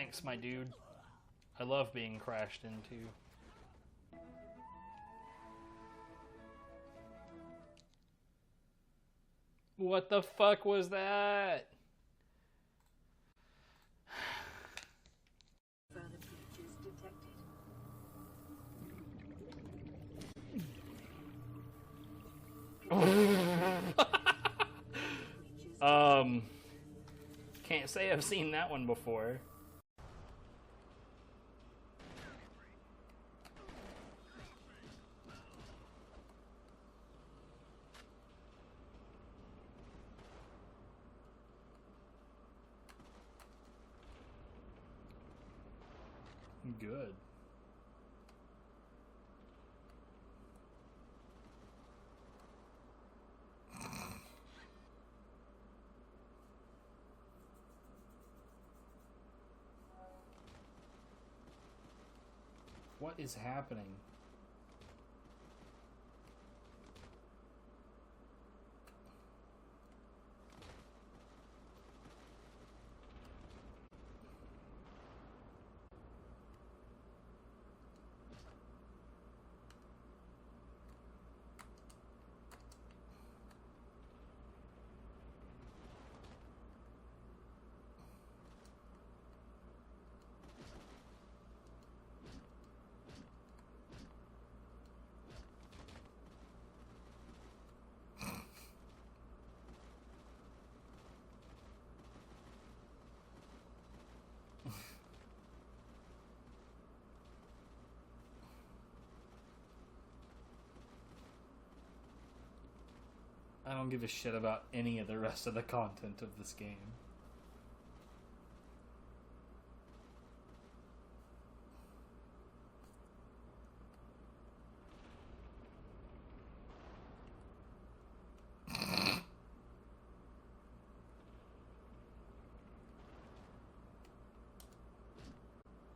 Thanks, my dude. I love being crashed into. What the fuck was that? Further features detected. Can't say I've seen that one before. Good. What is happening? I don't give a shit about any of the rest of the content of this game.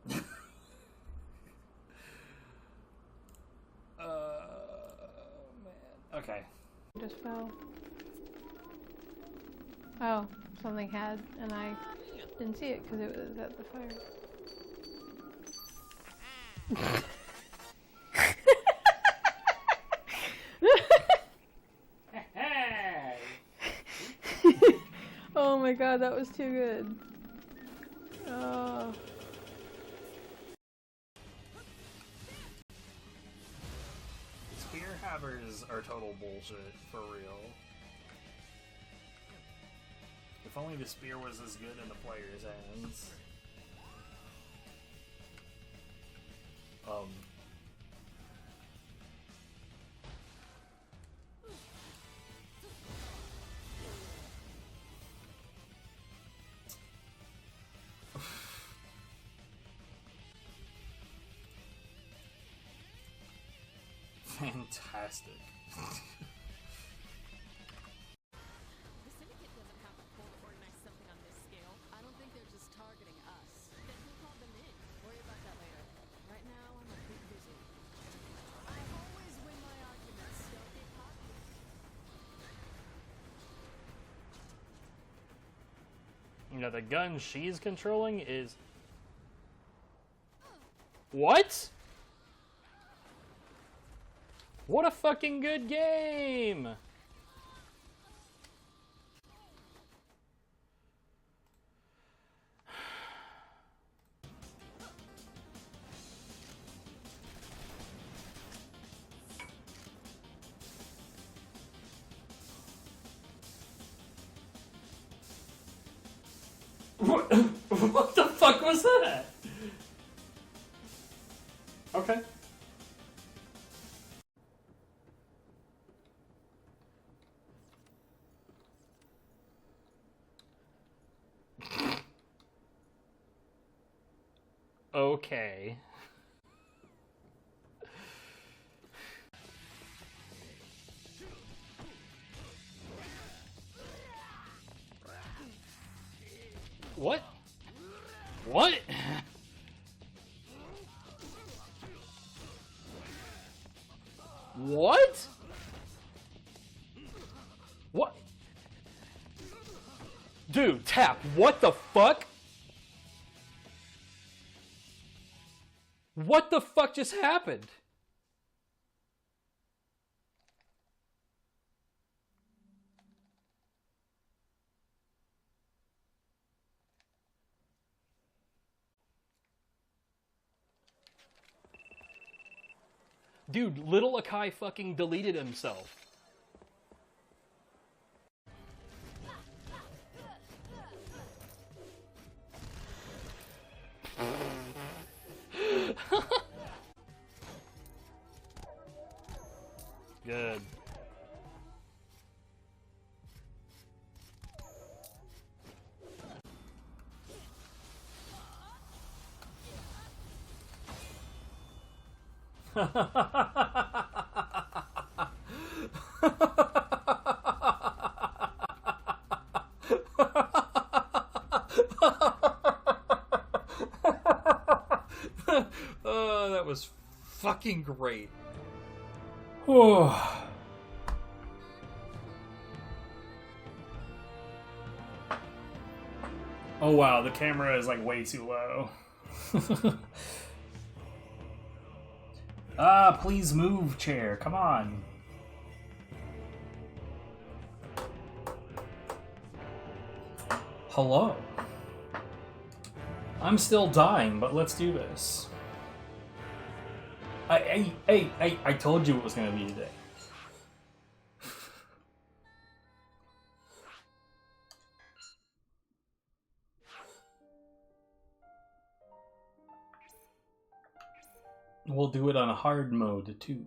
Man. Okay. Just fell. Oh, something had, and I didn't see it because it was at the fire. Oh my god, that was too good. Oh. Spear havers are total bullshit, for real. If only the spear was as good in the player's hands. Fantastic. You know, the gun she's controlling is... What? What a fucking good game! What the fuck was that? Okay. Okay. What? What? What? What? Dude, Tap, what the fuck? What the fuck just happened? Dude, little Akai fucking deleted himself. Good. Oh, that was fucking great. Oh. Oh wow, the camera is like way too low. Please move, chair. Come on. Hello. I'm still dying, but let's do this. I told you it was gonna be today. We'll do it on a hard mode, too.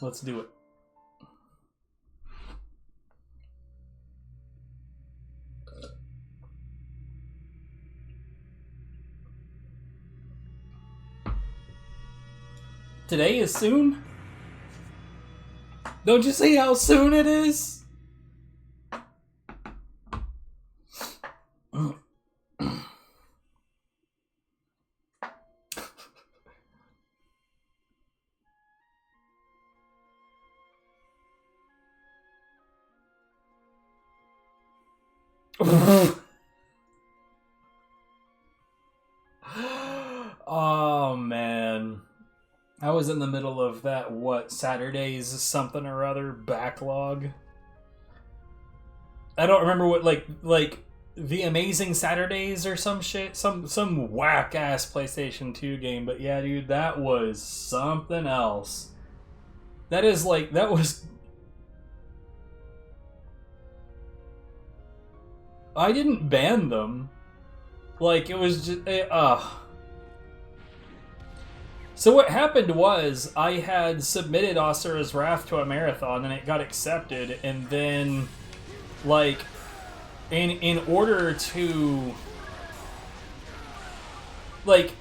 Let's do it. Today is soon? Don't you see how soon it is? Oh man, I was in the middle of that Saturday's something or other backlog. I don't remember what like The Amazing Saturdays or some shit, some whack ass PlayStation 2 game. But yeah, dude, that was something else. That was. I didn't ban them. Like, it was just... So what happened was, I had submitted Asura's Wrath to a marathon, and it got accepted, and then, like, in order to... Like,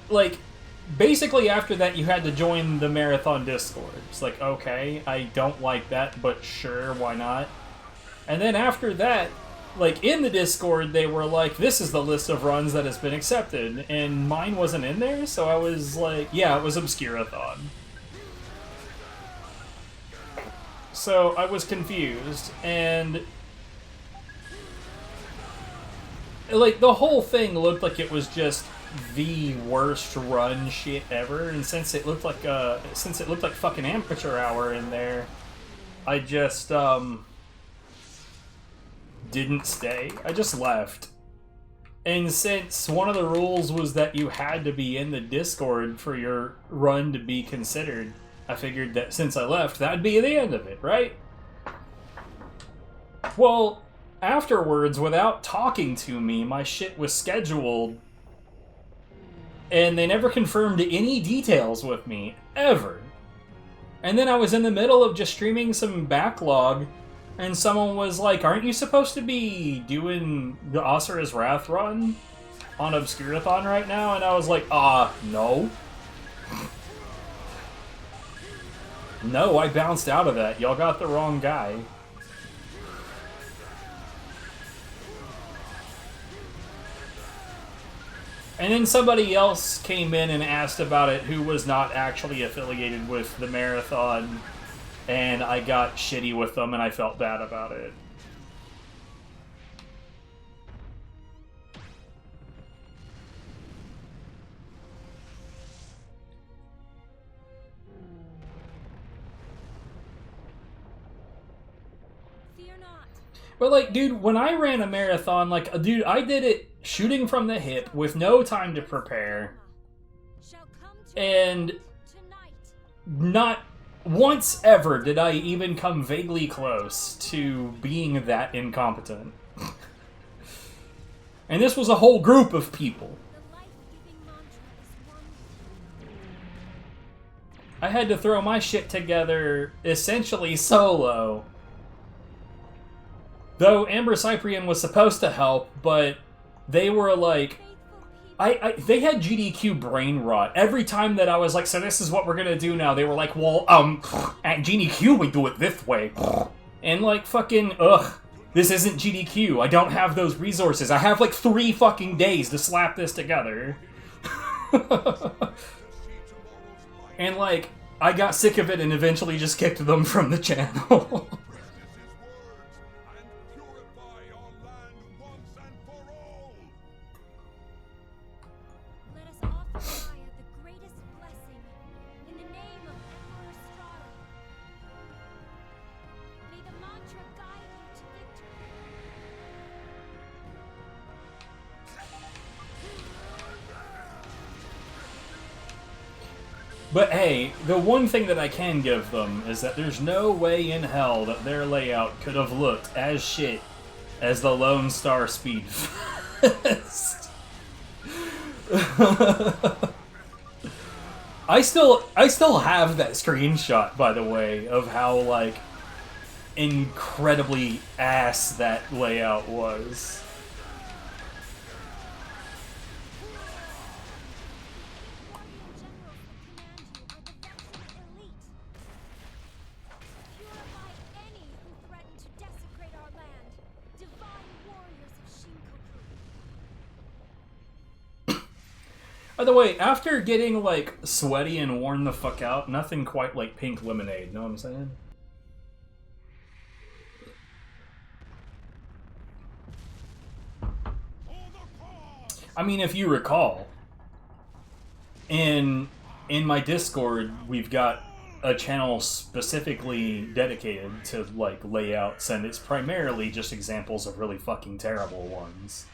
basically after that, you had to join the marathon Discord. It's like, okay, I don't like that, but sure, why not? And then after that... Like, in the Discord, they were like, this is the list of runs that has been accepted, and mine wasn't in there, so I was like, yeah, it was Obscurathon. So, I was confused, and... Like, the whole thing looked like it was just the worst run shit ever, and since it looked like fucking Amateur Hour in there, I just, didn't stay. I just left. And since one of the rules was that you had to be in the Discord for your run to be considered, I figured that since I left, that'd be the end of it, right? Well, afterwards, without talking to me, my shit was scheduled, and they never confirmed any details with me, ever. And then I was in the middle of just streaming some backlog, and someone was like, aren't you supposed to be doing the Asura's Wrath run on Obscurathon right now? And I was like, no. No, I bounced out of that. Y'all got the wrong guy. And then somebody else came in and asked about it who was not actually affiliated with the marathon. And I got shitty with them, and I felt bad about it. But, like, dude, when I ran a marathon, like, dude, I did it shooting from the hip with no time to prepare. And not once ever did I even come vaguely close to being that incompetent. And this was a whole group of people. I had to throw my shit together essentially solo. Though Amber Cyprian was supposed to help, but they were like... they had GDQ brain rot. Every time that I was like, so this is what we're gonna do now, they were like, well, at GDQ we do it this way. And like, fucking, this isn't GDQ. I don't have those resources. I have like 3 fucking days to slap this together. And like, I got sick of it and eventually just kicked them from the channel. But hey, the one thing that I can give them is that there's no way in hell that their layout could have looked as shit as the Lone Star Speedfest. I still have that screenshot, by the way, of how, like, incredibly ass that layout was. By the way, after getting, like, sweaty and worn the fuck out, nothing quite like pink lemonade, know what I'm saying? I mean, if you recall, in my Discord, we've got a channel specifically dedicated to, like, layouts, and it's primarily just examples of really fucking terrible ones.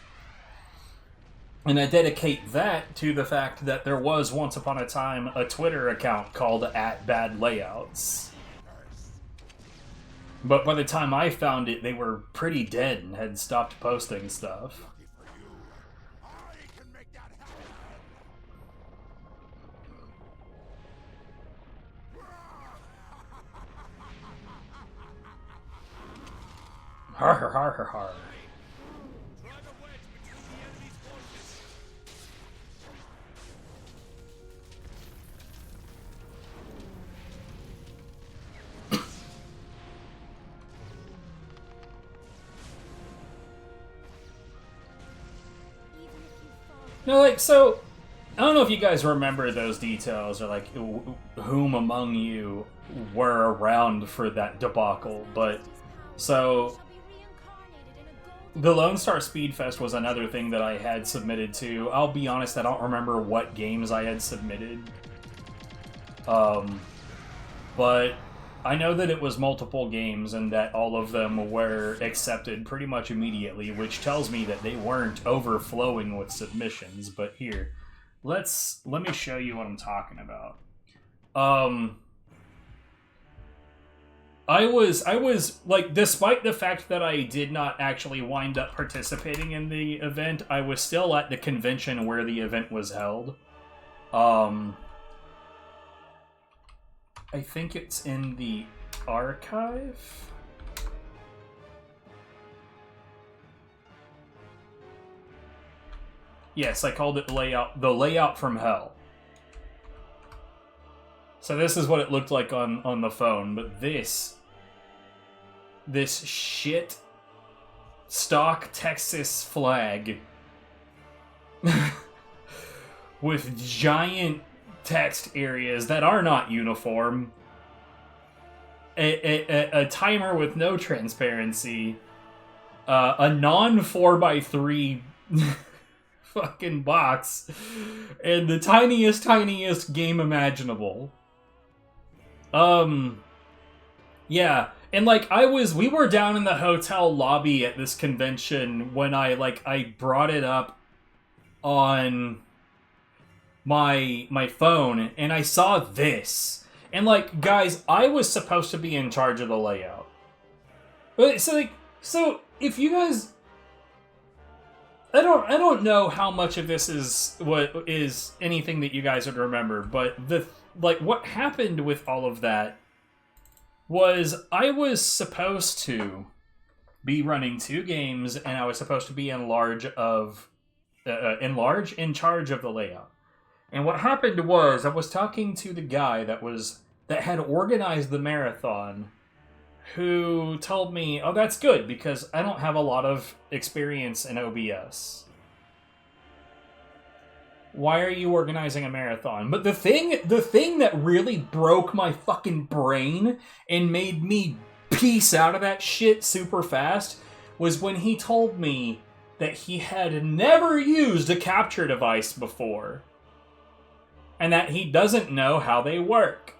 And I dedicate that to the fact that there was, once upon a time, a Twitter account called @BadLayouts. But by the time I found it, they were pretty dead and had stopped posting stuff. Har har har har har. No, like, so, I don't know if you guys remember those details, or, like, whom among you were around for that debacle, but, so, the Lone Star Speedfest was another thing that I had submitted to. I'll be honest, I don't remember what games I had submitted, but I know that it was multiple games and that all of them were accepted pretty much immediately, which tells me that they weren't overflowing with submissions. But here, let me show you what I'm talking about. I was like, despite the fact that I did not actually wind up participating in the event, I was still at the convention where the event was held. I think it's in the archive. Yes, I called it the layout from hell. So this is what it looked like on the phone, but this shit stock Texas flag with giant text areas that are not uniform, a timer with no transparency, a non-4x3 fucking box, and the tiniest game imaginable. Yeah, And like we were down in the hotel lobby at this convention when I brought it up on my phone and I saw this. And like, guys, I was supposed to be in charge of the layout. So if you guys, I don't know how much of this is what is anything that you guys would remember, but what happened with all of that was I was supposed to be running 2 games, and I was supposed to be in charge of the layout. And what happened was I was talking to the guy that had organized the marathon, who told me, "Oh, that's good because I don't have a lot of experience in OBS. Why are you organizing a marathon?" But the thing that really broke my fucking brain and made me piece out of that shit super fast was when he told me that he had never used a capture device before and that he doesn't know how they work.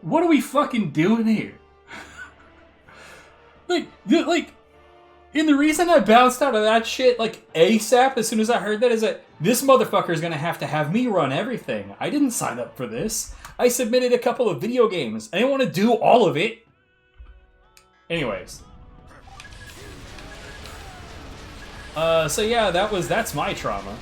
What are we fucking doing here? And the reason I bounced out of that shit, ASAP as soon as I heard that is that this motherfucker is gonna have me run everything. I didn't sign up for this. I submitted a couple of video games. I didn't want to do all of it. Anyways. So yeah, that's my trauma.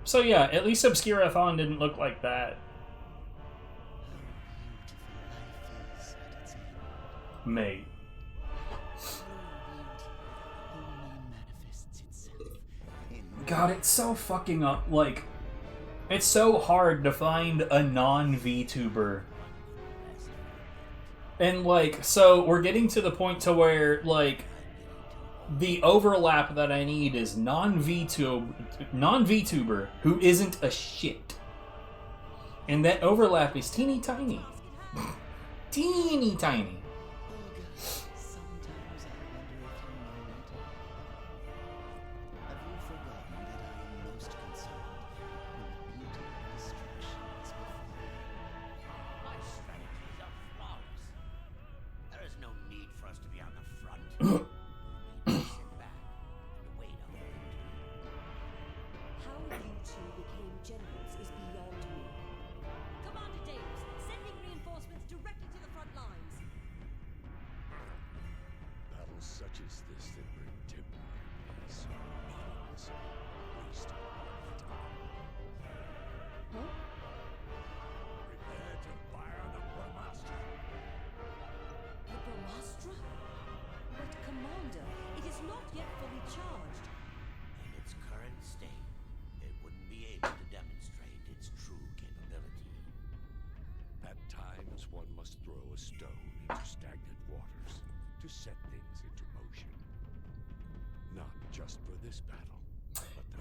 So yeah, at least Obscurathon didn't look like that. Mate. God, it's so fucking up, it's so hard to find a non-VTuber. And so we're getting to the point to where, the overlap that I need is non-VTuber who isn't a shit. And that overlap is teeny tiny. Teeny tiny.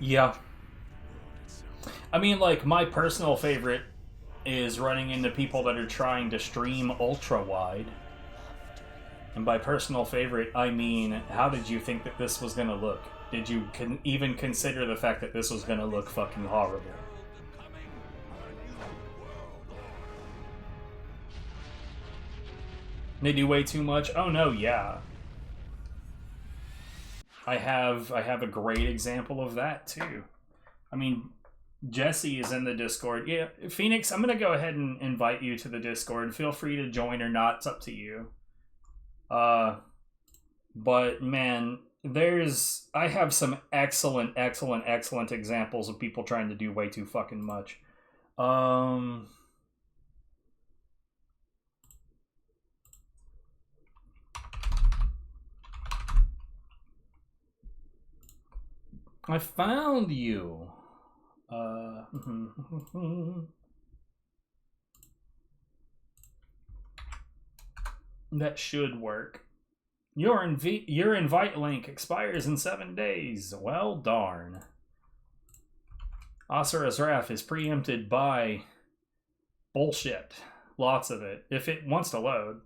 Yeah. I mean, my personal favorite is running into people that are trying to stream ultra-wide. And by personal favorite, I mean, how did you think that this was going to look? Did you even consider the fact that this was going to look fucking horrible? They do way too much? Oh no, yeah. I have a great example of that too. I mean, Jesse is in the Discord. Yeah, Phoenix, I'm gonna go ahead and invite you to the Discord. Feel free to join or not. It's up to you. But man, I have some excellent examples of people trying to do way too fucking much. I found you. That should work. Your invite link expires in 7 days. Well, darn. Asura's Wrath is preempted by bullshit. Lots of it, if it wants to load.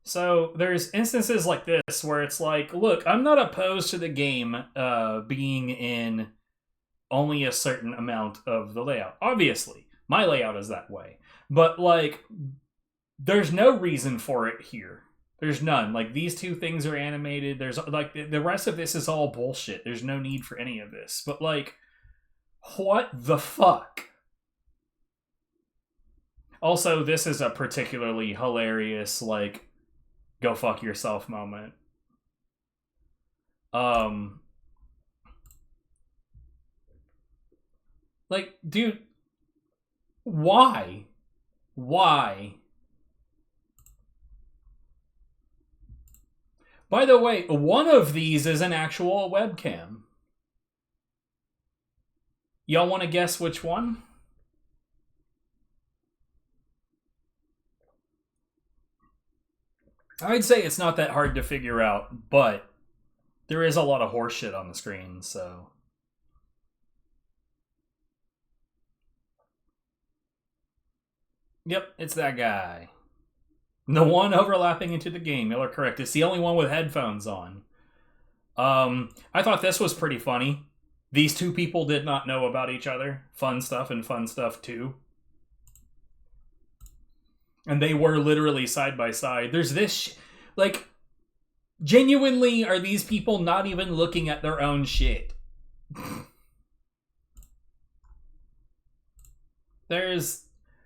So there's instances like this where it's like, look, I'm not opposed to the game being in only a certain amount of the layout. Obviously, my layout is that way. But, like, there's no reason for it here. There's none. Like, these two things are animated. There's, like, the rest of this is all bullshit. There's no need for any of this. But, like, what the fuck? Also, this is a particularly hilarious, like, go fuck yourself moment. Like, dude, why? Why? By the way, one of these is an actual webcam. Y'all want to guess which one? I'd say it's not that hard to figure out, but there is a lot of horseshit on the screen, so... Yep, it's that guy. The one overlapping into the game, you're correct. It's the only one with headphones on. I thought this was pretty funny. These two people did not know about each other. Fun Stuff and Fun Stuff 2. And they were literally side by side. There's this... like, genuinely, are these people not even looking at their own shit?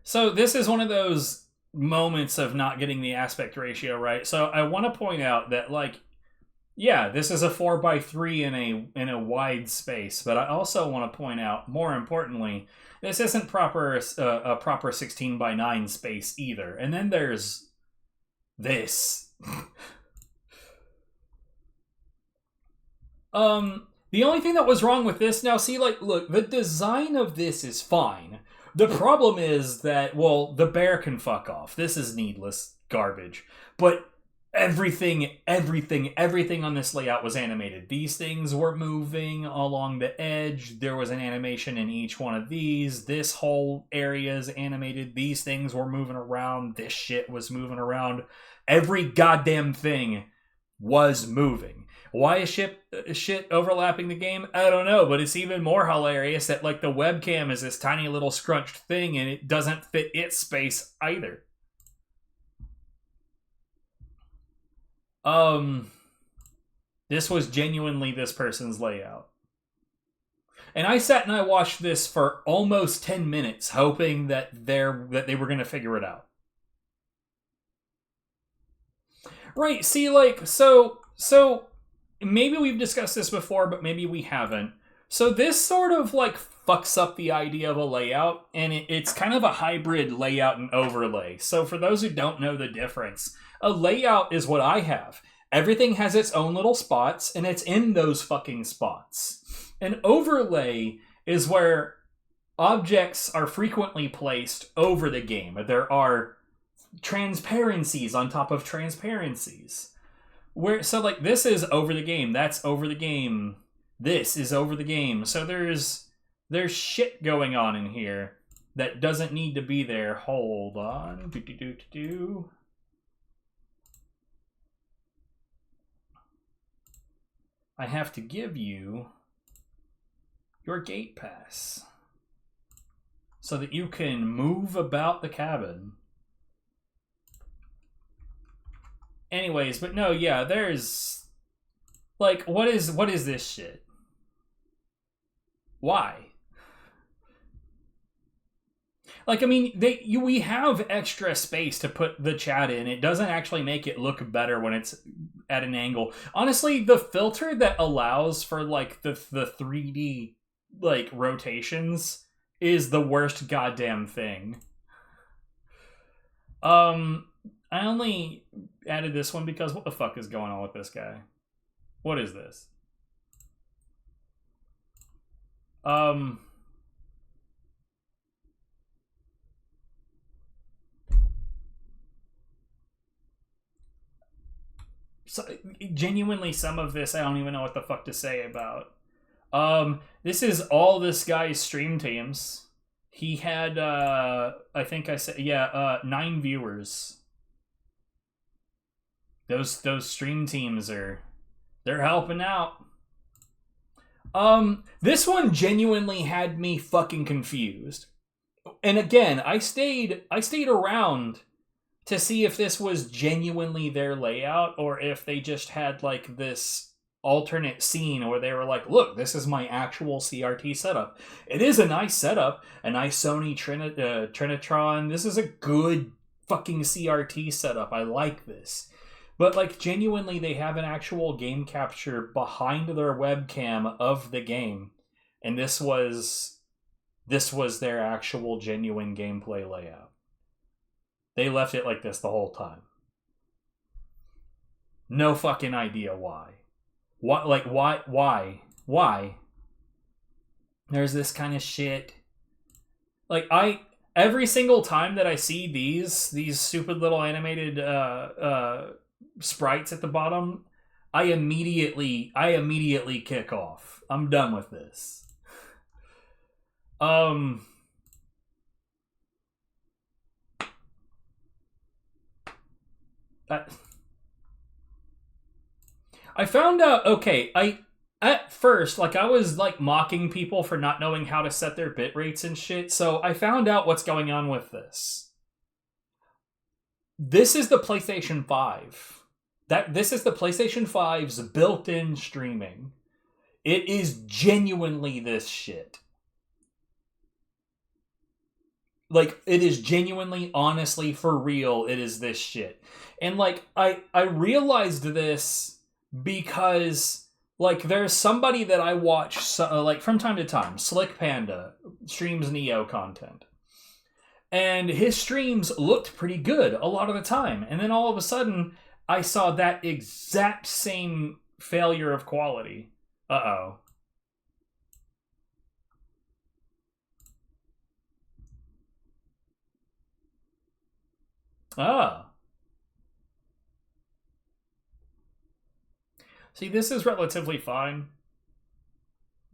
So this is one of those moments of not getting the aspect ratio right. So I want to point out that, like, yeah, this is a 4:3 in a wide space, but I also want to point out, more importantly, this isn't a proper 16:9 space either. And then there's this. The only thing that was wrong with this, now see, like, look, the design of this is fine. The problem is that, well, the bear can fuck off. This is needless garbage. But everything on this layout was animated. These things were moving along the edge. There was an animation in each one of these. This whole area is animated. These things were moving around. This shit was moving around. Every goddamn thing was moving. Why is shit overlapping the game? I don't know, but it's even more hilarious that, like, the webcam is this tiny little scrunched thing and it doesn't fit its space either. This was genuinely this person's layout. And I sat and I watched this for almost 10 minutes, hoping that they were going to figure it out. Right, see, like, so maybe we've discussed this before, but maybe we haven't. So this sort of, like, fucks up the idea of a layout, and it's kind of a hybrid layout and overlay. So for those who don't know the difference, a layout is what I have. Everything has its own little spots, and it's in those fucking spots. An overlay is where objects are frequently placed over the game. There are transparencies on top of transparencies. So, like, this is over the game. That's over the game. This is over the game. So there's shit going on in here that doesn't need to be there. Hold on. I have to give you your gate pass so that you can move about the cabin. Anyways, but no, yeah, there's, like, what is this shit? Why? Like, I mean, we have extra space to put the chat in. It doesn't actually make it look better when it's at an angle. Honestly, the filter that allows for like the 3D like rotations is the worst goddamn thing. I only added this one because what the fuck is going on with this guy? What is this? So, genuinely, some of this I don't even know what the fuck to say about. This is all this guy's stream teams. He had, I think I said, 9 viewers. Those stream teams they're helping out. This one genuinely had me fucking confused. And again, I stayed around to see if this was genuinely their layout or if they just had like this alternate scene where they were like, look, this is my actual CRT setup. It is a nice setup, a nice Sony Trinitron. This is a good fucking CRT setup. I like this. But like genuinely they have an actual game capture behind their webcam of the game. And this was their actual genuine gameplay layout. They left it like this the whole time. No fucking idea why. What? Like, why? Why? There's this kind of shit. Like, every single time that I see these stupid little animated sprites at the bottom, I immediately kick off. I'm done with this. I found out, okay, at first, like, I was, like, mocking people for not knowing how to set their bit rates and shit, so I found out what's going on with this. This is the PlayStation 5. This is the PlayStation 5's built-in streaming. It is genuinely this shit. Like, it is genuinely, honestly, for real, it is this shit. And, like, I realized this because, like, there's somebody that I watch, like, from time to time, Slick Panda, streams Neo content. And his streams looked pretty good a lot of the time. And then all of a sudden, I saw that exact same failure of quality. Uh-oh. Ah. See, this is relatively fine.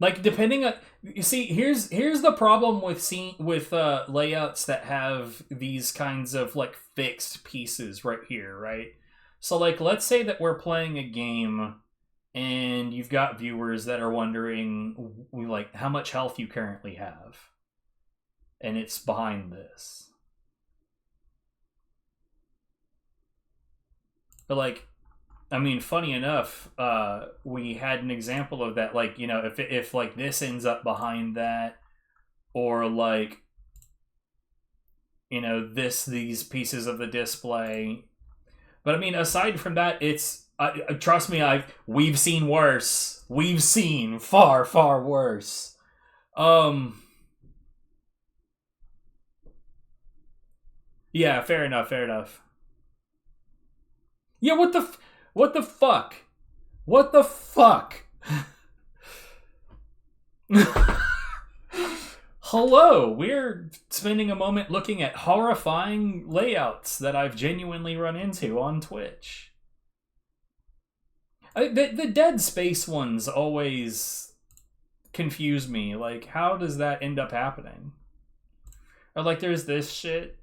Like, depending on... You see, here's the problem with layouts that have these kinds of, like, fixed pieces right here, right? So, like, let's say that we're playing a game and you've got viewers that are wondering, like, how much health you currently have. And it's behind this. But, like... I mean, funny enough, we had an example of that. Like, you know, if like this ends up behind that, or like, you know, these pieces of the display. But I mean, aside from that, it's trust me, we've seen worse. We've seen far worse. Yeah, fair enough. Yeah, what the fuck? What the fuck? Hello, we're spending a moment looking at horrifying layouts that I've genuinely run into on Twitch. The Dead Space ones always confuse me. Like, how does that end up happening? Or like, there's this shit.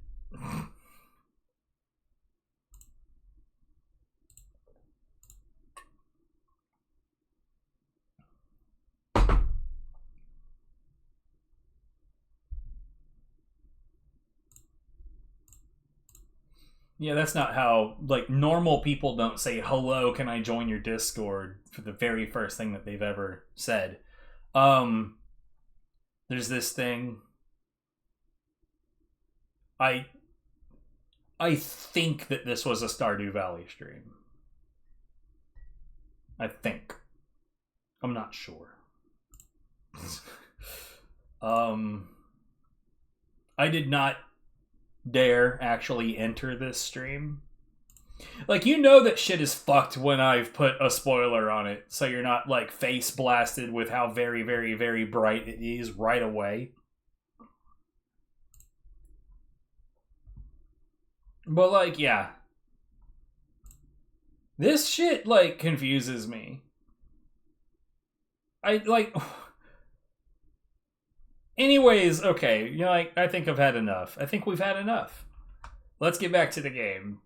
Yeah, that's not how, like, normal people don't say, hello, can I join your Discord for the very first thing that they've ever said. There's this thing. I think that this was a Stardew Valley stream. I think. I'm not sure. I did not dare actually enter this stream. Like, you know that shit is fucked when I've put a spoiler on it, so you're not, like, face blasted with how very, very, very bright it is right away. But, like, yeah. This shit, like, confuses me. Anyways, okay, you know, like, I think I've had enough. I think we've had enough. Let's get back to the game.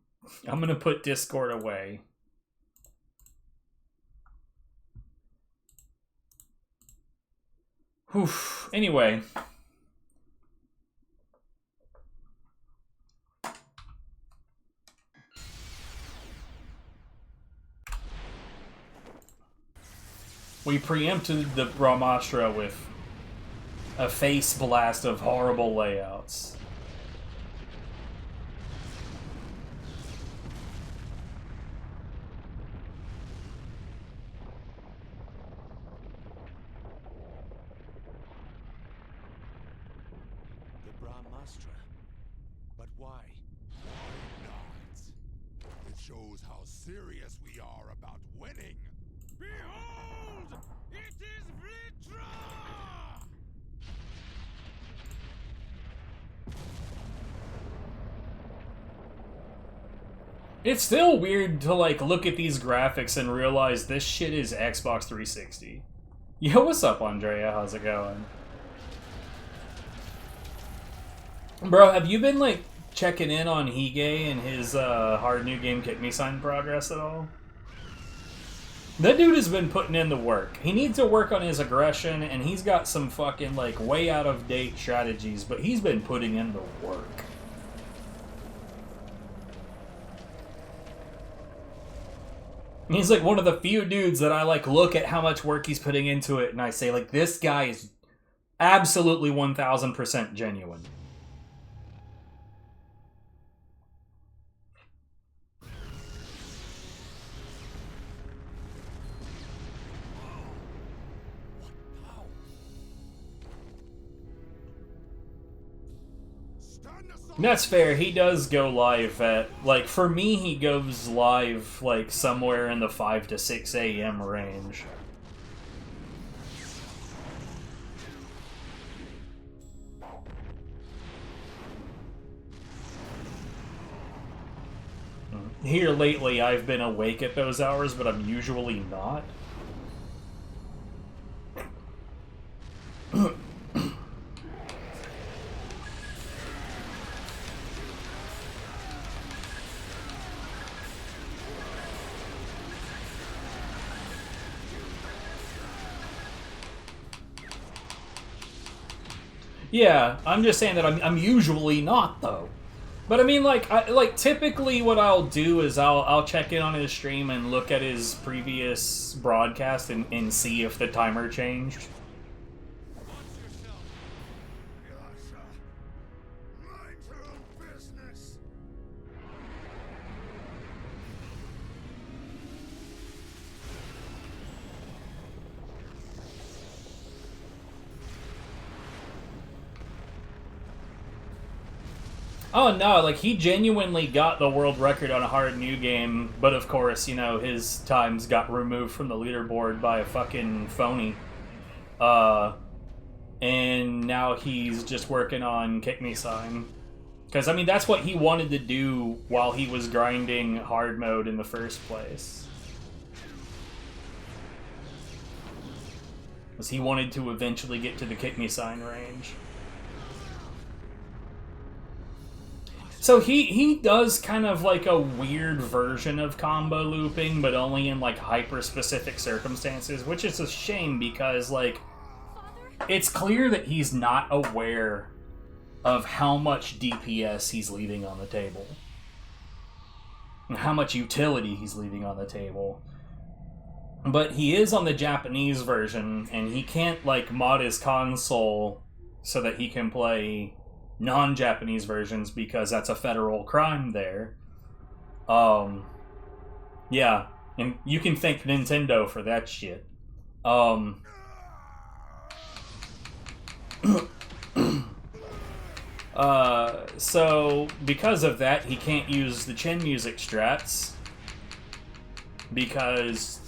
I'm gonna put Discord away. Whew. Anyway. We preempted the Brahmastra with a face blast of horrible layouts. The Brahmastra. But why? Why not? It shows how serious we are about winning. Behold! It is Vritra! It's still weird to, like, look at these graphics and realize this shit is Xbox 360. Yo, what's up, Andrea? How's it going? Bro, have you been, like, checking in on Hige and his hard new game Kick Me Sign progress at all? That dude has been putting in the work. He needs to work on his aggression, and he's got some fucking, like, way out-of-date strategies, but he's been putting in the work. He's, like, one of the few dudes that I, like, look at how much work he's putting into it, and I say, like, this guy is absolutely 1000% genuine. That's fair. He does go live at, like, for me, he goes live, like, somewhere in the 5 to 6 a.m. range. Here lately, I've been awake at those hours, but I'm usually not. Yeah, I'm just saying that I'm usually not, though. But I mean, like, typically what I'll do is I'll check in on his stream and look at his previous broadcast and see if the timer changed. Oh no, like, he genuinely got the world record on a hard new game, but of course, you know, his times got removed from the leaderboard by a fucking phony. And now he's just working on Kick Me Sign. Because, I mean, that's what he wanted to do while he was grinding hard mode in the first place. Was he wanted to eventually get to the Kick Me Sign range. So he does kind of like a weird version of combo looping, but only in like hyper-specific circumstances, which is a shame because, like, it's clear that he's not aware of how much DPS he's leaving on the table. And how much utility he's leaving on the table. But he is on the Japanese version, and he can't, like, mod his console so that he can play non-Japanese versions because that's a federal crime there. Yeah. And you can thank Nintendo for that shit. So because of that, he can't use the Chen music strats because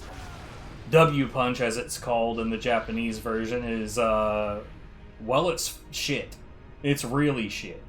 W Punch, as it's called in the Japanese version, is well, it's shit. It's really shit.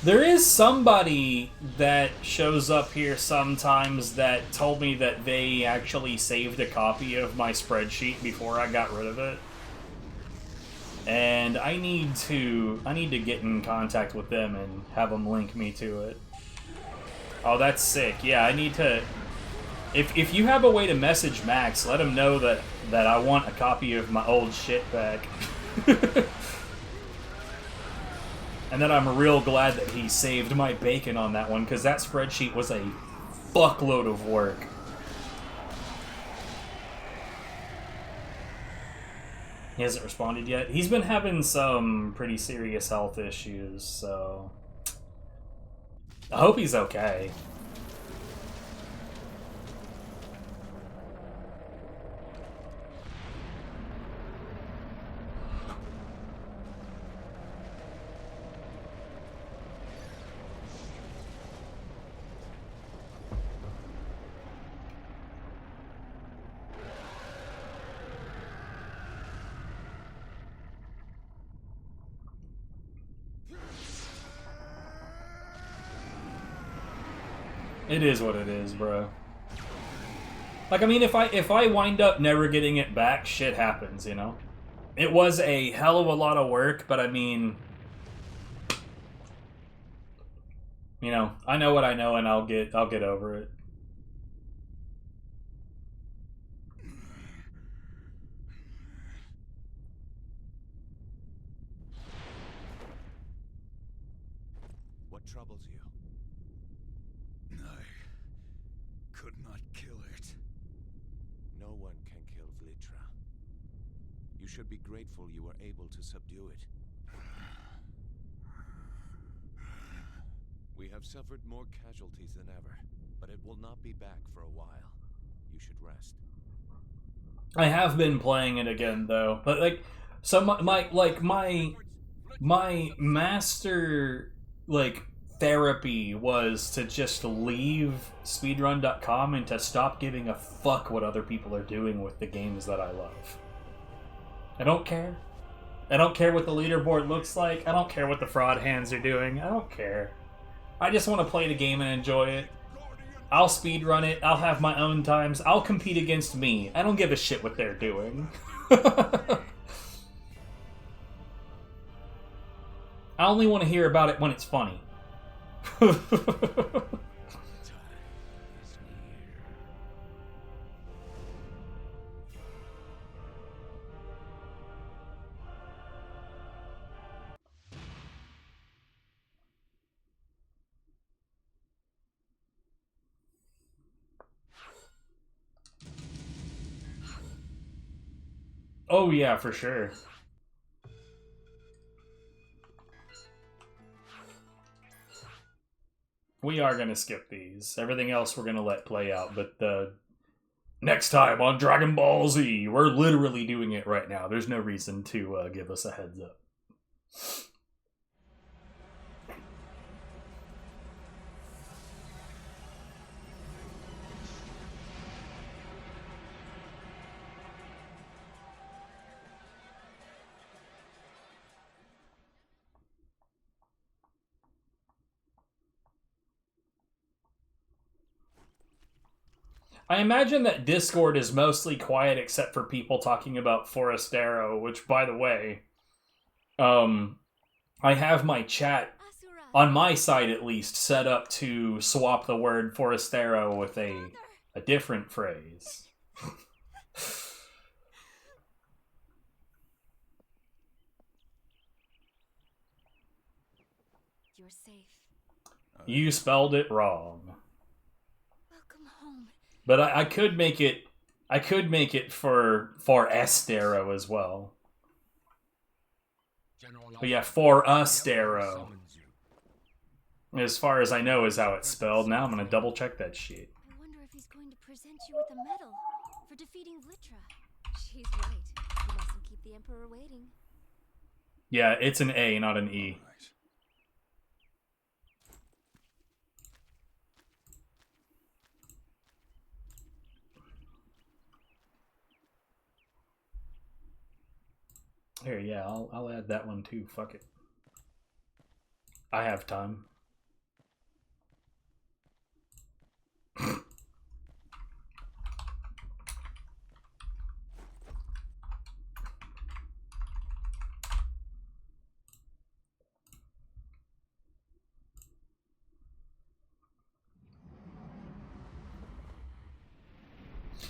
There is somebody that shows up here sometimes that told me that they actually saved a copy of my spreadsheet before I got rid of it. And I need to get in contact with them and have them link me to it. Oh, that's sick. Yeah, I need to... If you have a way to message Max, let him know that I want a copy of my old shit back. And then I'm real glad that he saved my bacon on that one, because that spreadsheet was a fuckload of work. He hasn't responded yet. He's been having some pretty serious health issues, so... I hope he's okay. It is what it is, bro. Like, I mean, if I wind up never getting it back, shit happens, you know? It was a hell of a lot of work, but I mean... You know, I know what I know, and I'll get over it. What troubles you? I could not kill it. No one can kill Vlitra. You should be grateful you were able to subdue it. We have suffered more casualties than ever, but it will not be back for a while. You should rest. I have been playing it again, though. But, like, so my master, like, therapy was to just leave speedrun.com and to stop giving a fuck what other people are doing with the games that I love. I don't care. I don't care what the leaderboard looks like. I don't care what the fraud hands are doing. I don't care. I just want to play the game and enjoy it. I'll speedrun it. I'll have my own times. I'll compete against me. I don't give a shit what they're doing. I only want to hear about it when it's funny. Oh yeah, for sure. We are going to skip these. Everything else we're going to let play out, but next time on Dragon Ball Z, we're literally doing it right now. There's no reason to give us a heads up. I imagine that Discord is mostly quiet except for people talking about Forestero, which, by the way, I have my chat, Asura. on my side at least, set up to swap the word Forestero with a different phrase. You're safe. You spelled it wrong. Welcome home. But I could make it. I could make it for Estero as well. But yeah, for Estero. As far as I know is how it's spelled. Now I'm gonna double check that shit. I wonder if he's going to present you with a medal for defeating Vlitra. She's right. You mustn't keep the Emperor waiting. Yeah, it's an A, not an E. Here, yeah, I'll add that one too. Fuck it. I have time.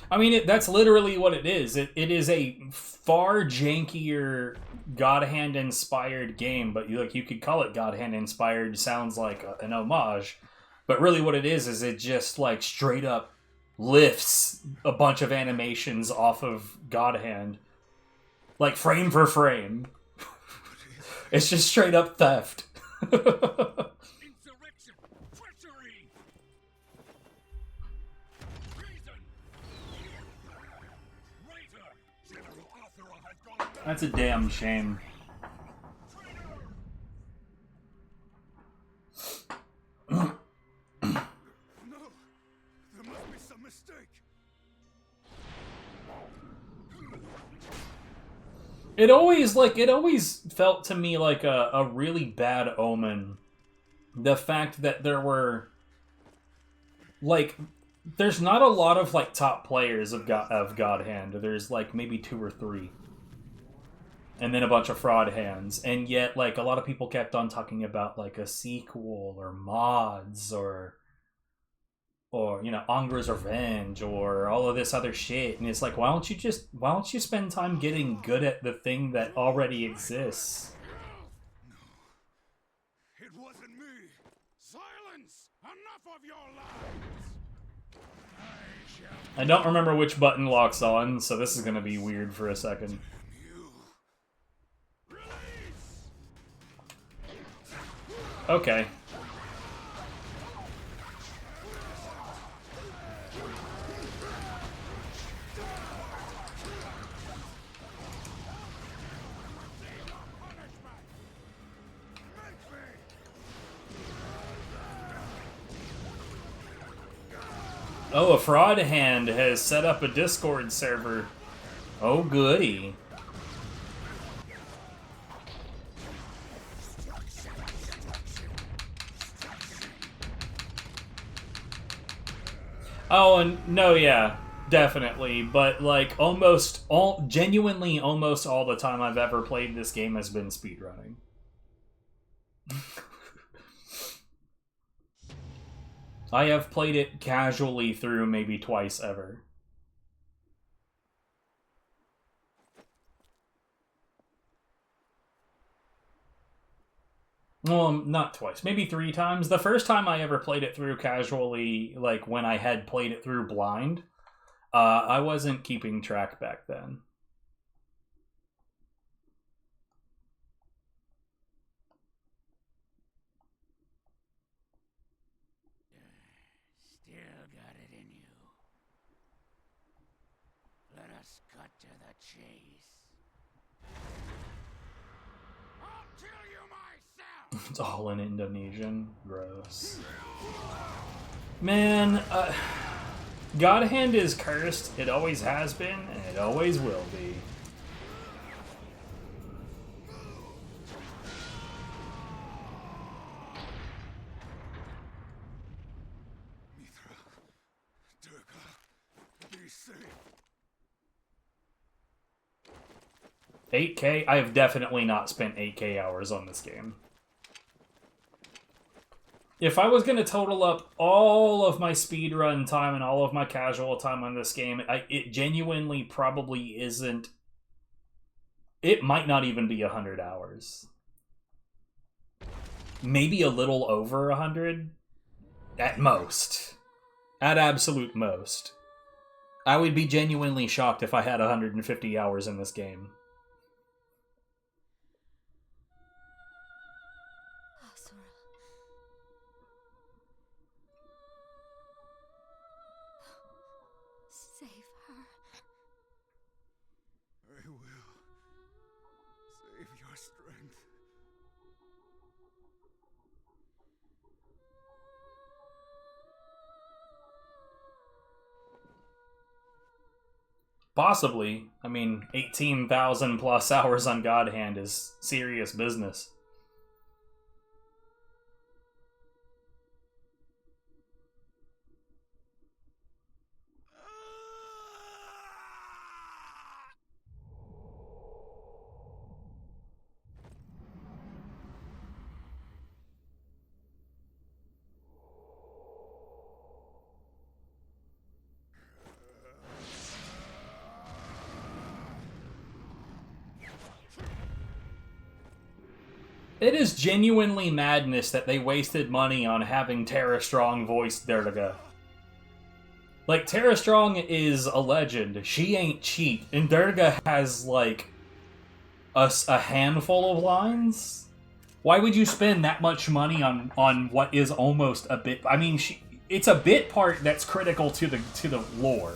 I mean, that's literally what it is. It is a far jankier God Hand inspired game, but you could call it God Hand inspired. Sounds like an homage, but really what it is it just like straight up lifts a bunch of animations off of God Hand, like frame for frame. It's just straight up theft. Insurrection! Treachery! Treason! Traitor! General Asura has gone mad! That's a damn shame. No! There must be some mistake! It always felt to me like a really bad omen. The fact that there were, like, there's not a lot of, like, top players of God Hand. There's, like, maybe 2 or 3. And then a bunch of fraud hands. And yet, like, a lot of people kept on talking about, like, a sequel or mods or you know, Angra's Revenge or all of this other shit. And it's like, why don't you spend time getting good at the thing that already exists? No. It wasn't me! Silence! Enough of your lies! I don't remember which button locks on, so this is gonna be weird for a second. You. Release! Okay. Oh, a fraud hand has set up a Discord server. Oh, goody. Oh, and no, yeah, definitely. But, like, genuinely almost all the time I've ever played this game has been speedrunning. I have played it casually through maybe twice ever. Well, not twice, maybe 3 times. The first time I ever played it through casually, like when I had played it through blind, I wasn't keeping track back then. Still got it in you. Let us cut to the chase. I'll kill you myself! It's all in Indonesian. Gross. Man, God Hand is cursed. It always has been, and it always will be. Mithra, Durga, be safe. 8K? I have definitely not spent 8K hours on this game. If I was going to total up all of my speedrun time and all of my casual time on this game, it genuinely probably isn't... It might not even be 100 hours. maybe a little over 100 at most. At absolute most. I would be genuinely shocked if I had 150 hours in this game. Asura. Save her. I will. Save your strength. Possibly. I mean, 18,000 plus hours on God Hand is serious business. It is genuinely madness that they wasted money on having Tara Strong voice Durga. Like, Tara Strong is a legend. She ain't cheap. And Durga has, like, a handful of lines? Why would you spend that much money on what is almost a bit... I mean, it's a bit part that's critical to the lore.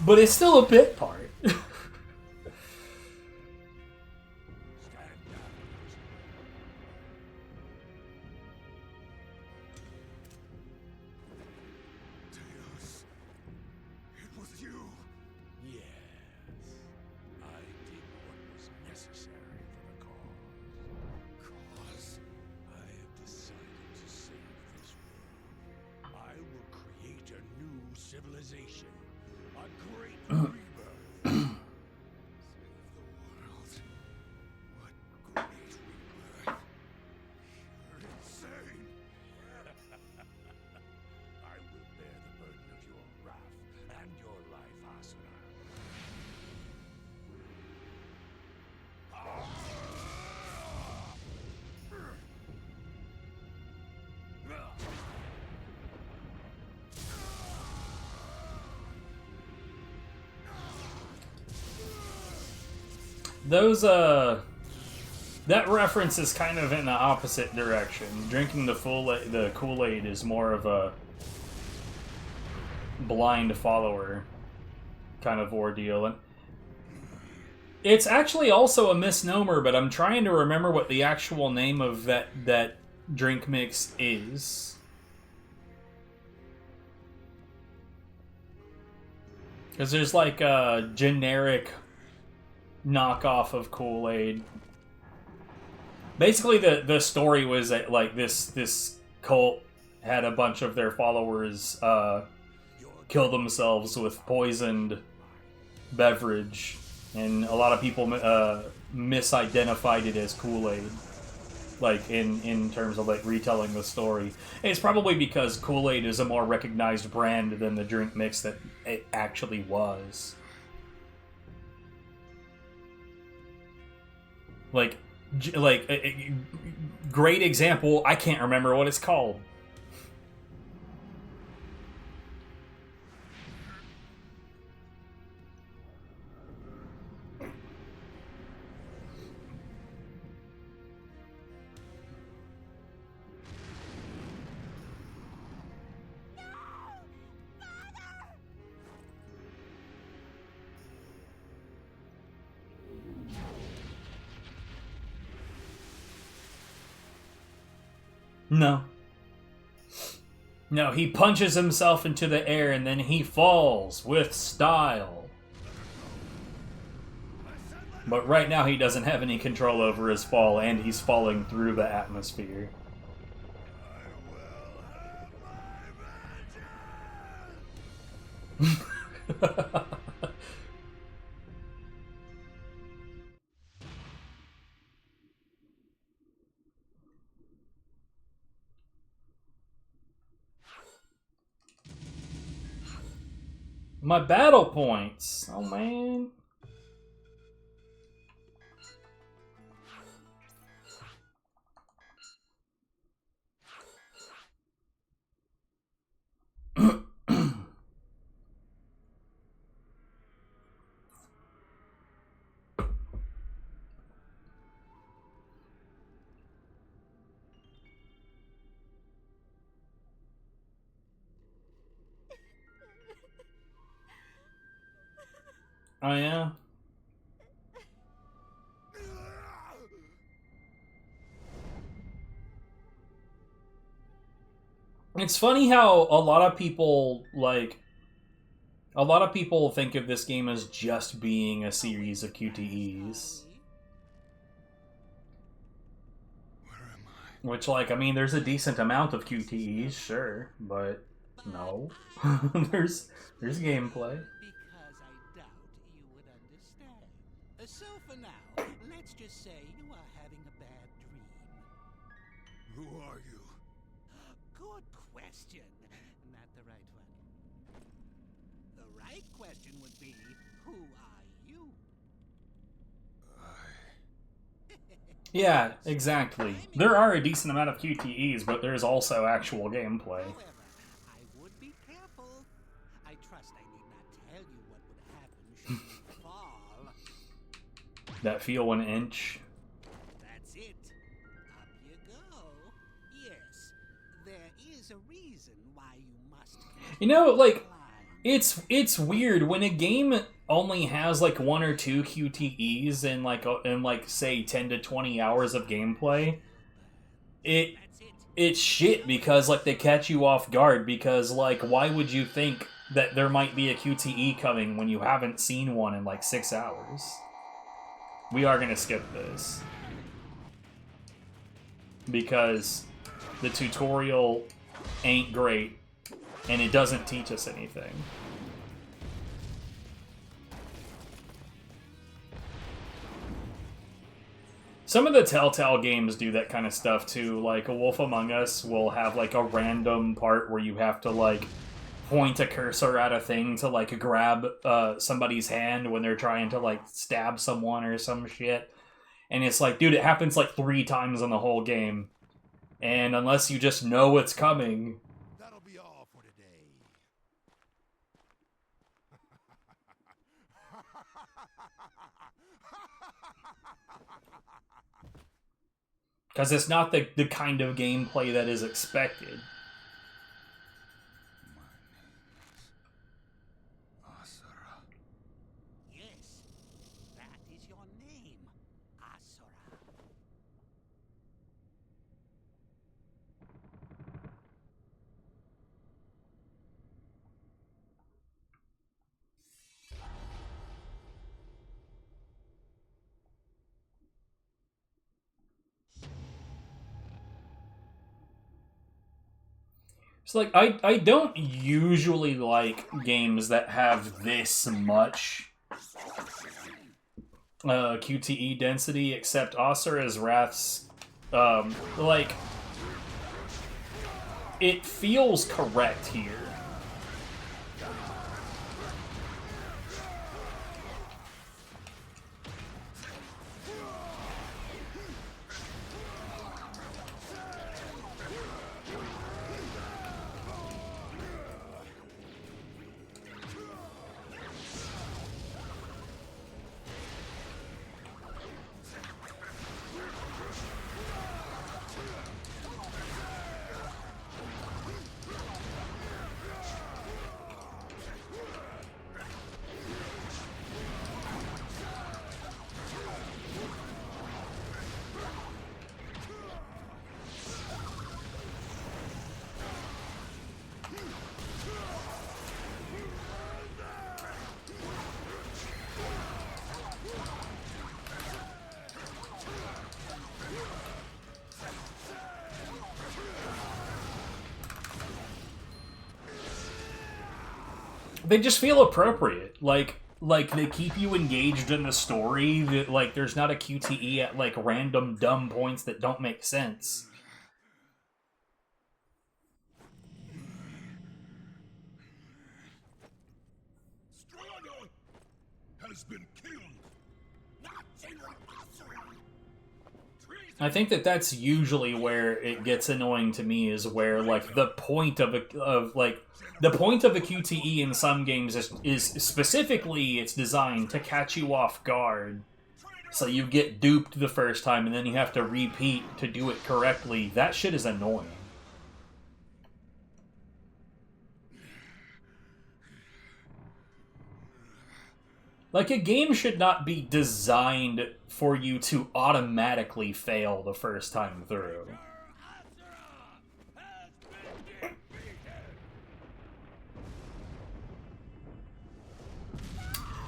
But it's still a bit part. Civilization. A great rebirth. Save the world. What great rebirth. You're insane. I will bear the burden of your wrath and your life, Asura. Those, that reference is kind of in the opposite direction. Drinking the Kool-Aid is more of a blind follower kind of ordeal. And it's actually also a misnomer, but I'm trying to remember what the actual name of that drink mix is. Because there's like a generic knockoff of Kool-Aid. Basically, the story was that like this cult had a bunch of their followers kill themselves with poisoned beverage, and a lot of people misidentified it as Kool-Aid, like in terms of like retelling the story. And it's probably because Kool-Aid is a more recognized brand than the drink mix that it actually was. Like a great example, I can't remember what it's called. No. No, he punches himself into the air and then he falls with style. But right now he doesn't have any control over his fall, and he's falling through the atmosphere. My battle points. Oh, man. Oh yeah. It's funny how a lot of people think of this game as just being a series of QTEs. Where am I? Which, like, I mean, there's a decent amount of QTEs, sure, but no. there's gameplay. Because I doubt you would understand. So for now, let's just say you are having a bad dream. Who are you? Good question. Not the right one. The right question would be, who are you? Yeah, exactly. There are a decent amount of QTEs, but there's also actual gameplay. However, I would be careful. I trust I need not tell you what would happen should you fall. That feel an inch. That's it. Up you go. Yes, there is a reason why you must. You know, like, climb. it's weird when a game only has like 1 or 2 QTEs in like say 10 to 20 hours of gameplay. That's it. It's shit because like they catch you off guard because like why would you think that there might be a QTE coming when you haven't seen one in like 6 hours? We are gonna skip this because the tutorial ain't great and it doesn't teach us anything. Some of the Telltale games do that kind of stuff too. Like A Wolf Among Us will have like a random part where you have to like point a cursor at a thing to like grab somebody's hand when they're trying to like stab someone or some shit. And it's like, dude, it happens like 3 times in the whole game. And unless you just know it's coming... That'll be all for today. Because it's not the kind of gameplay that is expected. My name is Asura. Yes, that is your name, Asura. It's like, I don't usually like games that have this much QTE density, except Asura's Wrath's, like, it feels correct here. They just feel appropriate. Like they keep you engaged in the story. That, like, there's not a QTE at like random dumb points that don't make sense. Stronghold has been killed. Not General Asura. I think that's usually where it gets annoying to me, is where like the point of a QTE in some games is specifically it's designed to catch you off guard, so you get duped the first time and then you have to repeat to do it correctly. That shit is annoying. Like, a game should not be designed for you to automatically fail the first time through.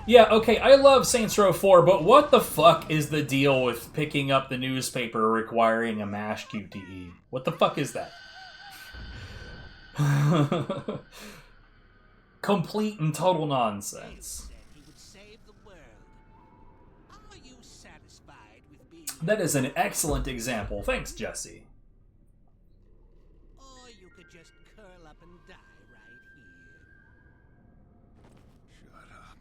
Yeah, okay, I love Saints Row 4, but what the fuck is the deal with picking up the newspaper requiring a MASH QTE? What the fuck is that? Complete and total nonsense. He would save the world. Are you satisfied with being... That is an excellent example. Thanks, Jesse. Or you could just curl up and die right here. Shut up.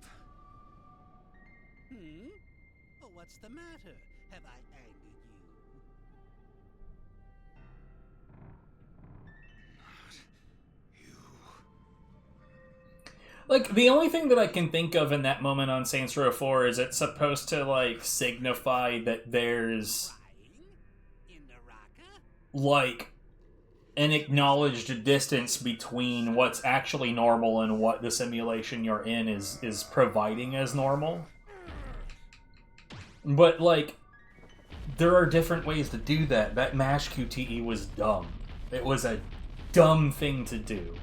Oh, what's the matter? Have I angered you? Like, the only thing that I can think of in that moment on Saints Row 4 is it's supposed to, like, signify that there's, In the rocker? like, an acknowledged distance between what's actually normal and what the simulation you're in is providing as normal. But, like, there are different ways to do that. That MASH QTE was dumb. It was a dumb thing to do.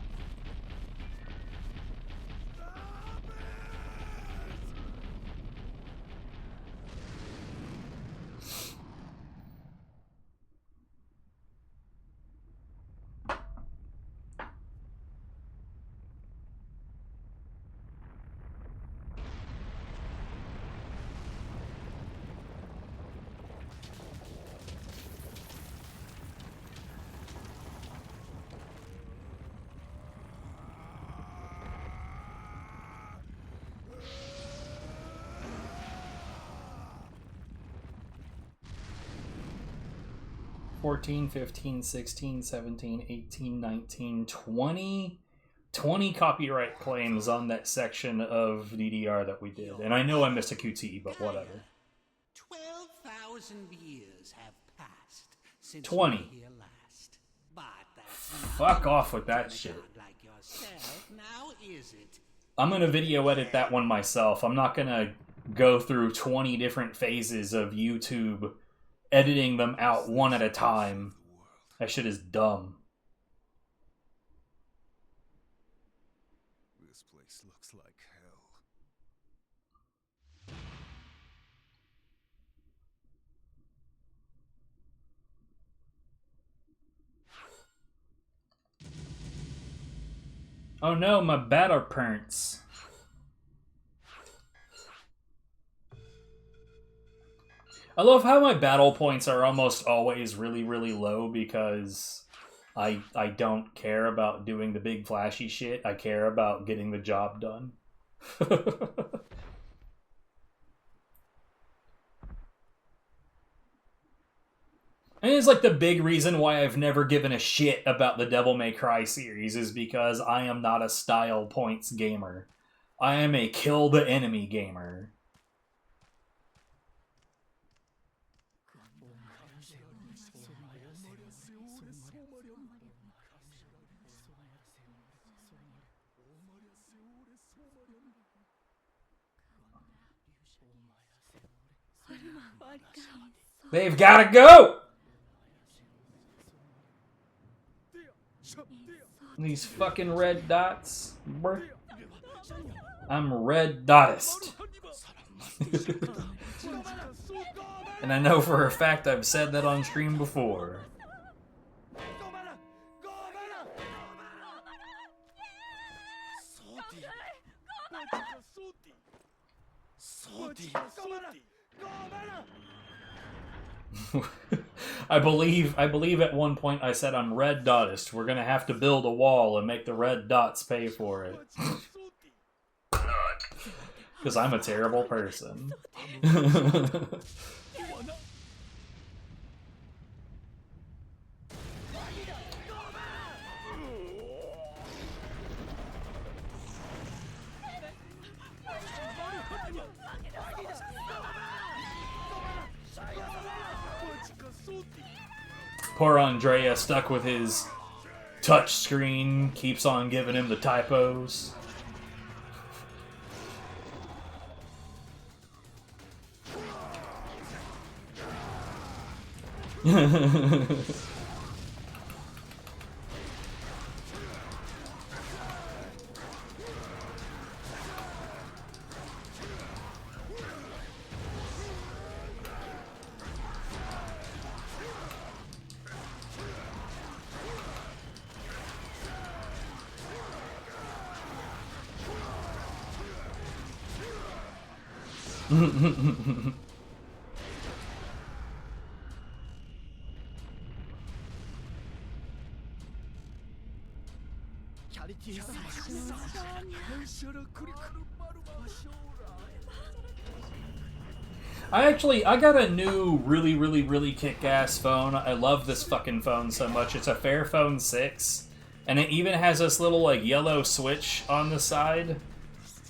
$14, $15, $16, $17, $18, $19, $20 copyright claims on that section of DDR that we did. And I know I missed a QT, but whatever. 12,000 years have passed since 20. you were here last. But that's Fuck off with that shit. like yourself, now is it? I'm gonna video edit that one myself. I'm not gonna go through 20 different phases of YouTube editing them out one at a time. That shit is dumb. This place looks like hell. Oh no, my battle parents. I love how my battle points are almost always really, really low because I don't care about doing the big flashy shit. I care about getting the job done. And it's like the big reason why I've never given a shit about the Devil May Cry series is because I am not a style points gamer. I am a kill the enemy gamer. They've gotta go! These fucking red dots, bruh. I'm red dotist. And I know for a fact I've said that on stream before. I believe at one point I said I'm red dotist. We're gonna have to build a wall and make the red dots pay for it. Because I'm a terrible person. Poor Andrea stuck with his touch screen, keeps on giving him the typos. I got a new really kick-ass phone. I love this fucking phone so much. It's a Fairphone 6, and it even has this little like yellow switch on the side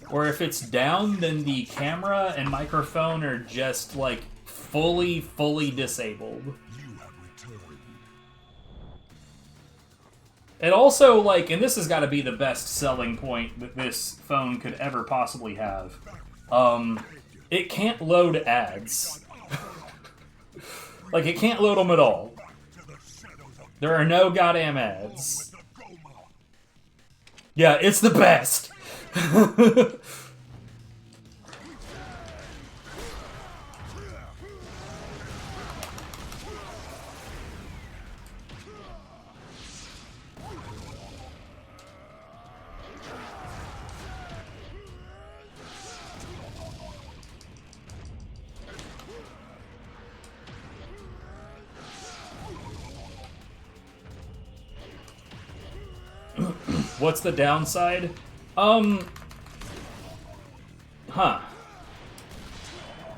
where if it's down, then the camera and microphone are just like fully disabled. It also, like, and this has got to be the best selling point that this phone could ever possibly have. It can't load ads. Like, it can't load them at all. There are no goddamn ads. Yeah, it's the best! What's the downside? I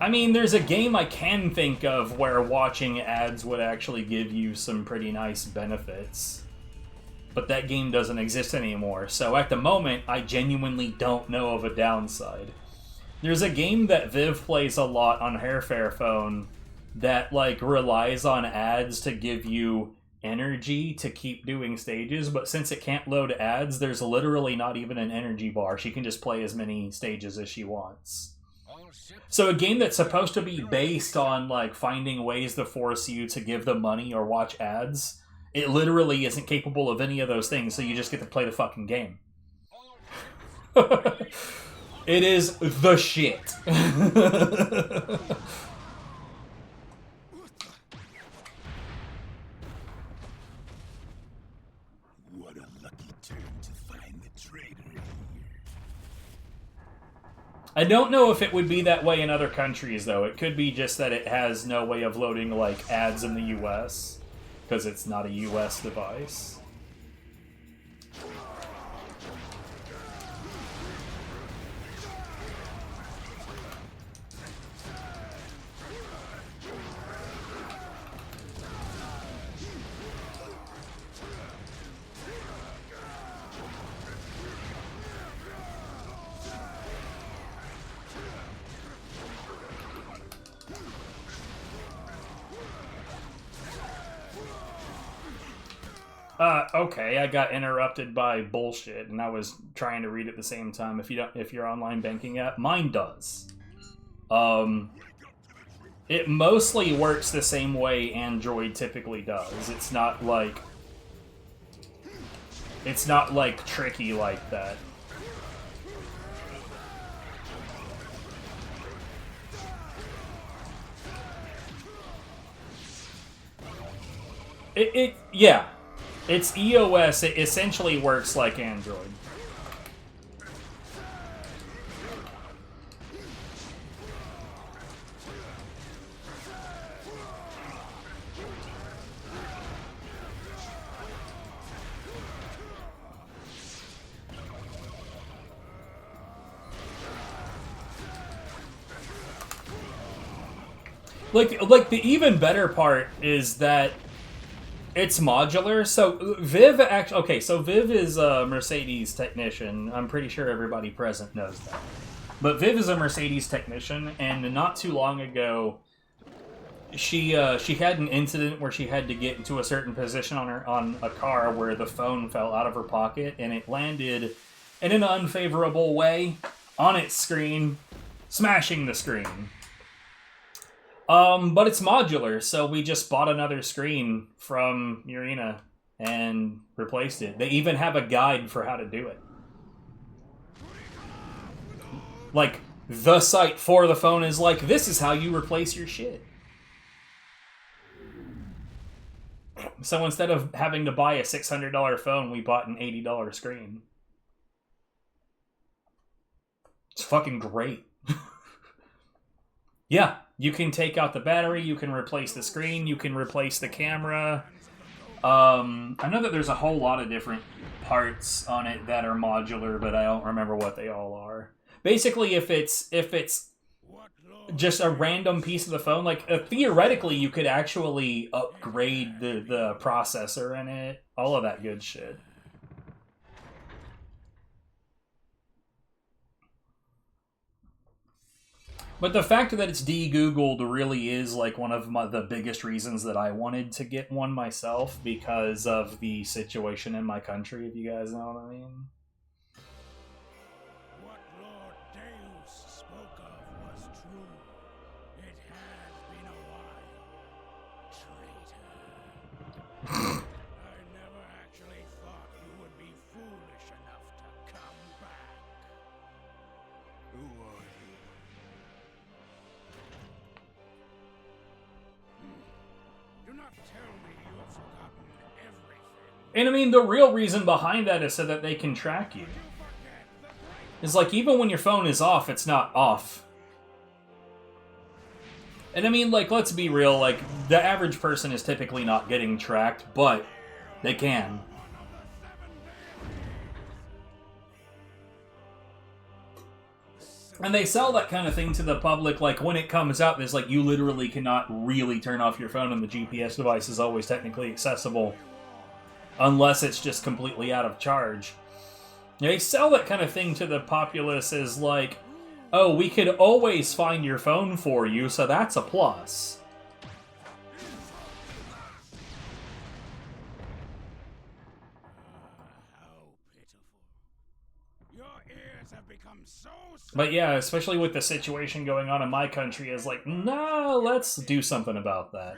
mean, there's a game I can think of where watching ads would actually give you some pretty nice benefits. But that game doesn't exist anymore, so at the moment, I genuinely don't know of a downside. There's a game that Viv plays a lot on her Fairphone that, like, relies on ads to give you energy to keep doing stages, but since it can't load ads, there's literally not even an energy bar. She can just play as many stages as she wants. So a game that's supposed to be based on like finding ways to force you to give them money or watch ads, it literally isn't capable of any of those things, so you just get to play the fucking game. It is the shit. I don't know if it would be that way in other countries, though. It could be just that it has no way of loading, like, ads in the US, because it's not a US device. Okay, I got interrupted by bullshit, and I was trying to read at the same time. If your online banking app, mine does. It mostly works the same way Android typically does. It's not like tricky like that. Yeah. It's EOS. It essentially works like Android. Like the even better part is that it's modular. So Viv actually, okay, so Viv is a Mercedes technician. I'm pretty sure everybody present knows that. But Viv is a Mercedes technician, and not too long ago, she had an incident where she had to get into a certain position on a car where the phone fell out of her pocket, and it landed in an unfavorable way on its screen, smashing the screen. But it's modular, so we just bought another screen from Urena and replaced it. They even have a guide for how to do it. Like, the site for the phone is like, this is how you replace your shit. So instead of having to buy a $600 phone, we bought an $80 screen. It's fucking great. Yeah, you can take out the battery, you can replace the screen, you can replace the camera. I know that there's a whole lot of different parts on it that are modular, but I don't remember what they all are. Basically, if it's just a random piece of the phone, like theoretically, you could actually upgrade the processor in it, all of that good shit. But the fact that it's de-Googled really is like one of the biggest reasons that I wanted to get one myself, because of the situation in my country, if you guys know what I mean. What Lord Deus spoke of was true. It has been a while, traitor. I never actually thought you would be foolish enough to come back. Who are you? Do not tell me you have forgotten everything. And I mean, the real reason behind that is so that they can track you. It's like, even when your phone is off, it's not off. And I mean, like, let's be real, like, the average person is typically not getting tracked, but they can. And they sell that kind of thing to the public, like, when it comes out, there's like, you literally cannot really turn off your phone, and the GPS device is always technically accessible. Unless it's just completely out of charge. They sell that kind of thing to the populace as like, oh, we could always find your phone for you, so that's a plus. How pitiful. Your ears have become so But yeah, especially with the situation going on in my country, is like, no, let's do something about that.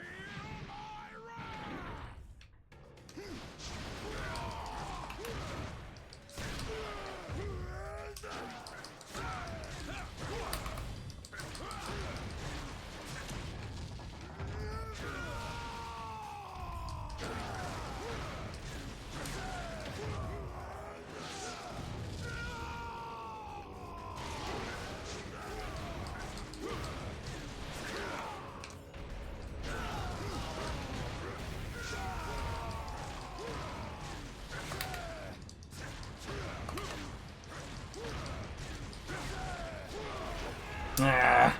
Ah.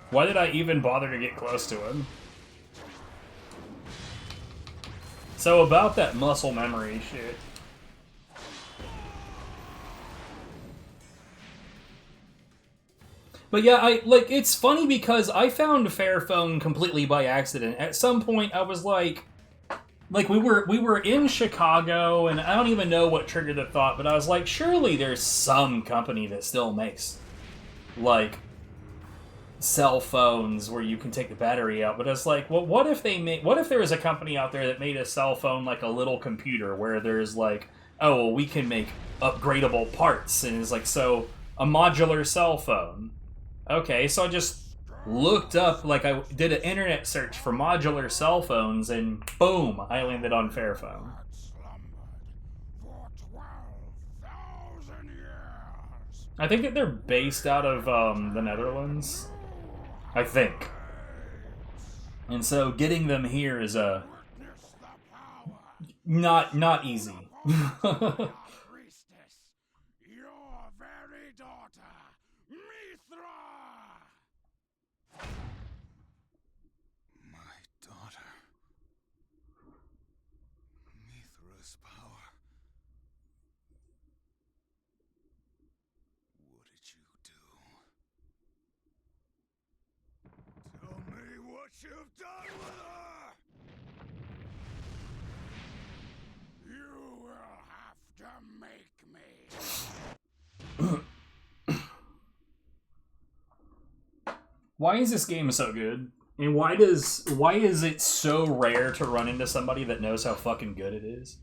Why did I even bother to get close to him? So about that muscle memory shit. But yeah, it's funny because I found Fairphone completely by accident. At some point, I was like we were in Chicago, and I don't even know what triggered the thought, but I was like, surely there's some company that still makes, like, cell phones where you can take the battery out. But it's like, well, what if there was a company out there that made a cell phone like a little computer where there's like, oh, well, we can make upgradable parts, and it's like, so a modular cell phone. Okay, so I just looked up, like, I did an internet search for modular cell phones, and boom, I landed on Fairphone. for 12,000 years. I think that they're based out of the Netherlands. I think. And so getting them here is Witness the power. not easy. Priestess, your very daughter, Mithra! My daughter. Mithra's power. What did you do? Tell me what you've done with her! Why is this game so good? And why is it so rare to run into somebody that knows how fucking good it is?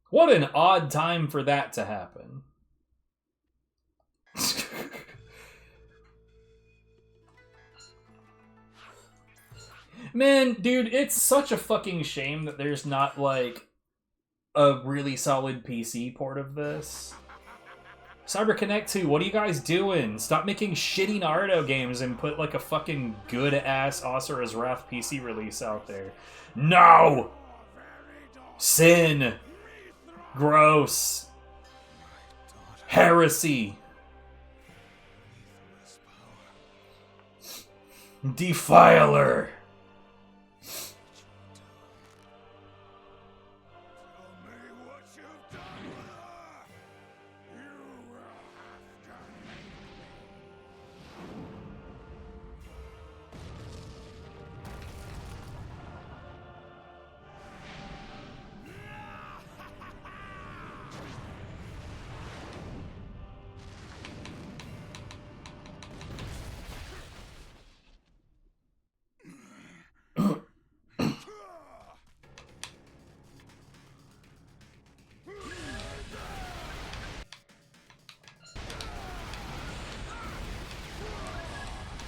What an odd time for that to happen. Man, dude, it's such a fucking shame that there's not, like, a really solid PC port of this. CyberConnect 2, what are you guys doing? Stop making shitty Naruto games and put, like, a fucking good-ass Asura's Wrath PC release out there. No! Sin! Gross! Heresy! Defiler!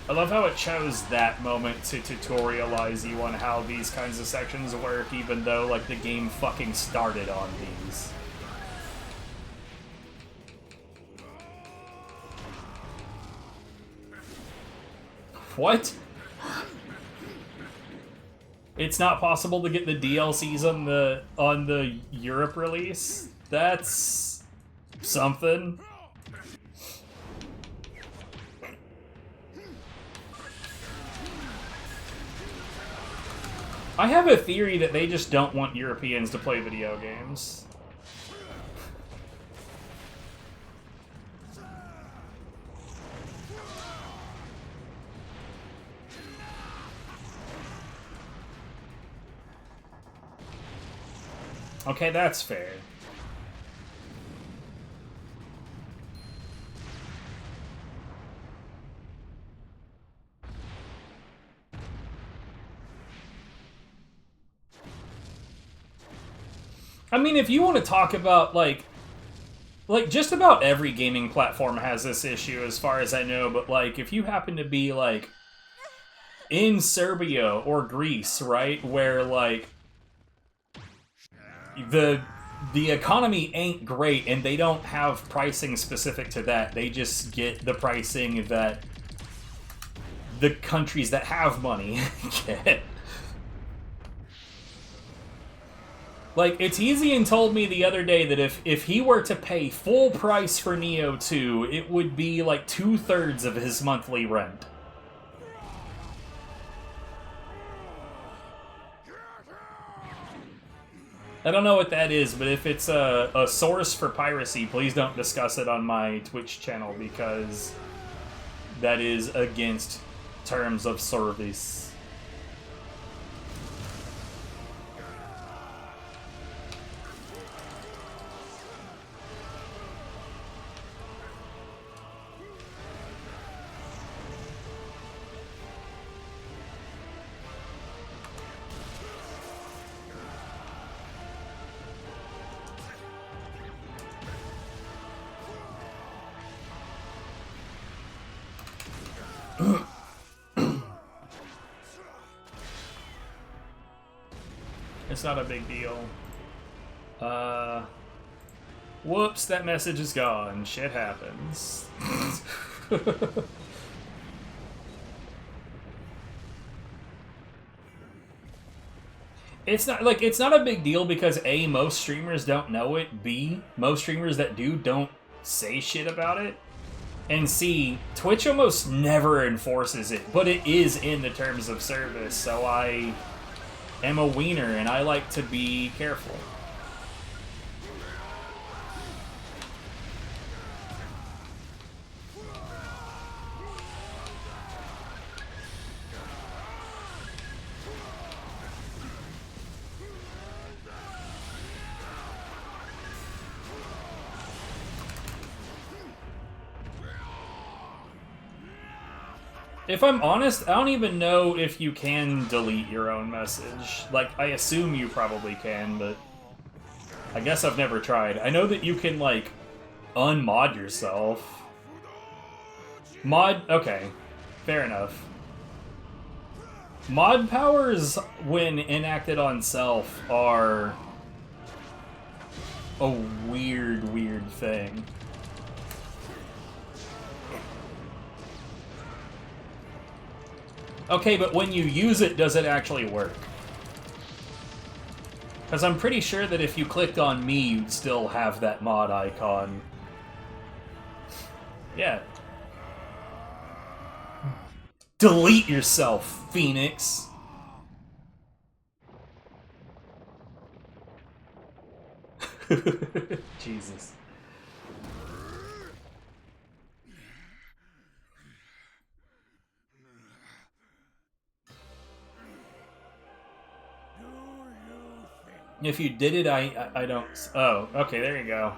I love how it chose that moment to tutorialize you on how these kinds of sections work, even though, like, the game fucking started on these. What? It's not possible to get the DLCs on the Europe release? That's something. I have a theory that they just don't want Europeans to play video games. Okay, that's fair. I mean, if you want to talk about, like just about every gaming platform has this issue as far as I know, but, like, if you happen to be, like, in Serbia or Greece, right, where, like, the economy ain't great and they don't have pricing specific to that, they just get the pricing that the countries that have money get. Like, it's easy and told me the other day that if he were to pay full price for Neo 2, it would be like 2/3 of his monthly rent. I don't know what that is, but if it's a source for piracy, please don't discuss it on my Twitch channel, because that is against terms of service. It's not a big deal. Whoops, that message is gone. Shit happens. It's not a big deal because A, most streamers don't know it, B, most streamers that do don't say shit about it, and C, Twitch almost never enforces it, but it is in the terms of service, so I am a wiener and I like to be careful. If I'm honest, I don't even know if you can delete your own message. Like, I assume you probably can, but I guess I've never tried. I know that you can, like, unmod yourself. Mod... Okay. Fair enough. Mod powers, when enacted on self, are a weird, weird thing. Okay, but when you use it, does it actually work? Because I'm pretty sure that if you clicked on me, you'd still have that mod icon. Yeah. Delete yourself, Phoenix. Jesus. If you did it, I don't... Oh, okay, there you go.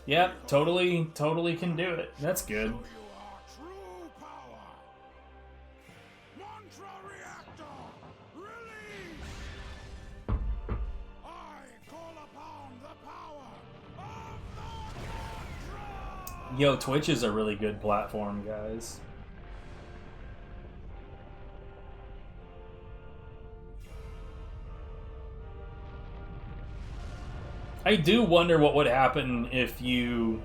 Yep, totally can do it. That's good. Yo, Twitch is a really good platform, guys. I do wonder what would happen if you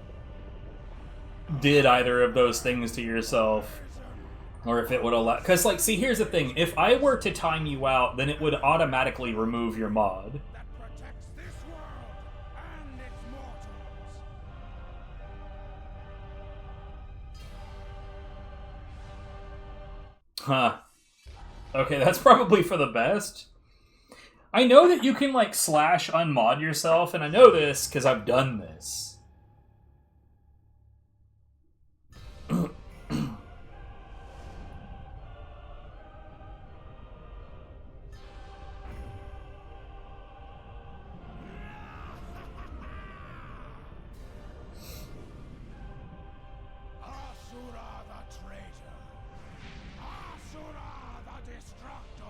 did either of those things to yourself, or if it would allow... Because, like, see, here's the thing. If I were to time you out, then it would automatically remove your mod. Huh. Okay, that's probably for the best. I know that you can, like, slash unmod yourself, and I know this because I've done this. Asura the traitor. Asura the destructor.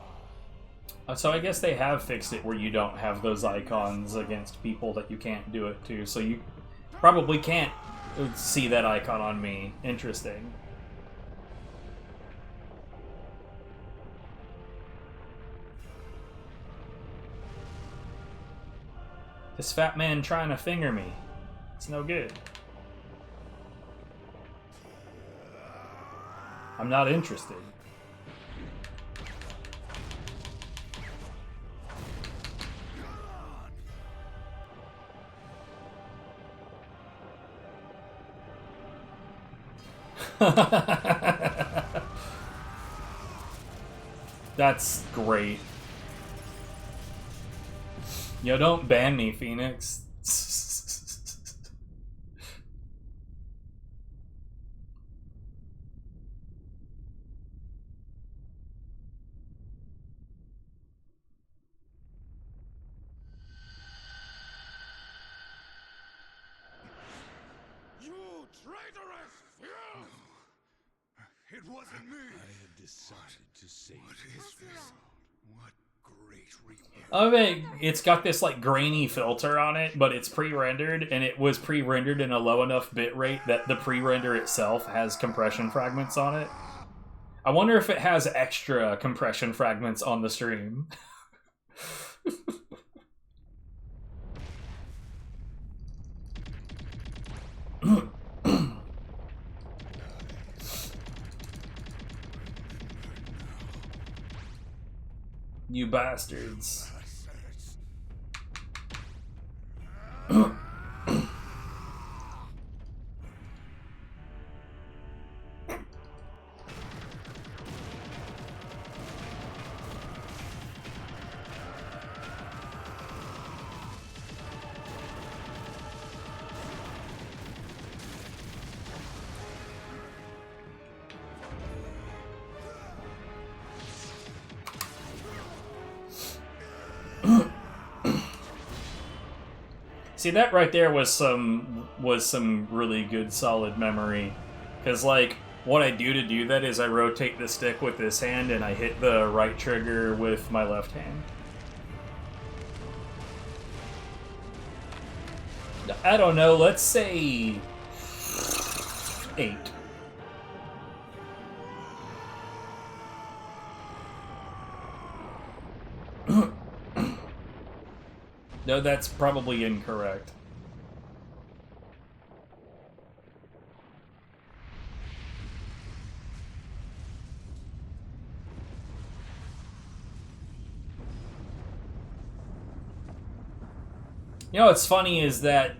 So I guess they have fixed it where you don't have those icons against people that you can't do it to, so you probably can't see that icon on me. Interesting. This fat man trying to finger me. It's no good. I'm not interested. That's great. Yo, don't ban me, Phoenix. You traitorous filth! It wasn't me. I had decided to save this. What great rebirth. I mean, it's got this like grainy filter on it, but it's pre-rendered, and it was pre-rendered in a low enough bitrate that the pre-render itself has compression fragments on it. I wonder if it has extra compression fragments on the stream. You bastards. See, that right there was some was some really good solid memory. Because, like, what I do to do that is I rotate the stick with this hand and I hit the right trigger with my left hand. I don't know, let's say 8. No, that's probably incorrect. You know what's funny is that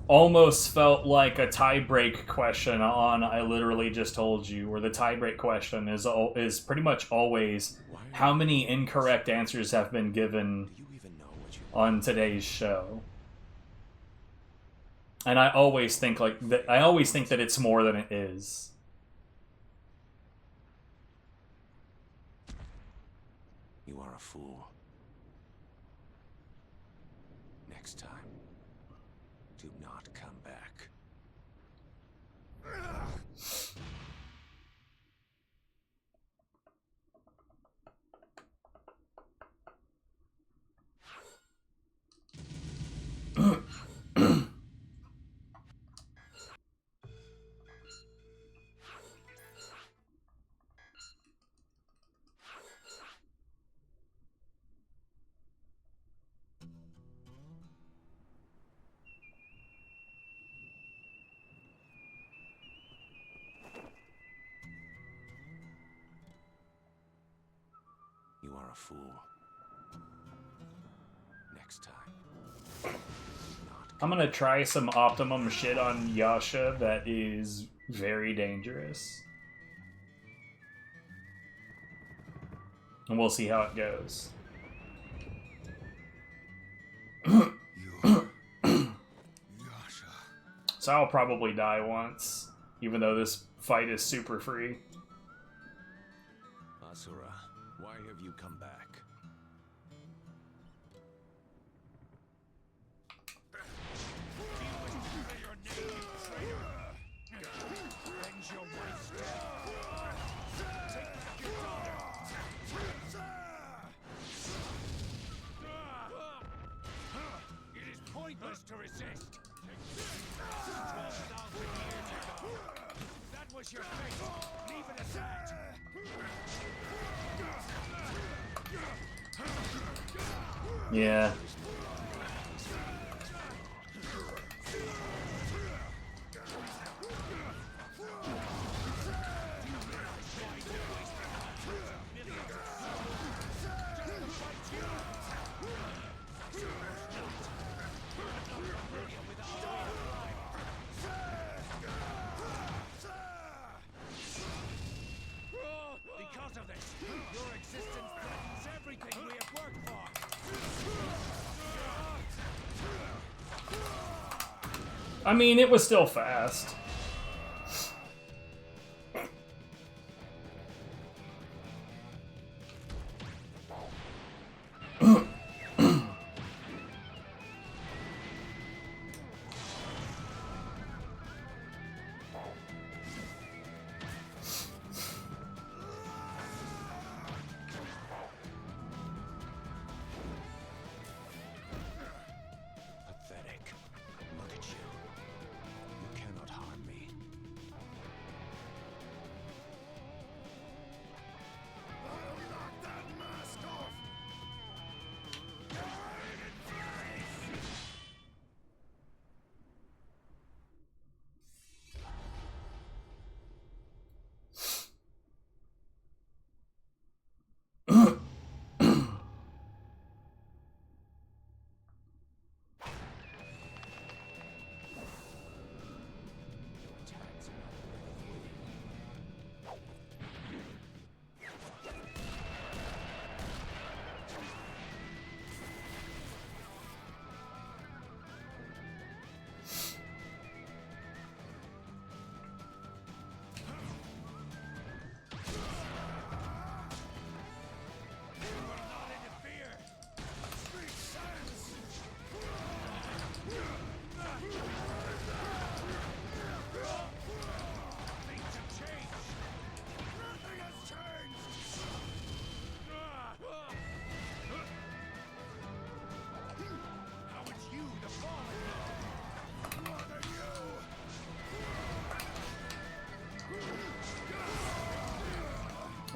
almost felt like a tie-break question on I Literally Just Told You, where the tie-break question is pretty much always how many incorrect answers have been given on today's show. And I always think like that. I always think that it's more than it is. You are a fool. Next time, do not come back. You are a fool. Next time. I'm gonna try some optimum shit on Yasha that is very dangerous. And we'll see how it goes. So I'll probably die once, even though this fight is super free. Asura, why have you come back? It is pointless to resist. 12,000 years ago. That was your fate. Leave it as that. Yeah. Because of this, your existence threatens everything we have worked for. I mean, it was still fast. Pathetic. Look at you. You cannot harm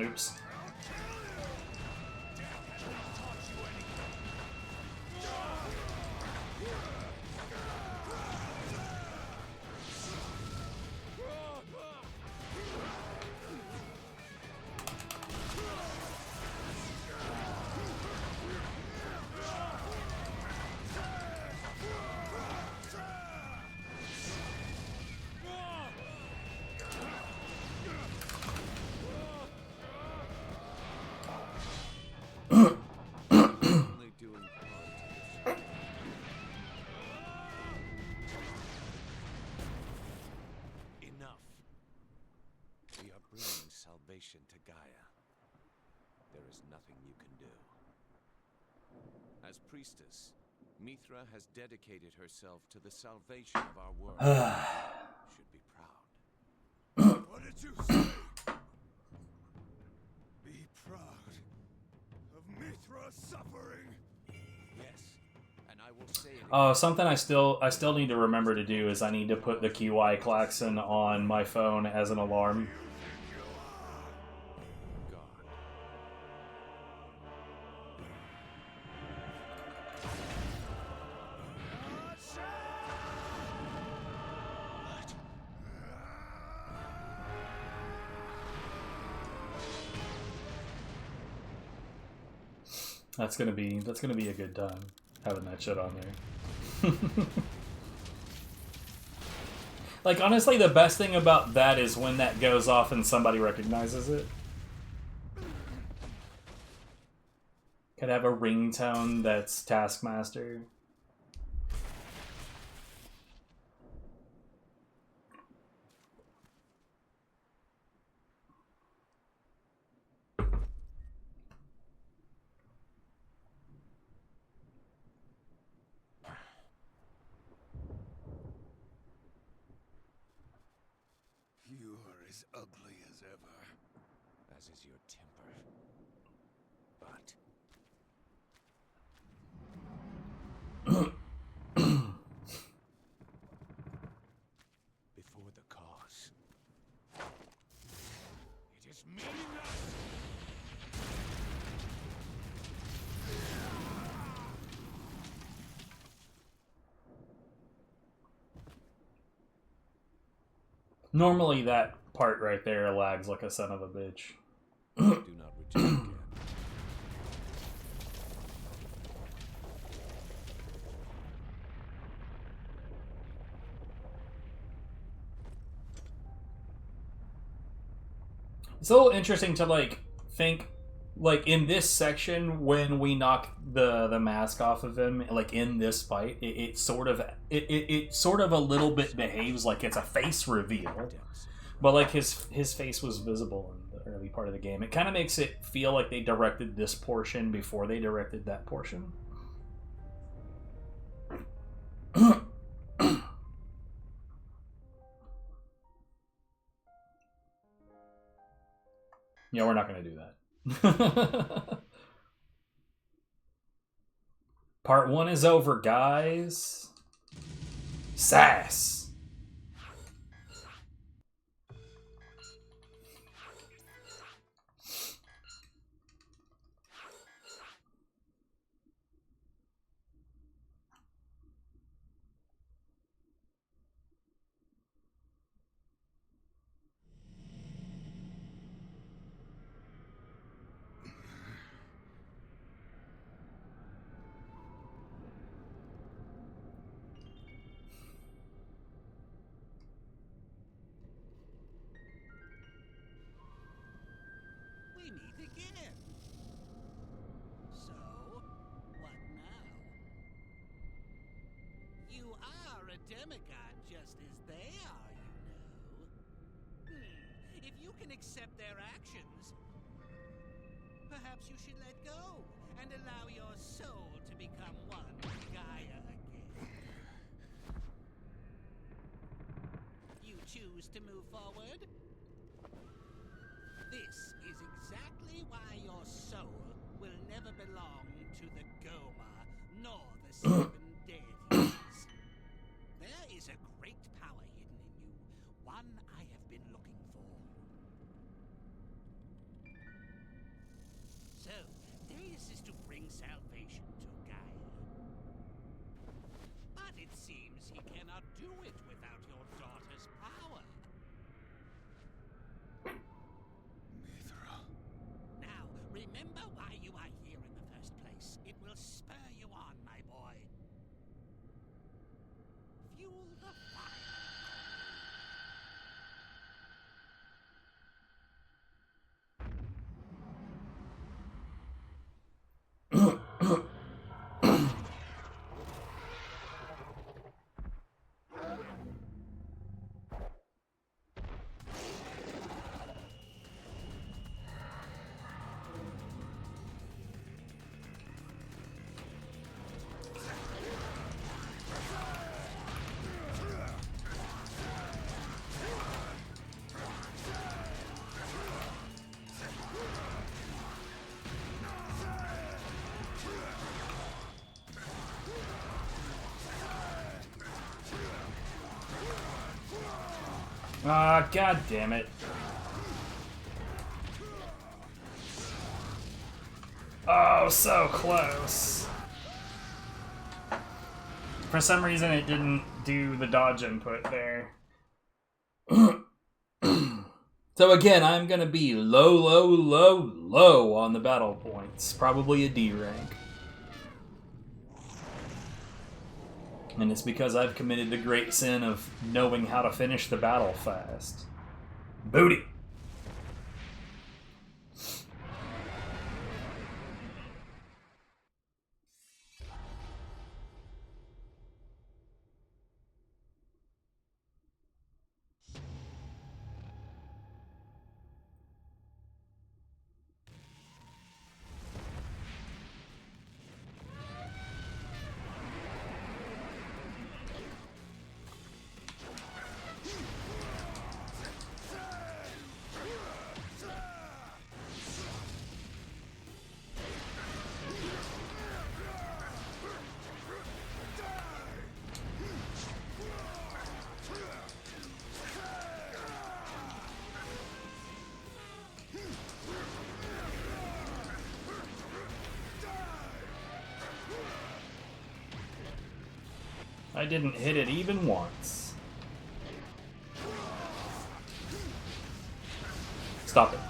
Oops. Only doing harm to this. Enough. We are bringing salvation to Gaia. There is nothing you can do. As priestess, Mithra has dedicated herself to the salvation of our world. Should be proud. What did you say? Be proud of Mithra's suffering. Yes, and I will say it Oh, something I still need to remember to do is I need to put the QI klaxon on my phone as an alarm. God. That's gonna be a good time having that shit on there. Like, honestly, the best thing about that is when that goes off and somebody recognizes it. Could have a ringtone that's Taskmaster. You are as ugly as ever. As is your temper. But before the cause. It is meaningless. Normally that part right there lags like a son of a bitch. Do not return again. It's a little interesting to like think like in this section when we knock the mask off of him, like in this fight, it sort of a little bit behaves like it's a face reveal. But like his face was visible in the early part of the game. It kind of makes it feel like they directed this portion before they directed that portion. Yeah, we're not going to do that. Part 1 is over, guys. Sass. We meet again. So, what now? You are a demigod just as they are, you know. If you can accept their actions, perhaps you should let go and allow your soul to become one with Gaia again. You choose to move forward? This is exactly why your soul will never belong to the Goma nor the Seven Deities. There is a great power hidden in you, one I have been looking for. salvation to Gaia. But it seems he cannot do it without your daughter's power. Mithra. Now, remember why you are here in the first place. It will spur you on, my boy. Fuel the fire. Ah, god damn it. Oh, so close. For some reason, it didn't do the dodge input there. So again, I'm gonna be low on the battle points. Probably a D rank. And it's because I've committed the great sin of knowing how to finish the battle fast. Booty! I didn't hit it even once. Stop it.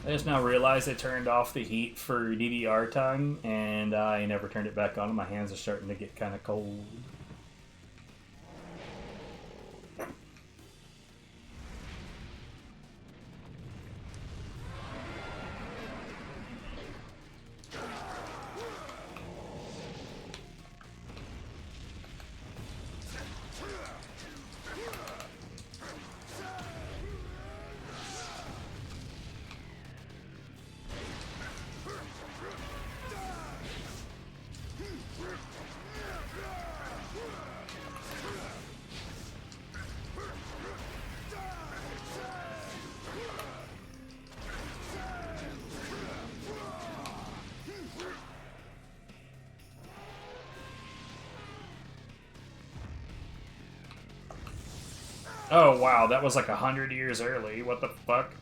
I just now realized I turned off the heat for DDR time, and I never turned it back on. My hands are starting to get kind of cold. Oh wow, that was like 100 years early. What the fuck?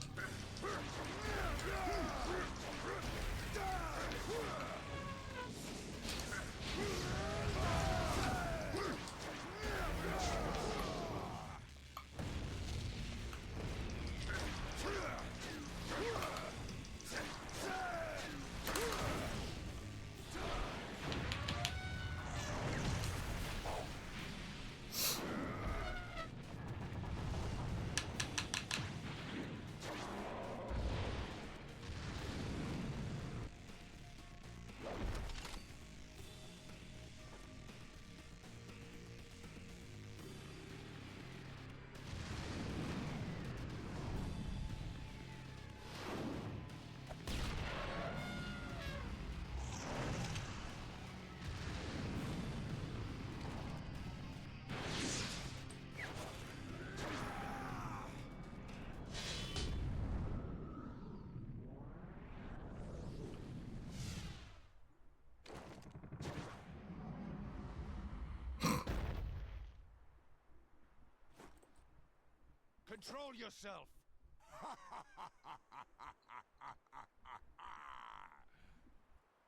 Control yourself!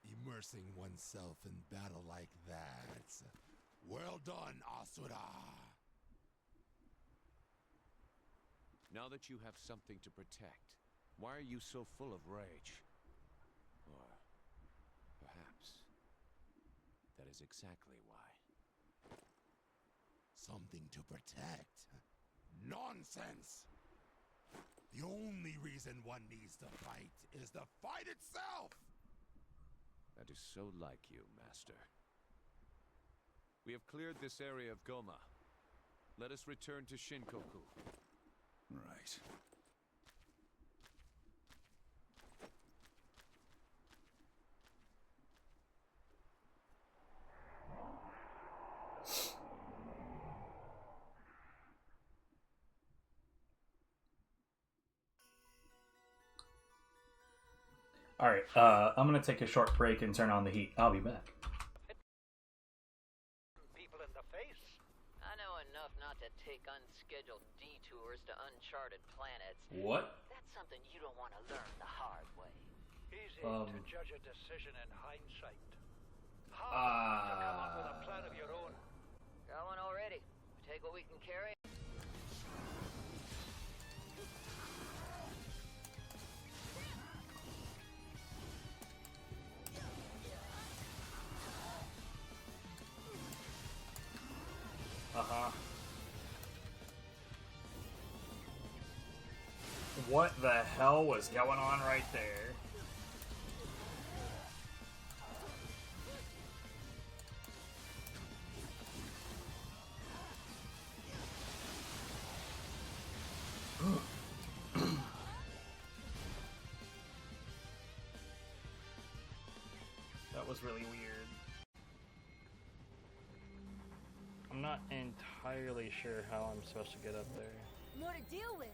Immersing oneself in battle like that. Well done, Asura! Now that you have something to protect, why are you so full of rage? Or perhaps that is exactly why. Something to protect? Nonsense! The only reason one needs to fight is the fight itself! That is so like you, Master. We have cleared this area of Goma. Let us return to Shinkoku. Right. Alright, I'm gonna take a short break and turn on the heat. I'll be back. People in the face. I know enough not to take unscheduled detours to uncharted planets. What? That's something you don't want to learn the hard way. Easy to judge a decision in hindsight. Hard to come up with a plan of your own. Got one already. Take what we can carry. Uh-huh. What the hell was going on right there? That was really weird. I'm not entirely sure how I'm supposed to get up there. More to deal with.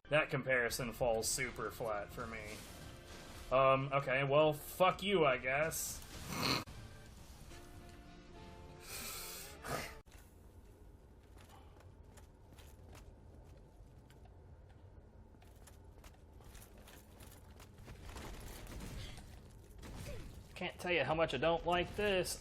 That comparison falls super flat for me. Okay, well, fuck you, I guess. Can't tell you how much I don't like this.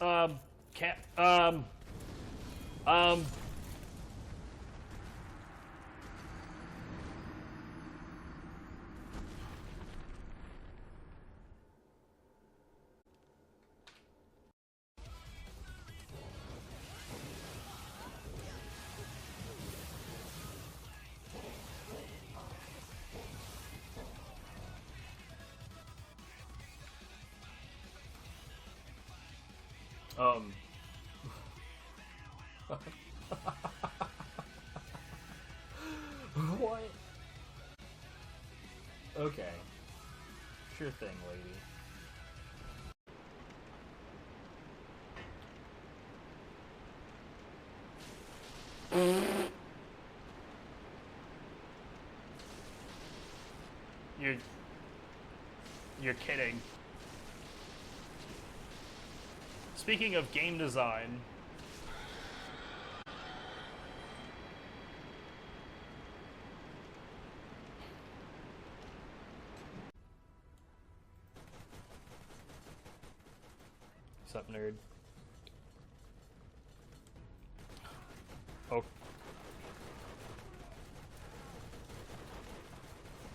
What? Okay. Sure thing, lady. You're kidding. Speaking of game design, what's up, nerd? Oh.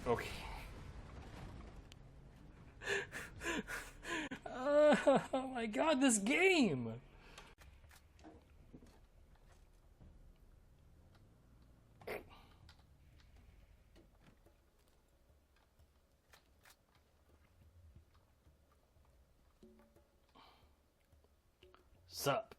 Okay. Oh my god, this game! Sup?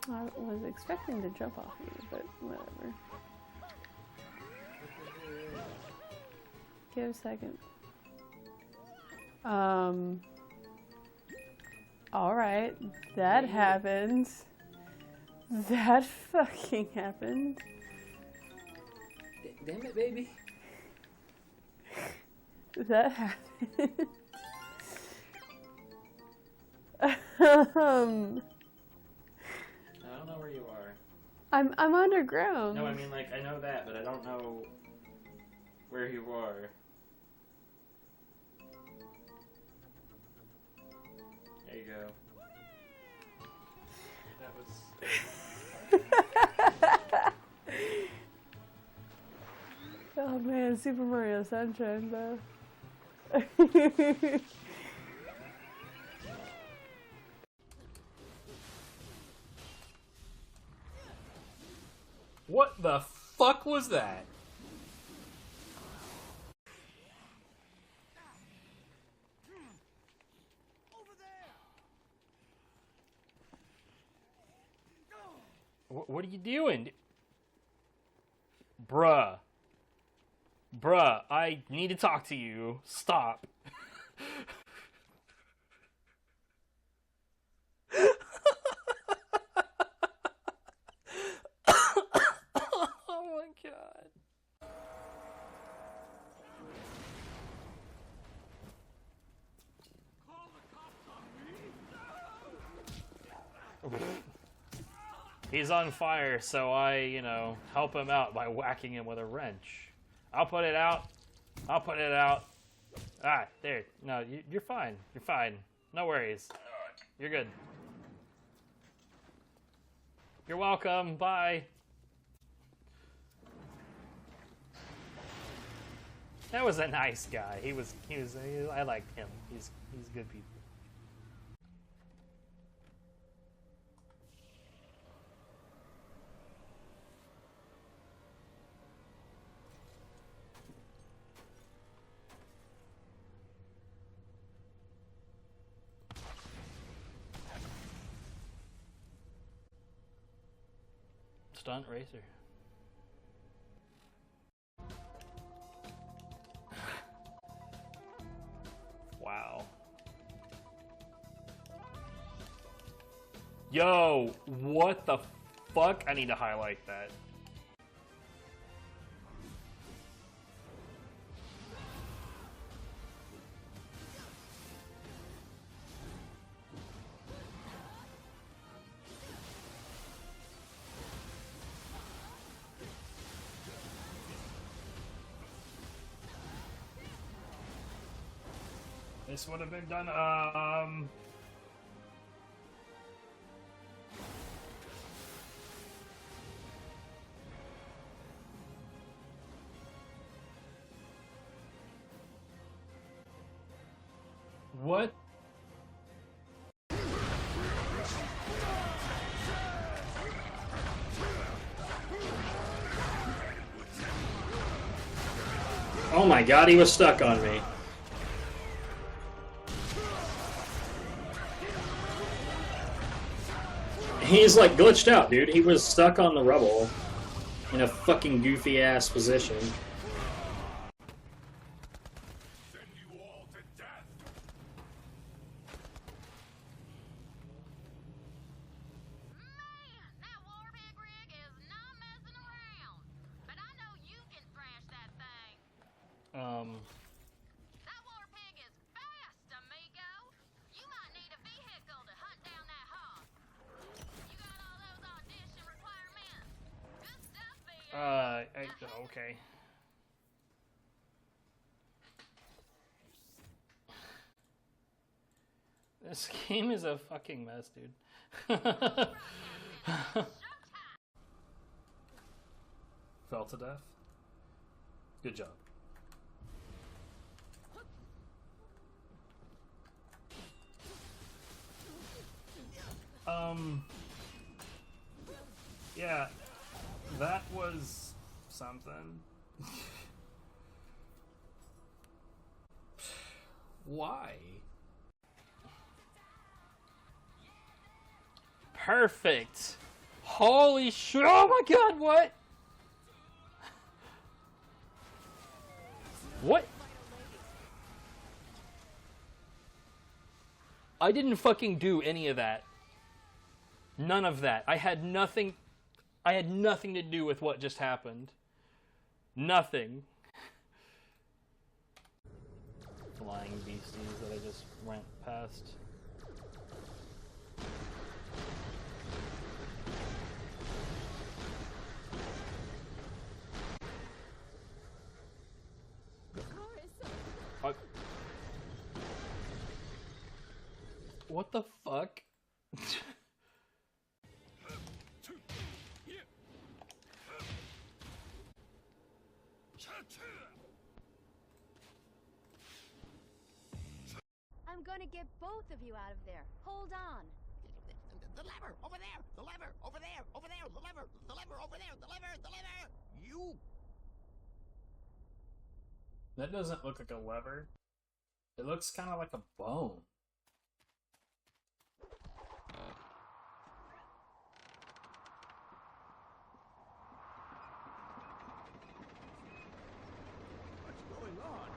I was expecting to jump off you, but whatever. Give a second. Alright. That happened. That fucking happened. Damn it, baby. That happened. I don't know where you are. I'm underground. No, I mean, like, I know that, but I don't know where you are. There you go. That was... Oh man, Super Mario Sunshine, though. What the fuck was that? What are you doing? Bruh. Bruh, I need to talk to you. Stop. Oh my god. He's on fire, so I, you know, help him out by whacking him with a wrench. I'll put it out. I'll put it out. Ah, there. No, you're fine. You're fine. No worries. You're good. You're welcome. Bye. That was a nice guy. I liked him. He's good people. Stunt racer. Wow. Yo, what the fuck? I need to highlight that. This would have been done, What? Oh my god, he was stuck on me. He's like glitched out, dude. He was stuck on the rubble in a fucking goofy ass position. Send you all to death. Man, that war pig rig is not messing around. But I know you can thrash that thing. That war pig is fast, amigo. You might need a vehicle to hunt down that hog. You got all those audition requirements. Good stuff, B. Okay. This game is a fucking mess, dude. Fell to death? Good job. Yeah, that was something. Why? Perfect. Holy shit! Oh my god, what? What? I didn't fucking do any of that. None of that. I had nothing to do with what just happened. Nothing. Flying beasties that I just went past. What the fuck? I'm gonna get both of you out of there. Hold on. The lever! Over there! The lever! Over there! Over there! The lever! The lever! Over there! The lever! The lever! You... That doesn't look like a lever. It looks kind of like a bone. What's going on?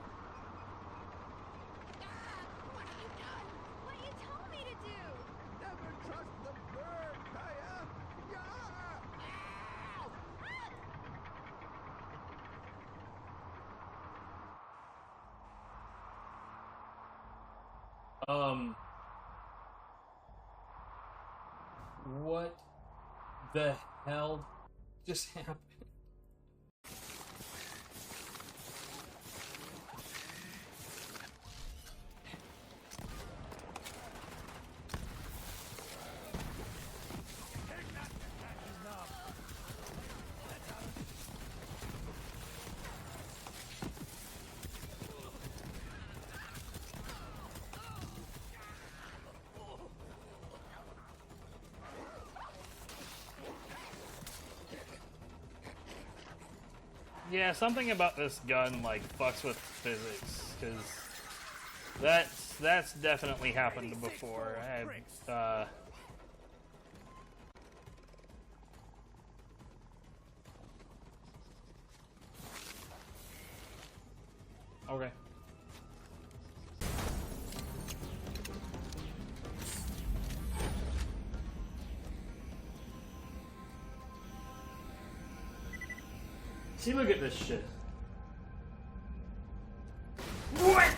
What have you done? What you told me to do! Never trust the bird, Kaya! Yeah! What the hell just happened? Yeah, something about this gun like fucks with physics, because that's definitely happened before. Okay. See, look at this shit. What?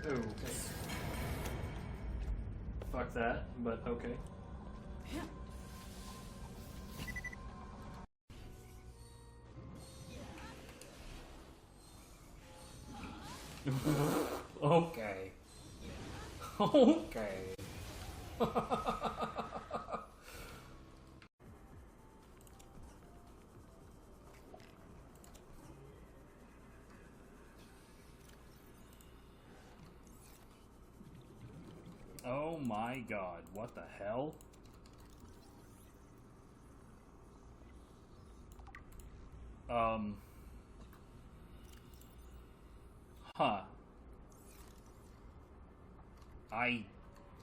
Okay. Fuck that, but okay. Okay. Okay. Oh my god, what the hell? Huh.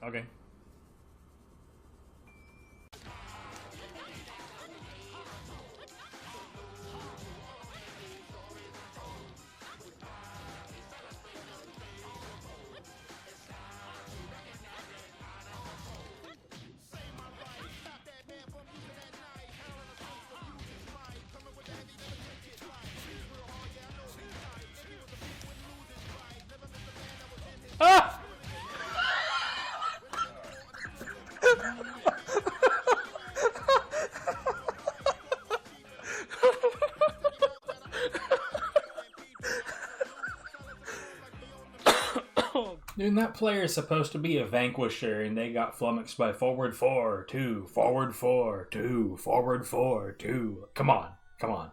Okay. Ah! Dude, that player is supposed to be a vanquisher, and they got flummoxed by forward 4-2, forward 4-2, forward 4-2. Come on, come on.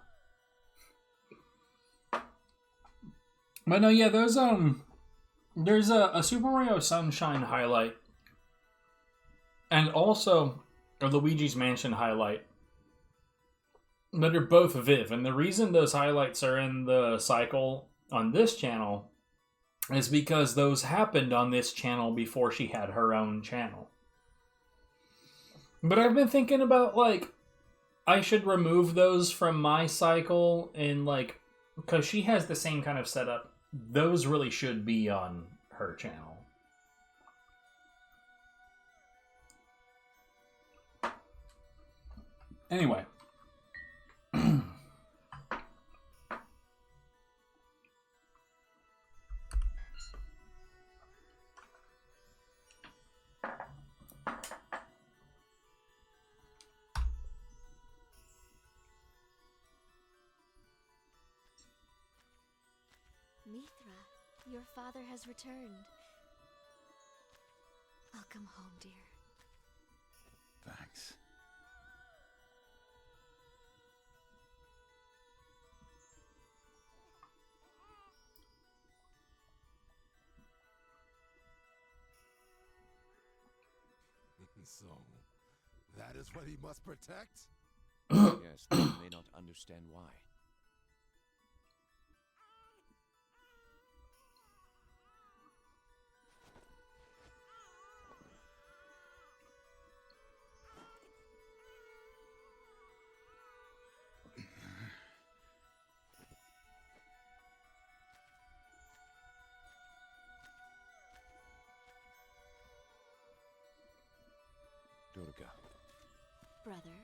But no, yeah, there's a Super Mario Sunshine highlight, and also a Luigi's Mansion highlight that are both Viv. And the reason those highlights are in the cycle on this channel is because those happened on this channel before she had her own channel. But I've been thinking about, like, I should remove those from my cycle, and, like, because she has the same kind of setup. Those really should be on her channel. Anyway. Mithra, your father has returned. Welcome home, dear. Thanks. So, that is what he must protect? Yes, though you may not understand why. Durga. Brother,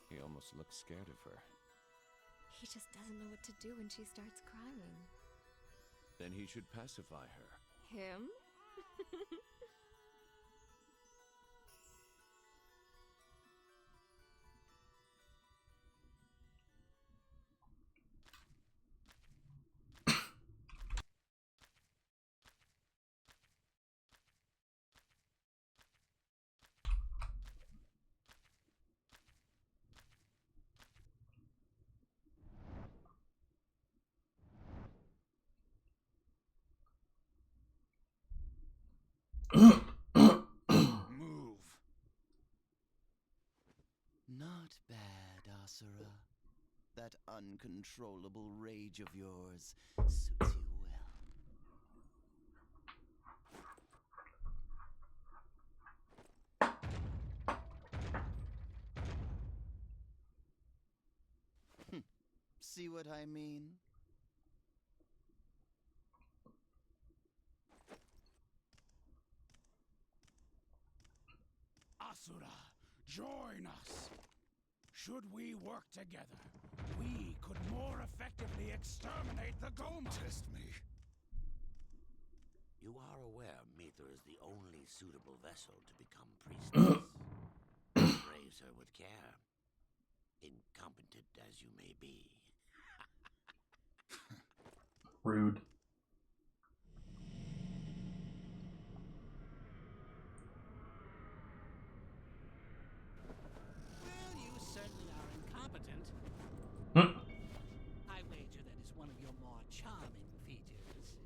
He almost looks scared of her. he just doesn't know what to do when she starts crying. Then he should pacify her. Him? Move. Not bad, Asura. That uncontrollable rage of yours suits you well. See what I mean? Asura, join us. Should we work together, we could more effectively exterminate the Goma. Test me. You are aware Mithra is the only suitable vessel to become priestess. Raise her with care, incompetent as you may be. Rude. Well, you certainly are incompetent. I wager that is one of your more charming features.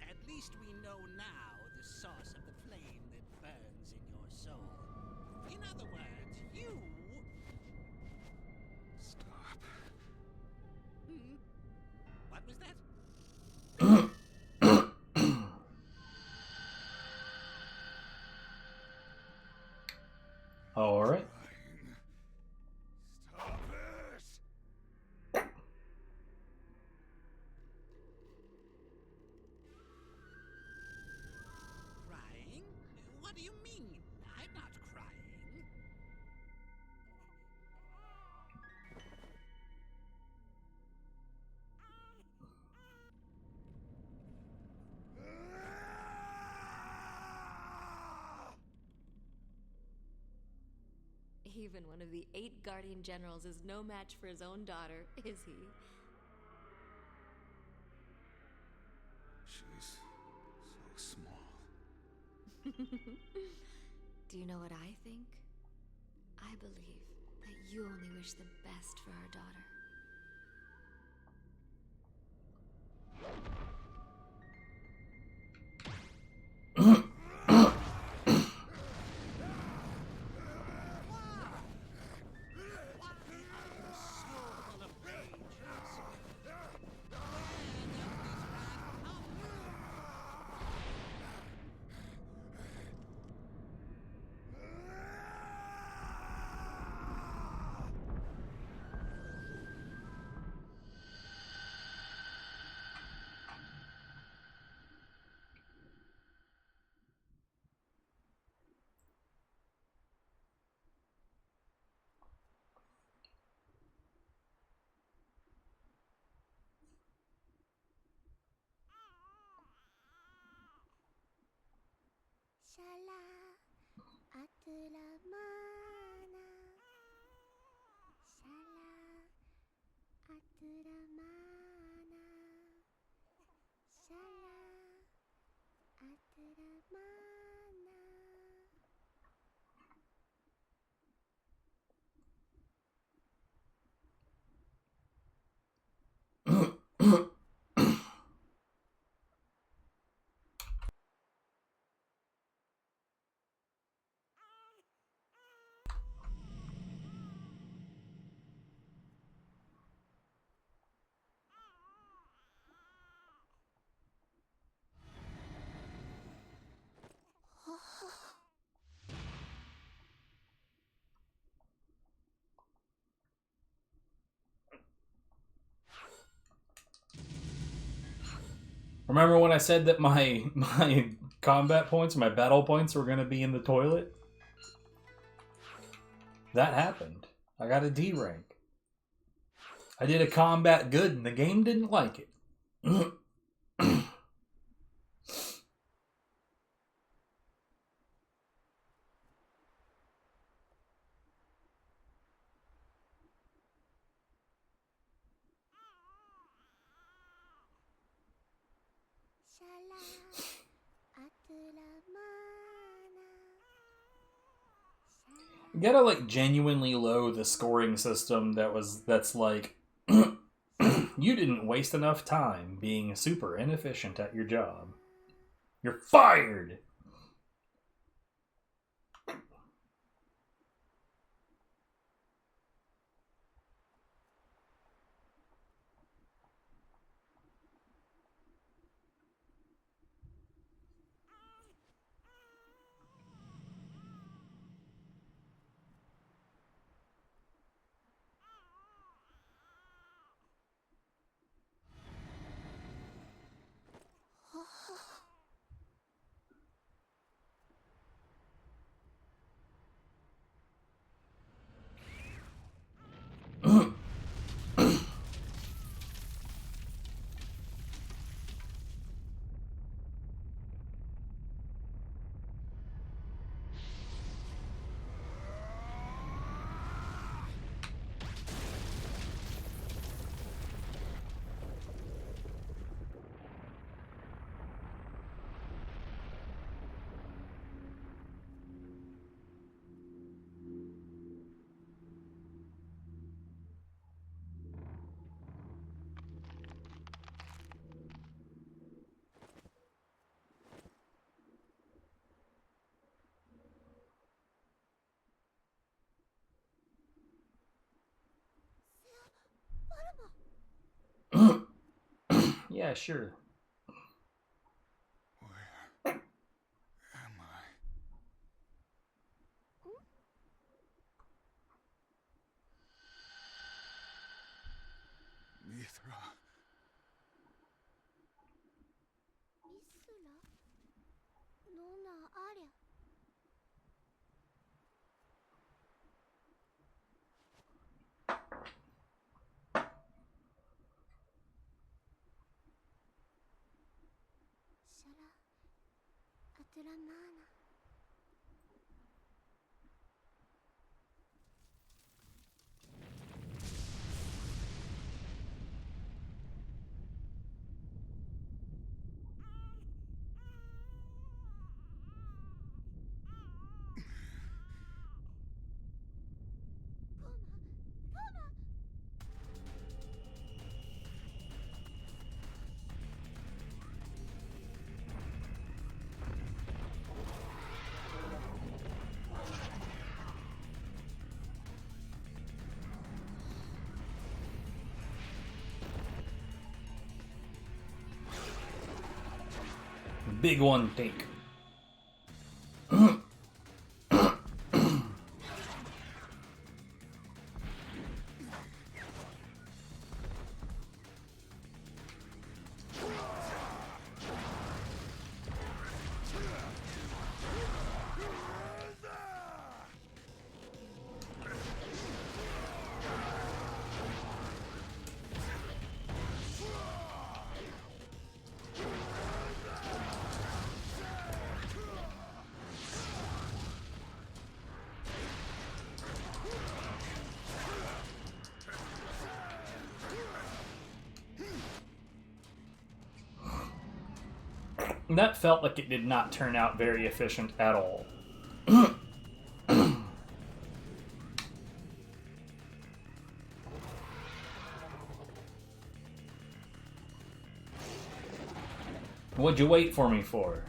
At least we know now the source of the flame that burns in your soul. In other words, you... Stop. What was that? All right. Stop it! Crying? What do you mean? I'm not crying. Even one of the 8 Guardian Generals is no match for his own daughter, is he? She's so small. Do you know what I think? I believe that you only wish the best for our daughter. Remember when I said that my combat points, my battle points were going to be in the toilet? That happened. I got a D rank. I did a combat good and the game didn't like it. You gotta like genuinely load the scoring system that's like you didn't waste enough time being super inefficient at your job. You're fired. Yeah, sure. Where am I? Mithra. Big one take. That felt like it did not turn out very efficient at all. What'd you wait for me for?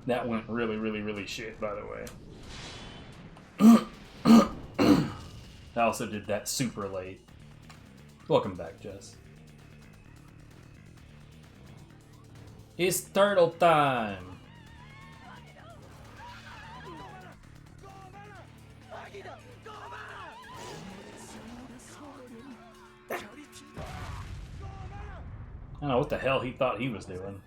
That went really, really, really shit, by the way. I also did that super late. Welcome back, Jess. It's turtle time! I don't know what the hell he thought he was doing.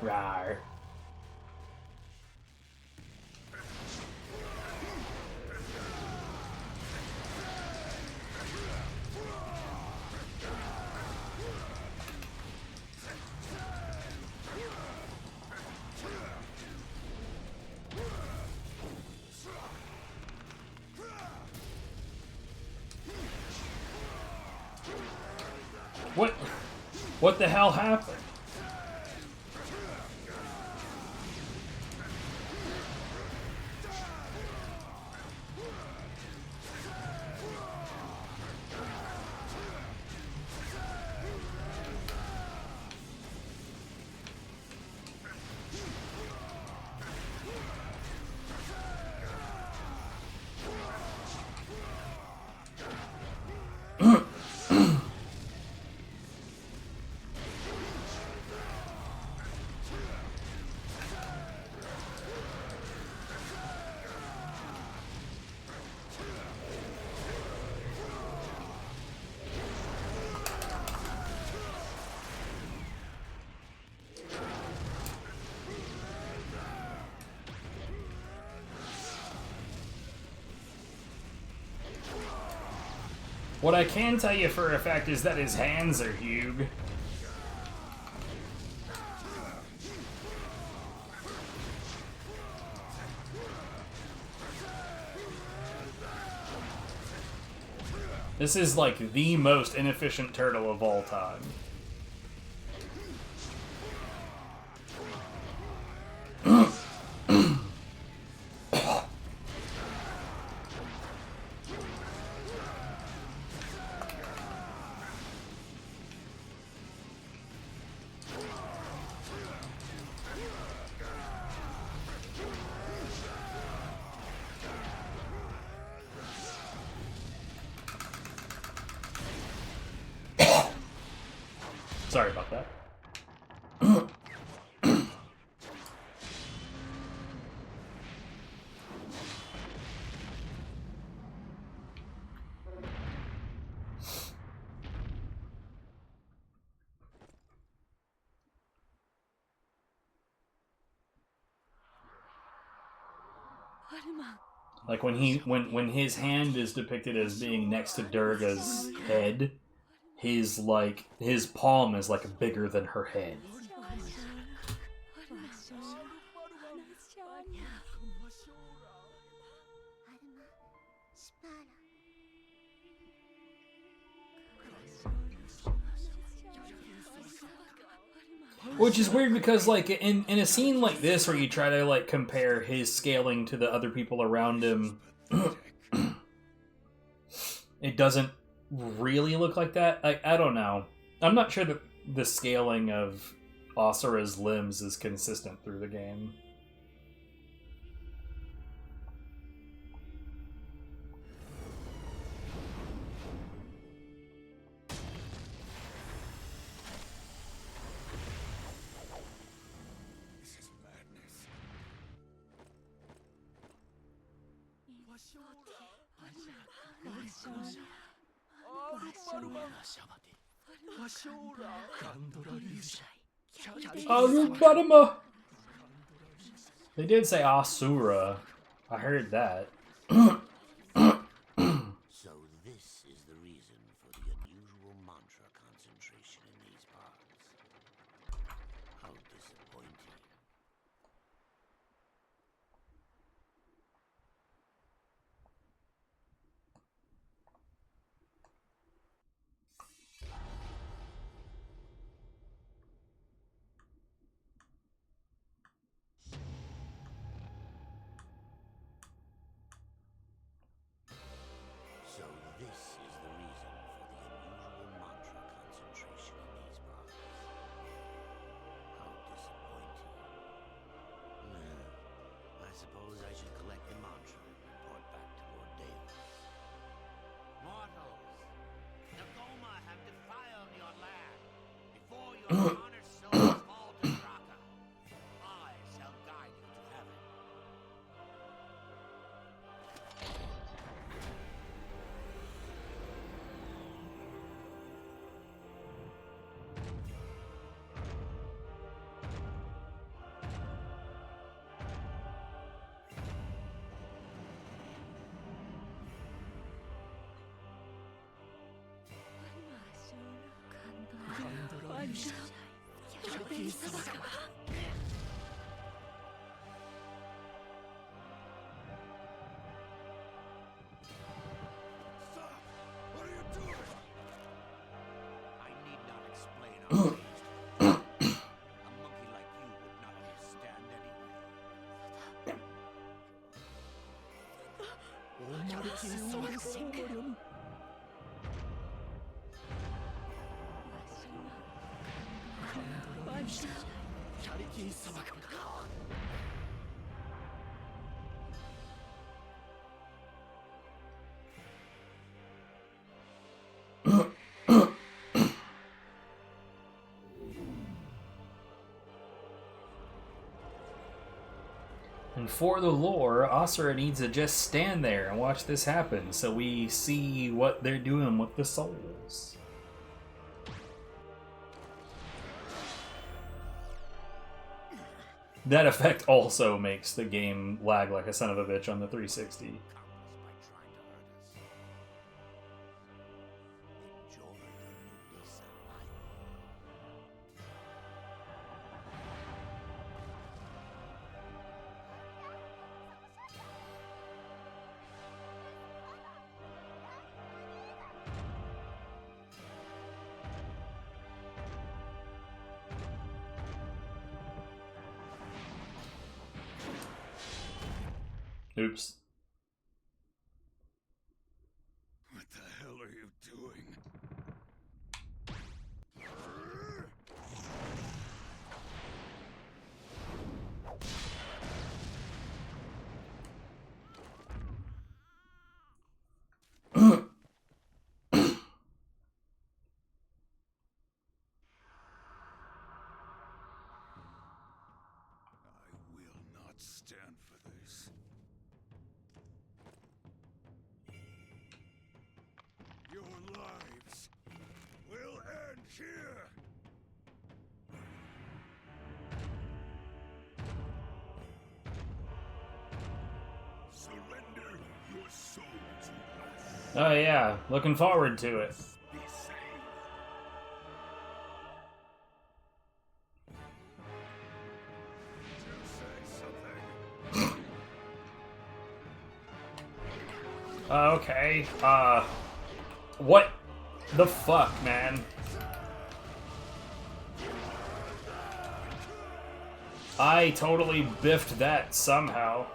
Rawr. What the hell happened? What I can tell you for a fact is that his hands are huge. This is like the most inefficient turtle of all time. Sorry about that. Like when his hand is depicted as being next to Durga's head, his palm is like bigger than her head. Which is weird because, like, in a scene like this where you try to, like, compare his scaling to the other people around him, it doesn't really look like that. I don't know. I'm not sure that the scaling of Asura's limbs is consistent through the game. Arubarama! They did say Asura. I heard that. So this is the reason for the unusual mantra concentration in these parts. How disappointing. So this is the reason for the unusual mantra concentration in these parts. How disappointing. Well, I suppose I should collect the mantra and report back to Lord Deus. Mortals, Nagoma have defiled your land. Before your honored souls fall to Draka, I shall guide you to heaven. I need not explain our taste. A monkey like you would not understand anyway. And for the lore, Asura needs to just stand there and watch this happen so we see what they're doing with the souls. That effect also makes the game lag like a son of a bitch on the 360. Oops. What the hell are you doing? I will not stand for this. Your lives will end here. Surrender your soul to us. Oh yeah, looking forward to it. Be saved. Did you say something? Okay, what the fuck, man? I totally biffed that somehow.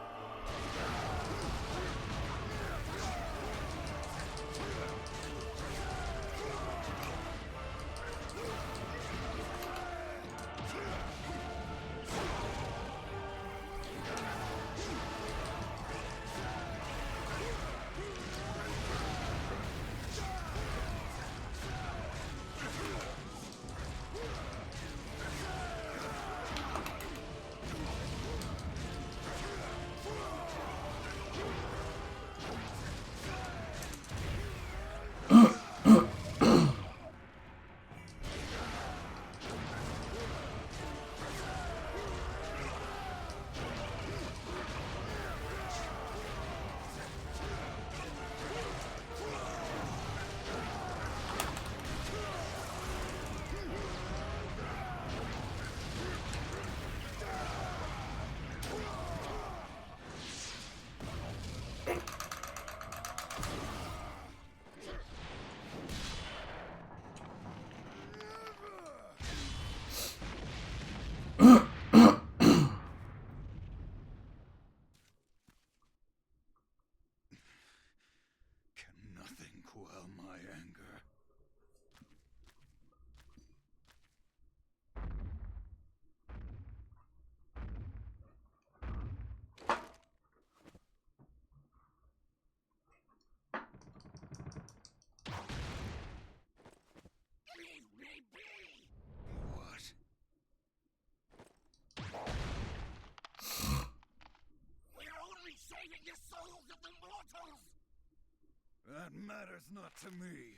matters not to me.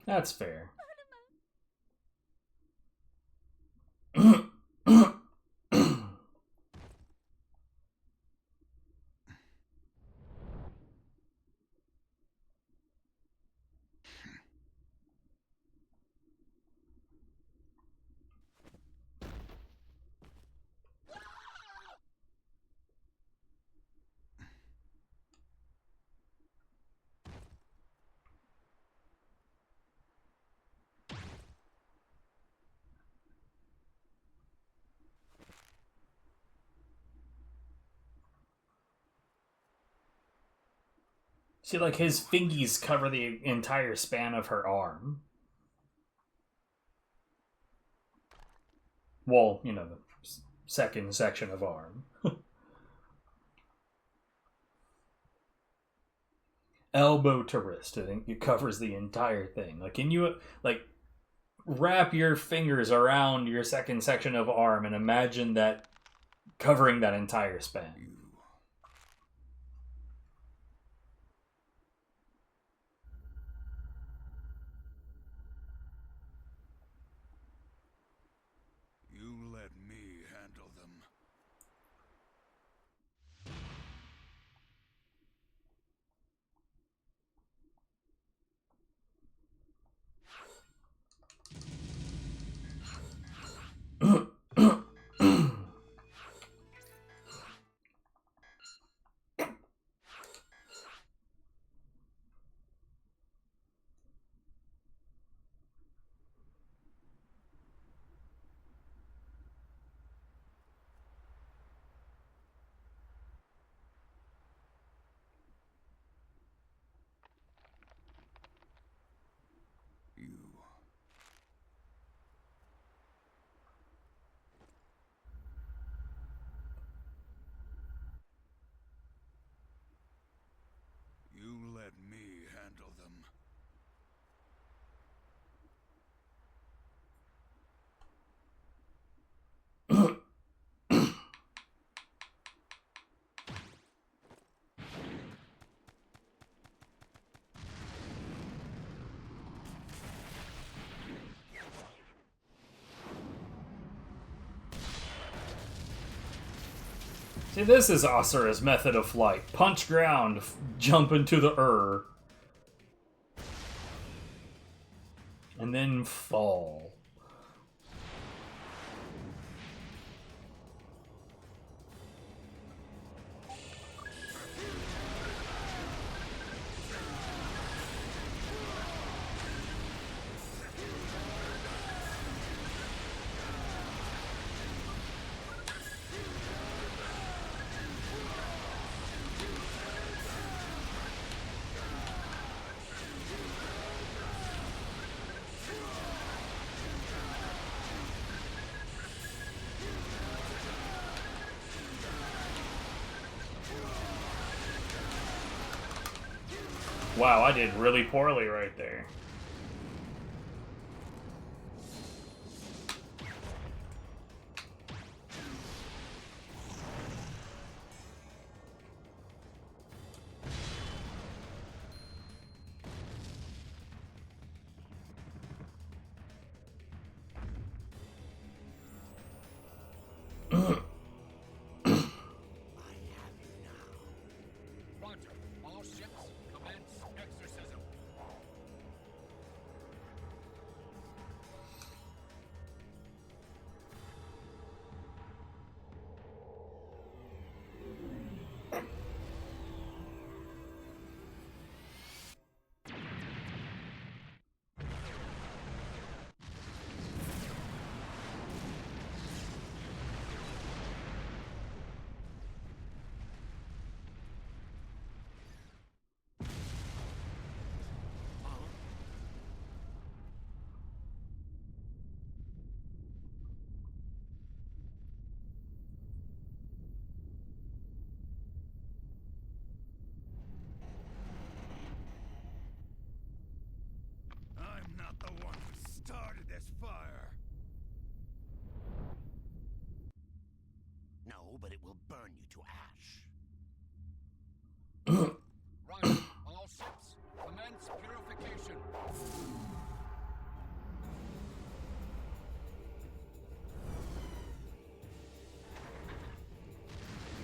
That's fair. See, like, his fingies cover the entire span of her arm. Well, you know, the second section of arm. Elbow to wrist, I think it covers the entire thing. Like, can you, like, wrap your fingers around your second section of arm and imagine that covering that entire span? You let me handle them. You let me handle them. See, this is Asura's method of flight. Punch ground, jump into the and then fall. Wow, I did really poorly right there. but it will burn you to ash. Right, all ships, commence purification.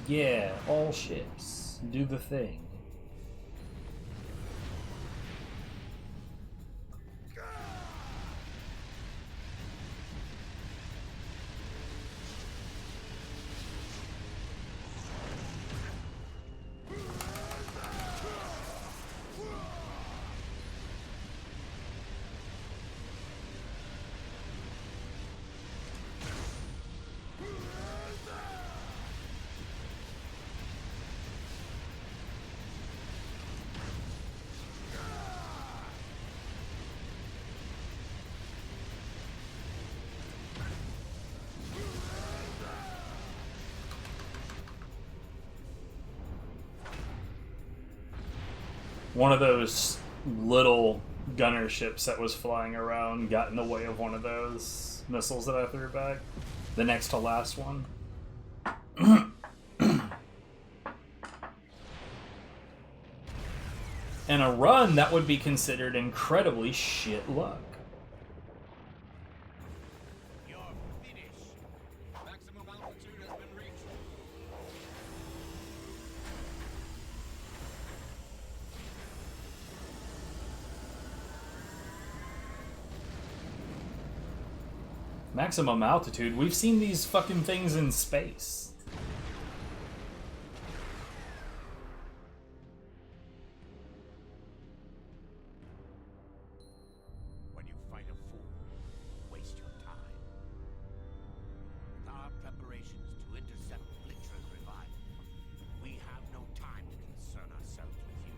Yeah, all ships. Do the thing. One of those little gunner ships that was flying around got in the way of one of those missiles that I threw back. The next to last one. And a run, that would be considered incredibly shit luck. You're finished. Maximum altitude has been reached. Maximum altitude? We've seen these fucking things in space. When you fight a fool, waste your time. With our preparations to intercept Blitra's revival, we have no time to concern ourselves with you.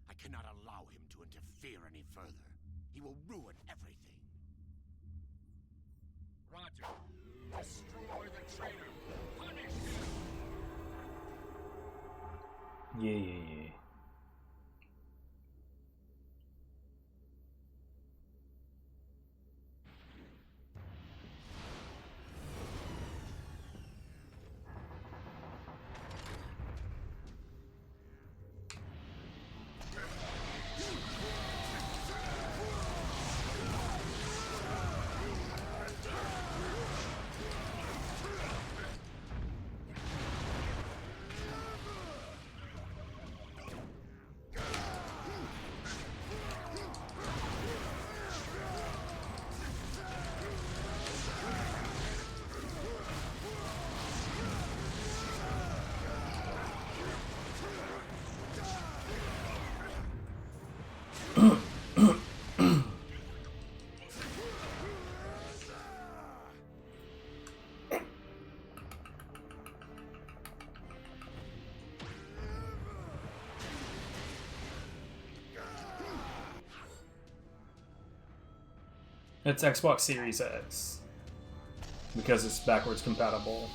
I cannot allow him to interfere any further. He will ruin everything. Roger. Destroy the traitor. Punish him. Yeah. It's Xbox Series X. Because it's backwards compatible.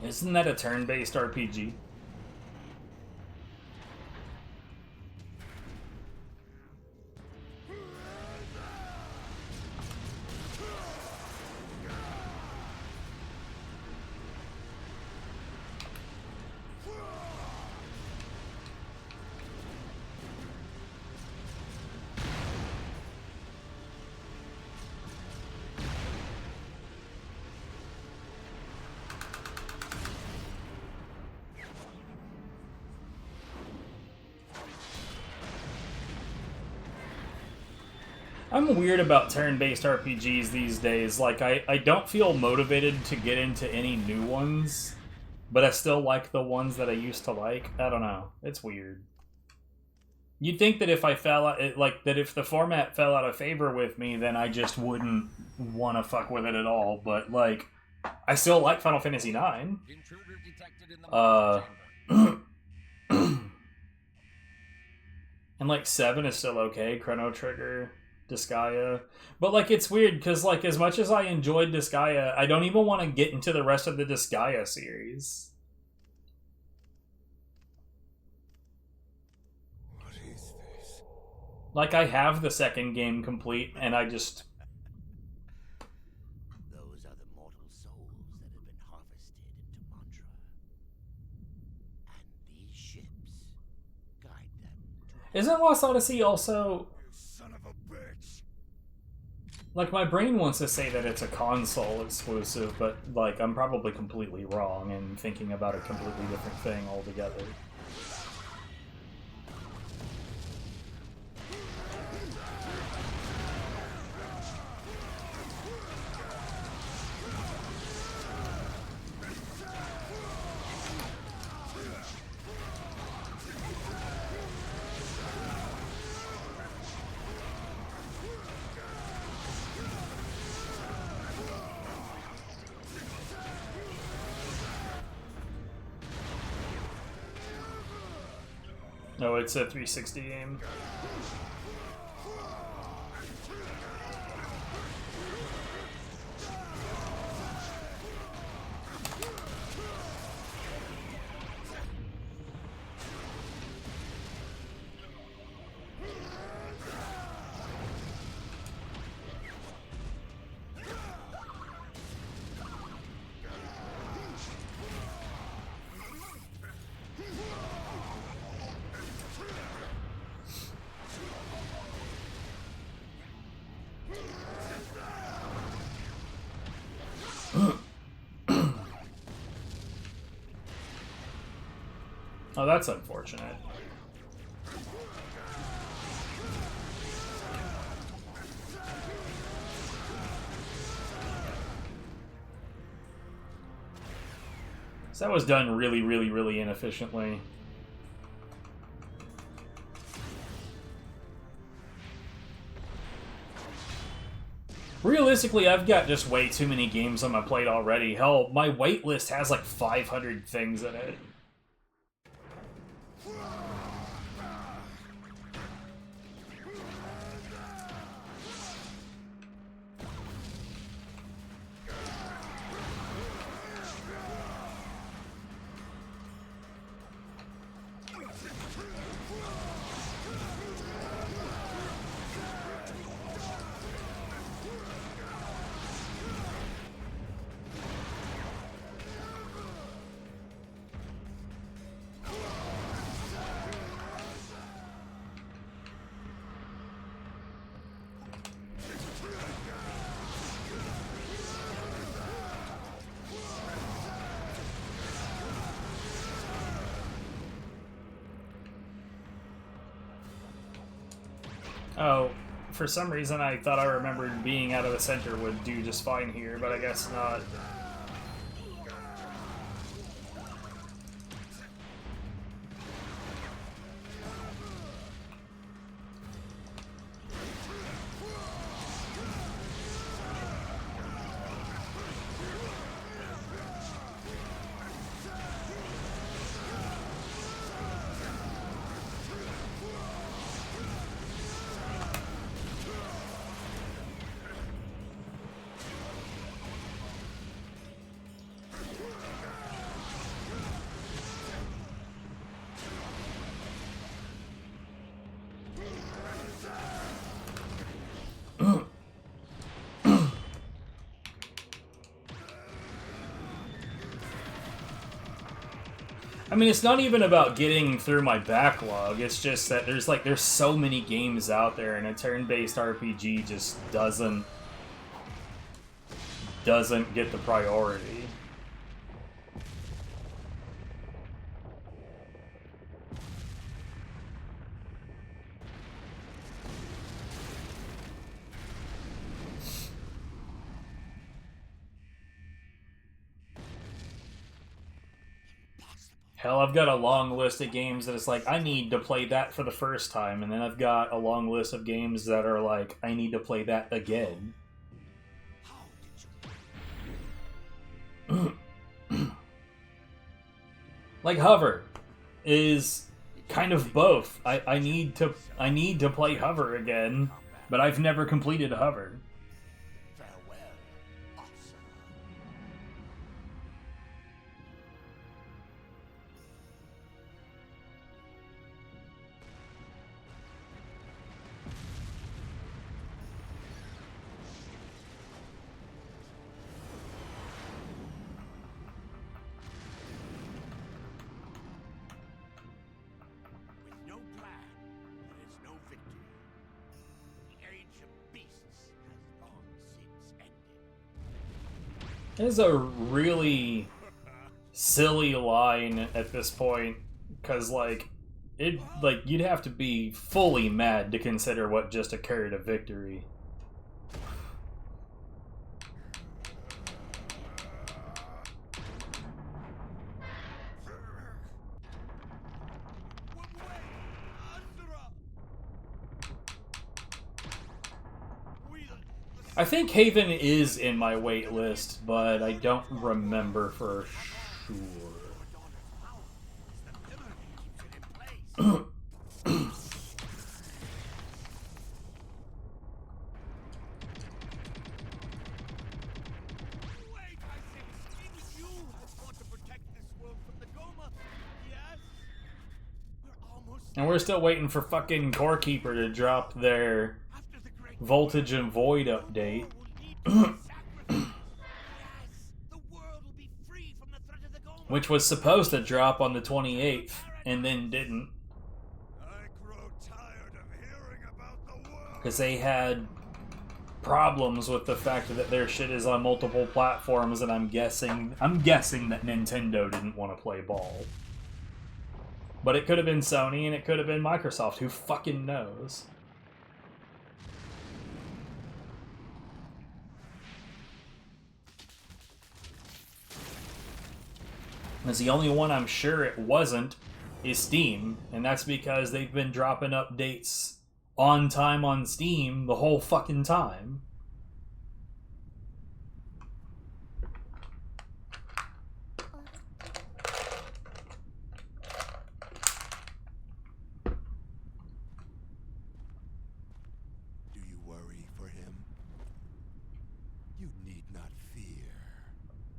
Isn't that a turn-based RPG? I'm weird about turn-based RPGs these days. Like, I don't feel motivated to get into any new ones, but I still like the ones that I used to like. I don't know. It's weird. You'd think that if I fell out, like, that if the format fell out of favor with me, then I just wouldn't want to fuck with it at all. But, like, I still like Final Fantasy IX. And, like, 7 is still okay. Chrono Trigger. Disgaea. But, like, it's weird, because, like, as much as I enjoyed Disgaea, I don't even want to get into the rest of the Disgaea series. What is this? Like, I have the second game complete, and I just... Those are the mortal souls that have been harvested into Mantra. And these ships guide them to... Isn't Lost Odyssey also... Like, my brain wants to say that it's a console exclusive, but, like, I'm probably completely wrong and thinking about a completely different thing altogether. No, it's a 360 game. Oh, that's unfortunate. So that was done really, really, really inefficiently. Realistically, I've got just way too many games on my plate already. Hell, my wait list has like 500 things in it. Oh, for some reason I thought I remembered being out of the center would do just fine here, but I guess not. I mean, it's not even about getting through my backlog. It's just that there's so many games out there, and a turn-based RPG just doesn't get the priority. Hell, I've got a long list of games that it's like, I need to play that for the first time, and then I've got a long list of games that are like, I need to play that again. Like Hover is kind of both. I need to play Hover again, but I've never completed Hover. It is a really silly line at this point, because you'd have to be fully mad to consider what just occurred a victory. I think Haven is in my wait list, but I don't remember for sure. And we're still waiting for fucking Core Keeper to drop their Voltage and Void update. Which was supposed to drop on the 28th, and then didn't. Because they had problems with the fact that their shit is on multiple platforms, and I'm guessing that Nintendo didn't want to play ball. But it could have been Sony, and it could have been Microsoft. Who fucking knows? Because the only one I'm sure it wasn't is Steam, and that's because they've been dropping updates on time on Steam the whole fucking time. Do you worry for him? You need not fear.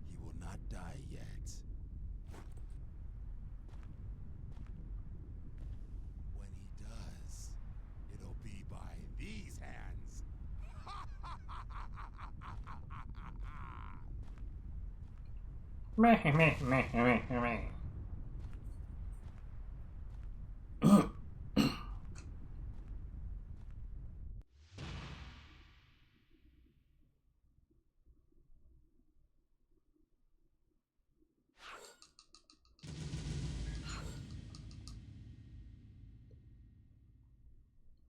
He will not die yet. When he does, it'll be by these hands. Meh, meh, meh, meh, meh.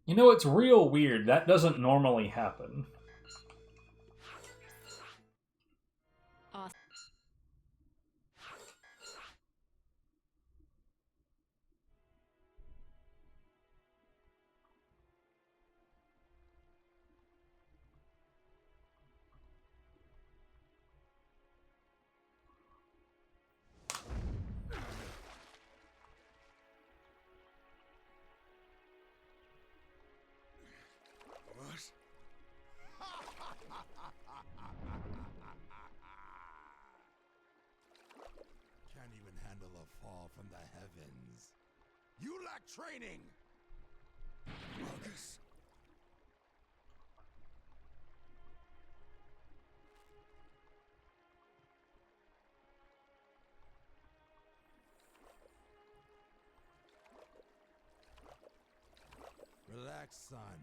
You know, it's real weird. That doesn't normally happen. Awesome. Can't even handle a fall from the heavens. You lack training! Marcus. Relax, son.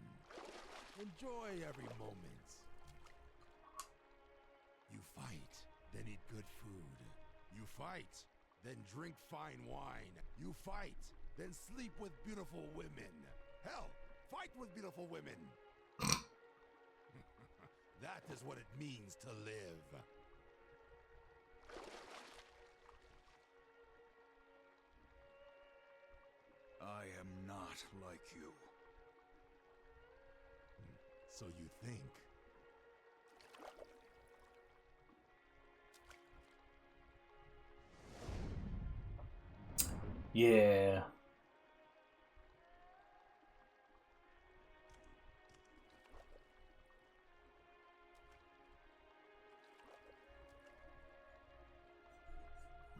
Enjoy every moment. You fight, then eat good food. You fight, then drink fine wine. You fight, then sleep with beautiful women. Hell, fight with beautiful women. That is what it means to live. I am not like you. So you think. Yeah.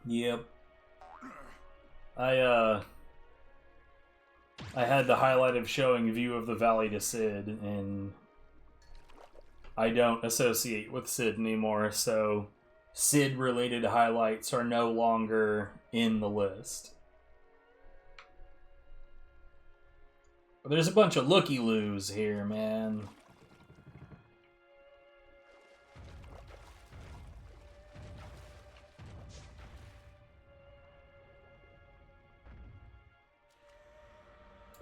Yep. I had the highlight of showing view of the valley to Sid, and I don't associate with Sid anymore, so Sid related highlights are no longer in the list. But there's a bunch of looky-loos here, man.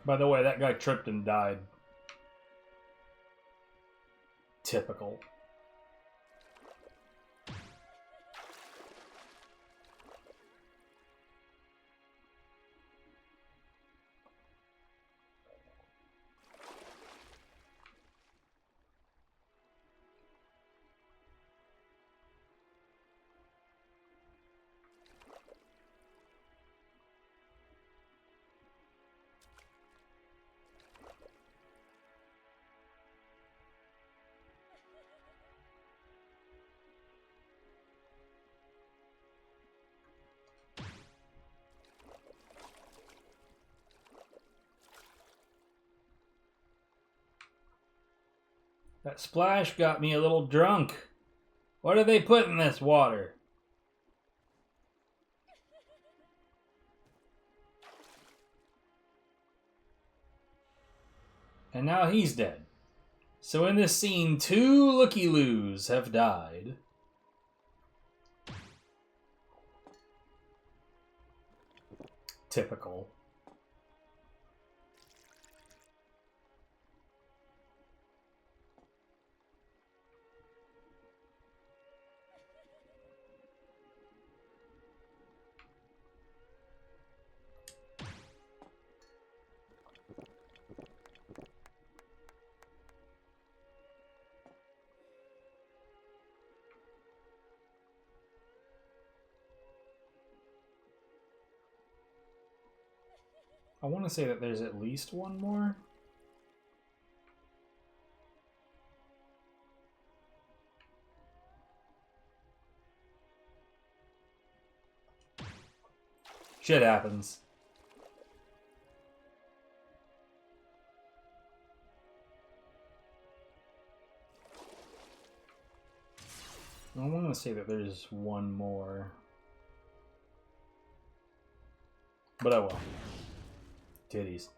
By the way, that guy tripped and died. Typical. That splash got me a little drunk. What do they put in this water? And now he's dead. So in this scene, 2 looky-loos have died. Typical. I want to say that there's at least one more. Shit happens. I want to say that there's one more. But I will. Titties.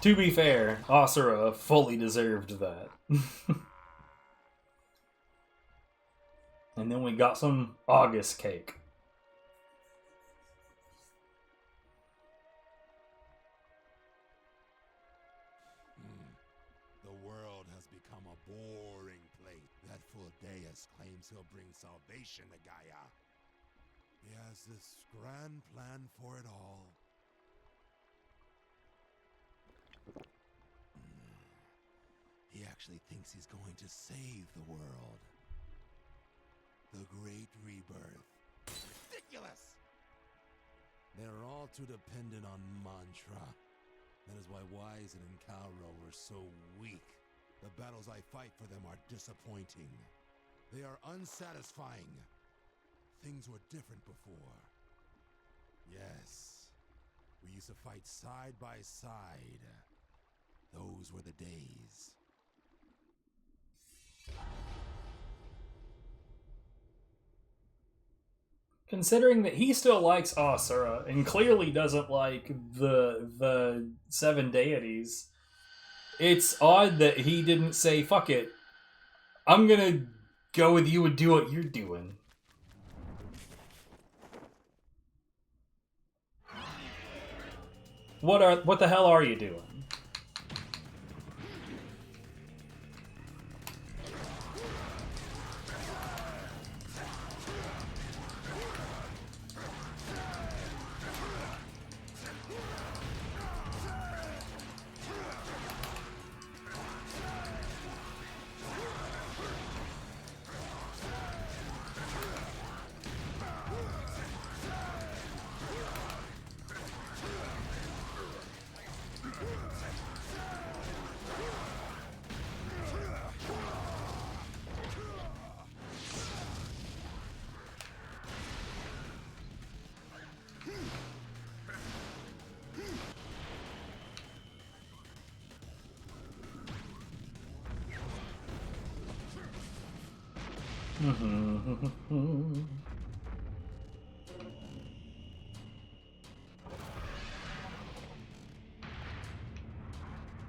To be fair, Asura fully deserved that. And then we got some August cake. The world has become a boring place. That fool Deus claims he'll bring salvation to Gaia. He has this grand plan for it all. He actually thinks he's going to save the world. The Great Rebirth. Ridiculous! They're all too dependent on mantra. That is why Wizen and Calro were so weak. The battles I fight for them are disappointing. They are unsatisfying. Things were different before. Yes. We used to fight side by side. Those were the days. Considering that he still likes Asura and clearly doesn't like the seven deities, it's odd that he didn't say, fuck it, I'm gonna go with you and do what you're doing. What the hell are you doing?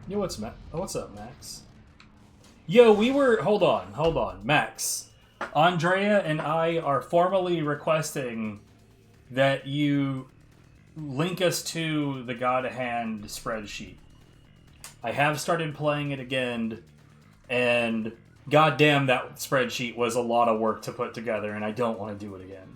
Yo, what's up, Max? Yo, hold on, Max. Andrea and I are formally requesting that you link us to the God Hand spreadsheet. I have started playing it again, and goddamn, that spreadsheet was a lot of work to put together, and I don't want to do it again.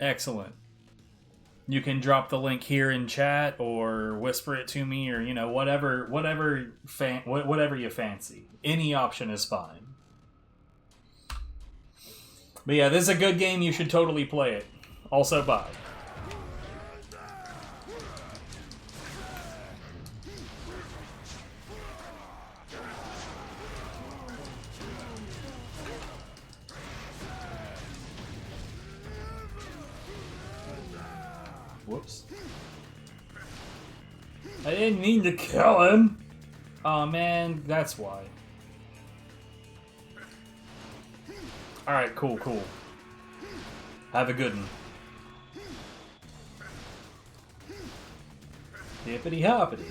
Excellent. You can drop the link here in chat or whisper it to me, or whatever you fancy. Any option is fine. But yeah, this is a good game. You should totally play it. Also, bye. Whoops. I didn't mean to kill him! Oh man, that's why. Alright, cool. Have a good one. Hippity hoppity.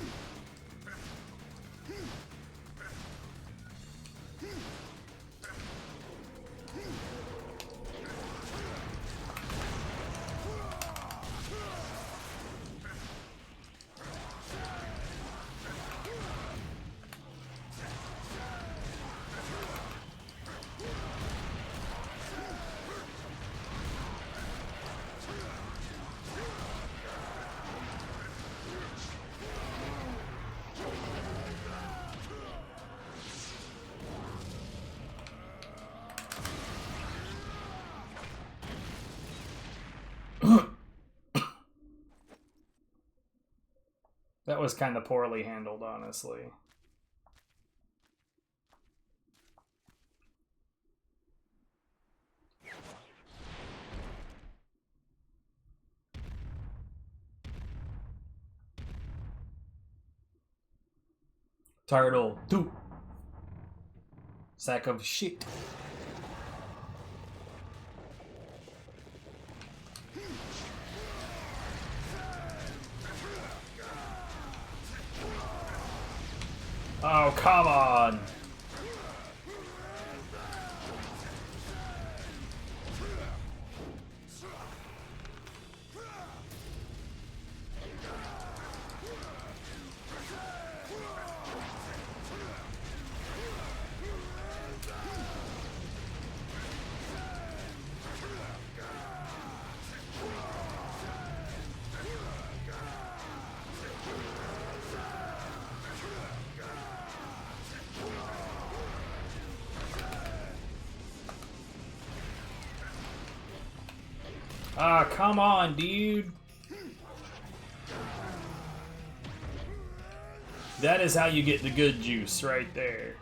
That was kind of poorly handled, honestly. Turtle 2. Sack of shit. Oh, come on! Ah, come on, dude. That is how you get the good juice right there.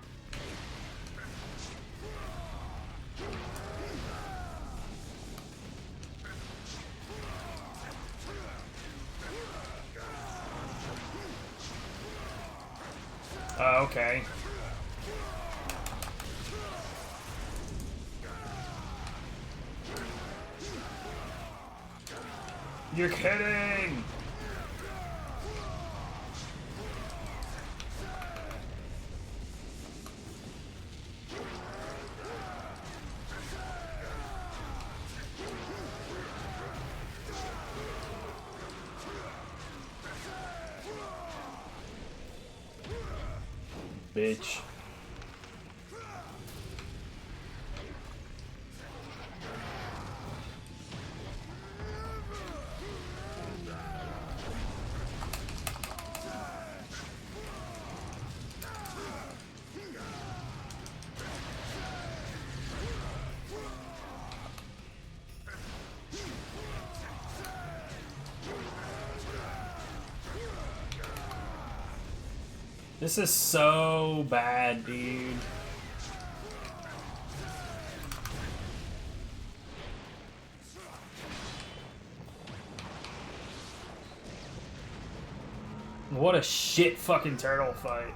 Okay. You're kidding! Bitch. This is so bad, dude. What a shit fucking turtle fight.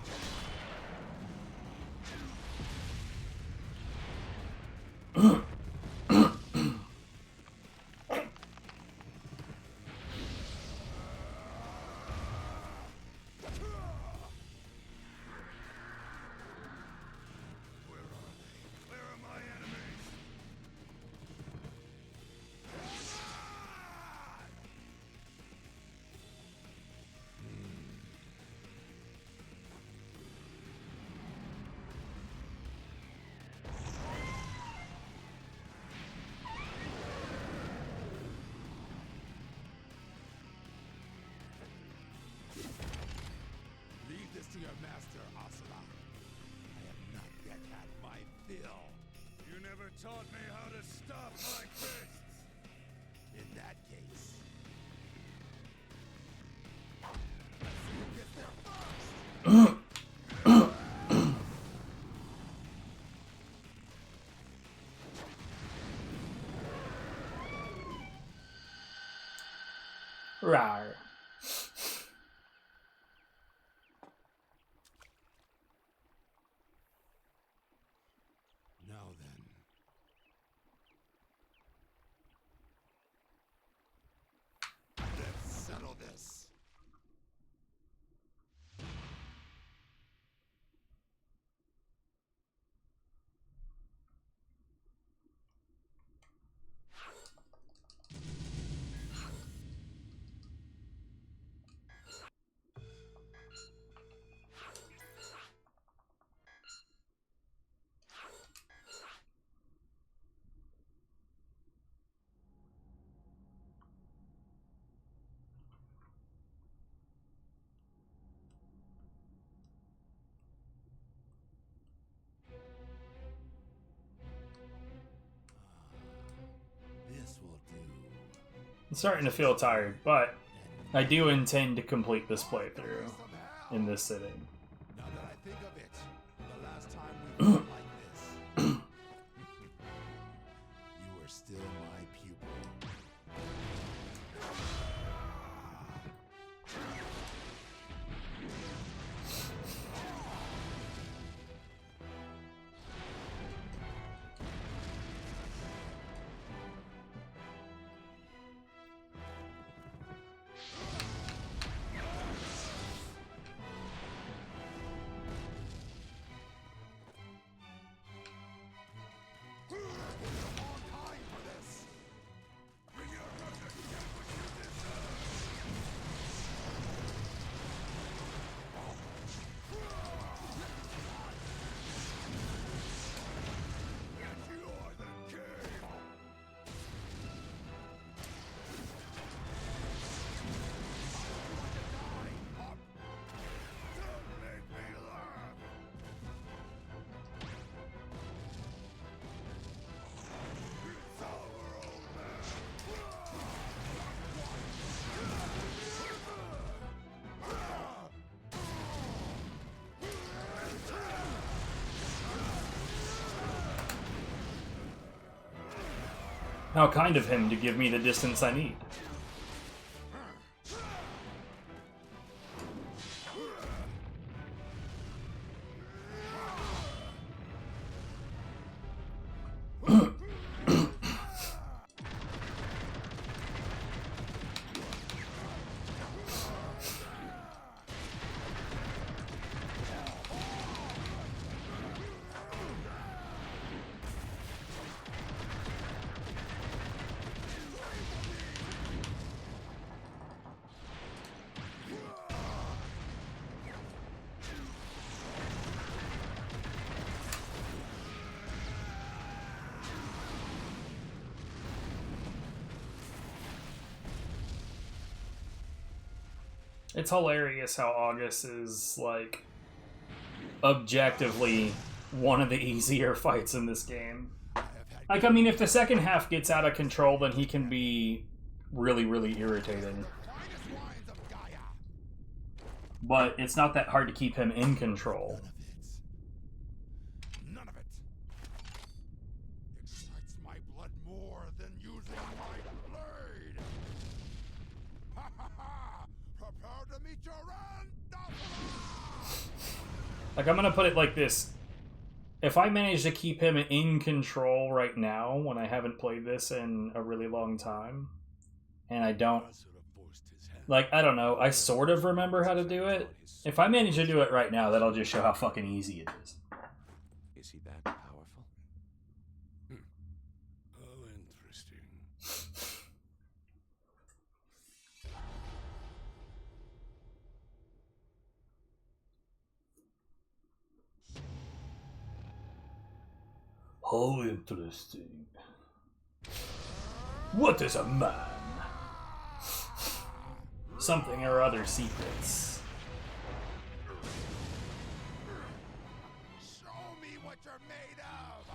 Leave this to your master, Asura. I have not yet had my fill. You never taught me how to stop my fists. In that case, let's see who gets there first. Rawr. Now then. Let's settle this. This will do. I'm starting to feel tired, but I do intend to complete this playthrough in this sitting. Now that I think of it, the last time we fought like this, you were still my pupil. How kind of him to give me the distance I need. It's hilarious how August is, like, objectively one of the easier fights in this game. Like, I mean, if the second half gets out of control, then he can be really, really irritating. But it's not that hard to keep him in control. None of it. Excites my blood more than using my blade. Ha ha ha! Prepare to meet your end. Like, I'm gonna put it like this. If I manage to keep him in control right now, when I haven't played this in a really long time, and I don't... Like, I don't know, I sort of remember how to do it. If I manage to do it right now, that'll just show how fucking easy it is. Is he that powerful? Oh, interesting. How interesting. What is a man? Something or other secrets. Show me what you're made of.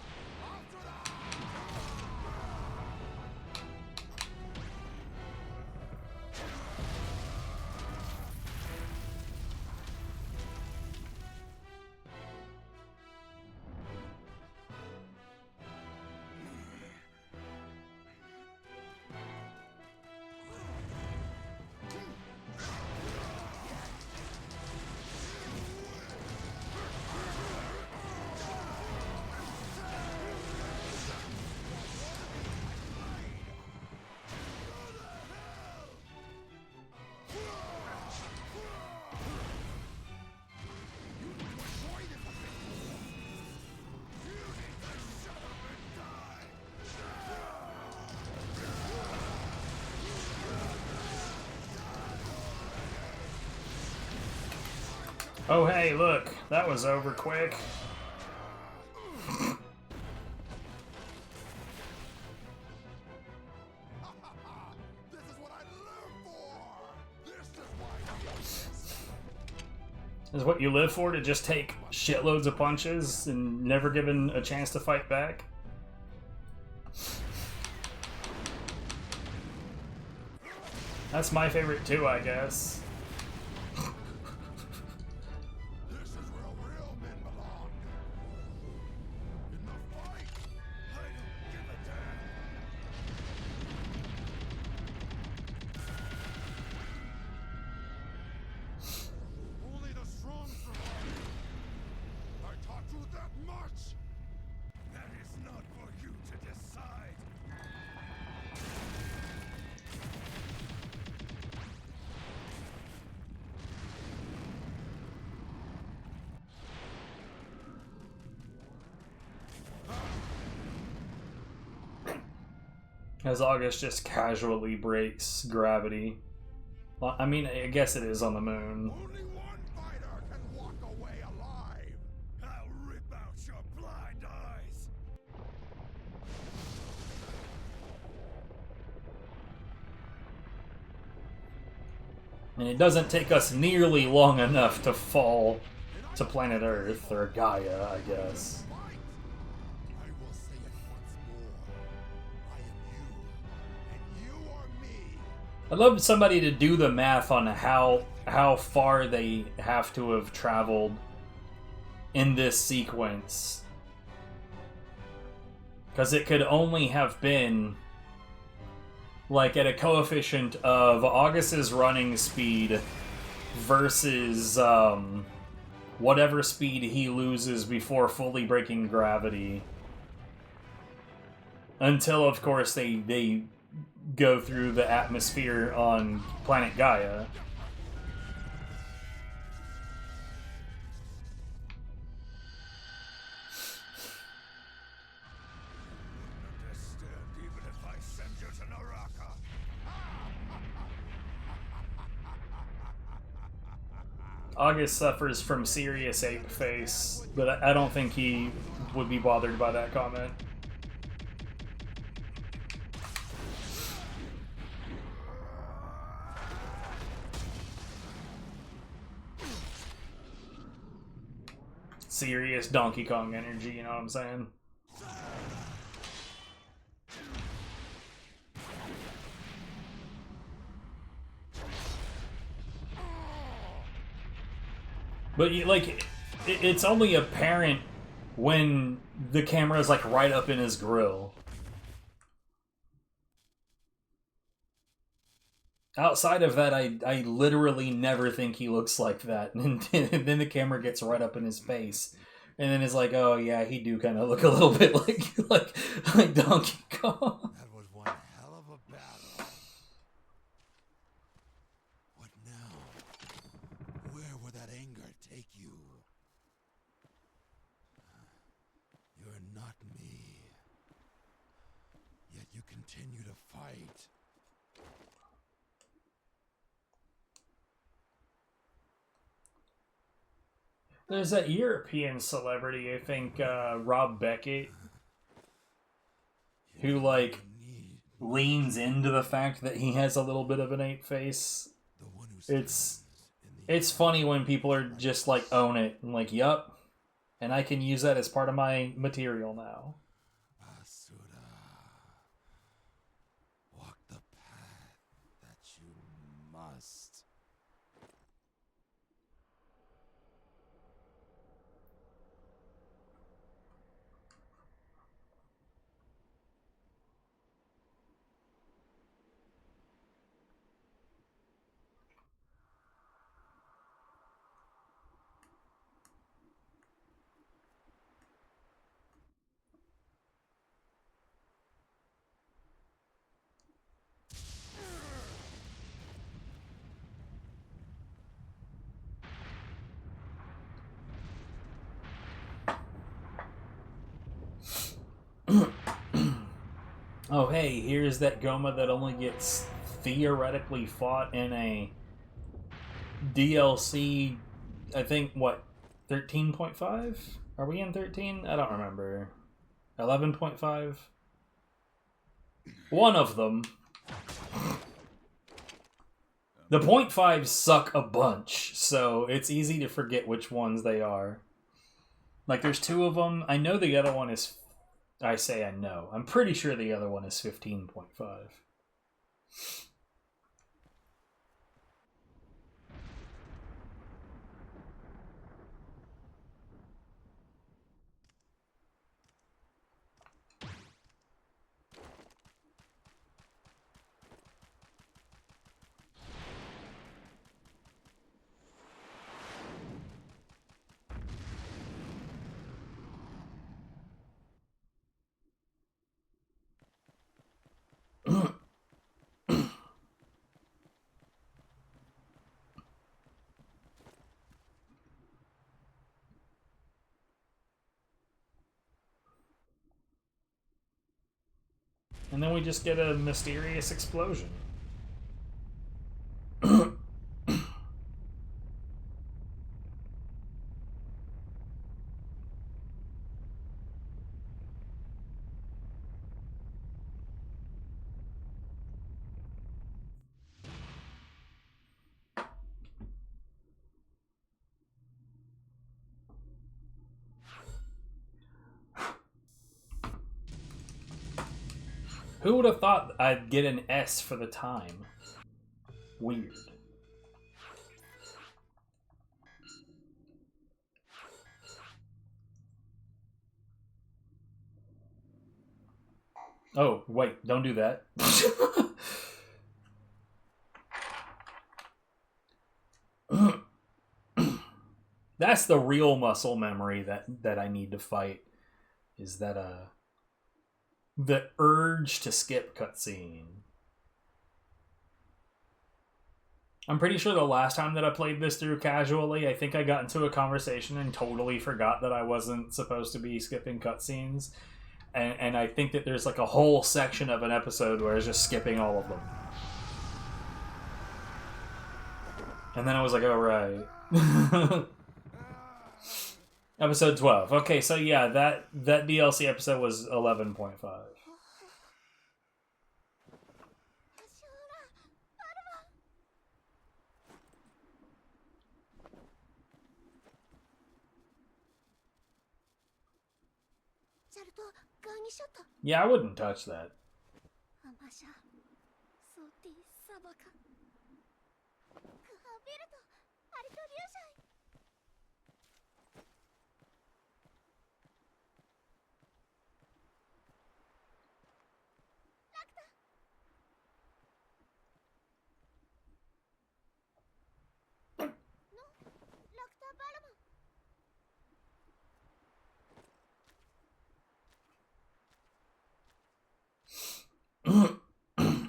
Oh hey, look, that was over quick. Is what you live for, to just take shitloads of punches and never given a chance to fight back? That's my favorite too, I guess. As August just casually breaks gravity. Well, I mean, I guess it is on the moon. Only one fighter can walk away alive. I'll rip out your blind eyes. And it doesn't take us nearly long enough to fall to planet Earth, or Gaia, I guess. I will say it once more. I am you, and you are me. I'd love somebody to do the math on how far they have to have traveled in this sequence. Because it could only have been like at a coefficient of August's running speed versus whatever speed he loses before fully breaking gravity. Until, of course, they go through the atmosphere on planet Gaia. August suffers from serious ape face, but I don't think he would be bothered by that comment. Serious Donkey Kong energy, you know what I'm saying? But like, it's only apparent when the camera is like right up in his grill. Outside of that, I literally never think he looks like that. And then the camera gets right up in his face. And then it's like, oh yeah, he do kind of look a little bit like Donkey Kong. That was one hell of a battle. What now? Where will that anger take you? You're not me. Yet you continue to fight. There's that European celebrity, I think, Rob Beckett, who, like, leans into the fact that he has a little bit of an ape face. It's funny when people are just like, own it, and like, yup, and I can use that as part of my material now. Asura, walk the path that you must. Oh hey, here's that Goma that only gets theoretically fought in a DLC, I think, what, 13.5? Are we in 13? I don't remember. 11.5? One of them. The .5s suck a bunch, so it's easy to forget which ones they are. Like, there's two of them. I know the other one is... I say I know. I'm pretty sure the other one is 15.5. And then we just get a mysterious explosion. Who would have thought I'd get an S for the time? Weird. Oh, wait, don't do that. That's the real muscle memory that I need to fight. Is that the urge to skip cutscene. I'm pretty sure the last time that I played this through casually, I think I got into a conversation and totally forgot that I wasn't supposed to be skipping cutscenes. And I think that there's like a whole section of an episode where I was just skipping all of them. And then I was like, oh, right. Episode 12. Okay, so yeah, that DLC episode was 11.5. Yeah, I wouldn't touch that.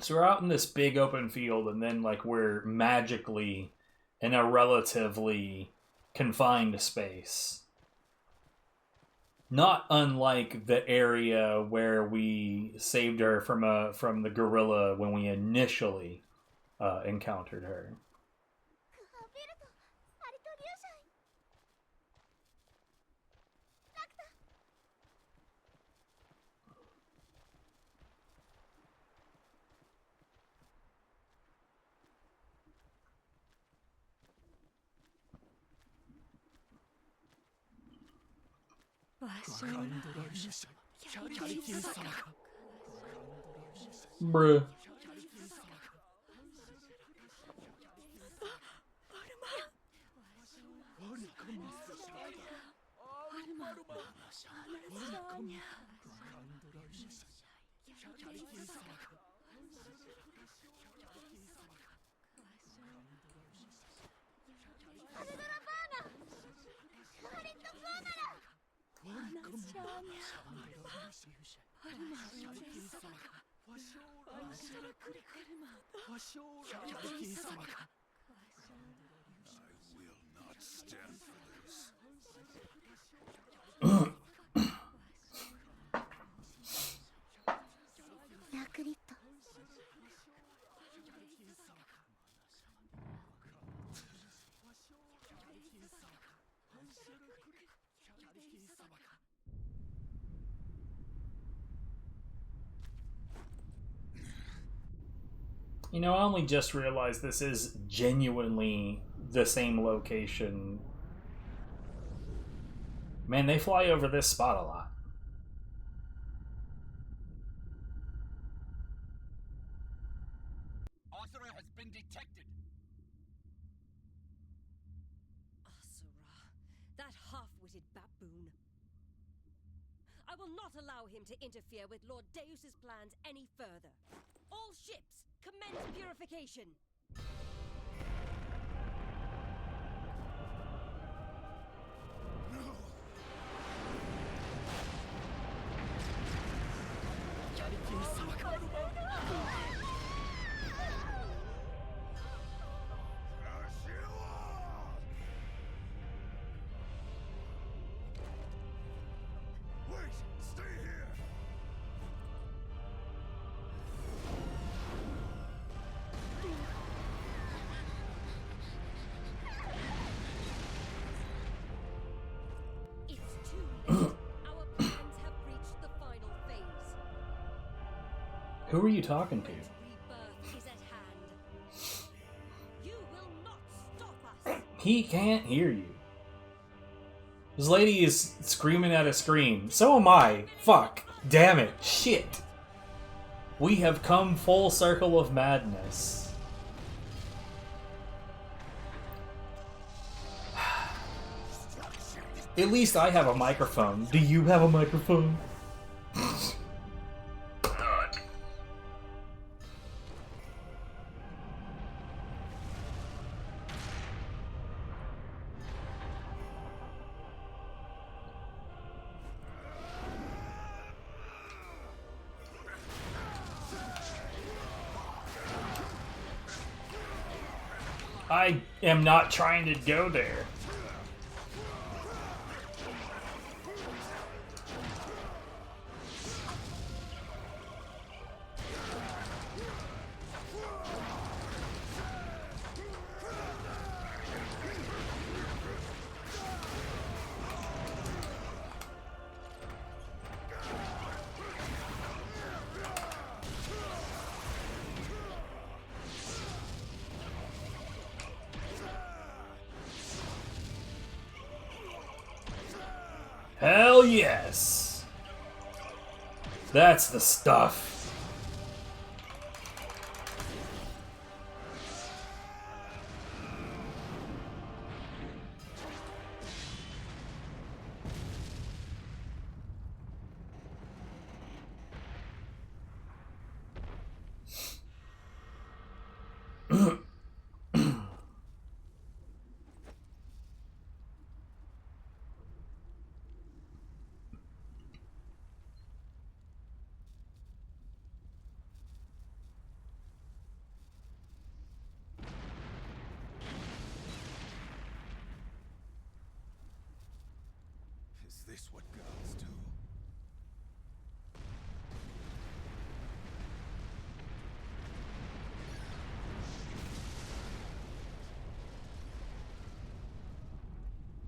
So we're out in this big open field, and then like we're magically in a relatively confined space. Not unlike the area where we saved her from the gorilla when we initially encountered her. Bruh. You know, I only just realized this is genuinely the same location. Man, they fly over this spot a lot. Asura has been detected. Asura, that half-witted baboon. I will not allow him to interfere with Lord Deus's plans any further. All ships, commence purification. Wait! Stay here! It's too late. Our plans have reached the final phase. Who are you talking to? Rebirth is at hand. You will not stop us. He can't hear you. This lady is screaming at a scream. So am I. Fuck. Damn it. Shit. We have come full circle of madness. At least I have a microphone. Do you have a microphone? I I am not trying to go there. Hell yes! That's the stuff. Is this what gods do?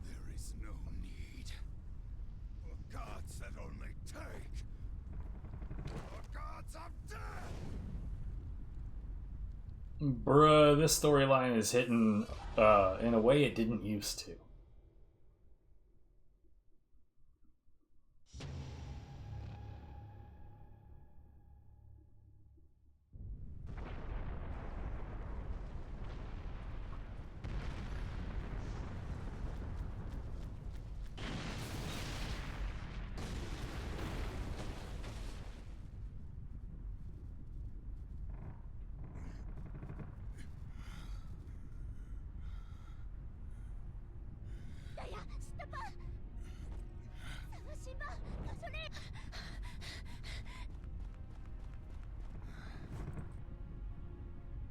There is no need for gods that only take. For gods of death! Bruh, this storyline is hitting in a way it didn't used to.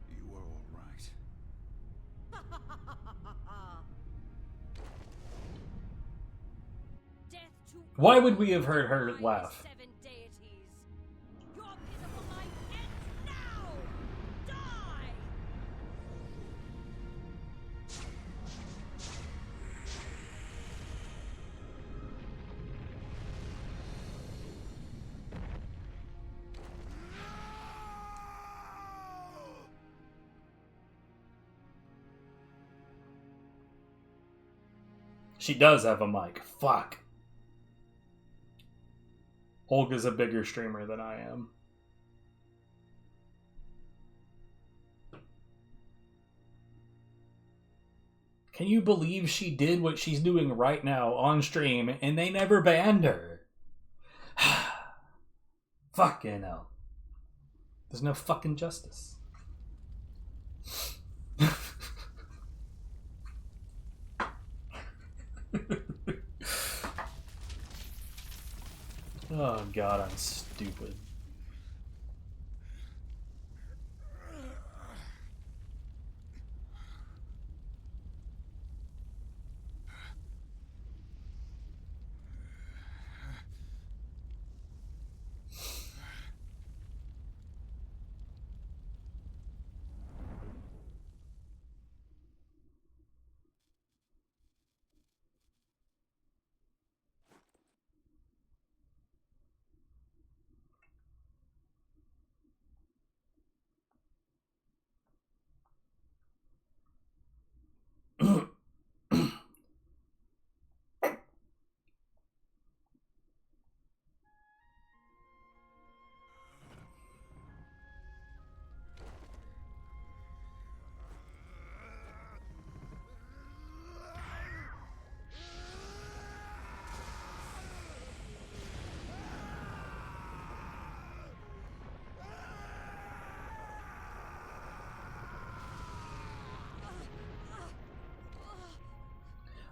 You were all right. Why would we have heard her laugh? Seven deities. Your pitiful life ends now. Die. She does have a mic. Fuck. Olga's a bigger streamer than I am. Can you believe she did what she's doing right now on stream and they never banned her? Fucking hell. There's no fucking justice. Oh god, I'm stupid.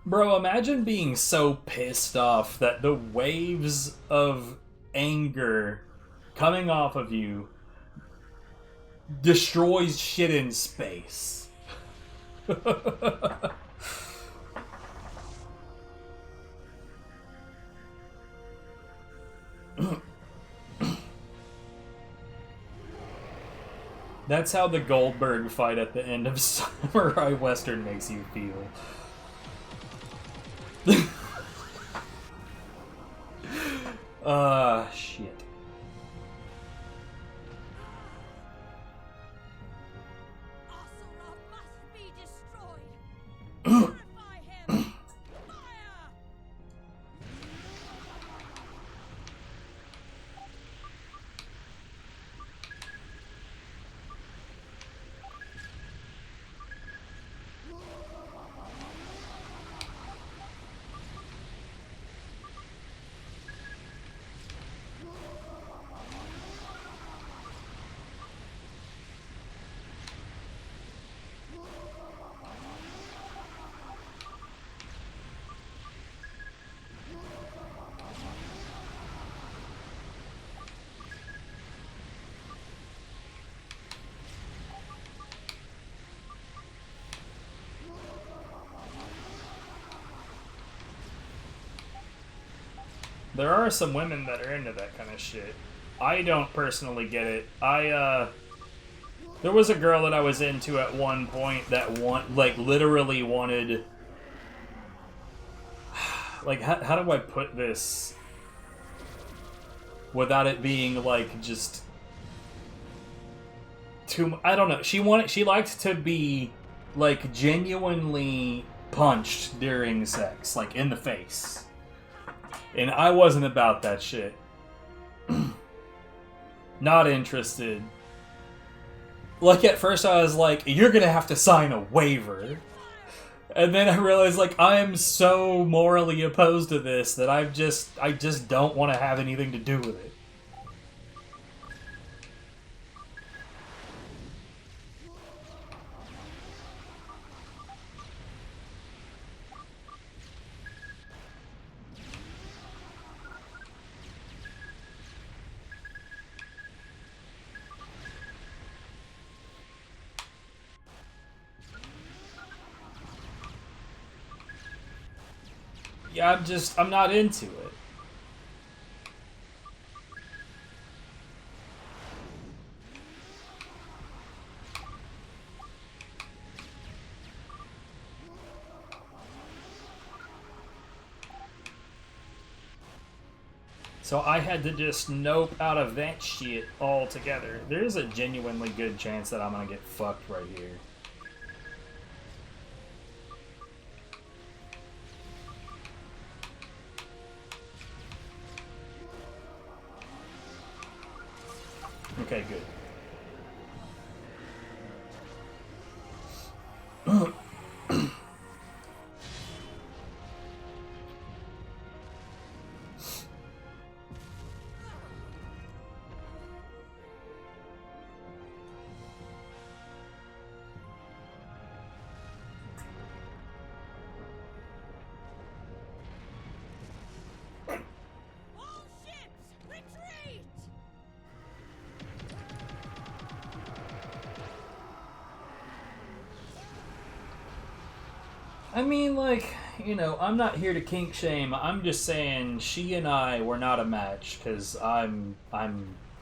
Bro, imagine being so pissed off that the waves of anger coming off of you destroys shit in space. That's how the Goldberg fight at the end of Samurai Western makes you feel. Shit. Asura must be destroyed. Purify him. Fire! There are some women that are into that kind of shit. I don't personally get it. There was a girl that I was into at one point that literally wanted... Like, how do I put this without it being, like, just... too... I don't know. She liked to be, like, genuinely punched during sex. Like, in the face. And I wasn't about that shit. Not interested. Like, at first I was like, you're gonna have to sign a waiver. And then I realized, like, I am so morally opposed to this that I just don't want to have anything to do with it. Yeah, I'm not into it. So I had to just nope out of that shit altogether. There's a genuinely good chance that I'm gonna get fucked right here. Okay, good. All ships, retreat! I mean, like, you know, I'm not here to kink shame. I'm just saying she and I were not a match, because I'm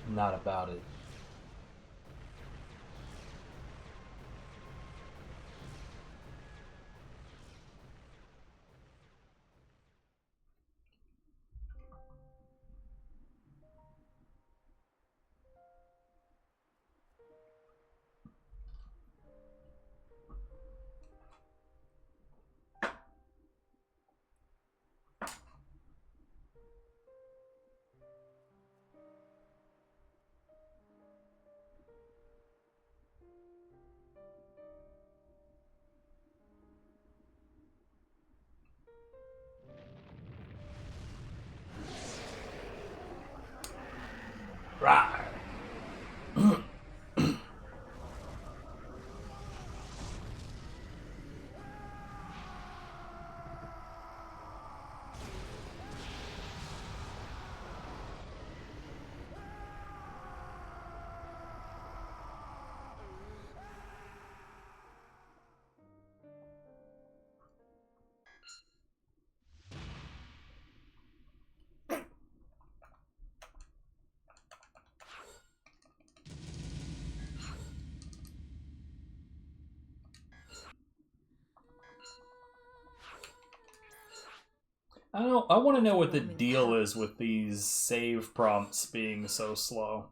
not about it. I want to know what the deal is with these save prompts being so slow.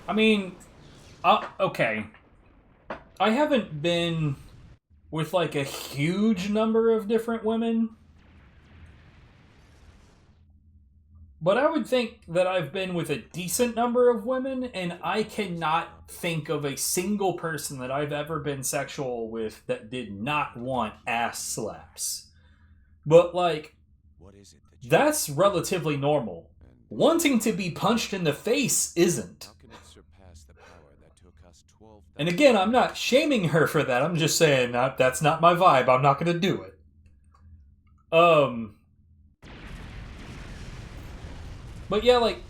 I mean, okay. I haven't been with like a huge number of different women. But I would think that I've been with a decent number of women, and I cannot think of a single person that I've ever been sexual with that did not want ass slaps. But, like, What is it that's relatively normal. Wanting to be punched in the face isn't. How can it surpass the power that took us 12,000 And again, I'm not shaming her for that. I'm just saying that's not my vibe. I'm not going to do it. But yeah, like,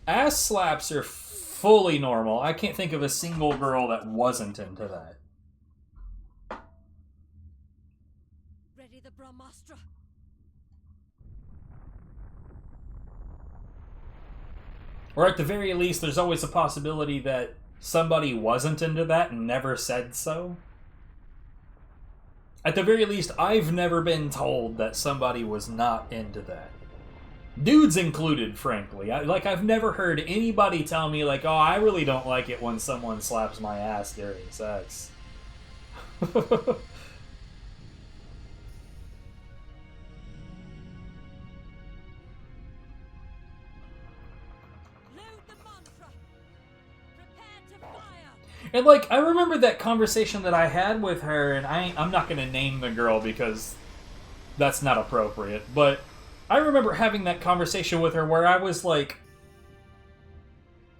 ass slaps are fully normal. I can't think of a single girl that wasn't into that. Ready the Brahmastra. Or at the very least, there's always a possibility that somebody wasn't into that and never said so. At the very least, I've never been told that somebody was not into that. Dudes included, frankly. I've never heard anybody tell me, like, oh, I really don't like it when someone slaps my ass during sex. And, like, I remember that conversation that I had with her, and I'm not going to name the girl because that's not appropriate, but I remember having that conversation with her where I was, like,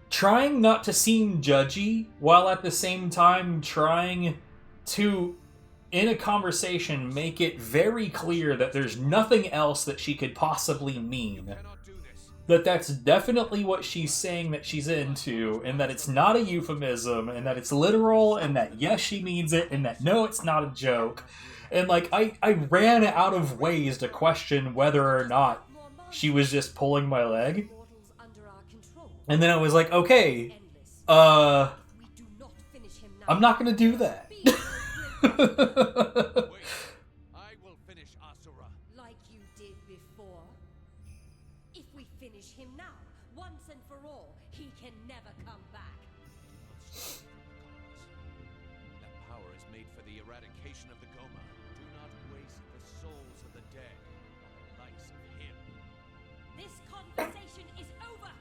trying not to seem judgy, while at the same time trying to, in a conversation, make it very clear that there's nothing else that she could possibly mean. That that's definitely what she's saying that she's into, and that it's not a euphemism, and that it's literal, and that yes, she means it, and that no, it's not a joke. And, like, I ran out of ways to question whether or not she was just pulling my leg. And then I was like, okay, I'm not gonna do that. I will finish Asura. Like you did before. If we finish him now, once and for all, he can never come back. That power is made for the eradication of the Goma. Do not waste the souls of the dead on the likes of him. This conversation is over.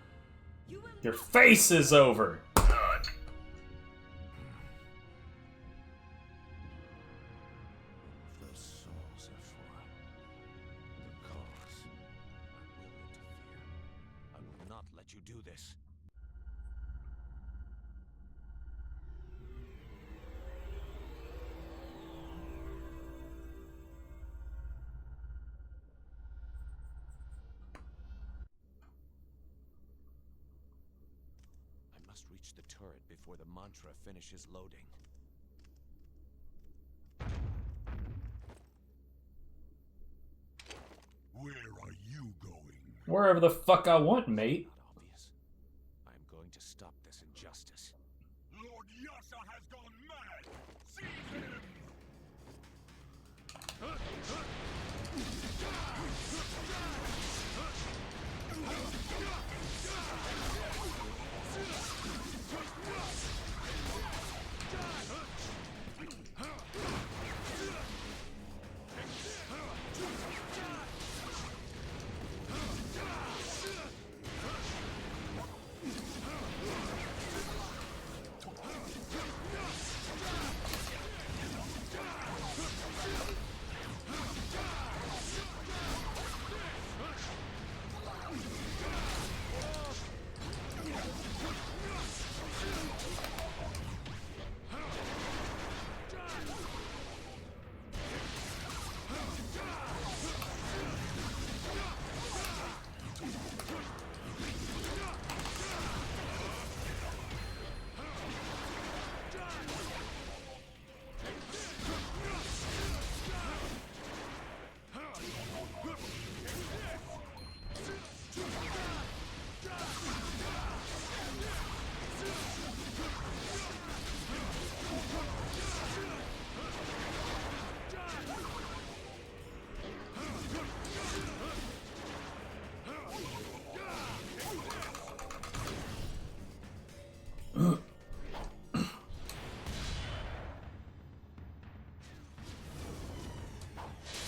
You will Your face is over. Those souls are for the cause. I will interfere. I will not let you do this. I must reach the turret before the mantra finishes loading. Where are you going? Wherever the fuck I want, mate. Not obvious. I am going to stop this injustice. Lord Yasha has gone mad! Seize him!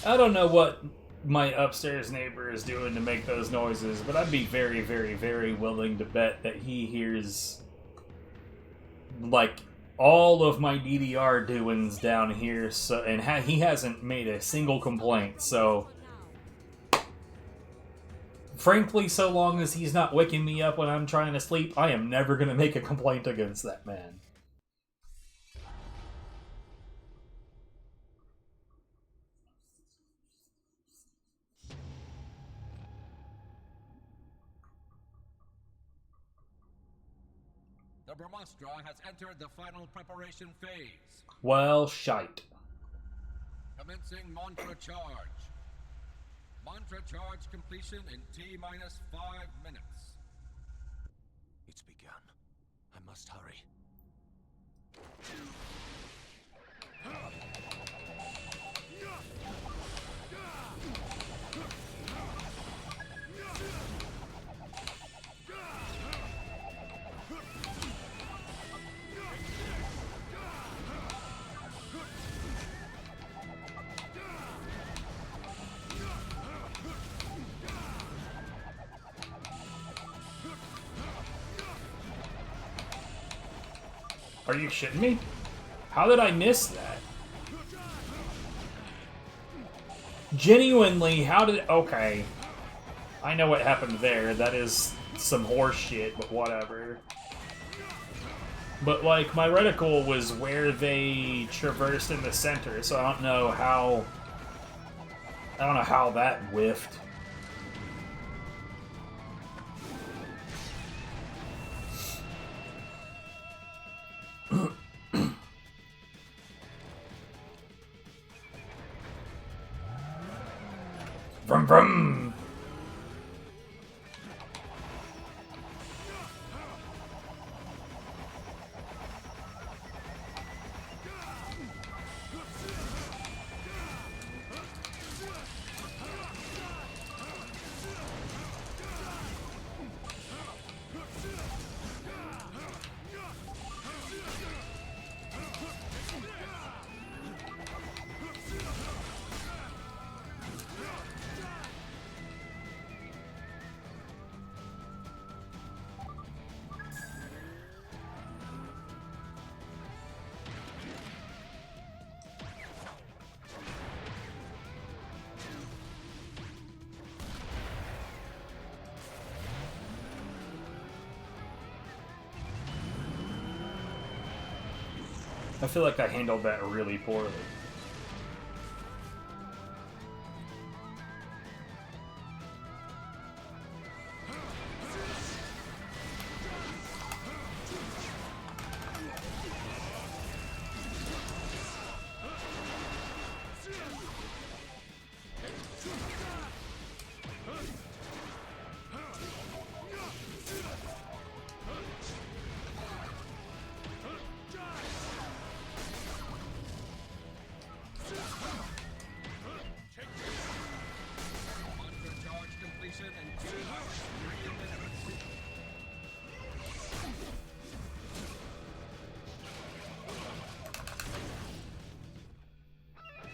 I don't know what my upstairs neighbor is doing to make those noises, but I'd be very, very, very willing to bet that he hears, like, all of my DDR doings down here, so, and he hasn't made a single complaint, so... Frankly, so long as he's not waking me up when I'm trying to sleep, I am never going to make a complaint against that man. The Brahmastra has entered the final preparation phase. Well, shite. Commencing mantra charge. Mantra charge completion in T-minus 5 minutes. It's begun. I must hurry. Are you shitting me? How did I miss that? Genuinely, how did... Okay. I know what happened there. That is some horse shit, but whatever. But, like, my reticle was where they traversed in the center, so I don't know how... I don't know how that whiffed. Vroom vroom! I feel like I handled that really poorly.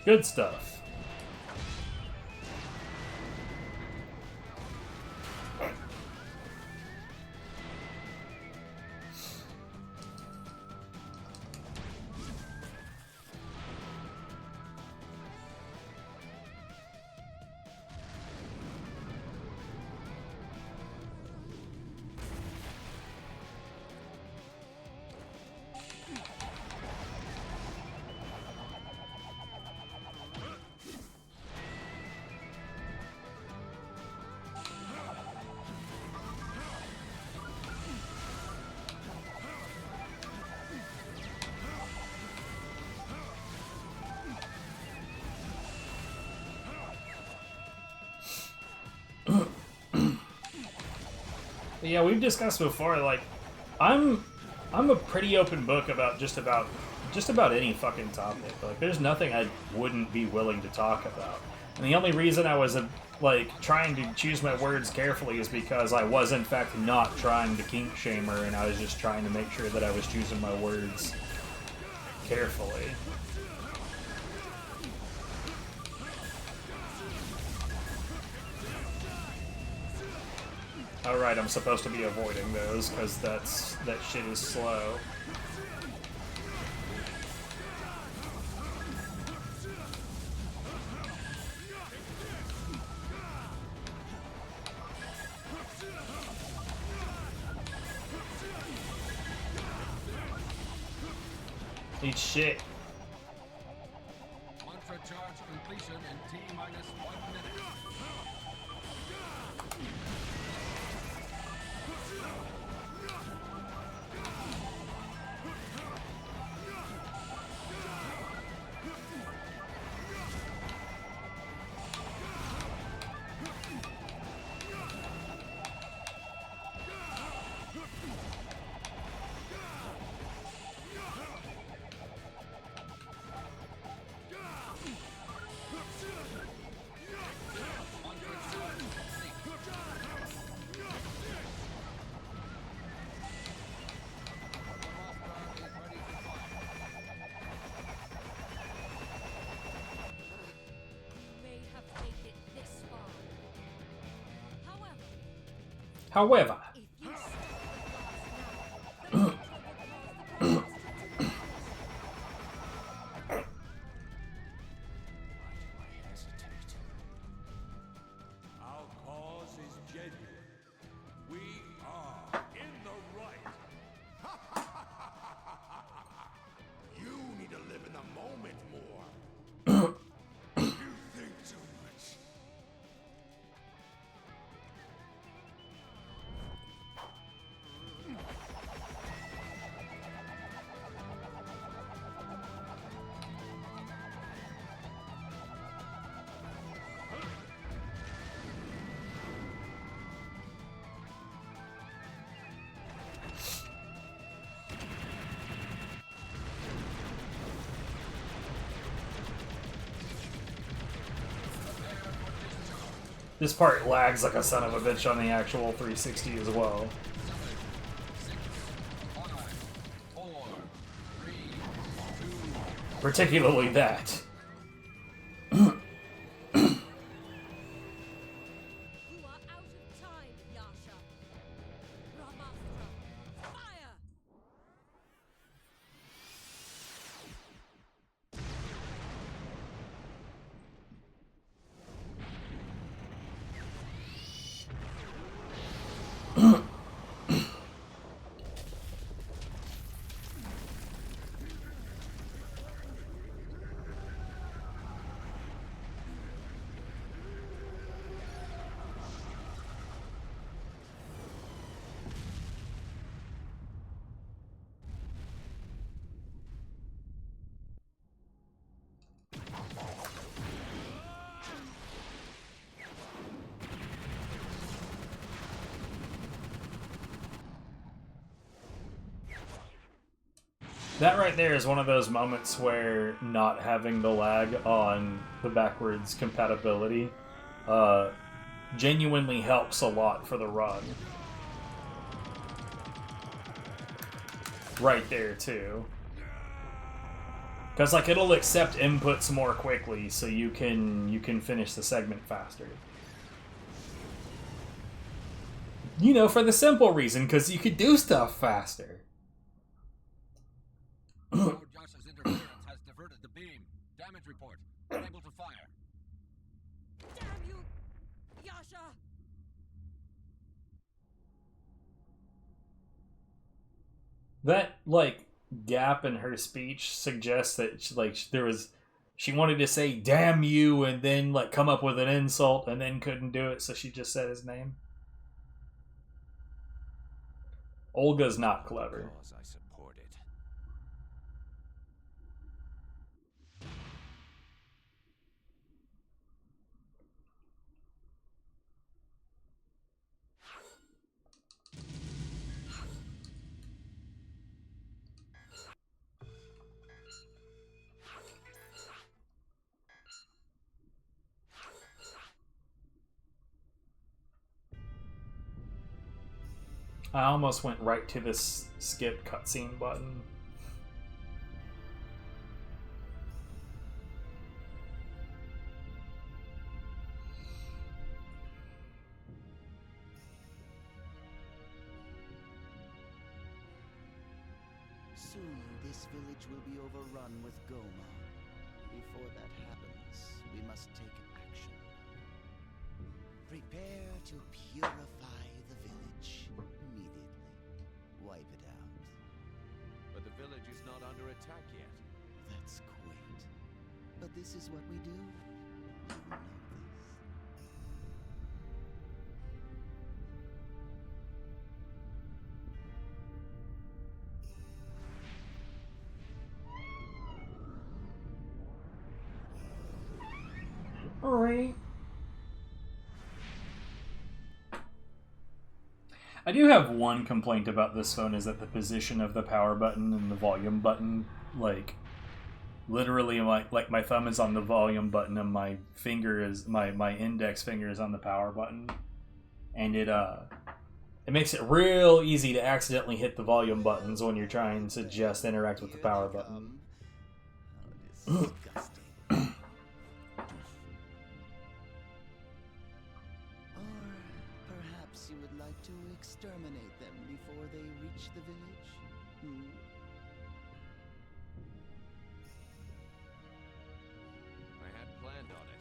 Good stuff. Yeah, we've discussed before, like, I'm a pretty open book about just about any fucking topic. Like, there's nothing I wouldn't be willing to talk about. And the only reason I was, like, trying to choose my words carefully is because I was, in fact, not trying to kink shame her, and I was just trying to make sure that I was choosing my words carefully. Alright, I'm supposed to be avoiding those, because that shit is slow. Eat shit. Mantra charge completion in T-minus 1 minute. However, Our cause is genuine. We are in the right. You need to live in the moment more. You think too much. this part lags like a son of a bitch on the actual 360 as well. Particularly that. That right there is one of those moments where not having the lag on the backwards compatibility genuinely helps a lot for the run. Right there, too. Because, like, it'll accept inputs more quickly, so you can finish the segment faster. You know, for the simple reason, because you could do stuff faster. Yasha's interference has diverted the beam. Damage report. Unable to fire. Damn you, Yasha! That, like, gap in her speech suggests that, like, she wanted to say, damn you, and then, like, come up with an insult, and then couldn't do it, so she just said his name. Olga's not clever. I support it. I almost went right to this skip cutscene button. Soon, this village will be overrun with Goma. Before that happens, we must take action. Prepare to purify the village immediately. Wipe it out. But the village is not under attack yet. That's quaint. But this is what we do. You know this. Alright. I do have one complaint about this phone, is that the position of the power button and the volume button, like, literally, like my thumb is on the volume button and my finger is, my index finger is on the power button. And it makes it real easy to accidentally hit the volume buttons when you're trying to just interact with the power button. Perhaps you would like to exterminate them before they reach the village? Hmm? I had planned on it.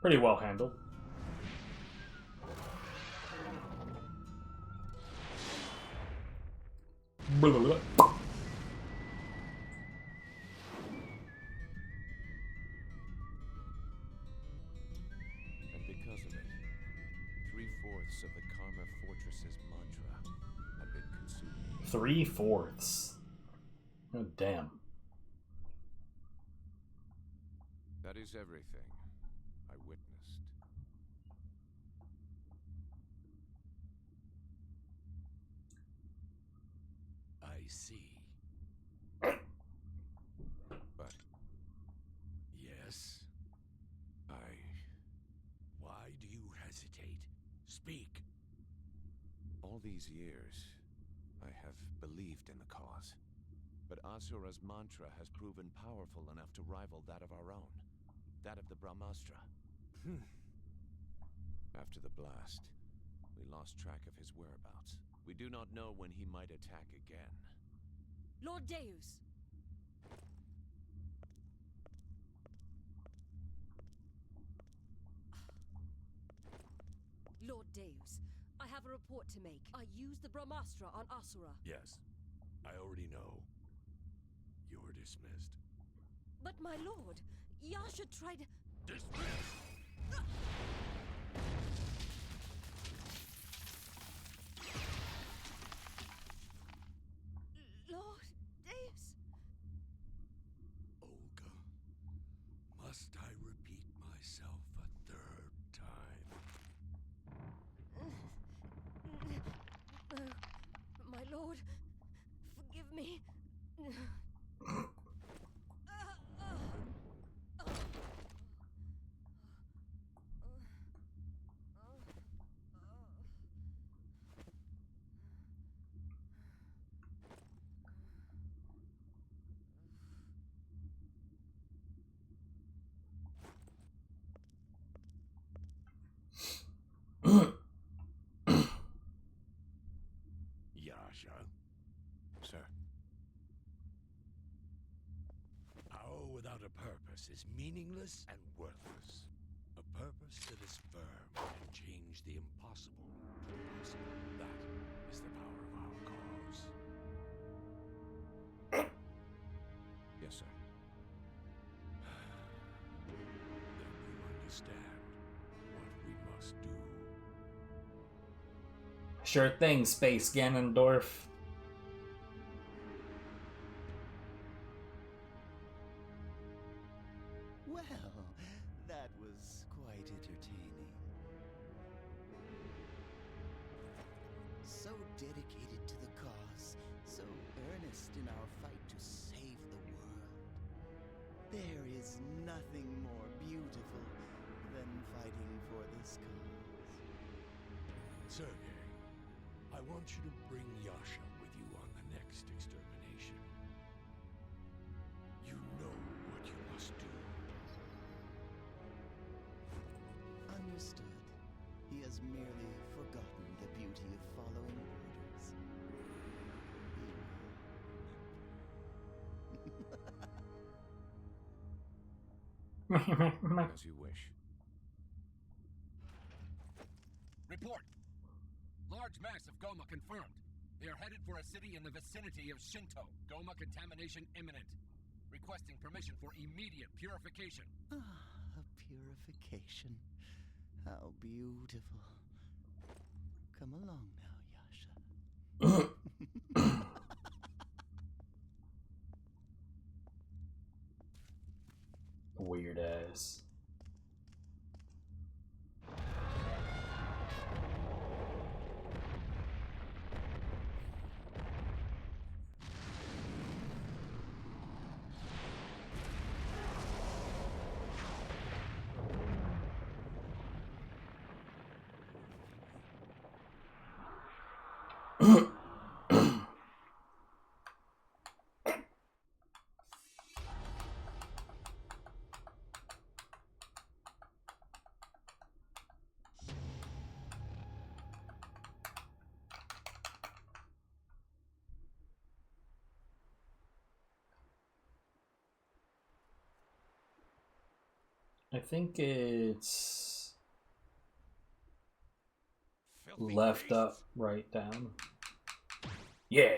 Pretty well handled. Blah, blah, blah. And because of it, 3/4 of the Karma Fortress's mantra had been consumed. 3/4. Oh, damn. That is everything I witnessed. I see. But Yes? I... Why do you hesitate? Speak. all these years, I have believed in the cause. But Asura's mantra has proven powerful enough to rival that of our own. That of the Brahmastra. After the blast, we lost track of his whereabouts. We do not know when he might attack again. Lord Deus! Lord Deus, I have a report to make. I used the Brahmastra on Asura. Yes, I already know. You're dismissed. But my lord, Yasha tried... Dismissed! Lord Deus! Olga, must I repeat myself a third time? No, my lord, forgive me. Yasha? Sir. purpose is meaningless and worthless. A purpose that is firm and change the impossible to possible. That is the power of our cause. Yes, sir. Then you understand what we must do. Sure thing, Space Ganondorf. Well, that was quite entertaining. So dedicated to the cause, so earnest in our fight to save the world. There is nothing more beautiful than fighting for this cause. Sergei, I want you to bring Yasha with you on the next extermination. You know what you must do. Understood. He has merely forgotten the beauty of following orders. As you wish. Report! Large mass of Goma confirmed. They are headed for a city in the vicinity of Shinto. Goma contamination imminent. Requesting permission for immediate purification. A purification. How beautiful. Come along now, Yasha. Weird ass. I think it's left up, right down. Yeah.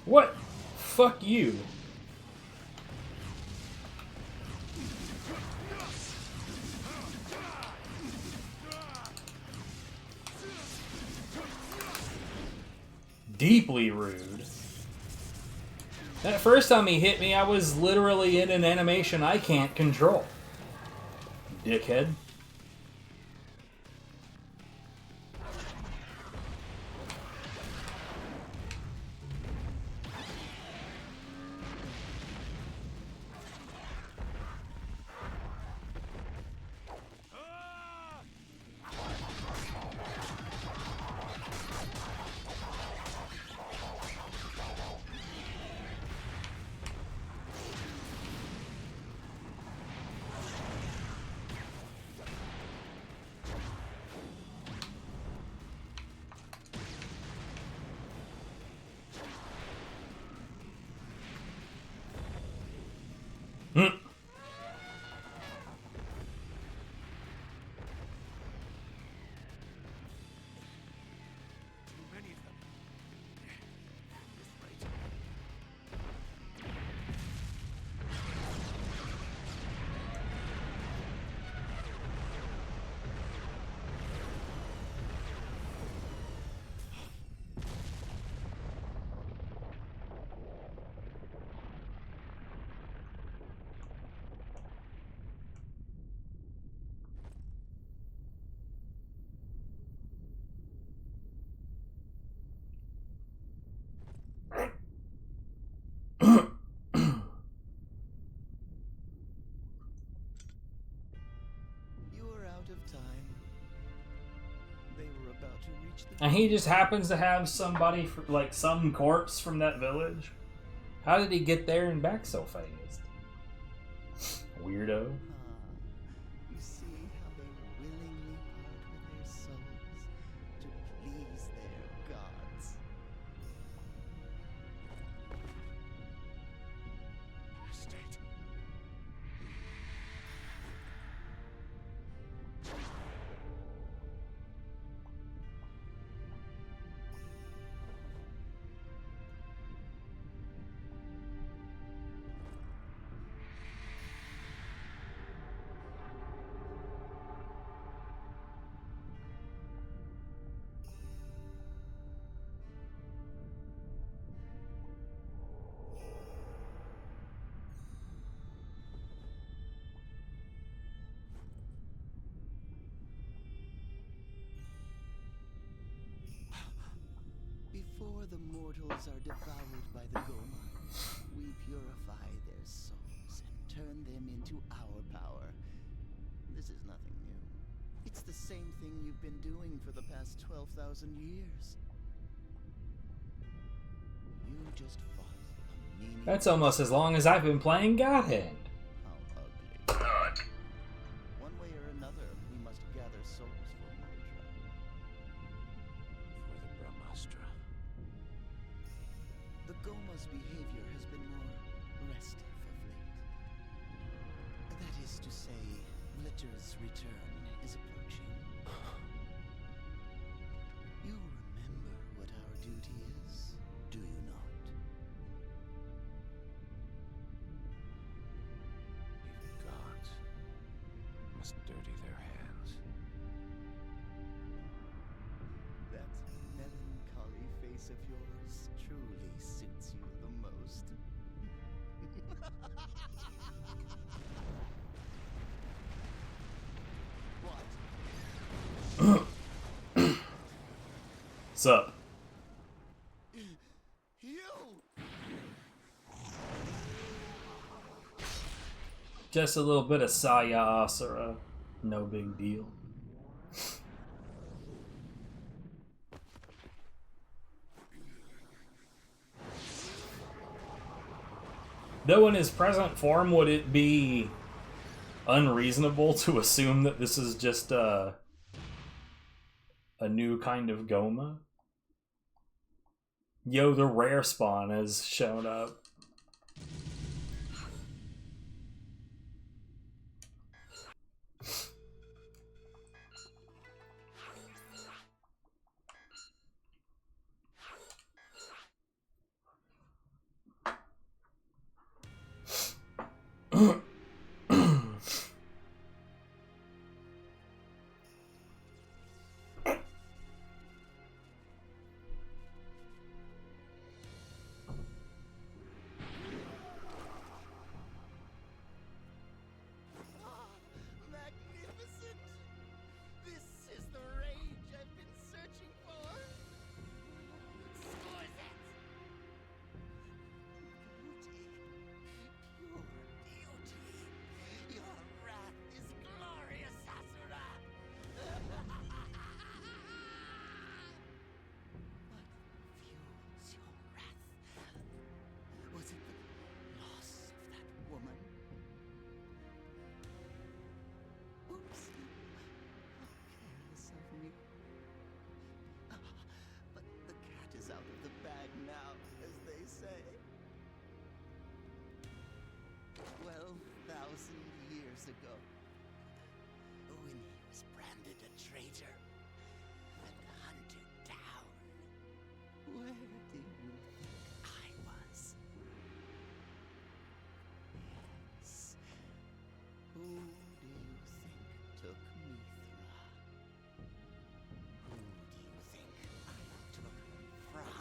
What? Fuck you. Deeply rude. That first time he hit me, I was literally in an animation I can't control. Dickhead. And he just happens to have somebody, like some corpse from that village. How did he get there and back so fast? Weirdo. You see how they willingly part with their souls to please their gods. State. Before the mortals are devoured by the Goma, we purify their souls and turn them into our power. This is nothing new. It's the same thing you've been doing for the past 12,000 years. You just fought a meaningless... That's almost as long as I've been playing Godhead. How ugly. One way or another, we must gather souls for Mantra. For the Brahmastra. The Goma's behavior has been more restive of late. That is to say, Glitter's return is approaching. You remember what our duty is, do you not? Even gods must dirty their hands. That melancholy face of yours truly suits you the most. What's up? You! Just a little bit of Saya Asura. No big deal. Though in his present form, would it be unreasonable to assume that this is just a new kind of Goma? Yo, the rare spawn has shown up. Magnificent! This is the rage I've been searching for! Exquisite! Beauty. Pure beauty. Your wrath is glorious, Asura! What fuels your wrath? Was it the loss of that woman? Oops. How careless of me. But the cat is out of the bag now, as they say. 12,000 years ago, when he was branded a traitor and hunted down, where do you think I was? Yes. Who do you think took Mithra? Who do you think I took from?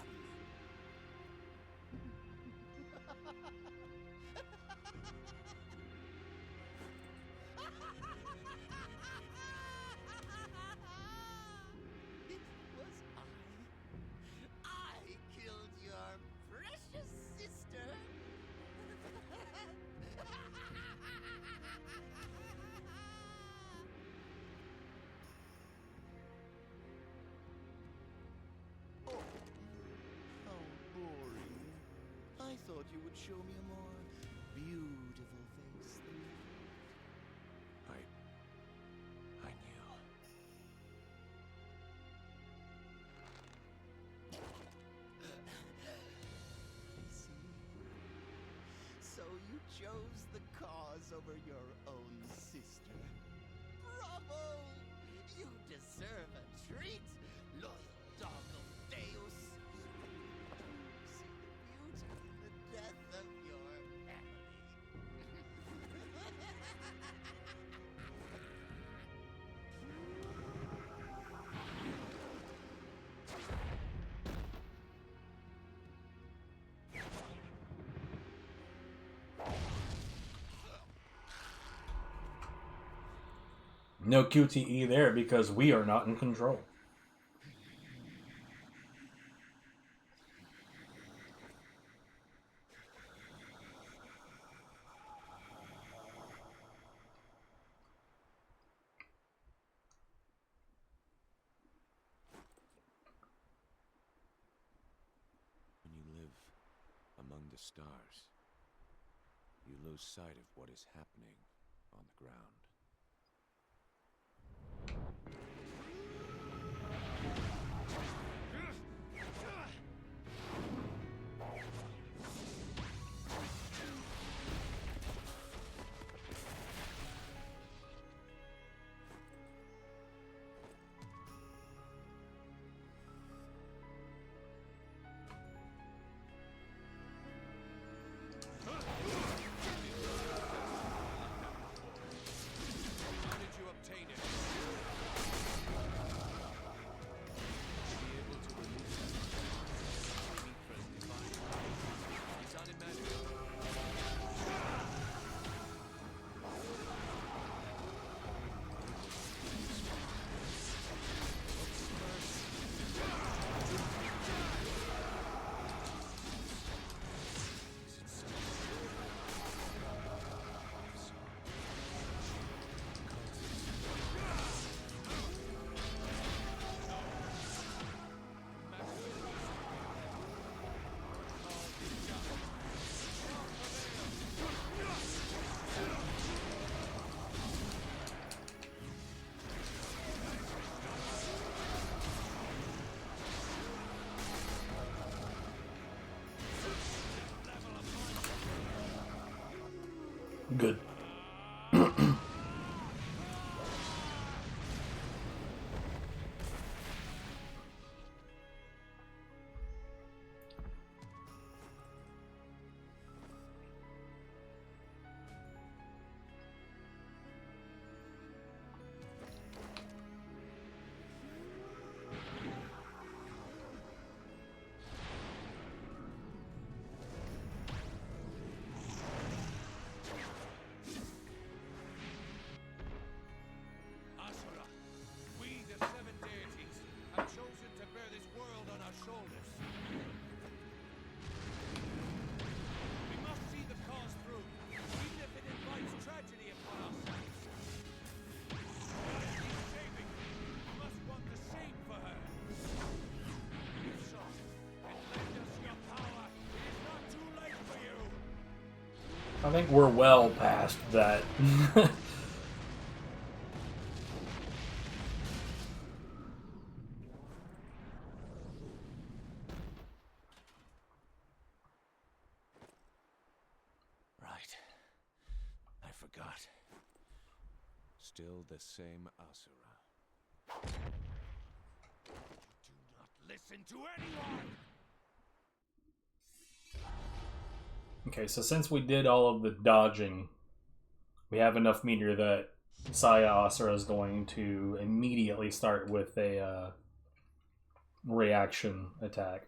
thought you would show me a more beautiful face than that. I knew. I see. So you chose the cause over your own sister. Bravo! You deserve a treat, loyal dog of Deus. See the beauty in the death of your family. No QTE there because we are not in control. When you live among the stars, you lose sight of what is happening on the ground. Good. Asura, we, the seven deities, have chosen to bear this world on our shoulders. We must see the cause through, even if it invites tragedy upon ourselves. God needs saving. We must want the same for her. If so, then lend us your power. It is not too late for you. I think we're well past that. Right. I forgot. Still the same Asura. Do not listen to anyone! Okay, so since we did all of the dodging, we have enough meter that Saya Asura is going to immediately start with a reaction attack.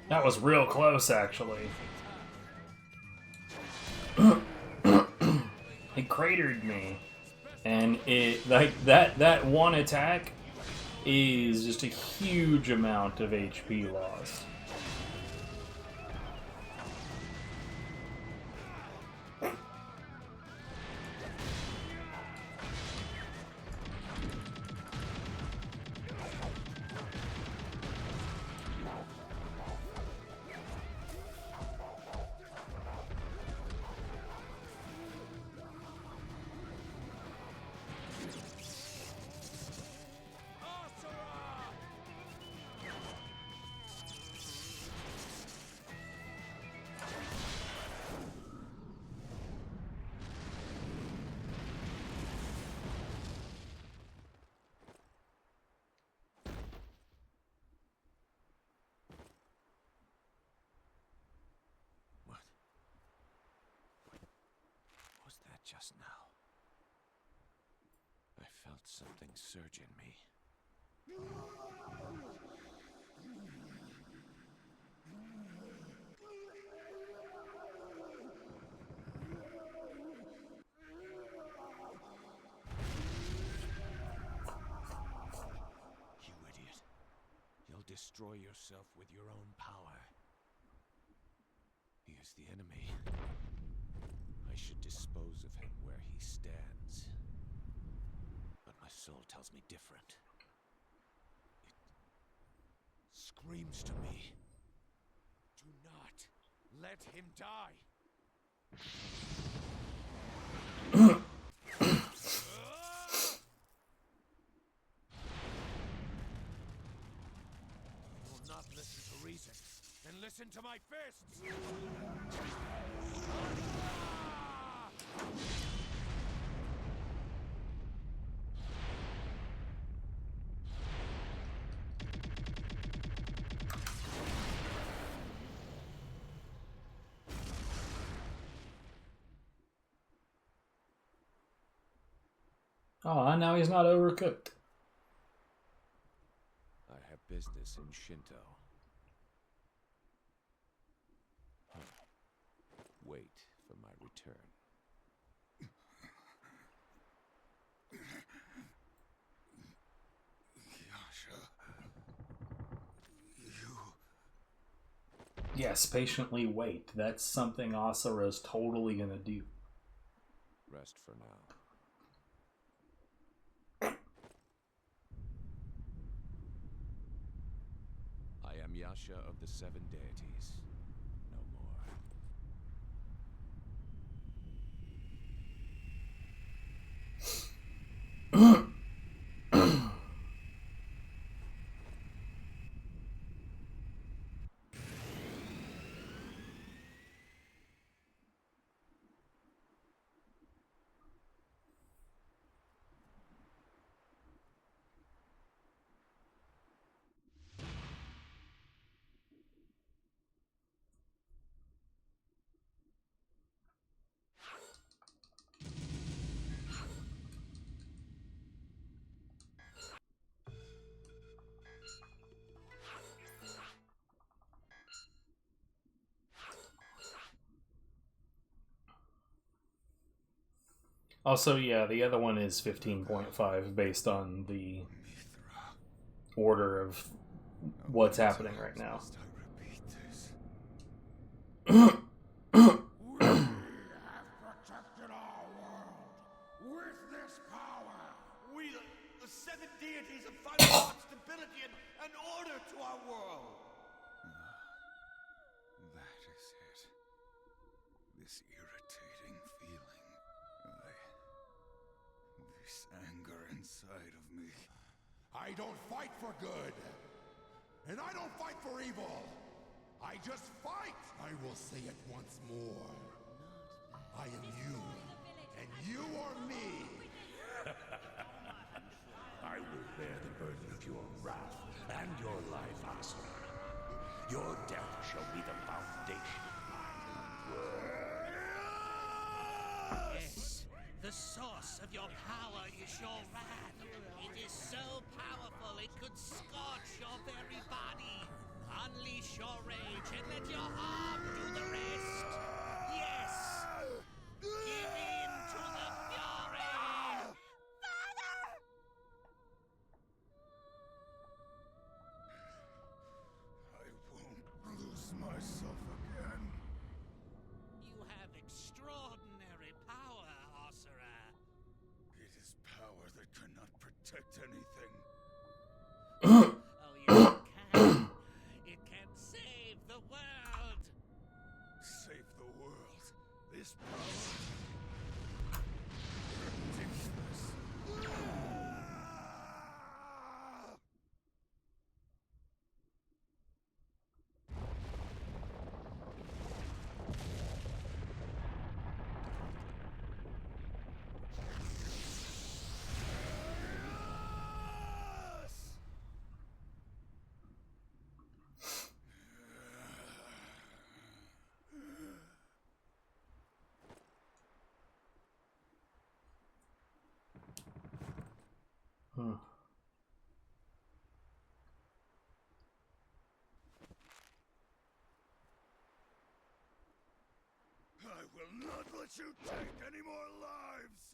That was real close, actually. It cratered me. And it, like, that one attack is just a huge amount of HP loss. Just now, I felt something surge in me. You idiot. You'll destroy yourself with your own power. He is the enemy. I should dispose of him where he stands. But my soul tells me different. It screams to me. Do not let him die. You will not listen to reason. Then listen to my fists! Aw, now he's not overcooked. I have business in Shinto. Wait for my return. Yasha, you... Yes, patiently wait. That's something Asura's totally gonna do. Rest for now. I am Yasha of the Seven Deities. No more. Also, yeah, the other one is 15.5 based on the order of what's happening right now. We have protected our world with this power. We, the Seven Deities, have finally brought stability and order to our world. That is it. This irritating feeling. This anger inside of me. I don't fight for good. And I don't fight for evil. I just fight. I will say it once more. I am you. And you are me. I will bear the burden of your wrath and your life, Asura. Your death shall be the foundation of my world. Yes, the source of your power is your wrath. It is so powerful it could scorch your very body. Unleash your rage and let your arm do the rest. Yes! Give in to the fury! I won't lose myself again. You have extraordinary power, Asura. It is power that cannot protect anything. Oh, yes, it can. It can save the world. Save the world. This power. Ridiculous. I will not let you take any more lives!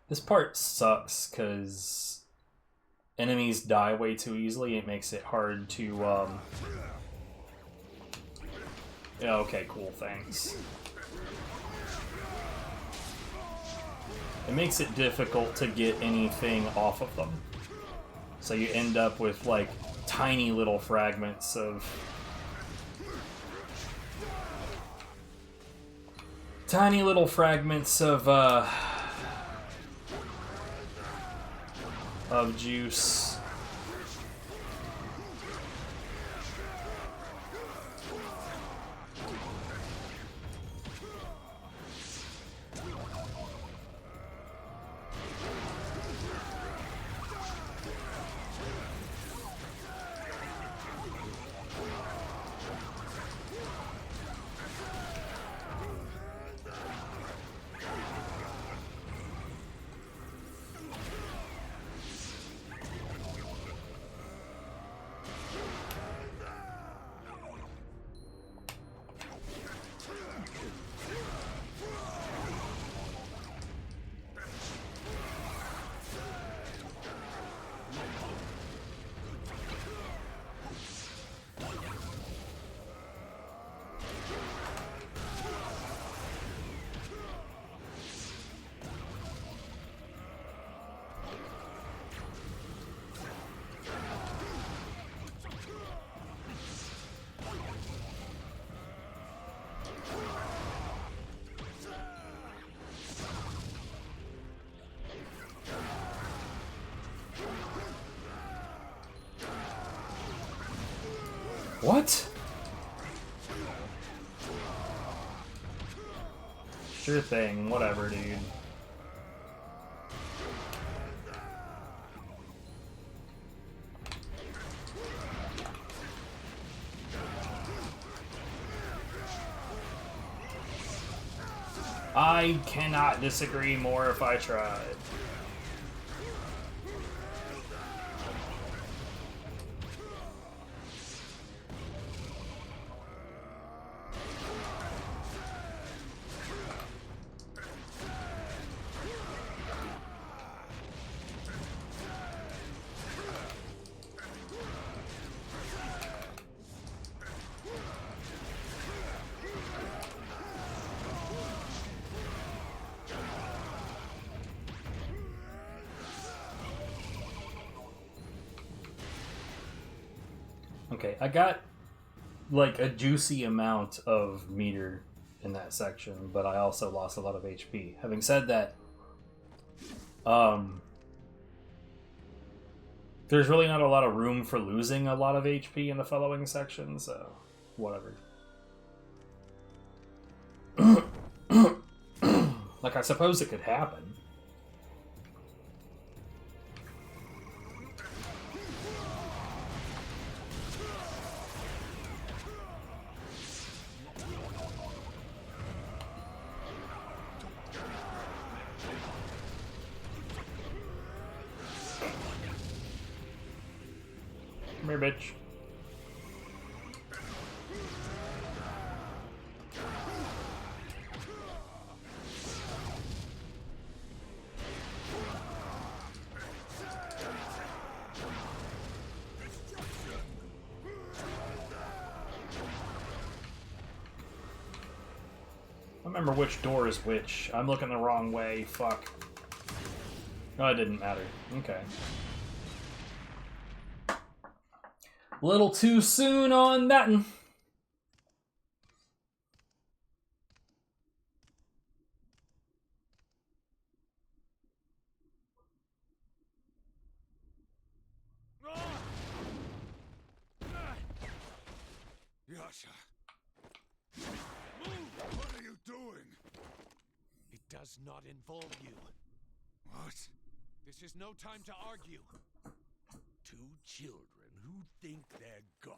This part sucks because enemies die way too easily. It makes it hard to, Yeah, okay, cool, thanks. It makes it difficult to get anything off of them. So you end up with, like, tiny little fragments of... Tiny little fragments of juice. What? Sure thing, whatever, dude. I cannot disagree more if I tried. Okay, I got like a juicy amount of meter in that section, but I also lost a lot of HP. Having said that, there's really not a lot of room for losing a lot of HP in the following section, so whatever. Like, I suppose it could happen. Come here, bitch. I don't remember which door is which. I'm looking the wrong way. Fuck. No, it didn't matter. Okay. Little too soon on that one. Yasha! Move! What are you doing? It does not involve you. What? This is no time to argue. Two children who think they're gods.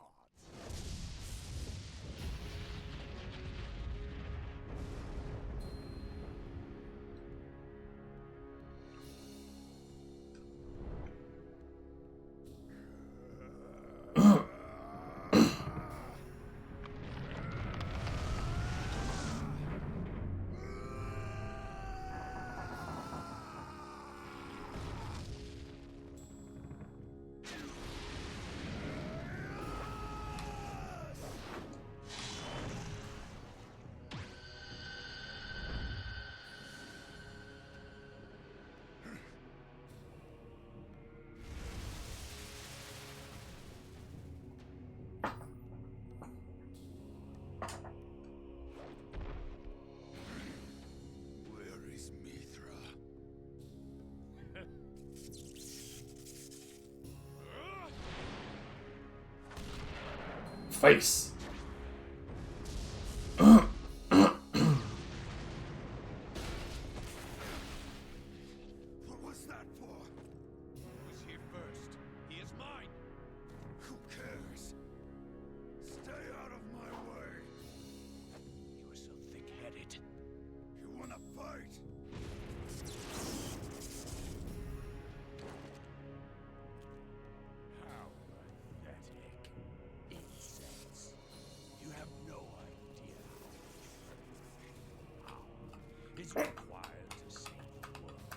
Face. What was that for? Who was here first? He is mine. Who cares? Stay out of my way. You are so thick-headed. You wanna fight? How pathetic. Insects. You have no idea how much is required to save the world.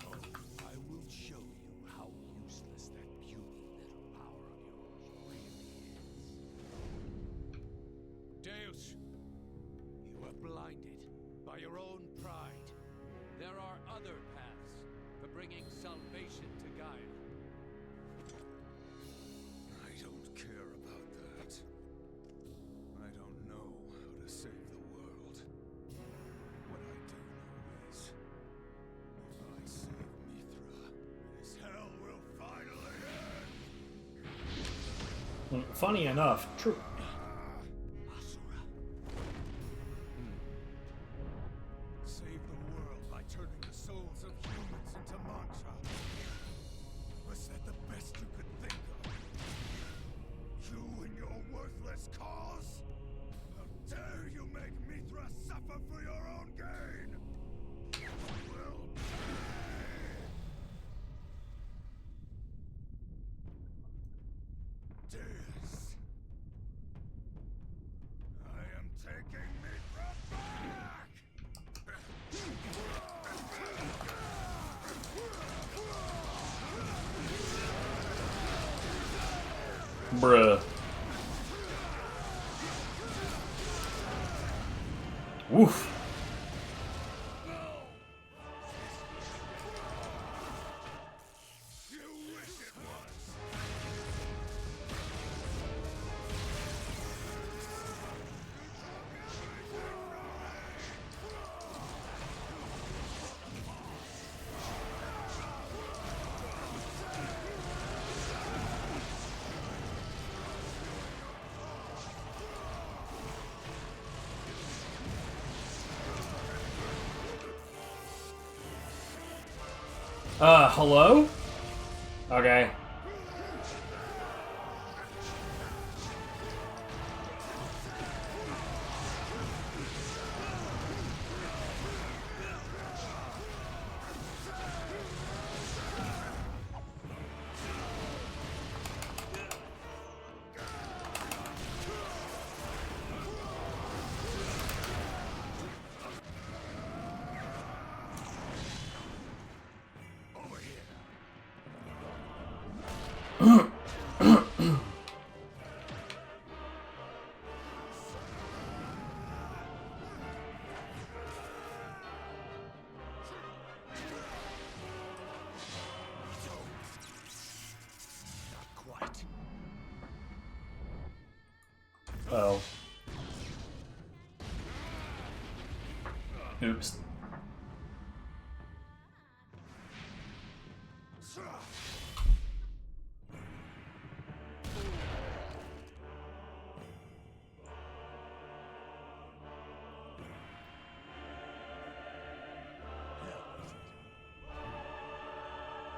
Oh, I will show you how useless that puny little power of yours really is. Deus, you are blinded by your own pride. There are other paths for bringing salvation to Gaia. I don't care about that. I don't know how to save the world. What I do know is, if I save Mithra, this hell will finally end. Funny enough, true. Asura. Save the world by turning the souls of humans into mantra. Was that the best you could think of? You and your worthless cause? How dare you make Mithra suffer for your own gain? You will pay! Deus. I am taking Mithra back! Bruh. Woof. You wish it was! Hello? Okay. Oh. Oops.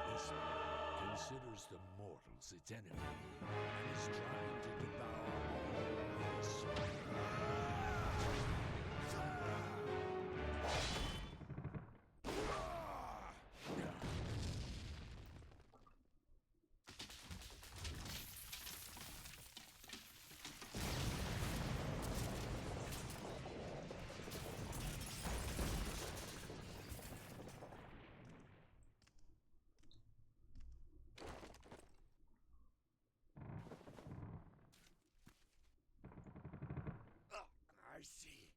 This man considers the mortals its enemy and is trying to devour all this. I see.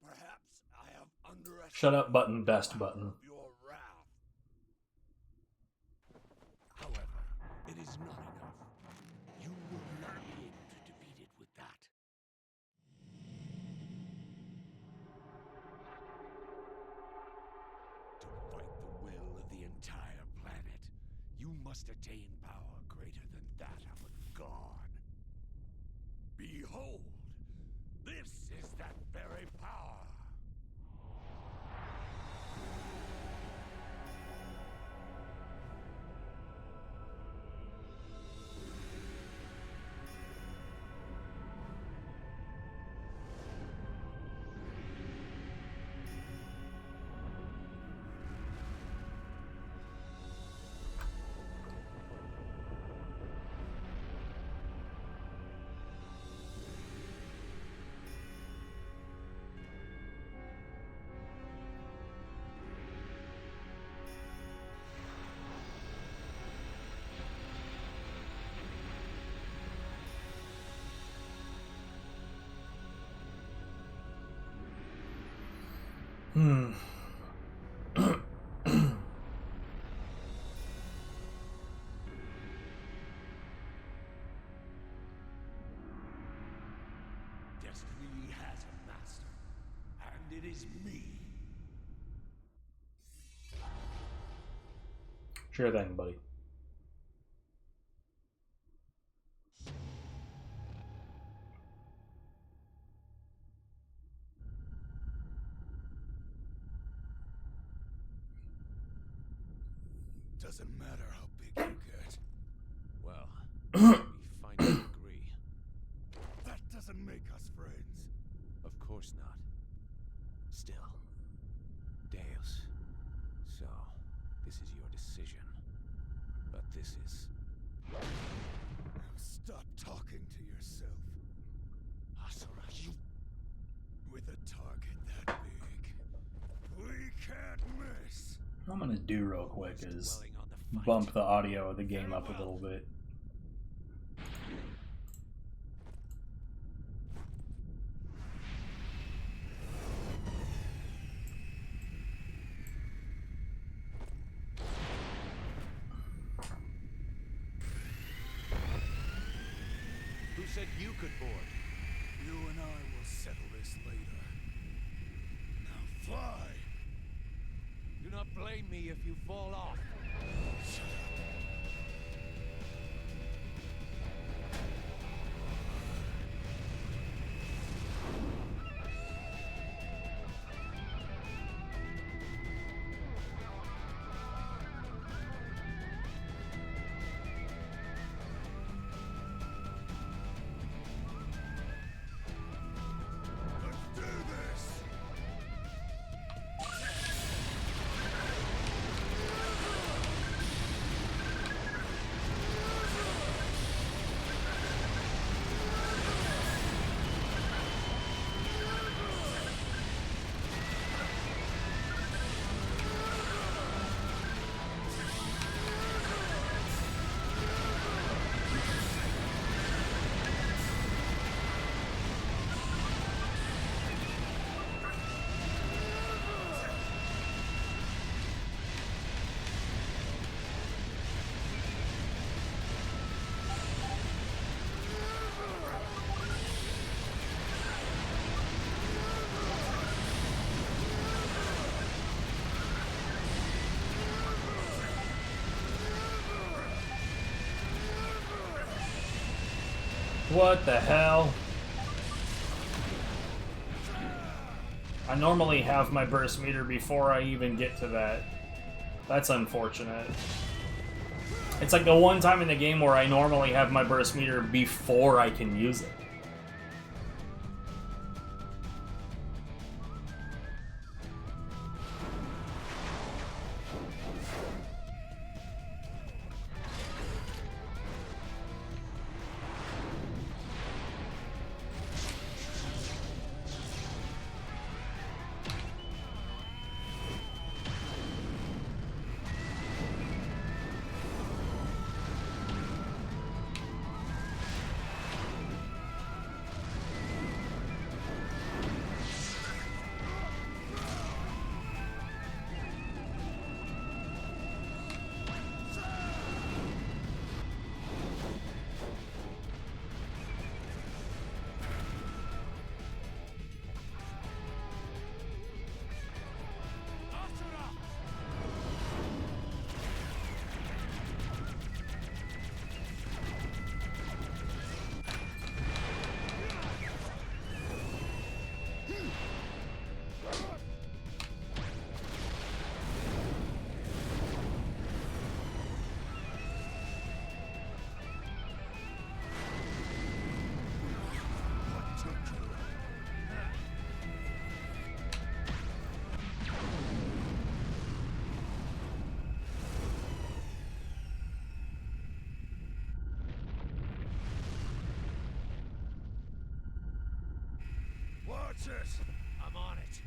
Perhaps I have underestimated. Shut up button, best button. Your wrath. However, it is not enough. You will not be able to defeat it with that. To fight the will of the entire planet, you must attain power greater than that of a god. Behold, this is that very power. Destiny has a master, and it is me. Sure thing, buddy. Doesn't matter how big you get. Well, we finally agree. That doesn't make us friends. Of course not. Still, Deus. So, this is your decision. But this is... Stop talking to yourself. Asura, you... With a target that big, we can't miss. What I'm gonna do real quick is bump the audio of the game up a little bit. Who said you could board? You and I will settle this later. Now fly! Do not blame me if you fall off. Shut up. What the hell? I normally have my burst meter before I even get to that. That's unfortunate. It's like the one time in the game where I normally have my burst meter before I can use it. Watch it! I'm on it.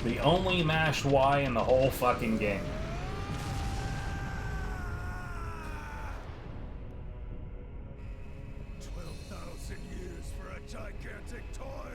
The only mashed Y in the whole fucking game. $12,000 for a gigantic toy.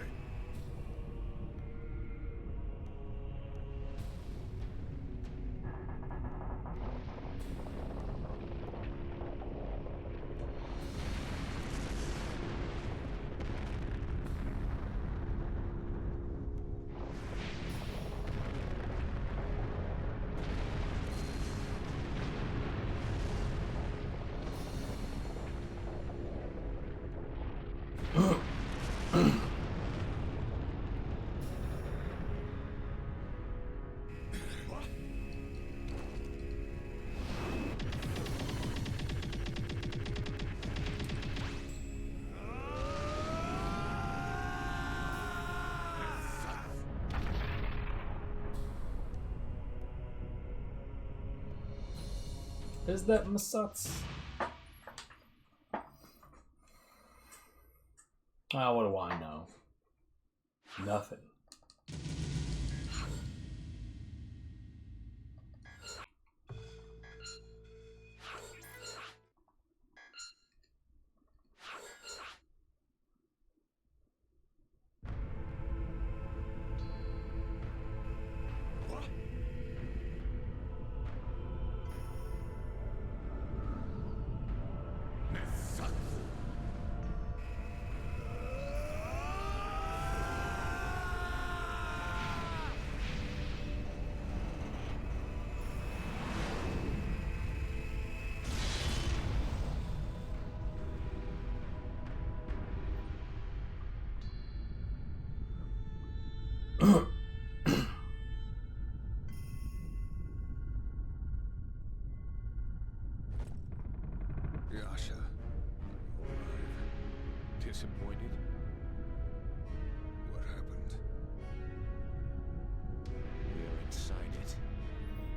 Is that Masats? Ah, what do I know? Nothing. Yasha, Disappointed? what happened? We're inside it.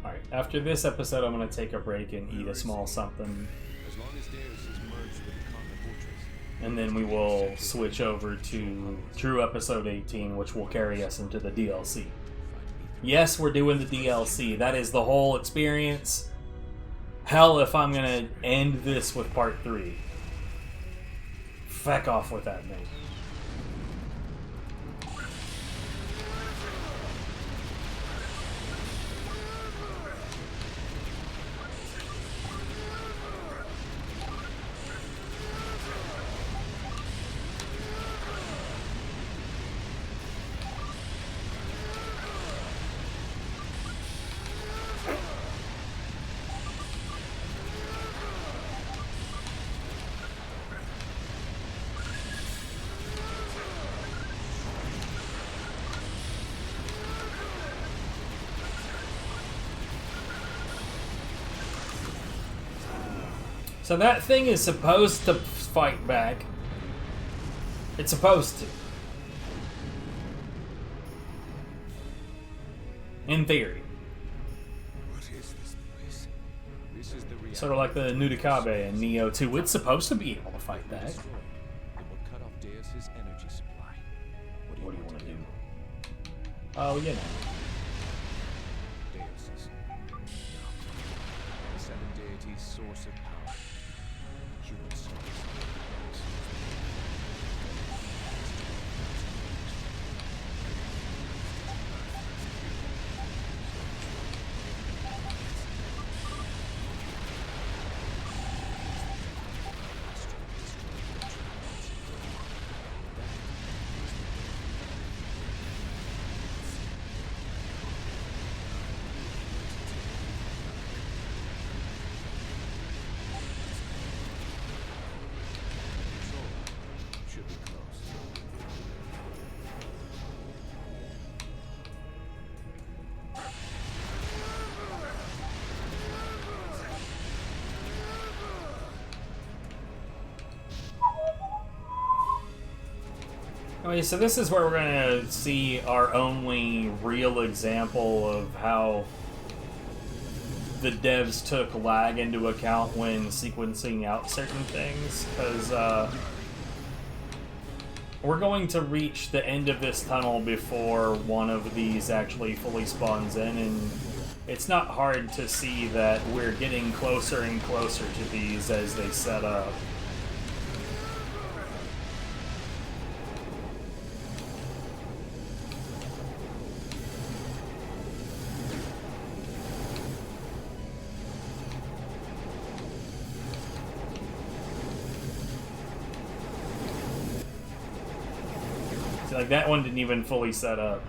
Alright, after this episode, I'm going to take a break and eat a small something. As long as Deus is merged with the Conga Fortress. And then we will switch over to True Episode 18, which will carry us into the DLC. Yes, we're doing the DLC. That is the whole experience. Hell, if I'm gonna end this with Part 3. Feck off with that thing. So that thing is supposed to fight back. It's supposed to. In theory. What is this place? This is the reality. Sort of like the Nudikabe in Neo 2. It's supposed to be able to fight back. It will cut off Deus's energy supply. What do you want to do? Oh, you know. Deus's. No. The seven deities' source of power. Human source. Should be close. Okay, so this is where we're gonna see our only real example of how the devs took lag into account when sequencing out certain things, because we're going to reach the end of this tunnel before one of these actually fully spawns in, and it's not hard to see that we're getting closer and closer to these as they set up. Like, that one didn't even fully set up.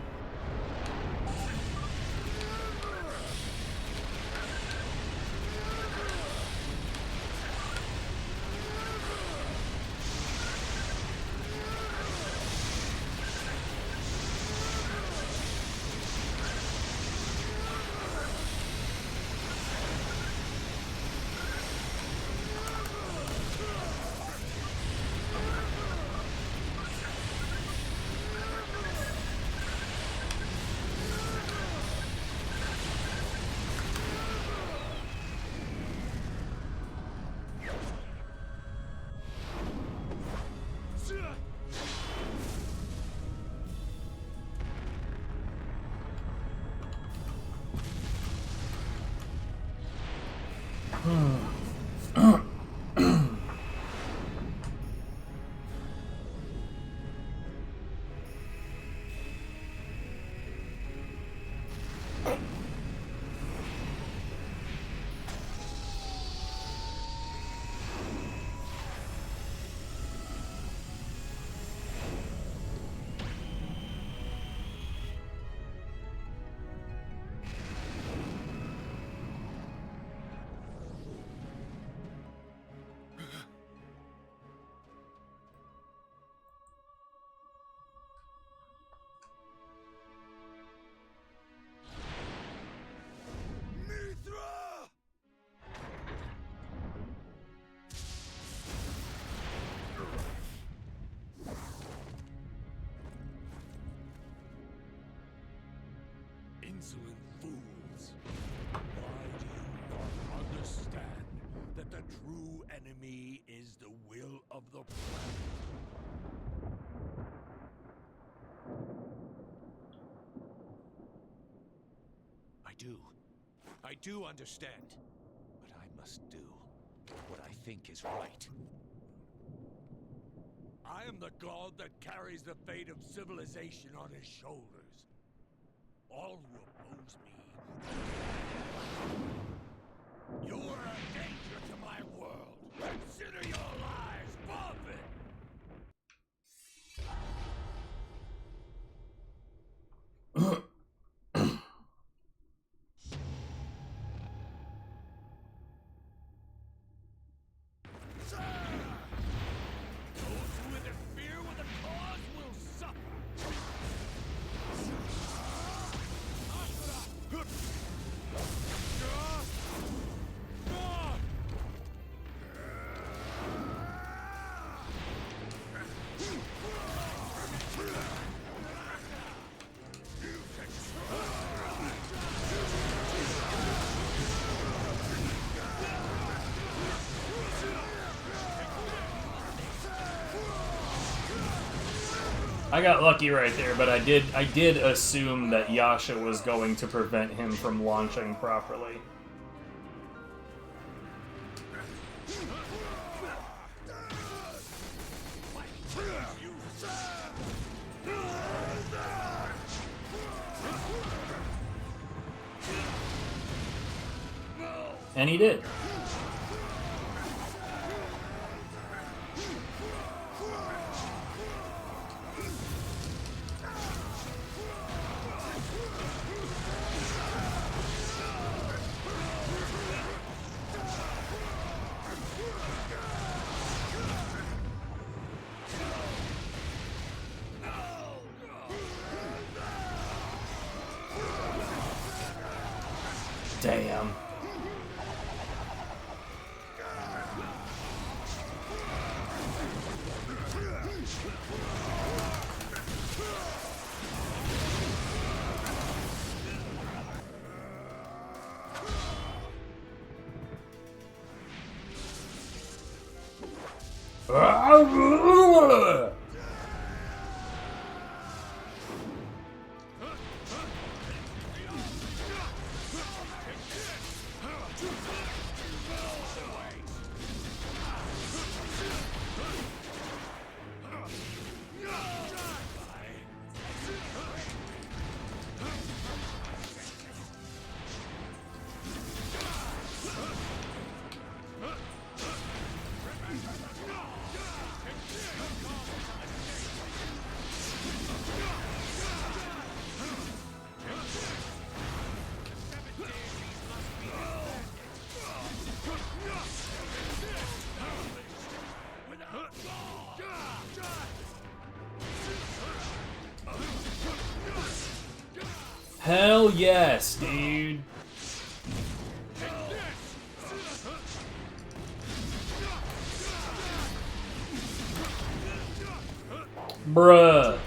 Insolent fools! Why do you not understand that the true enemy is the will of the planet? I do understand. But I must do what I think is right. I am the god that carries the fate of civilization on his shoulders. All who oppose me, you are a danger to my world. Consider your lives forfeit. I got lucky right there, but I did assume that Yasha was going to prevent him from launching properly. And he did. Damn. Hell yes, dude. Bruh.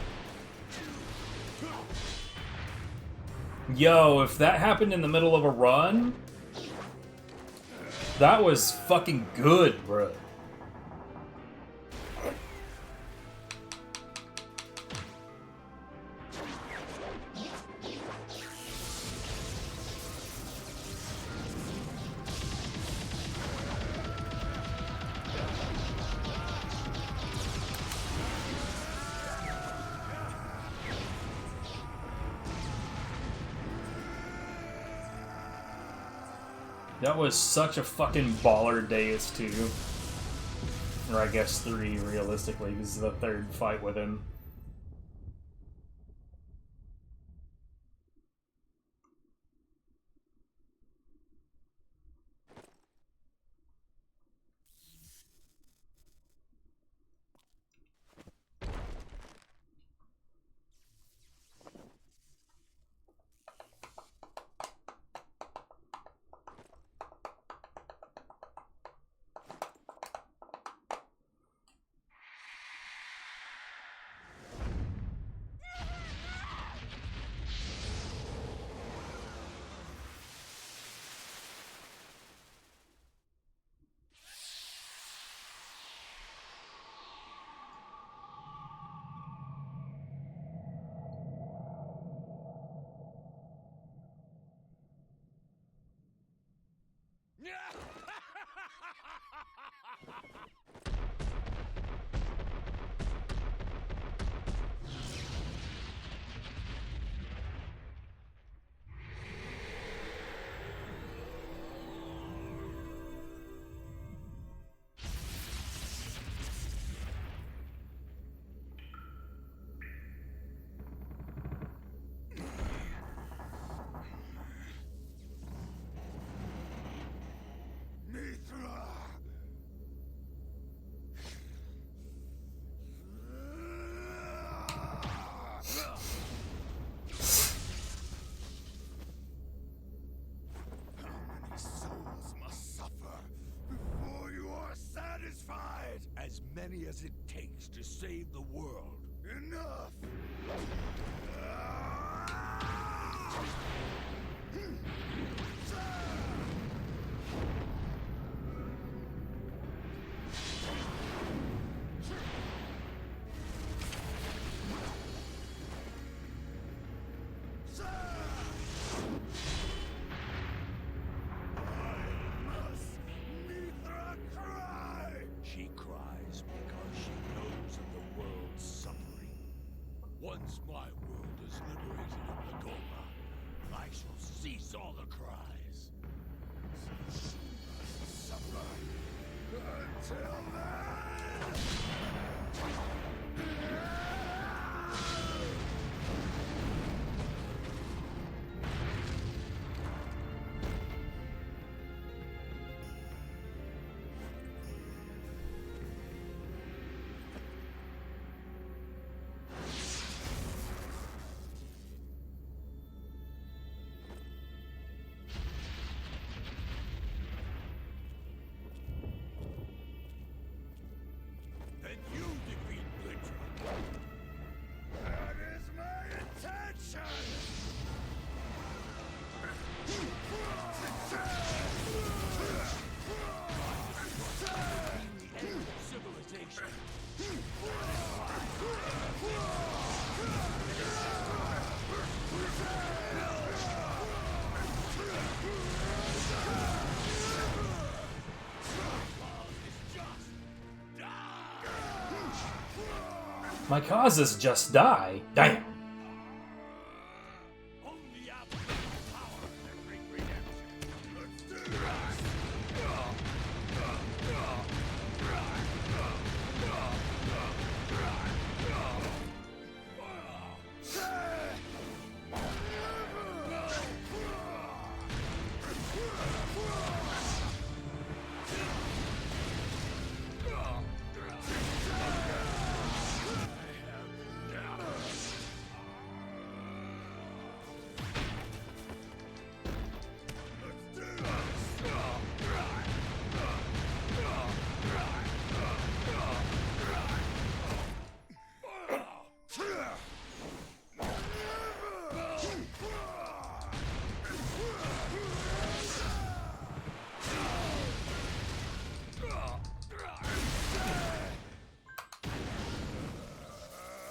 Yo, if that happened in the middle of a run, that was fucking good, bruh. That was such a fucking baller Deus 2. Or I guess 3, realistically, because this is the third fight with him. As many as it takes to save the world. Enough! Once my world is liberated in the Goma, I shall cease all the cries. So she must suffer. Until then... Then you defeat Blitra. That is my intention! The end of civilization. My cause is just die. Damn.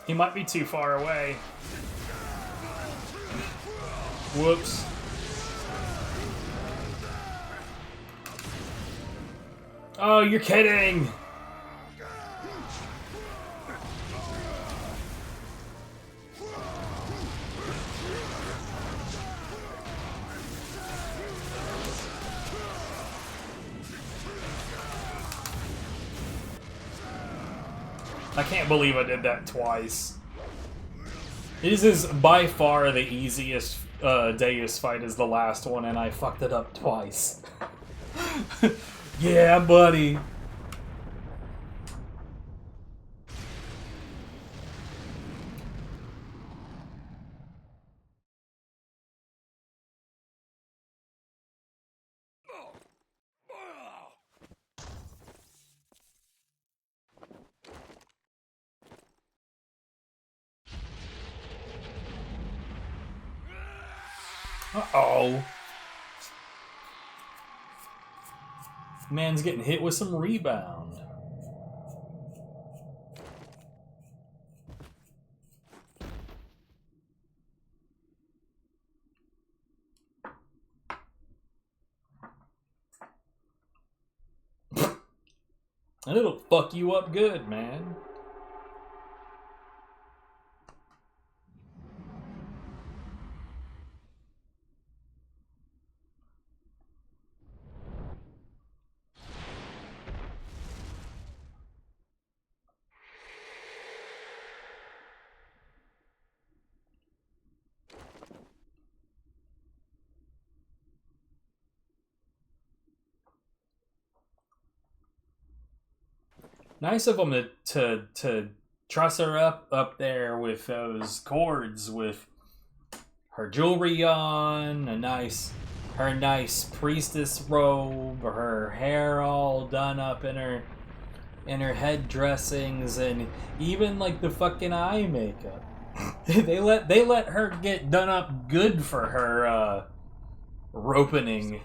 He might be too far away. Whoops. Oh, you're kidding! I can't believe I did that twice. This is by far the easiest Deus fight is the last one, and I fucked it up twice. Yeah, buddy. Uh-oh. Man's getting hit with some rebound. And it'll fuck you up good, man. Nice of them to truss her up there with those cords with her jewelry on, her nice priestess robe, her hair all done up in her head dressings, and even like the fucking eye makeup. they let her get done up good for her ropening.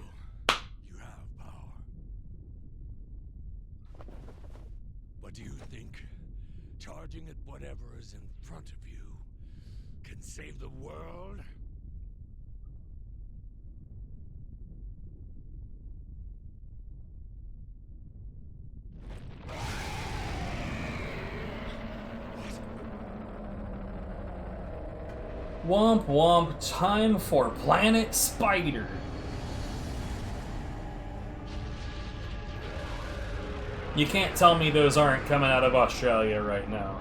What do you think? Charging at whatever is in front of you can save the world? Womp womp, time for Planet Spider. You can't tell me those aren't coming out of Australia right now.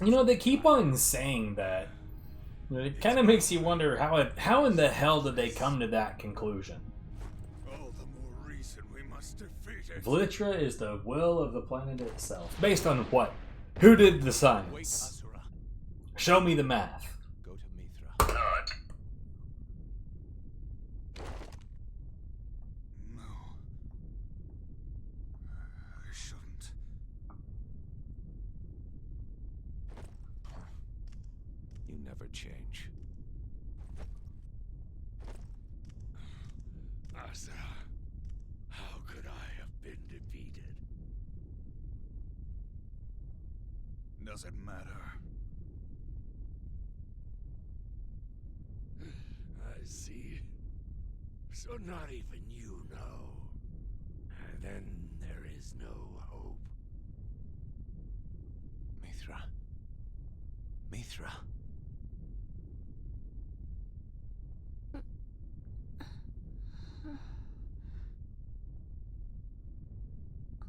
You know, they keep on saying that. It kind of makes you wonder how in the hell did they come to that conclusion? All the more reason we must defeat it. Vlitra is the will of the planet itself. Based on what? Who did the science? Wait, Asura. Show me the math. Go to Mithra. No. I shouldn't. You never change. Asura, how could I have been defeated? Doesn't matter. I see. So not even you know. And then there is no hope. Mithra. Mithra.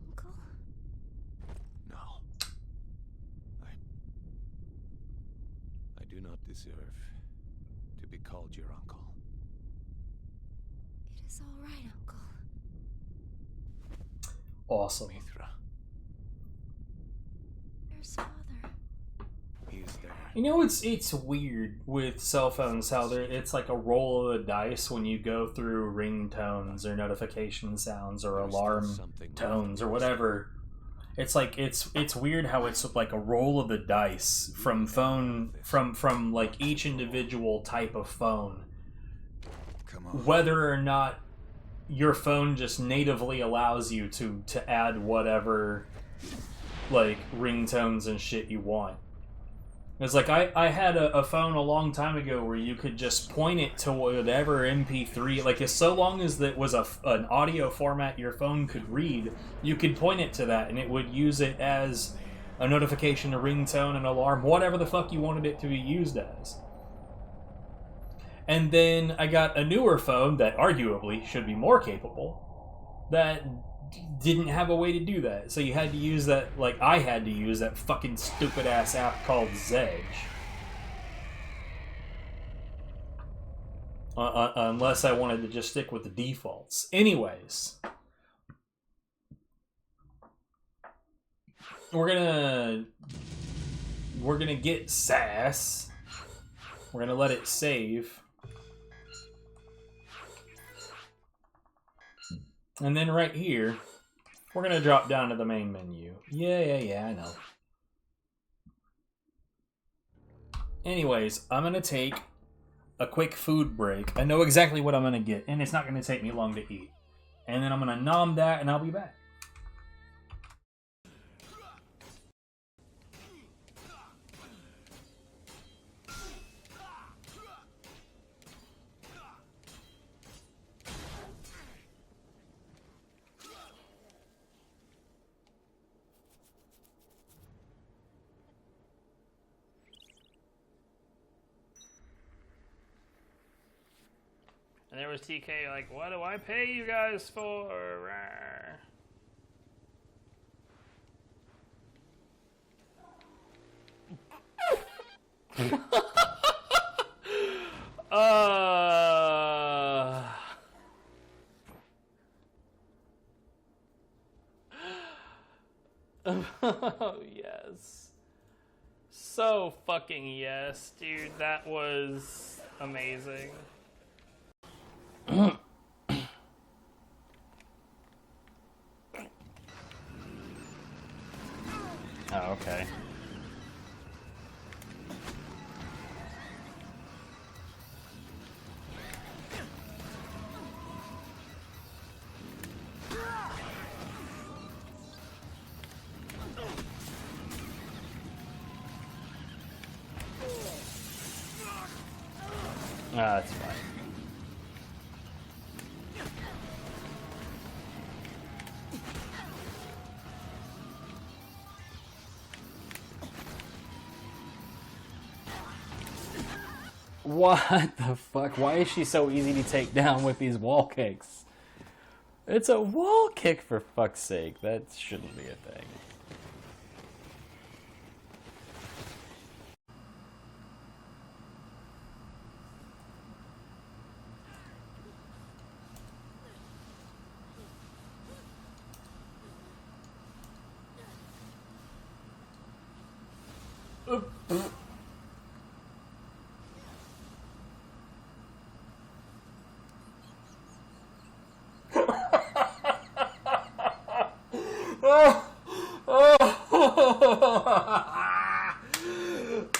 Uncle? No. I do not deserve to be called your uncle. It is all right, Uncle. Awesome. Mithra. Where's Father? He is there. You know, it's weird with cell phones how it's like a roll of the dice when you go through ringtones or notification sounds or alarm tones or whatever. It's like it's weird how it's like a roll of the dice from like each individual type of phone. Whether or not your phone just natively allows you to add whatever like ringtones and shit you want. It's like I had a phone a long time ago where you could just point it to whatever MP3, like as so long as that was an audio format your phone could read, you could point it to that and it would use it as a notification, a ringtone, an alarm, whatever the fuck you wanted it to be used as. And then I got a newer phone that arguably should be more capable that didn't have a way to do that. So you had to use that, like I had to use that fucking stupid ass app called Zedge. Unless I wanted to just stick with the defaults. Anyways. We're gonna get SAS. We're gonna let it save. And then right here, we're going to drop down to the main menu. Yeah, I know. Anyways, I'm going to take a quick food break. I know exactly what I'm going to get, and it's not going to take me long to eat. And then I'm going to nom that, and I'll be back. And there was TK like, what do I pay you guys for? Oh, yes. So fucking yes, dude. That was amazing. Oh, okay. Ah, that's fine. What the fuck? Why is she so easy to take down with these wall kicks? It's a wall kick, for fuck's sake. That shouldn't be a thing.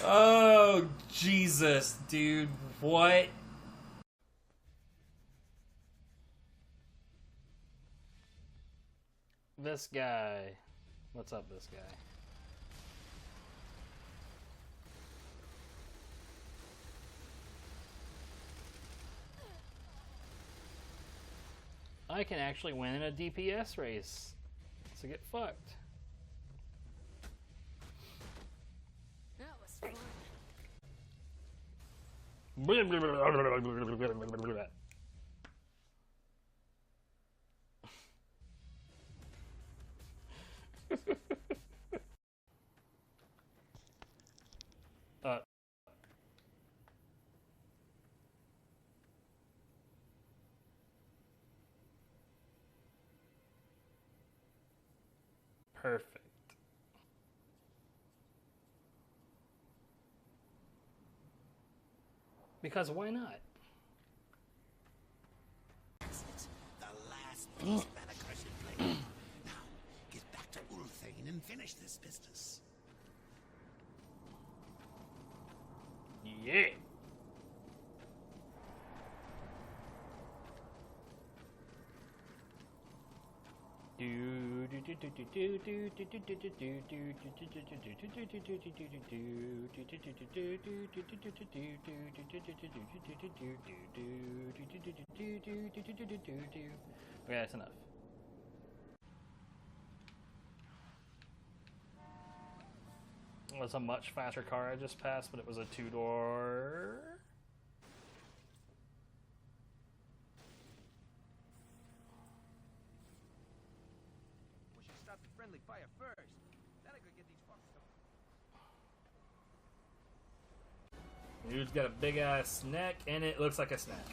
Oh, Jesus, dude. What? This guy. What's up, this guy? I can actually win in a DPS race. So get fucked. That was fun. Perfect. Because why not? The last piece of that accursed blade. Now, get back to Ulthane and finish this business. Yeah. Okay, that's enough. It was a much faster car I just passed, but it was a two-door. We should stop the friendly fire first. Then I could get these fuckers to... Dude's got a big ass neck, and it looks like a snack.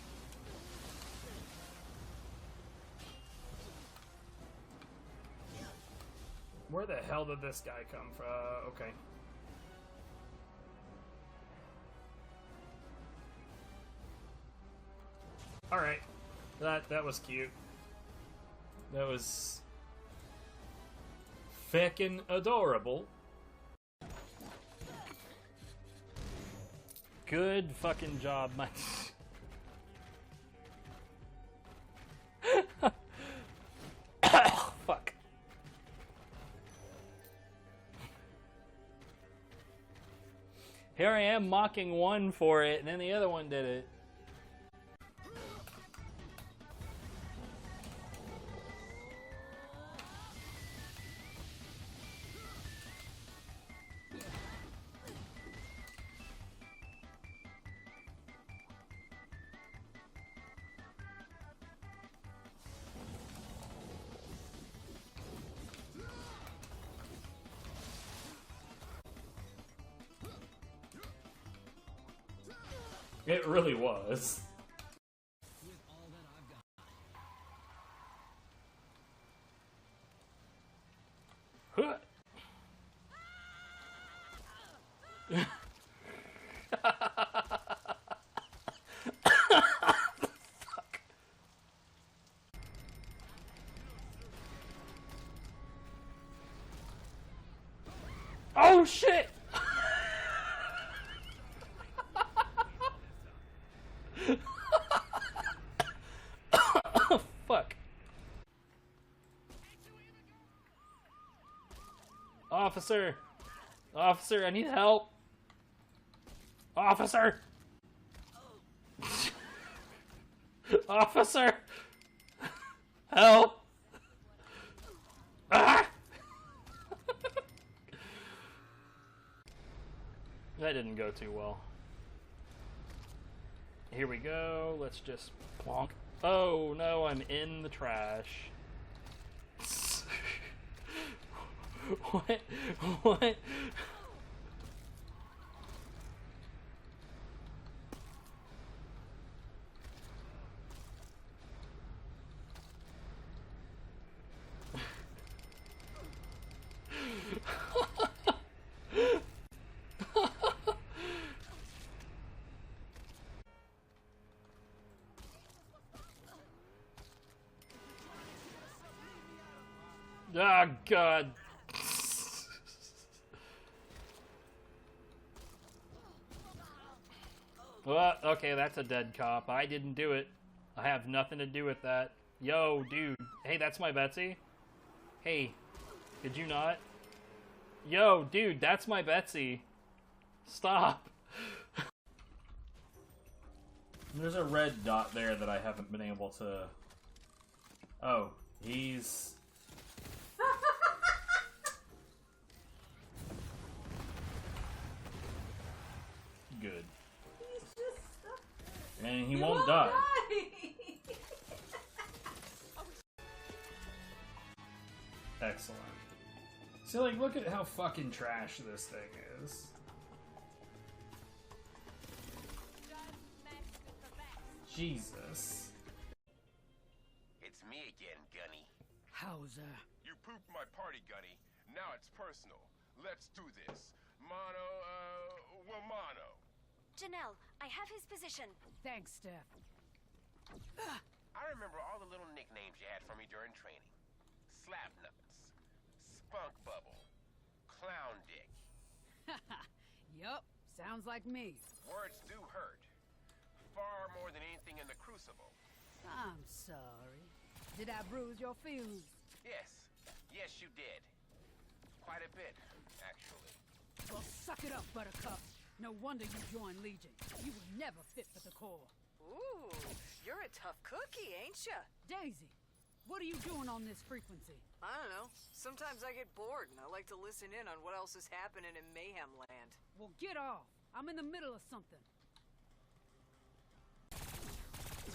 Where the hell did this guy come from? Okay. Alright. That was cute. That was feckin' adorable. Good fucking job, Mike. Fuck. Here I am mocking one for it, and then the other one did it. It really was. Huh. Oh shit! Fuck. Officer! Officer, I need help! Officer! Officer! Help! Ah! That didn't go too well. Here we go. Let's just plonk. Oh no, I'm in the trash. What? What? Oh god. Well, okay, that's a dead cop. I didn't do it. I have nothing to do with that. Yo, dude. Hey, that's my Betsy. Hey, did you not? Yo, dude, that's my Betsy. Stop. There's a red dot there that I haven't been able to... Oh, he's... Good. And he won't die. Excellent. See, like, look at how fucking trash this thing is. Jesus. It's me again, Gunny. Hauser. You pooped my party, Gunny. Now it's personal. Let's do this. Mono. Janelle, I have his position. Thanks, Steph. I remember all the little nicknames you had for me during training. Slapnuts, Spunk Bubble, Clown Dick. Yup, sounds like me. Words do hurt. Far more than anything in the Crucible. I'm sorry. Did I bruise your feelings? Yes, you did. Quite a bit, actually. Well, suck it up, Buttercup. No wonder you joined Legion. You were never fit for the Corps. Ooh, you're a tough cookie, ain't ya? Daisy, what are you doing on this frequency? I don't know. Sometimes I get bored and I like to listen in on what else is happening in Mayhem Land. Well, get off. I'm in the middle of something.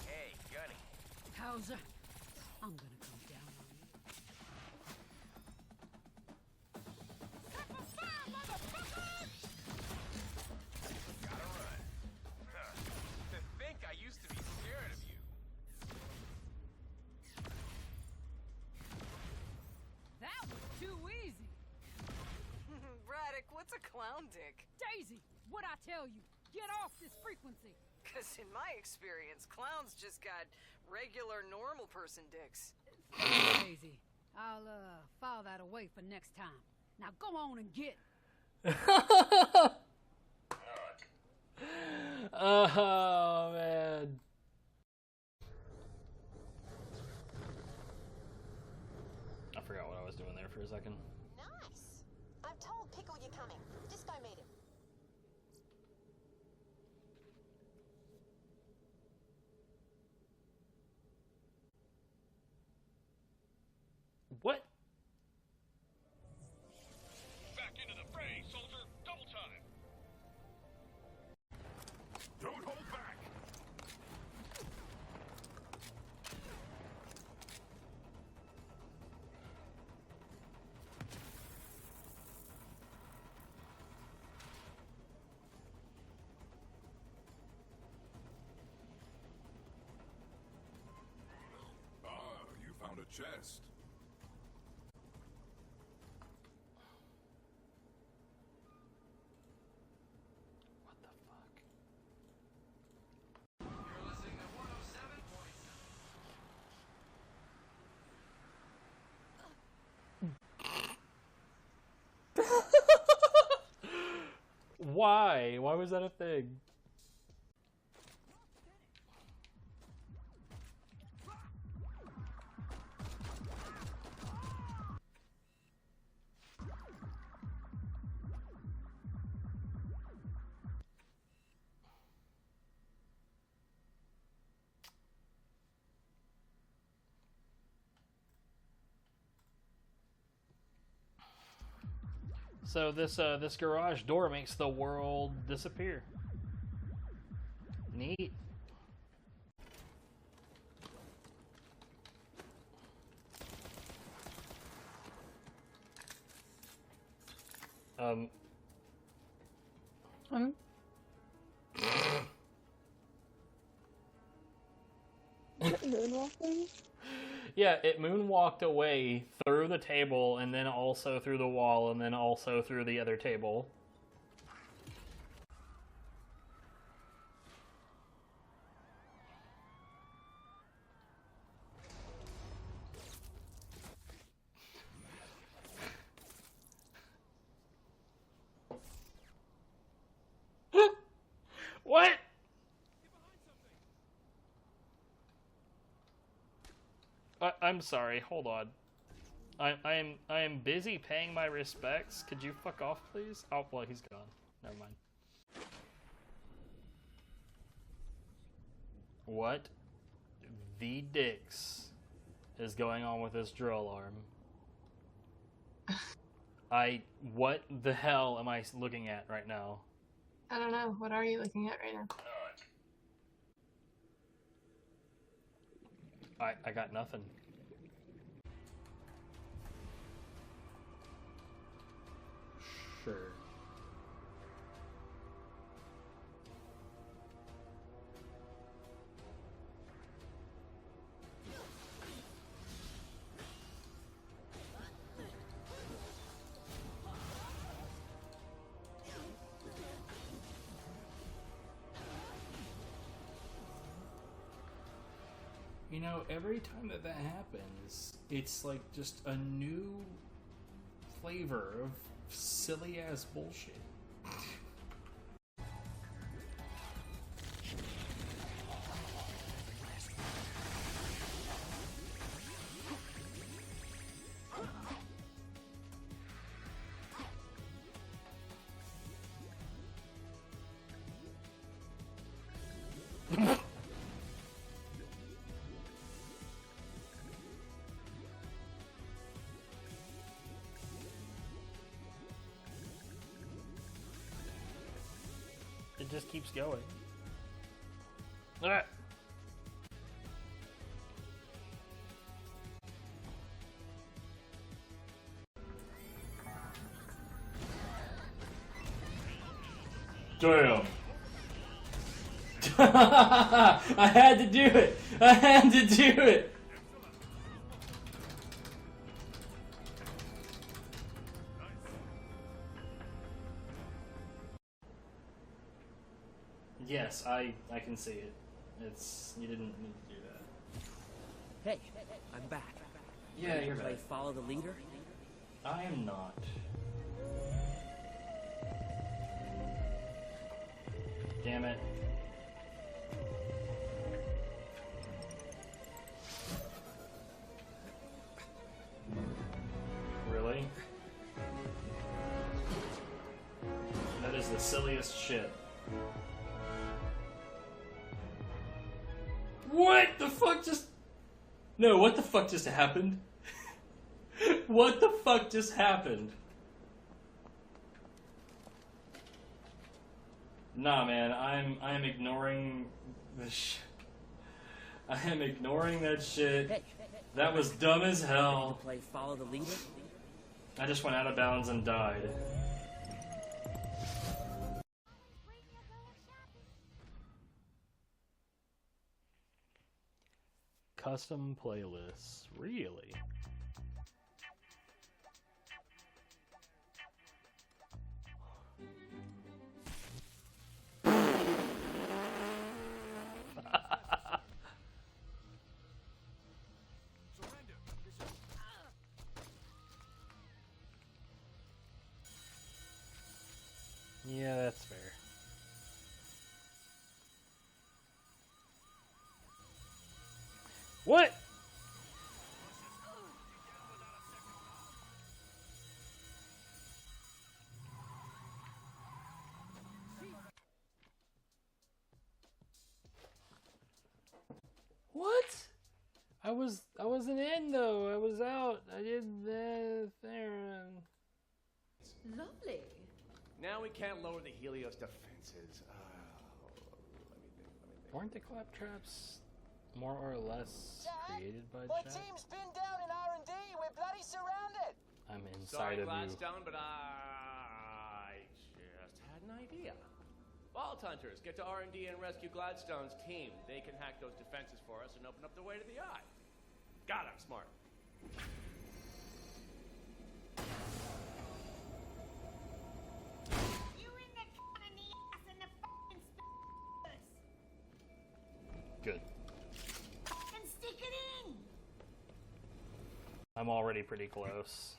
Hey, Gunny. Hauser, I'm gonna come down on you. Gotta run. To think I used to be scared of you. That was too easy. Braddock, what's a clown dick? Daisy, what'd I tell you? Get off this frequency. Because in my experience, clowns just got regular normal person dicks. Daisy, I'll file that away for next time. Now go on and get. Oh man. I forgot what I was doing there for a second. Nice. I've told Pickle you're coming. Just go meet him. What? Back into the fray, soldier. Double time. Don't hold back. chest. What the fuck? Why? Why was that a thing? So this garage door makes the world disappear. Neat. Moonwalking? Yeah, it moonwalked away through the table and then also through the wall and then also through the other table. What? I'm sorry, hold on. I am busy paying my respects. Could you fuck off, please? Oh, well, he's gone. Never mind. What the dicks is going on with this drill alarm? What the hell am I looking at right now? I don't know. What are you looking at right now? I got nothing. Sure. You know, every time that happens, it's like just a new flavor of silly ass bullshit. It just keeps going. Ah. Damn. I had to do it. I had to do it. Yes, I can see it. You didn't need to do that. Hey, I'm back. Yeah, you're Play back. Follow the Leader? I am not. Damn it. Really? That is the silliest shit. What the fuck just... No, what the fuck just happened? What the fuck just happened? Nah, man, I'm ignoring this I am ignoring that shit. That was dumb as hell. Play Follow the Leader? I just went out of bounds and died. custom playlists. Really? Yeah, that's fair. What? What? I wasn't in though. I was out. I did the there. Lovely. Now we can't lower the Helios defenses. Weren't the claptraps more or less created by My Jack? team's been down in R&D. We're bloody surrounded. I'm inside Sorry, of you. Gladstone, but I just had an idea. Vault Hunters, get to R&D and rescue Gladstone's team. They can hack those defenses for us and open up the way to the eye. God, I'm smart. Good. And stick it in. I'm already pretty close.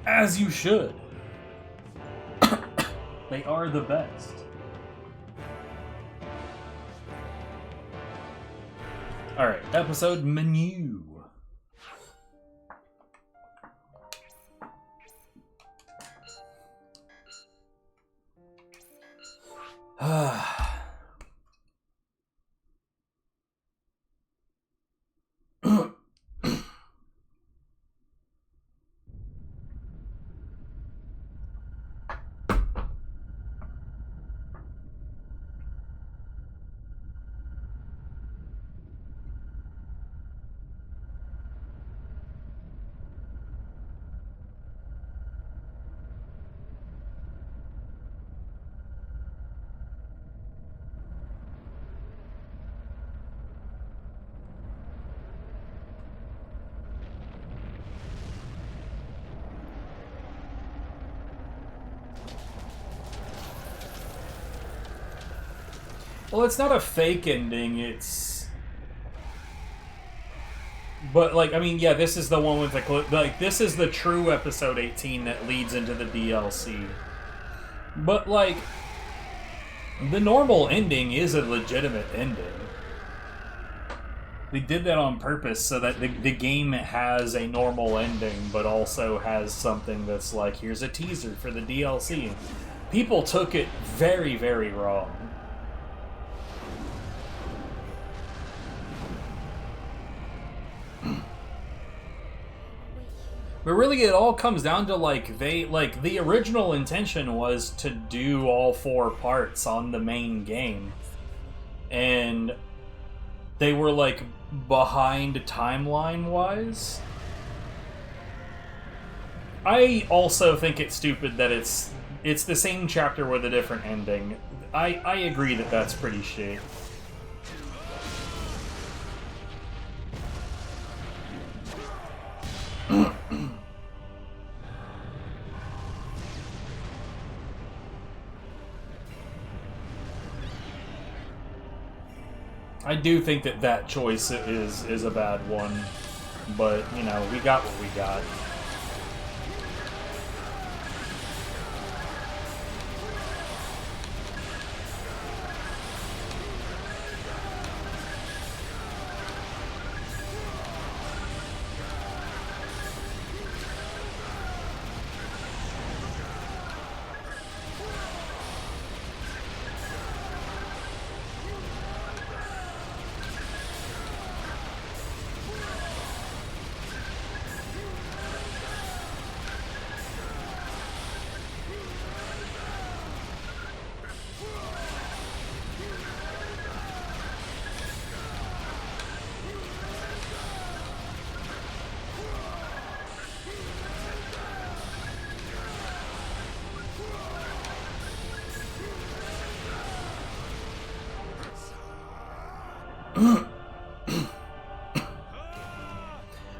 As you should. They are the best. Alright, episode menu. Well, it's not a fake ending, it's... But, like, I mean, yeah, this is the one with the... Like, this is the true episode 18 that leads into the DLC. But, like, the normal ending is a legitimate ending. They did that on purpose so that the game has a normal ending, but also has something that's like, here's a teaser for the DLC. People took it very, very wrong. But really, it all comes down to, like, the original intention was to do all 4 parts on the main game. And they were, like, behind timeline-wise. I also think it's stupid that it's the same chapter with a different ending. I agree that that's pretty shit. I do think that choice is a bad one, but, you know, we got what we got.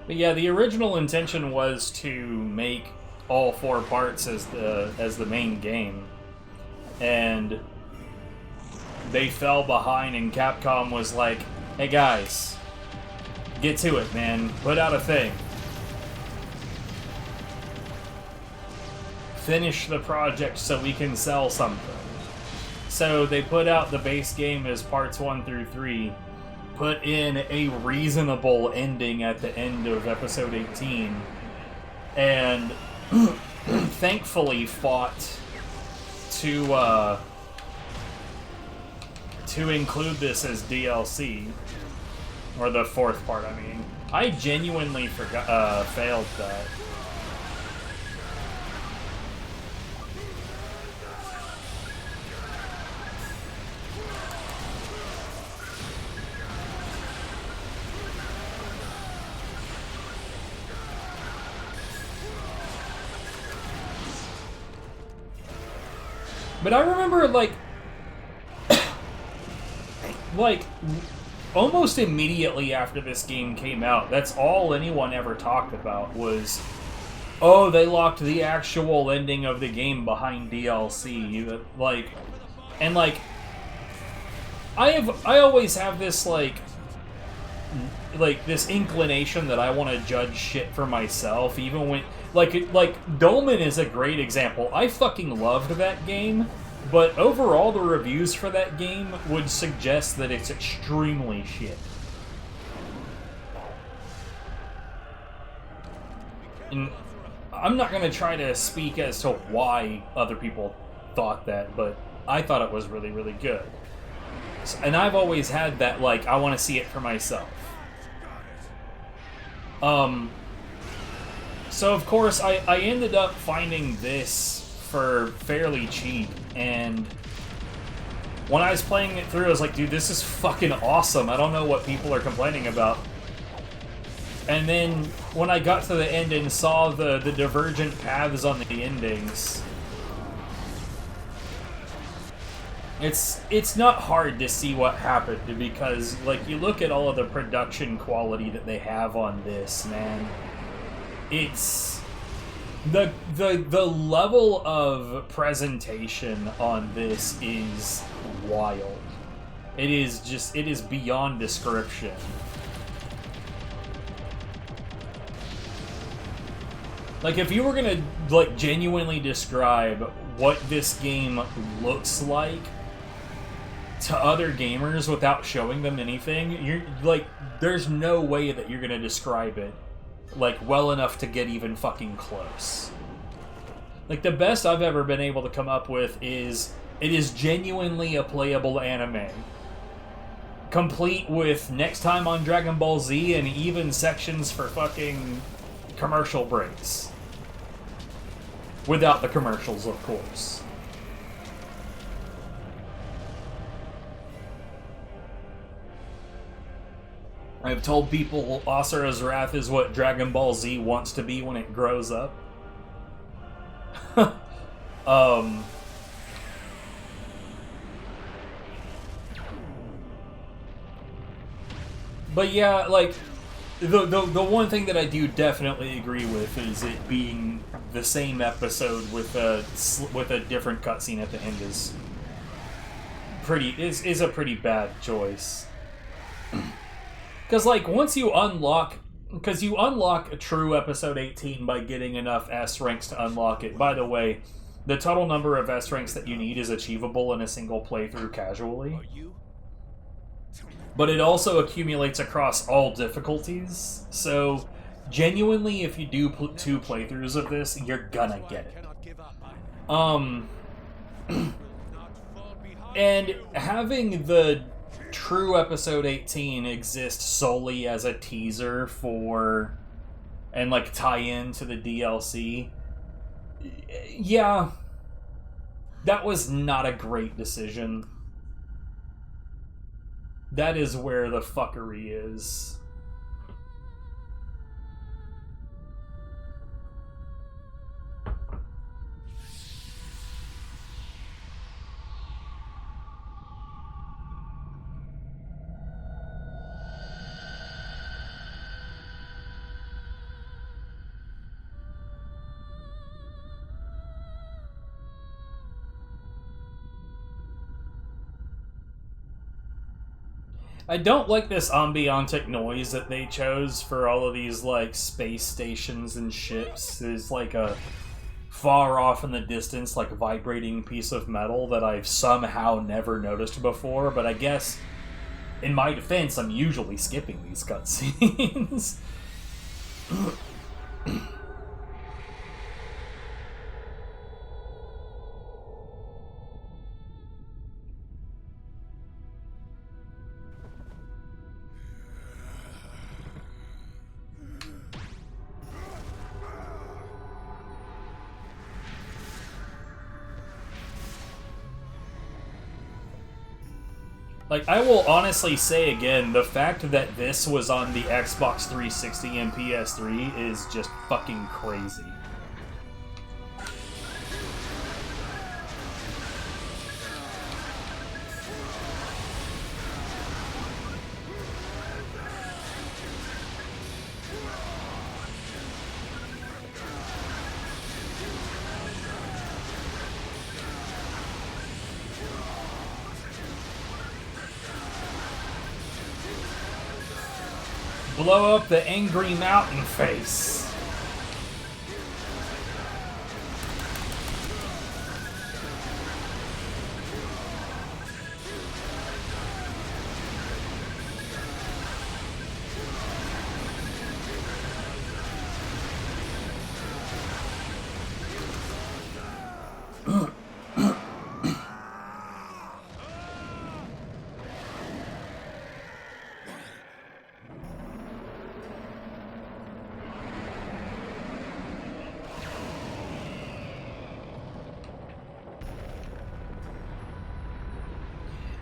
But yeah, the original intention was to make all 4 parts as the main game, and they fell behind, and Capcom was like, "Hey guys, get to it, man. Put out a thing. Finish the project so we can sell something." So they put out the base game as parts 1 through 3, put in a reasonable ending at the end of episode 18, and thankfully fought to include this as DLC, or the 4th part. I mean, I genuinely failed that. But I remember, like, almost immediately after this game came out, that's all anyone ever talked about was, oh, they locked the actual ending of the game behind DLC. I always have this, like this inclination that I want to judge shit for myself, even when, like Dolmen is a great example. I fucking loved that game, but overall the reviews for that game would suggest that it's extremely shit. And I'm not going to try to speak as to why other people thought that, but I thought it was really, really good. And I've always had that, like, I want to see it for myself. So of course I ended up finding this for fairly cheap, and when I was playing it through I was like, dude, this is fucking awesome. I don't know what people are complaining about. And then when I got to the end and saw the divergent paths on the endings, it's not hard to see what happened, because, like, you look at all of the production quality that they have on this, man. It's the level of presentation on this is wild. It is beyond description. Like, if you were gonna, like, genuinely describe what this game looks like to other gamers without showing them anything, you're like, there's no way that you're gonna describe it, like, well enough to get even fucking close. Like, the best I've ever been able to come up with is, it is genuinely a playable anime, complete with next time on Dragon Ball Z and even sections for fucking commercial breaks. Without the commercials, of course. I've told people Asura's Wrath is what Dragon Ball Z wants to be when it grows up. But yeah, like, the one thing that I do definitely agree with is it being the same episode with a different cutscene at the end is a pretty bad choice. Because, like, once you unlock... Because you unlock a true episode 18 by getting enough S ranks to unlock it. By the way, the total number of S ranks that you need is achievable in a single playthrough casually. But it also accumulates across all difficulties. So, genuinely, if you do 2 playthroughs of this, you're gonna get it. And having the true episode 18 exist solely as a teaser for, and, like, tie in to the DLC, yeah, that was not a great decision. That is where the fuckery is. I don't like this ambiantic noise that they chose for all of these, like, space stations and ships. There's, like, a far off in the distance, like, vibrating piece of metal that I've somehow never noticed before, but I guess, in my defense, I'm usually skipping these cutscenes. Like, I will honestly say again, the fact that this was on the Xbox 360 and PS3 is just fucking crazy. Blow up the angry mountain face.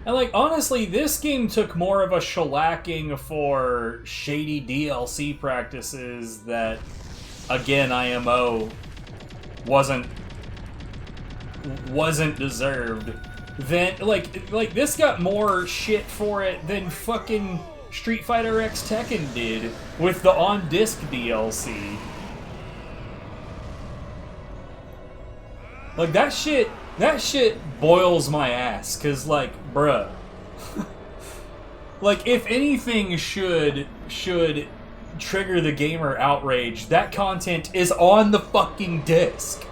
And, like, honestly, this game took more of a shellacking for shady DLC practices that, again, IMO wasn't deserved. Than, like this got more shit for it than fucking Street Fighter X Tekken did with the on-disc DLC. Like, that shit boils my ass, cause, like, bruh. Like, if anything should trigger the gamer outrage, that content is on the fucking disc.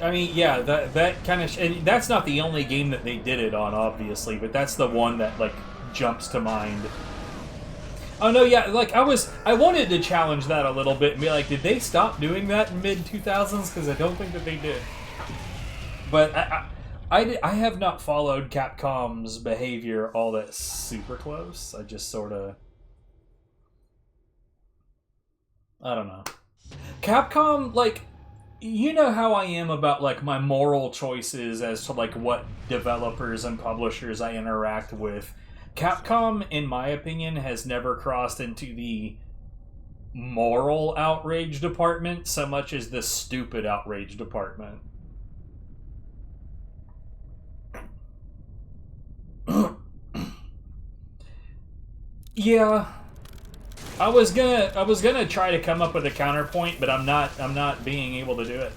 I mean, yeah, that kind of... and that's not the only game that they did it on, obviously, but that's the one that, like, jumps to mind. Oh, no, yeah, like, I wanted to challenge that a little bit and be like, did they stop doing that in mid-2000s? Because I don't think that they did. But I have not followed Capcom's behavior all that super close. I just sort of... I don't know. Capcom, like... You know how I am about, like, my moral choices as to, like, what developers and publishers I interact with. Capcom, in my opinion, has never crossed into the moral outrage department so much as the stupid outrage department. Yeah. I was gonna try to come up with a counterpoint, but I'm not being able to do it.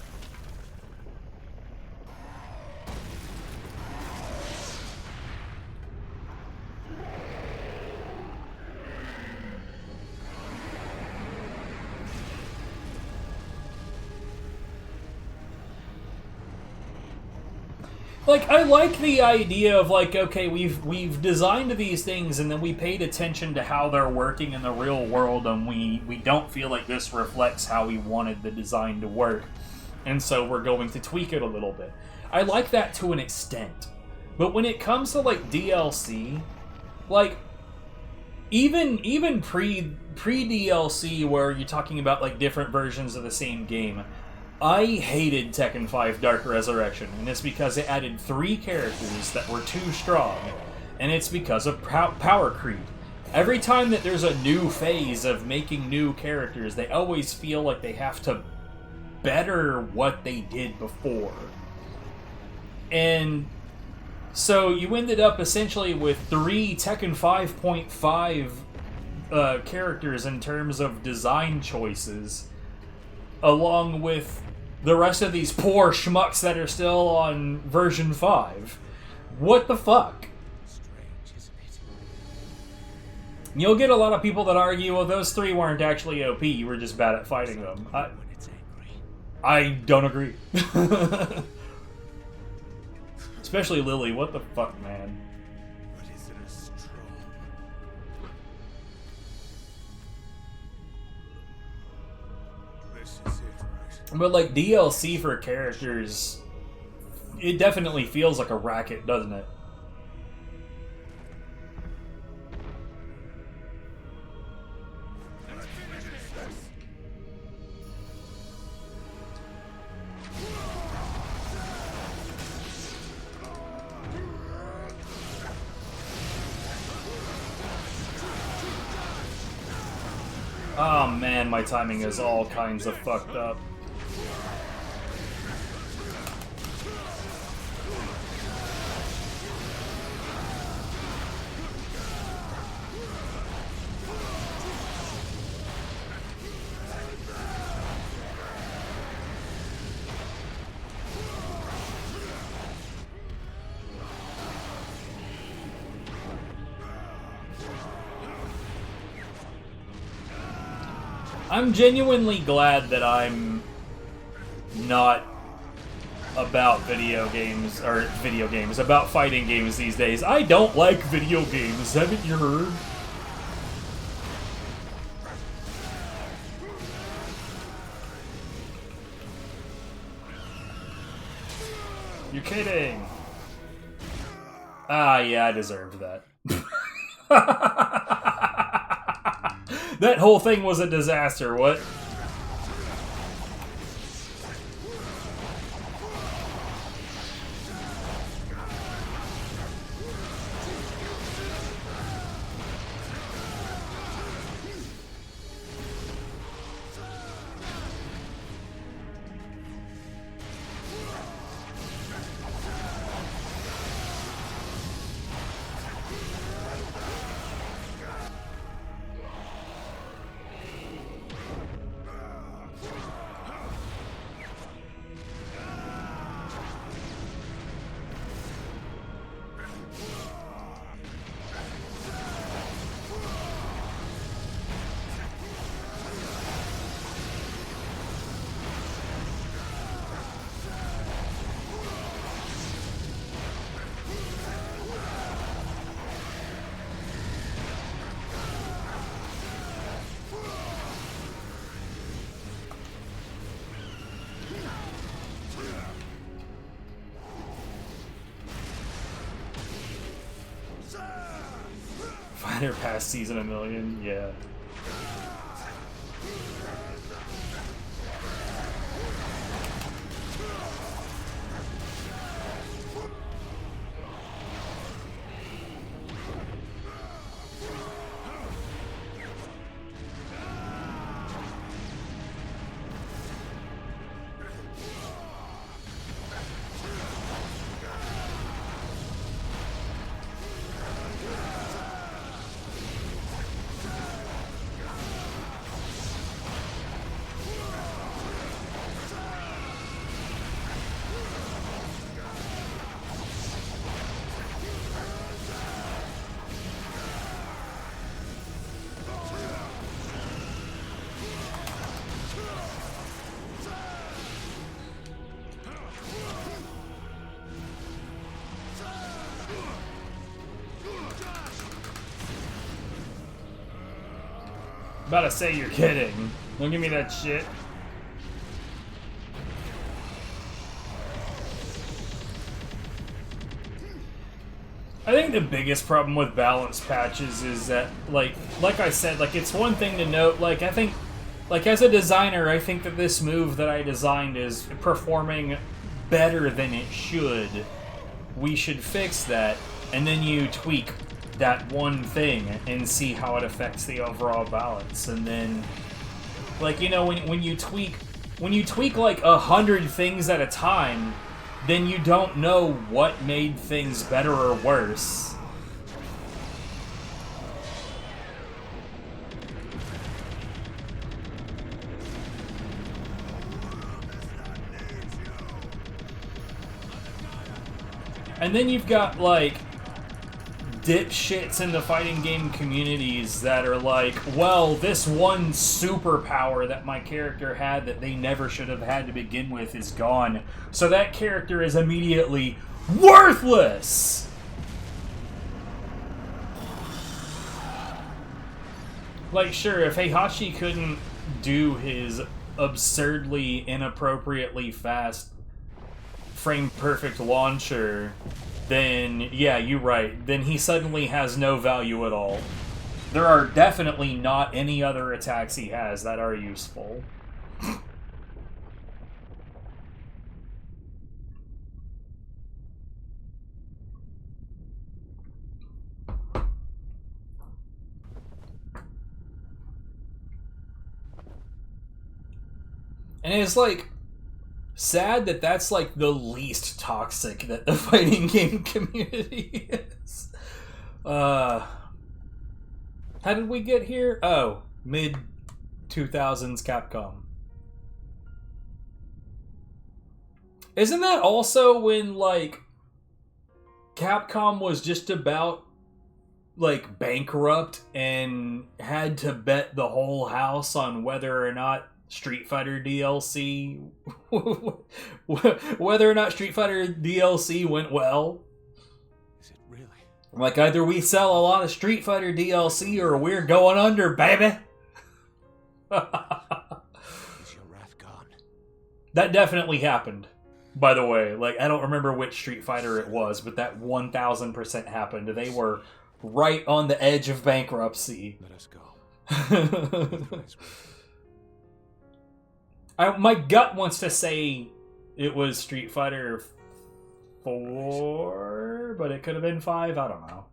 Like, I like the idea of, like, okay, we've designed these things and then we paid attention to how they're working in the real world and we don't feel like this reflects how we wanted the design to work. And so we're going to tweak it a little bit. I like that to an extent. But when it comes to, like, DLC, like, even pre-DLC where you're talking about, like, different versions of the same game, I hated Tekken 5 Dark Resurrection, and it's because it added 3 characters that were too strong, and it's because of power creep. Every time that there's a new phase of making new characters, they always feel like they have to better what they did before. And So you ended up essentially with 3 Tekken 5.5 characters in terms of design choices, along with the rest of these poor schmucks that are still on version 5. What the fuck? You'll get a lot of people that argue, well, those 3 weren't actually OP, you were just bad at fighting them. I don't agree. Especially Lily, what the fuck, man? But is it as strong? This is it, right? But like DLC for characters, it definitely feels like a racket, doesn't it? Oh man, my timing is all kinds of fucked up. I'm genuinely glad that I'm not about about fighting games these days. I don't like video games, haven't you heard? You're kidding. Ah, yeah, I deserved that. That whole thing was a disaster, what? Fighter Pass Season 1,000,000, yeah. About to say you're kidding. Don't give me that shit. I think the biggest problem with balance patches is that, like I said, like, it's one thing to note, like, I think, like, as a designer, I think that this move that I designed is performing better than it should. We should fix that, and then you tweak that one thing and see how it affects the overall balance. And then, like, you know, when you tweak like 100 things at a time, then you don't know what made things better or worse. And then you've got, like, dipshits in the fighting game communities that are like, well, this one superpower that my character had that they never should have had to begin with is gone, so that character is immediately worthless! Like, sure, if Heihachi couldn't do his absurdly, inappropriately fast frame-perfect launcher, then, yeah, you're right. Then he suddenly has no value at all. There are definitely not any other attacks he has that are useful. And it's like sad that that's like the least toxic that the fighting game community is. How did we get here? Oh, mid 2000s Capcom. Isn't that also when like Capcom was just about like bankrupt and had to bet the whole house on whether or not Street Fighter DLC whether or not Street Fighter DLC went well? Is it really? Like, either we sell a lot of Street Fighter DLC or we're going under, baby. Is your wrath gone? That definitely happened, by the way. Like, I don't remember which Street Fighter it was, but that 1000% happened. They were right on the edge of bankruptcy. Let us go. My gut wants to say it was Street Fighter 4, but it could have been 5. I don't know.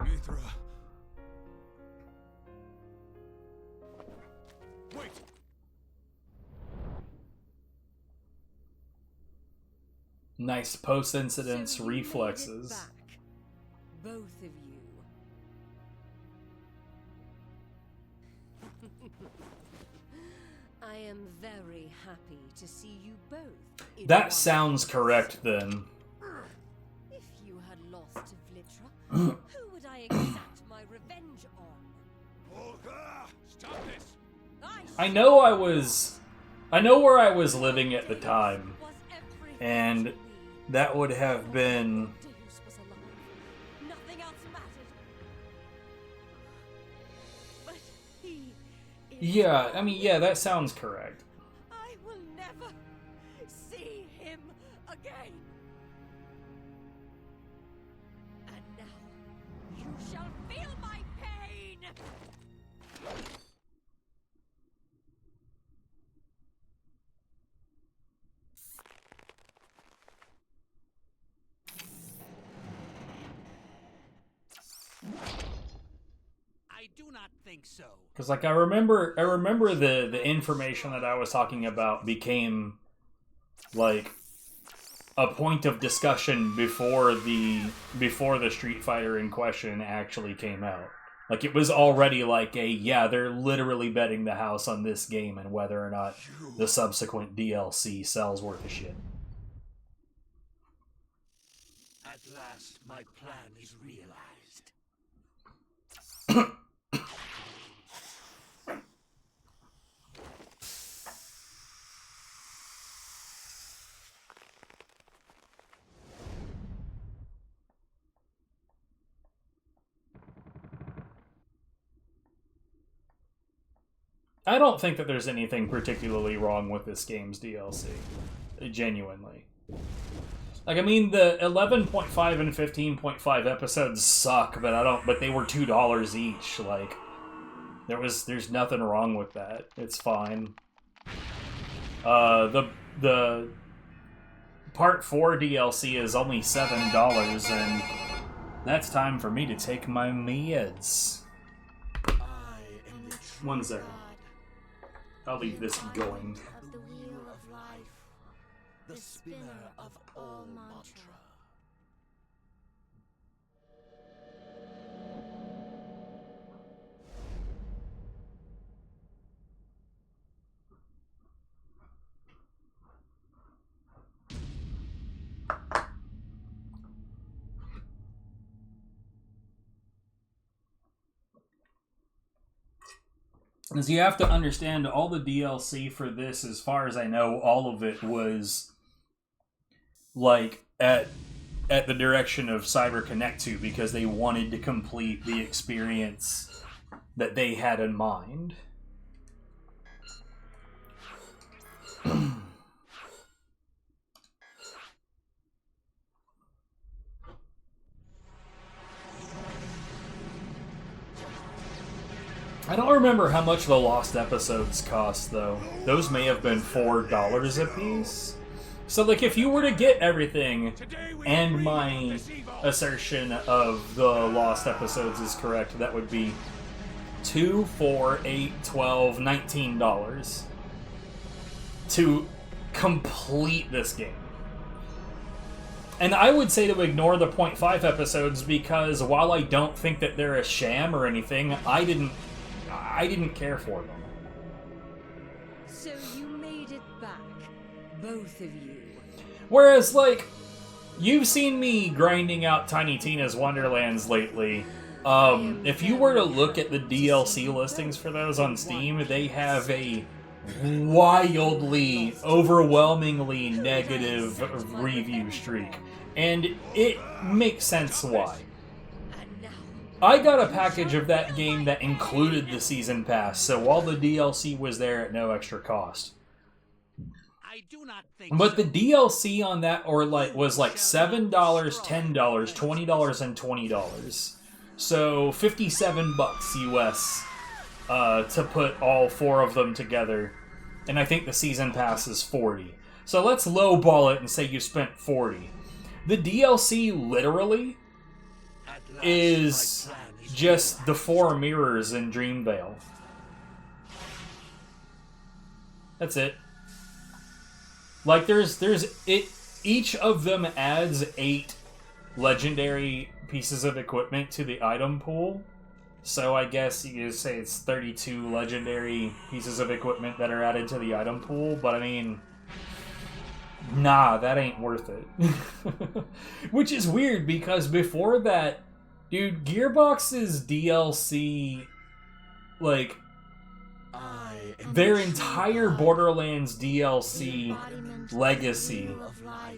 Mithra. Wait. Nice post-incidence reflexes. Back. Both of you. I am very happy to see you both. That sounds correct then. If you had lost to Vlitra, who would I exact my revenge on? Stop this! I know where I was living at the time, and that would have been... Nothing else mattered. But he is Yeah, I mean, yeah, that sounds correct. I will never see him again. And now you shall feel my pain. I do not think so. Because, like, I remember the information that I was talking about became, like, a point of discussion before the Street Fighter in question actually came out. Like, it was already like yeah, they're literally betting the house on this game and whether or not the subsequent DLC sells worth a shit. At last, my plan is realized. I don't think that there's anything particularly wrong with this game's DLC. Genuinely. Like, I mean, the 11.5 and 15.5 episodes suck, but they were $2 each. Like, there's nothing wrong with that. It's fine. The Part 4 DLC is only $7, and that's time for me to take my meds. One second. I'll leave this going. Of the wheel of life, the spinner of all mantra. Because you have to understand, all the DLC for this, as far as I know, all of it was like at the direction of Cyber Connect 2, because they wanted to complete the experience that they had in mind. I don't remember how much the lost episodes cost, though. Those may have been $4 a piece. So, like, if you were to get everything, and my assertion of the lost episodes is correct, that would be $2, $4, $8, $12, $19 to complete this game. And I would say to ignore the 0.5 episodes, because while I don't think that they're a sham or anything, I didn't care for them. So you made it back, both of you. Whereas, like, you've seen me grinding out Tiny Tina's Wonderlands lately. If you were to look at the DLC listings for those on Steam, they have a wildly, overwhelmingly negative review streak. And it makes sense why. I got a package of that game that included the season pass, so all the DLC was there at no extra cost. I do not think But the DLC on that was like $7, $10, $20, and $20. So $57 US to put all 4 of them together. And I think the season pass is $40. So let's lowball it and say you spent $40. The DLC literally is just the 4 mirrors in Dreamvale. That's it. Like, each of them adds 8 legendary pieces of equipment to the item pool. So I guess you could say it's 32 legendary pieces of equipment that are added to the item pool, but I mean, nah, that ain't worth it. Which is weird, because before that, dude, Gearbox's DLC, like, their entire Borderlands DLC legacy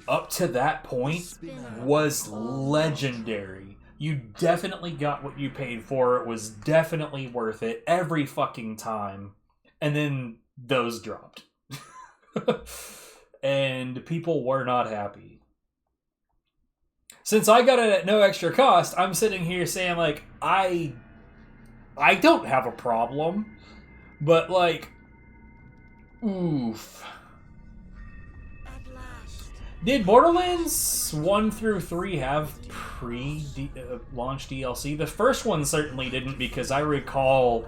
up to that point was legendary. You definitely got what you paid for. It was definitely worth it every fucking time. And then those dropped. And people were not happy. Since I got it at no extra cost, I'm sitting here saying, like, I don't have a problem. But, like, oof. Did Borderlands 1 through 3 have pre-launch DLC? The first one certainly didn't, because I recall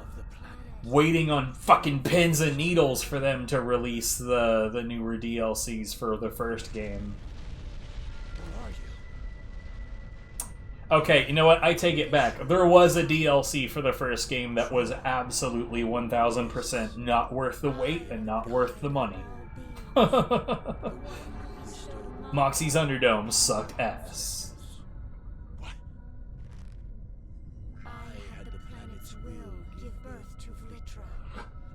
waiting on fucking pins and needles for them to release the newer DLCs for the first game. Okay, you know what? I take it back. There was a DLC for the first game that was absolutely 1000% not worth the wait and not worth the money. Moxie's Underdome sucked ass. I had the planet's will give birth to Vlitra,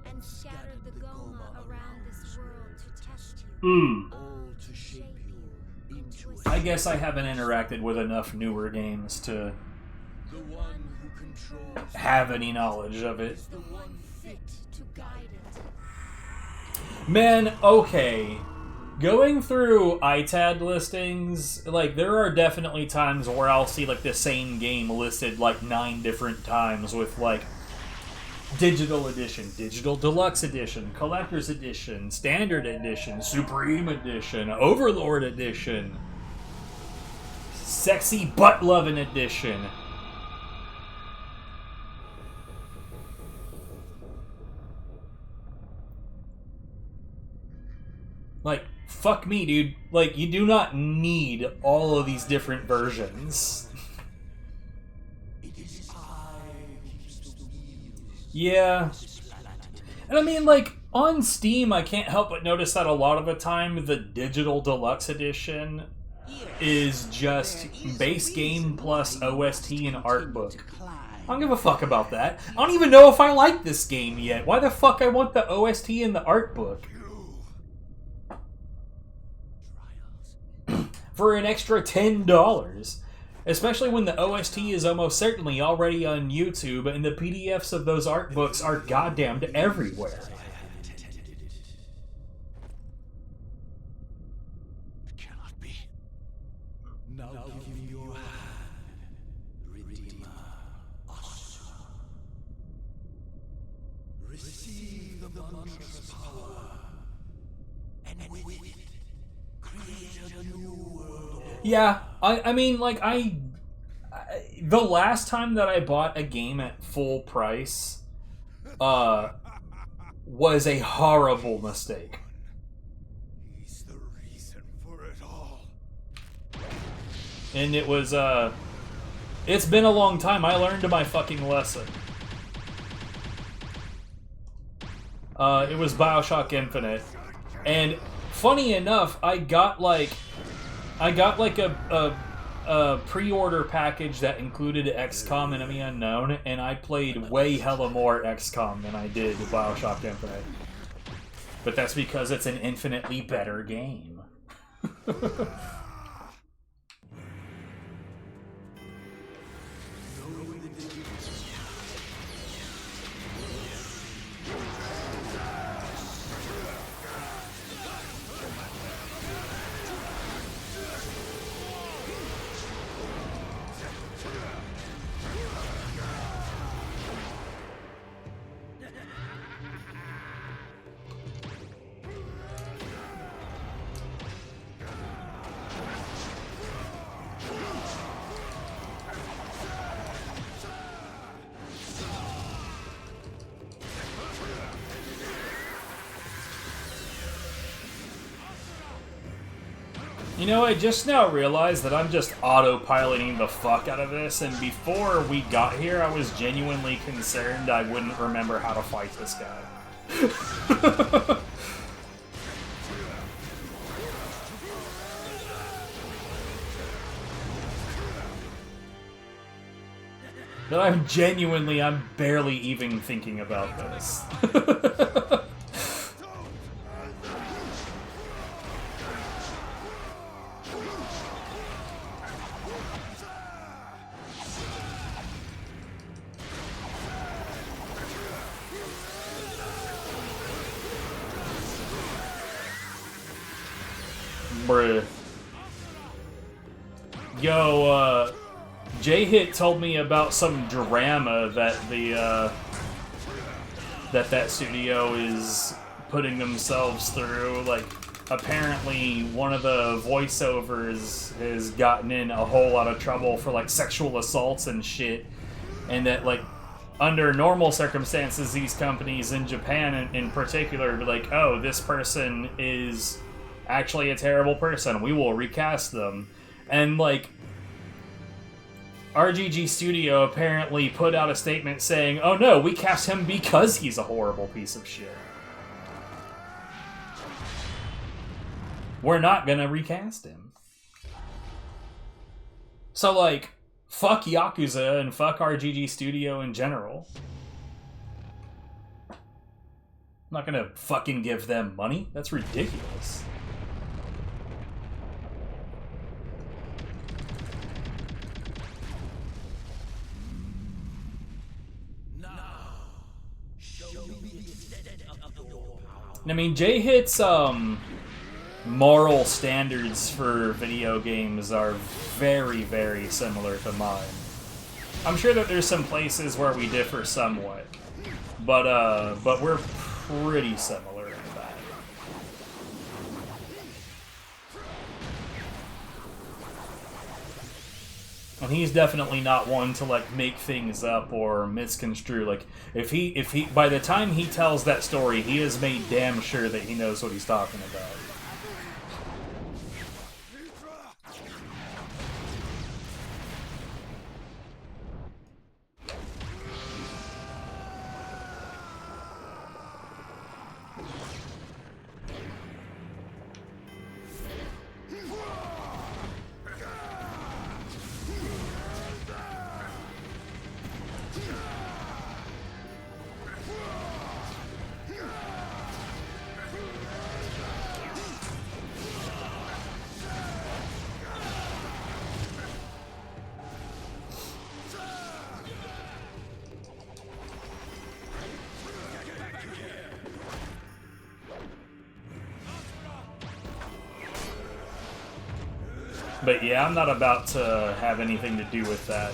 and scattered the Goma around this world to test you. All to shape you into I guess I haven't interacted with enough newer games to the one who controls have any knowledge of it. the one fit to guide it. Man, okay. Going through ITAD listings, like, there are definitely times where I'll see, like, the same game listed, like, 9 different times with, like, Digital Edition, Digital Deluxe Edition, Collector's Edition, Standard Edition, Supreme Edition, Overlord Edition, Sexy Butt Lovin' Edition. Like, fuck me, dude. Like, you do not need all of these different versions. Yeah. And I mean, like, on Steam, I can't help but notice that a lot of the time, the Digital Deluxe Edition is just base game plus OST and art book. I don't give a fuck about that. I don't even know if I like this game yet. Why the fuck I want the OST and the art book? For an extra $10. Especially when the OST is almost certainly already on YouTube and the PDFs of those art books are goddamned everywhere. It cannot be. Now give me your hand, Redeemer Asura. Receive the monstrous power, and with it, create a new world. Yeah, I mean, like, the last time that I bought a game at full price, was a horrible mistake. He's the reason for it all. And it was, it's been a long time. I learned my fucking lesson. It was BioShock Infinite. And funny enough, I got like a pre-order package that included XCOM Enemy Unknown, and I played way hella more XCOM than I did BioShock Infinite. But that's because it's an infinitely better game. You know, I just now realized that I'm just autopiloting the fuck out of this, and before we got here, I was genuinely concerned I wouldn't remember how to fight this guy. But I'm barely even thinking about this. Bruh. Yo, J-Hit told me about some drama that that studio is putting themselves through. Like, apparently one of the voiceovers has gotten in a whole lot of trouble for, like, sexual assaults and shit. And that, like, under normal circumstances, these companies in Japan in particular be like, oh, this person is actually a terrible person, we will recast them. And, like, RGG Studio apparently put out a statement saying, oh no, we cast him because he's a horrible piece of shit. We're not gonna recast him. So, like, fuck Yakuza and fuck RGG Studio in general. I'm not gonna fucking give them money. That's ridiculous. I mean, J-Hit's moral standards for video games are very, very similar to mine. I'm sure that there's some places where we differ somewhat, but we're pretty similar in that. And he's definitely not one to like make things up or misconstrue. Like if he by the time he tells that story, he has made damn sure that he knows what he's talking about. But yeah, I'm not about to have anything to do with that.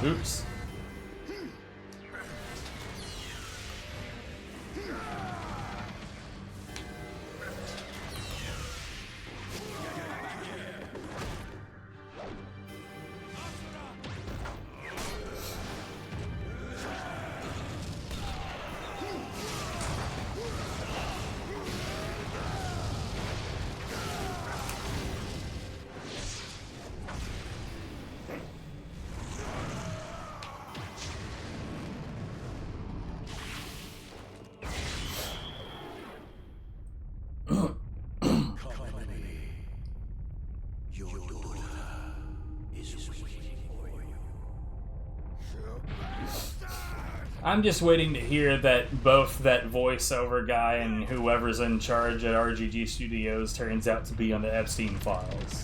Oops. I'm just waiting to hear that both that voiceover guy and whoever's in charge at RGG Studios turns out to be on the Epstein files.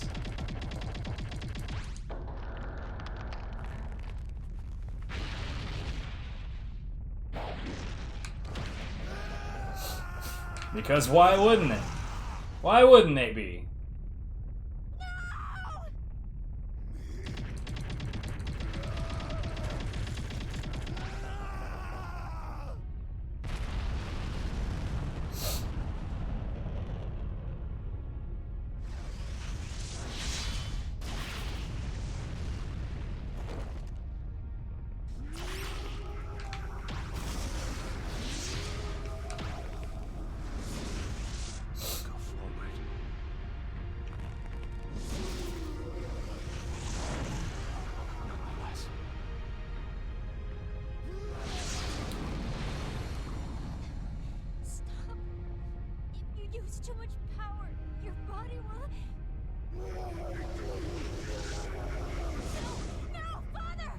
Because why wouldn't it? Why wouldn't they be? Too much power. Your body will. No, Father!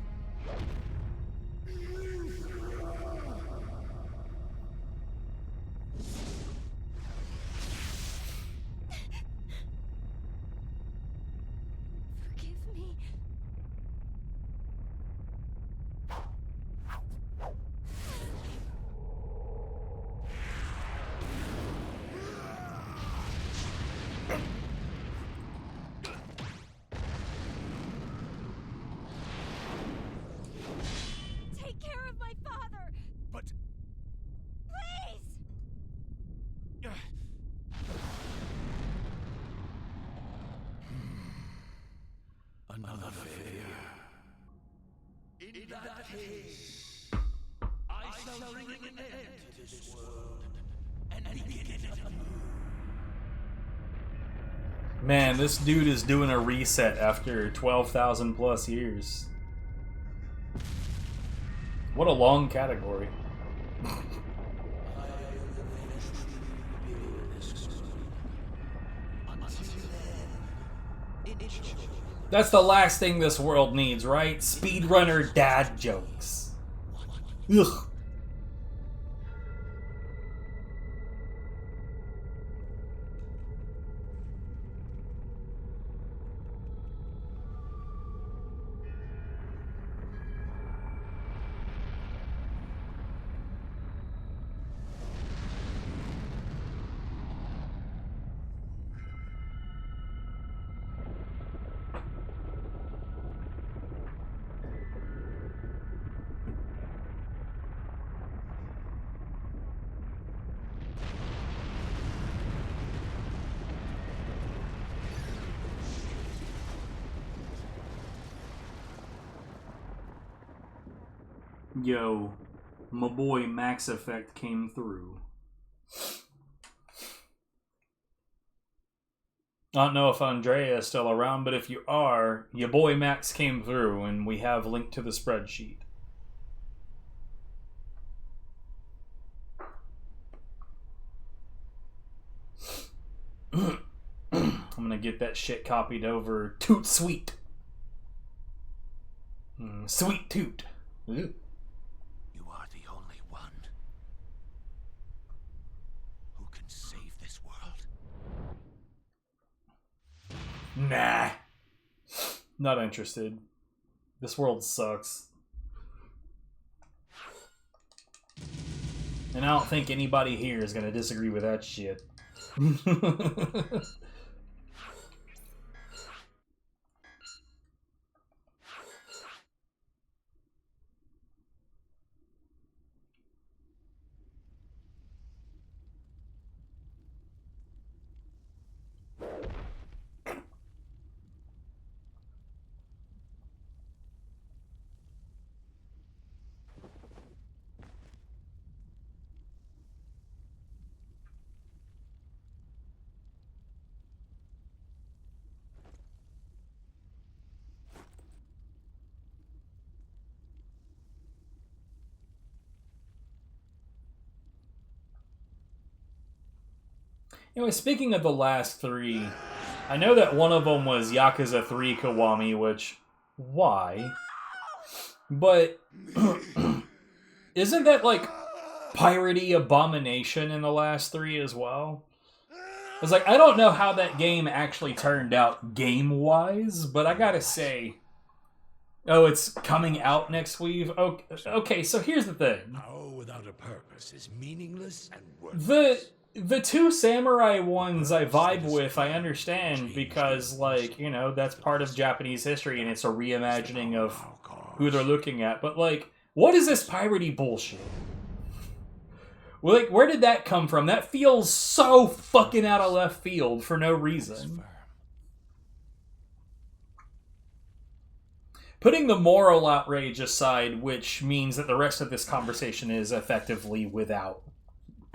Forgive me. Take care of my father! But... Please! Another failure. In that case, I shall bring an end to this world and begin it anew. Man, this dude is doing a reset after 12,000 plus years. What a long category. That's the last thing this world needs, right? Speedrunner dad jokes. Ugh. Yo, my boy Max Effect came through. I don't know if Andrea is still around, but if you are, your boy Max came through and we have a link to the spreadsheet. I'm gonna get that shit copied over Toot Sweet. Sweet Toot. Ooh. You are the only one who can save this world. Nah. Not interested. This world sucks. And I don't think anybody here is gonna disagree with that shit. Anyway, speaking of the last three, I know that one of them was Yakuza 3 Kiwami, which, why? But, isn't that, like, piratey abomination in the last three as well? It's like, I don't know how that game actually turned out game-wise, but I gotta say... Oh, it's coming out next week? Okay, so here's the thing. Power without a purpose is meaningless and worthless. The two samurai ones I vibe with, I understand, because, like, you know, that's part of Japanese history, and it's a reimagining of who they're looking at. But, like, what is this piratey bullshit? Like, where did that come from? That feels so fucking out of left field for no reason. Putting the moral outrage aside, which means that the rest of this conversation is effectively without,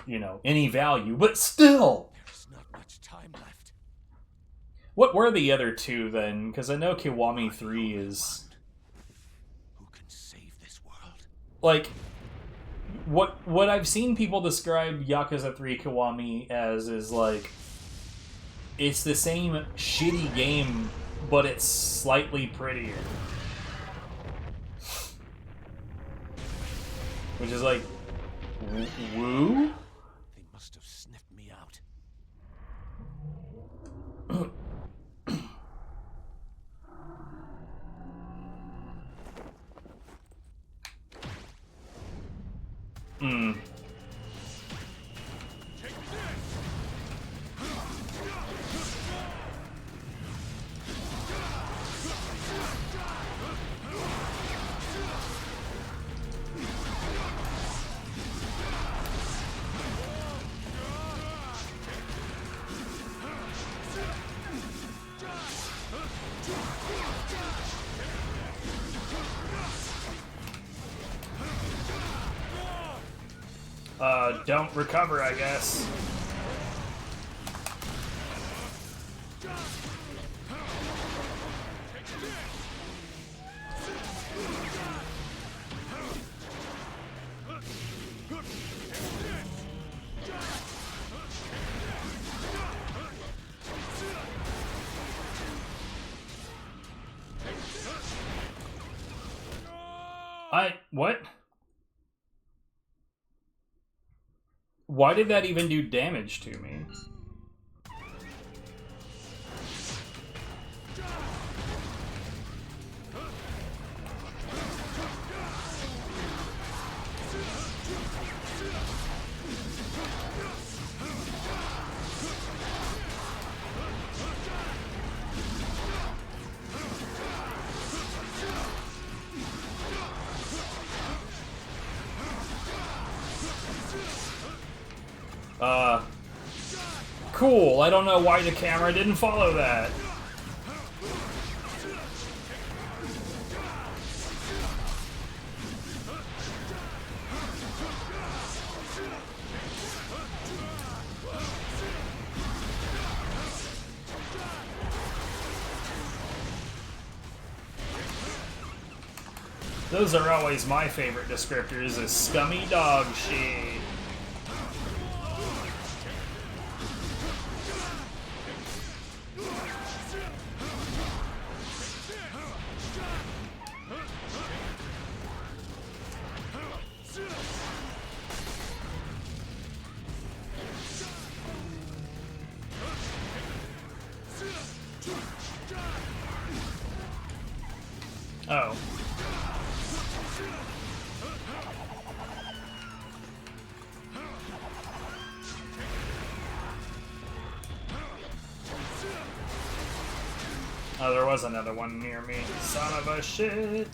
you know, any value, but still. There's not much time left. What were the other two then? Because I know Kiwami 3 is... Who can save this world? Like, what I've seen people describe Yakuza 3 Kiwami as is like, it's the same shitty game, but it's slightly prettier. Which is like, woo? They must have sniffed me out. Don't recover, I guess. What? Why did that even do damage to me? Cool. I don't know why the camera didn't follow that. Those are always my favorite descriptors, is scummy dog shit. Oh. Oh, there was another one near me. Son of a shit.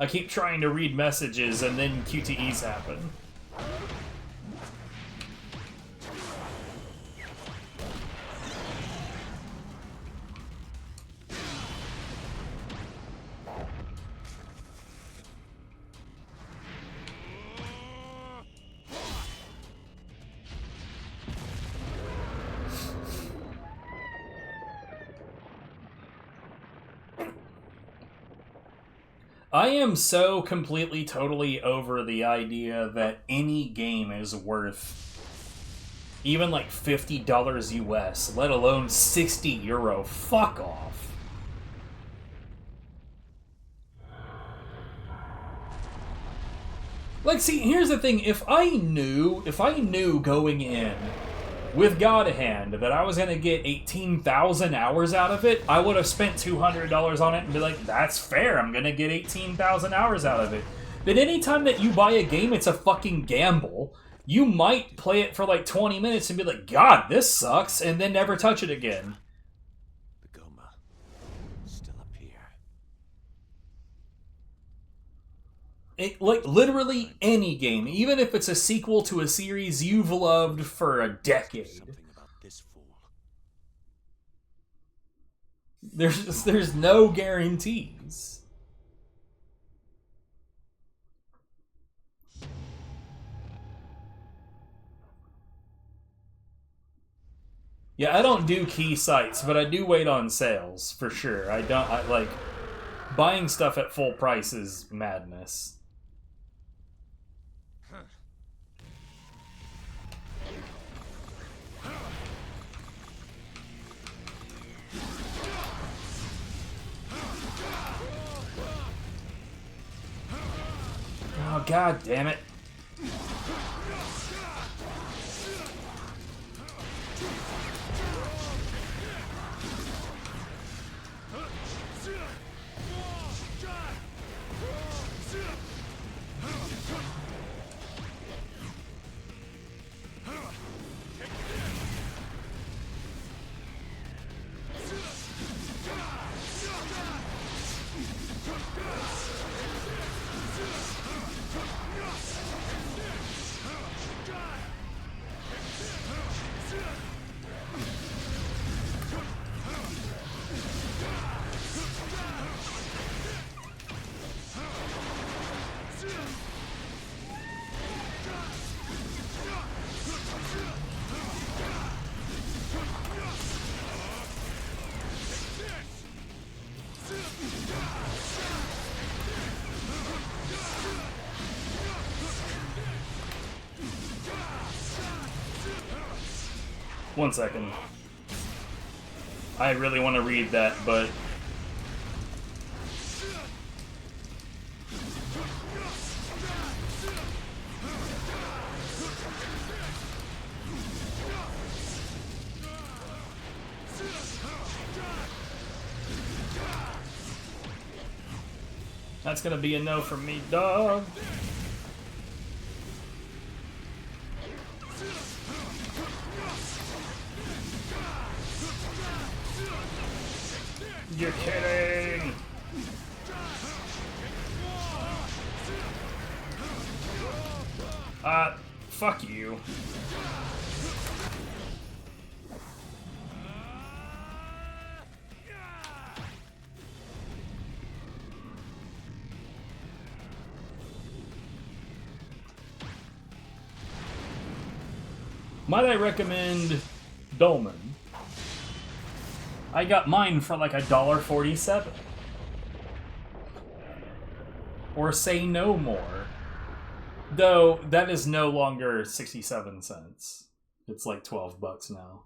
I keep trying to read messages and then QTEs happen. I am so completely, totally over the idea that any game is worth even like $50 US, let alone €60. Fuck off. Like, see, here's the thing. If I knew going in with God Hand that I was going to get 18,000 hours out of it, I would have spent $200 on it and be like, that's fair, I'm going to get 18,000 hours out of it. But anytime that you buy a game, it's a fucking gamble. You might play it for like 20 minutes and be like, God, this sucks, and then never touch it again. The Goma still up here. Like, literally any game, even if it's a sequel to a series you've loved for a decade. There's no guarantees. Yeah, I don't do key sites, but I do wait on sales, for sure. Like, buying stuff at full price is madness. Oh, God damn it. 1 second. I really want to read that, but... That's gonna be a no from me, dog. You're kidding! Fuck you. Might I recommend Dolmen? I got mine for like $1.47. Or Say No More. Though, that is no longer 67 cents. It's like 12 bucks now.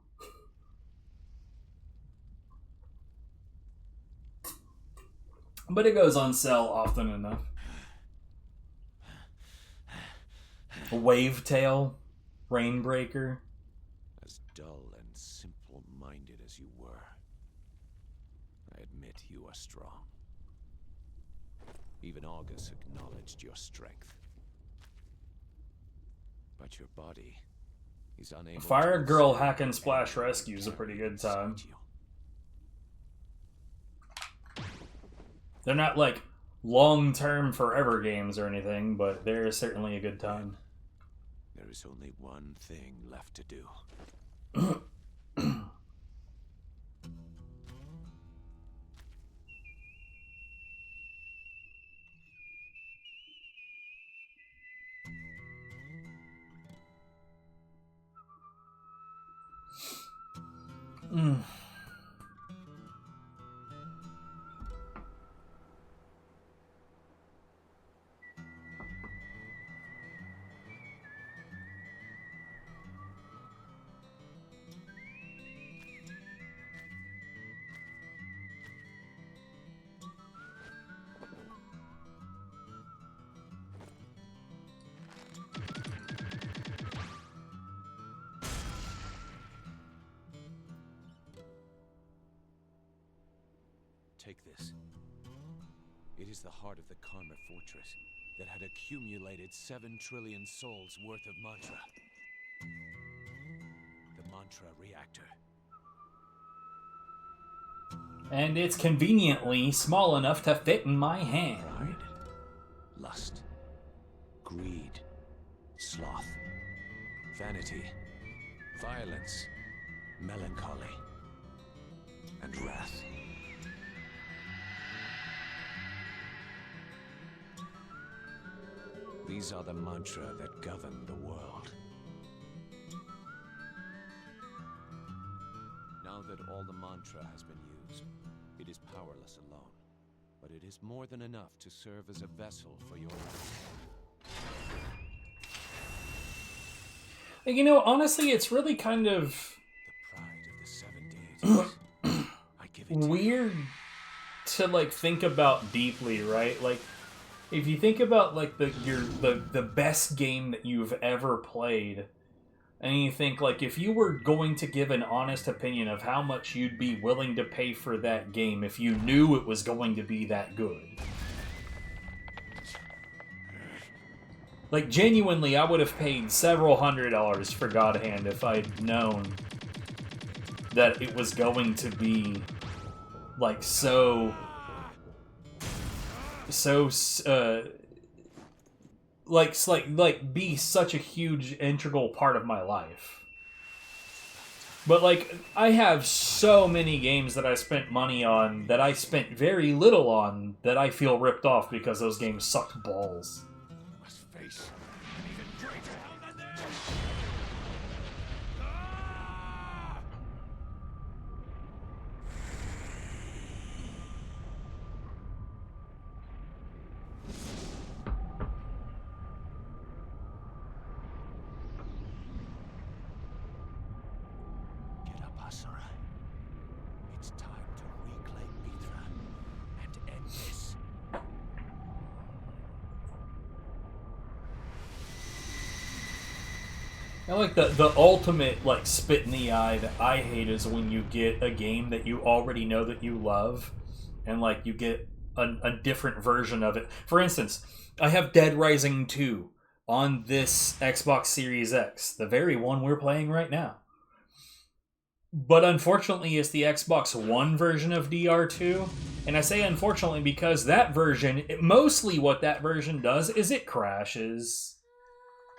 But it goes on sale often enough. Wavetail. Rainbreaker. As dull and simple-minded as you were, I admit you are strong. Even August acknowledged your strength. But your body is unable Fire to Girl Hack and Splash Rescue is a pretty good time. They're not like long-term forever games or anything, but they're certainly a good time. There is only one thing left to do. Take this. It is the heart of the Karma Fortress that had accumulated 7 trillion souls worth of mantra. The mantra reactor. And it's conveniently small enough to fit in my hand. Pride, lust, greed, sloth, vanity, violence, melancholy, and wrath. These are the mantra that govern the world. Now that all the mantra has been used, it is powerless alone. But it is more than enough to serve as a vessel for your life. You know, honestly, it's really kind of The pride of the 7 deities. I give it to weird to like think about deeply, right? Like, if you think about like the best game that you've ever played, and you think like if you were going to give an honest opinion of how much you'd be willing to pay for that game if you knew it was going to be that good. Like genuinely, I would have paid several $100s for God Hand if I'd known that it was going to be like be such a huge integral part of my life. But like I have so many games that I spent money on that I spent very little on that I feel ripped off because those games sucked balls. Must face an even greater hell than this. And like the ultimate like spit in the eye that I hate is when you get a game that you already know that you love, and like you get a different version of it. For instance, I have Dead Rising 2 on this Xbox Series X, the very one we're playing right now. But unfortunately, it's the Xbox One version of DR2. And I say unfortunately because that version, mostly what that version does is it crashes.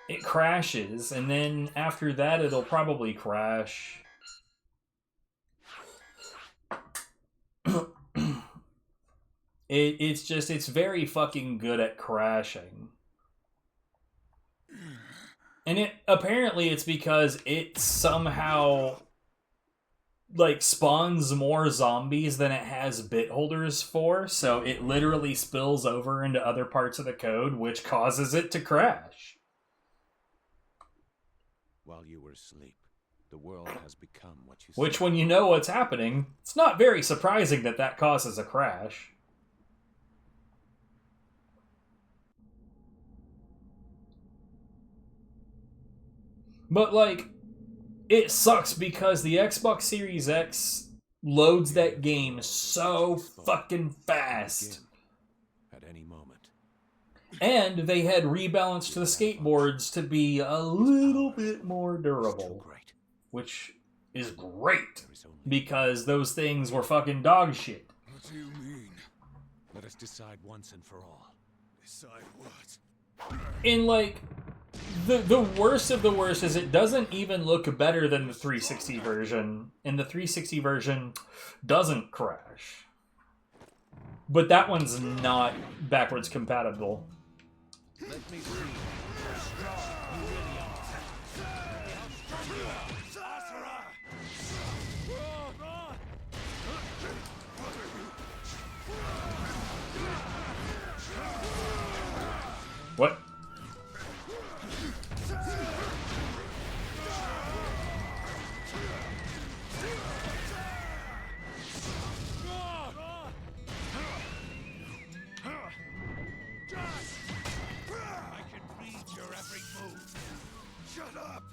It crashes, and then after that it'll probably crash. It's very fucking good at crashing. And apparently it's because it somehow like spawns more zombies than it has bit holders for, so it literally spills over into other parts of the code, which causes it to crash. While you were asleep, the world has become what you Which, said. when you know what's happening, it's not very surprising that that causes a crash. But, like, it sucks because the Xbox Series X loads that game so fucking fast. At any moment. And they had rebalanced the skateboards to be a little bit more durable. Which is great, because those things were fucking dog shit. What do you mean? Let us decide once and for all. Decide what? In like, the worst of the worst is it doesn't even look better than the 360 version, and the 360 version doesn't crash. But that one's not backwards compatible. Let me see how strong you really are. What? I can read your every move. Shut up!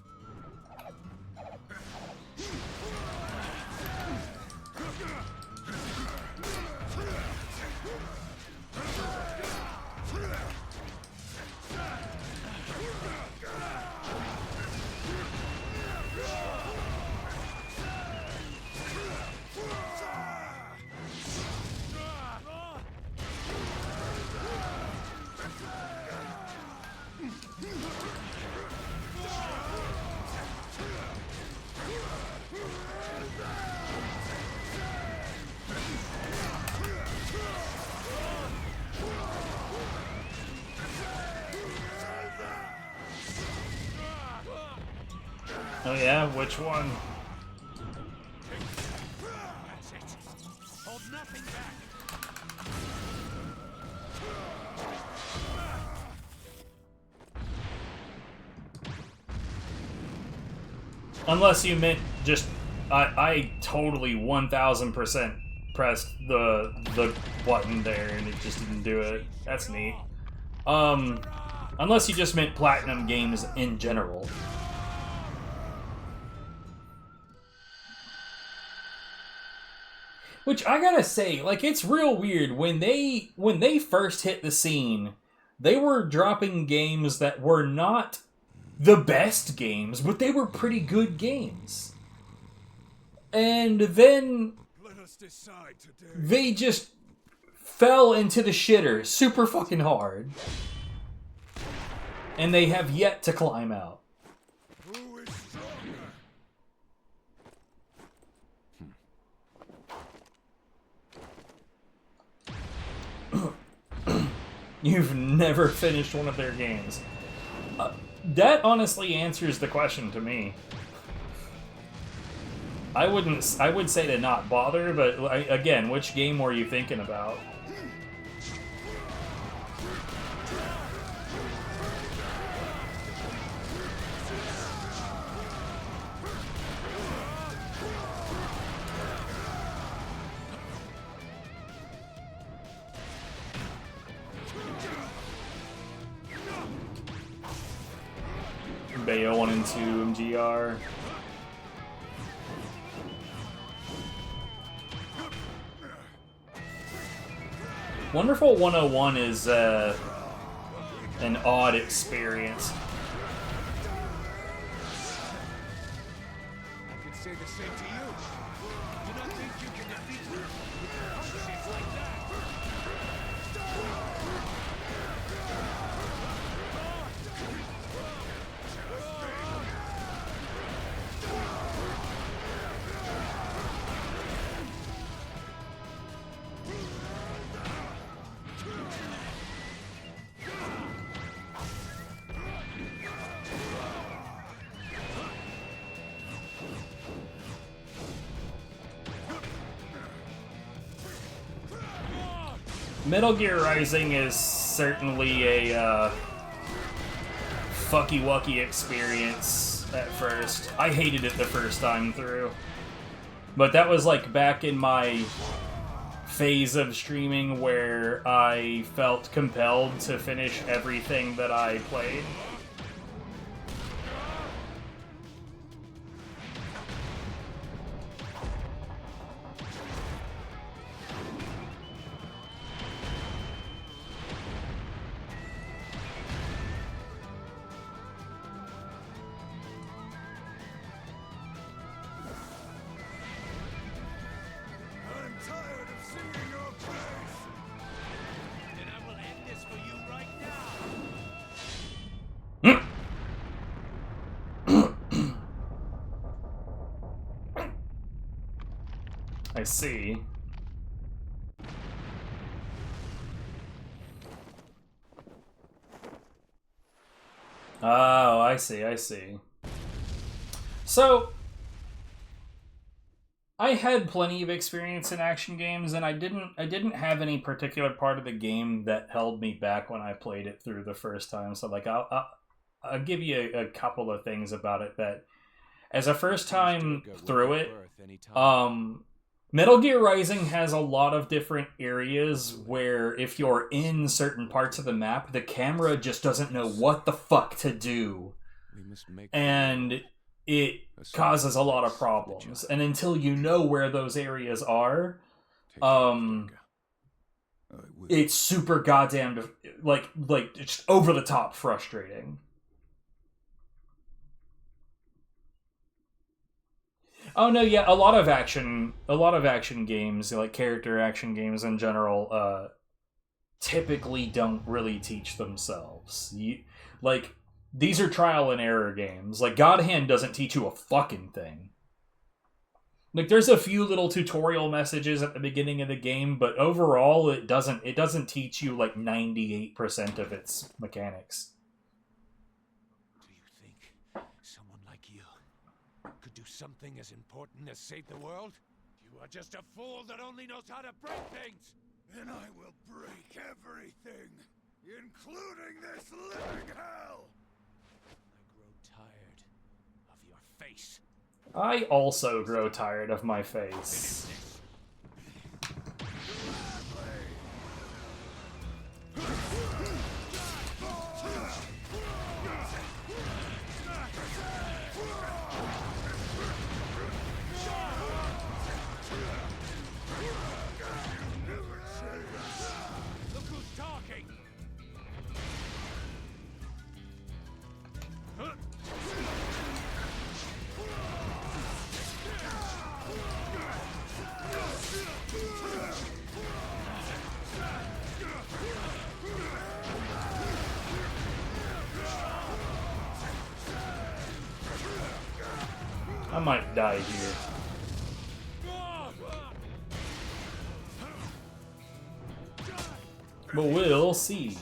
Oh yeah, which one? That's it. Hold nothing back. Unless you meant just, I totally 1000% pressed the button there and it just didn't do it. That's neat. Unless you just meant Platinum games in general. Which I gotta say, like, it's real weird. When they first hit the scene, they were dropping games that were not the best games, but they were pretty good games. And then Let us decide today. they just fell into the shitter super fucking hard. And they have yet to climb out. Who is stronger? You've never finished one of their games. That honestly answers the question to me. I would say to not bother, but again, which game were you thinking about? Bayo 1 and 2 MGR. Wonderful 101 is an odd experience. I could say the same to you. Do not think you can defeat me with punches like that. Metal Gear Rising is certainly a fucky-wucky experience at first. I hated it the first time through. But that was like back in my phase of streaming where I felt compelled to finish everything that I played. I see. Oh, I see. So, I had plenty of experience in action games, and I didn't have any particular part of the game that held me back when I played it through the first time. So, like, I'll give you a couple of things about it that, as a first time through it, Metal Gear Rising has a lot of different areas where if you're in certain parts of the map, the camera just doesn't know what the fuck to do. And it causes a lot of problems. And until you know where those areas are, it's super goddamn, like just over the top frustrating. Oh no, yeah, a lot of action games, like character action games in general, typically don't really teach themselves. These are trial and error games. Like, God Hand doesn't teach you a fucking thing. Like, there's a few little tutorial messages at the beginning of the game, but overall, it doesn't teach you, like, 98% of its mechanics. Do something as important as save the world? You are just a fool that only knows how to break things! Then I will break everything, including this living hell! I grow tired of your face. I also grow tired of my face. I might die here. But we'll see.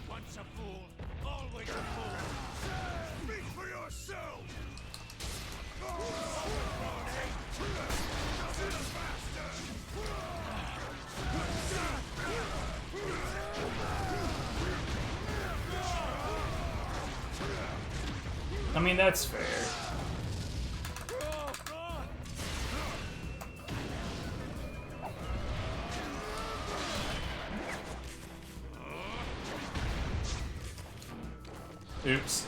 Once a fool, always a fool. I mean, that's fair. Oops.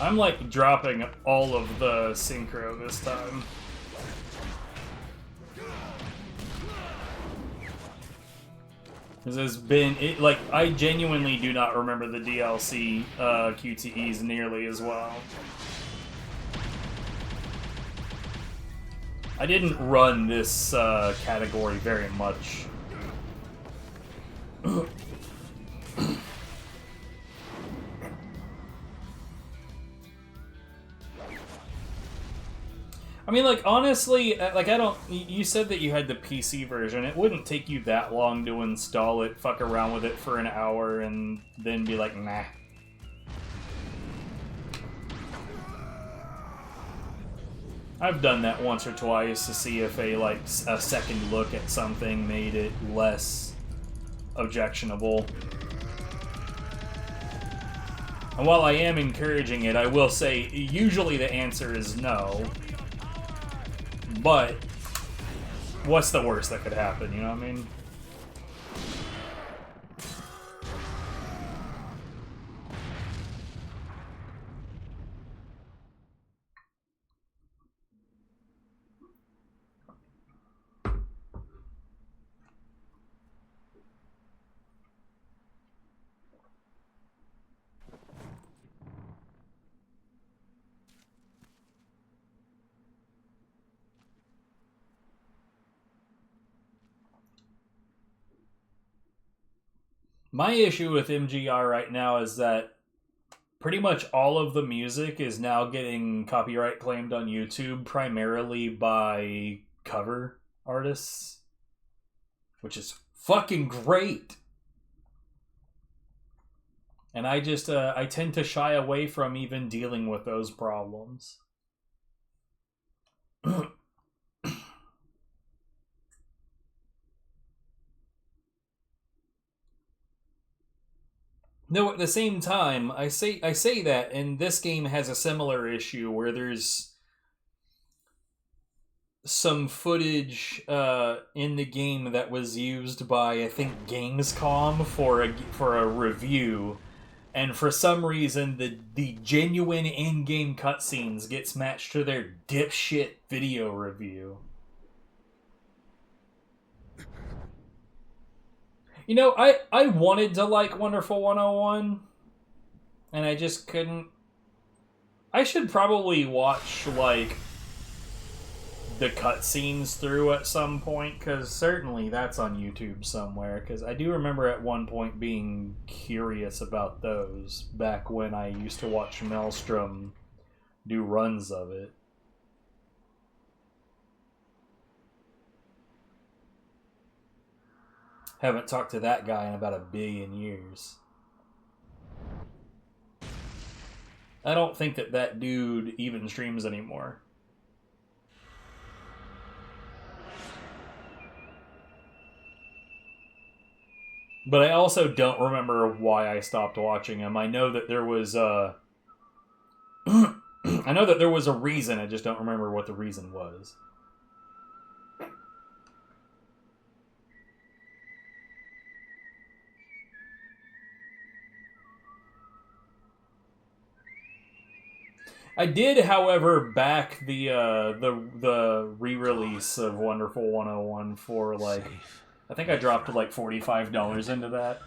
I'm like dropping all of the synchro this time. This has been like I genuinely do not remember the DLC QTEs nearly as well. I didn't run this category very much. I mean, like, honestly, like, I don't... You said that you had the PC version. It wouldn't take you that long to install it, fuck around with it for an hour, and then be like, nah. I've done that once or twice to see if a second look at something made it less objectionable. And while I am encouraging it, I will say, usually the answer is no. But, what's the worst that could happen, you know what I mean? My issue with MGR right now is that pretty much all of the music is now getting copyright claimed on YouTube, primarily by cover artists, which is fucking great. And I just, I tend to shy away from even dealing with those problems. No, at the same time, I say that, and this game has a similar issue where there's some footage in the game that was used by, I think, Gamescom for a review, and for some reason the genuine in-game cutscenes gets matched to their dipshit video review. You know, I wanted to like Wonderful 101, and I just couldn't. I should probably watch, like, the cutscenes through at some point, because certainly that's on YouTube somewhere, because I do remember at one point being curious about those, back when I used to watch Maelstrom do runs of it. Haven't talked to that guy in about 1 billion years. I don't think that dude even streams anymore. But I also don't remember why I stopped watching him. I know that there was I know that there was a reason, I just don't remember what the reason was. I did, however, back the re-release of Wonderful 101 for, like, I think I dropped like $45 into that.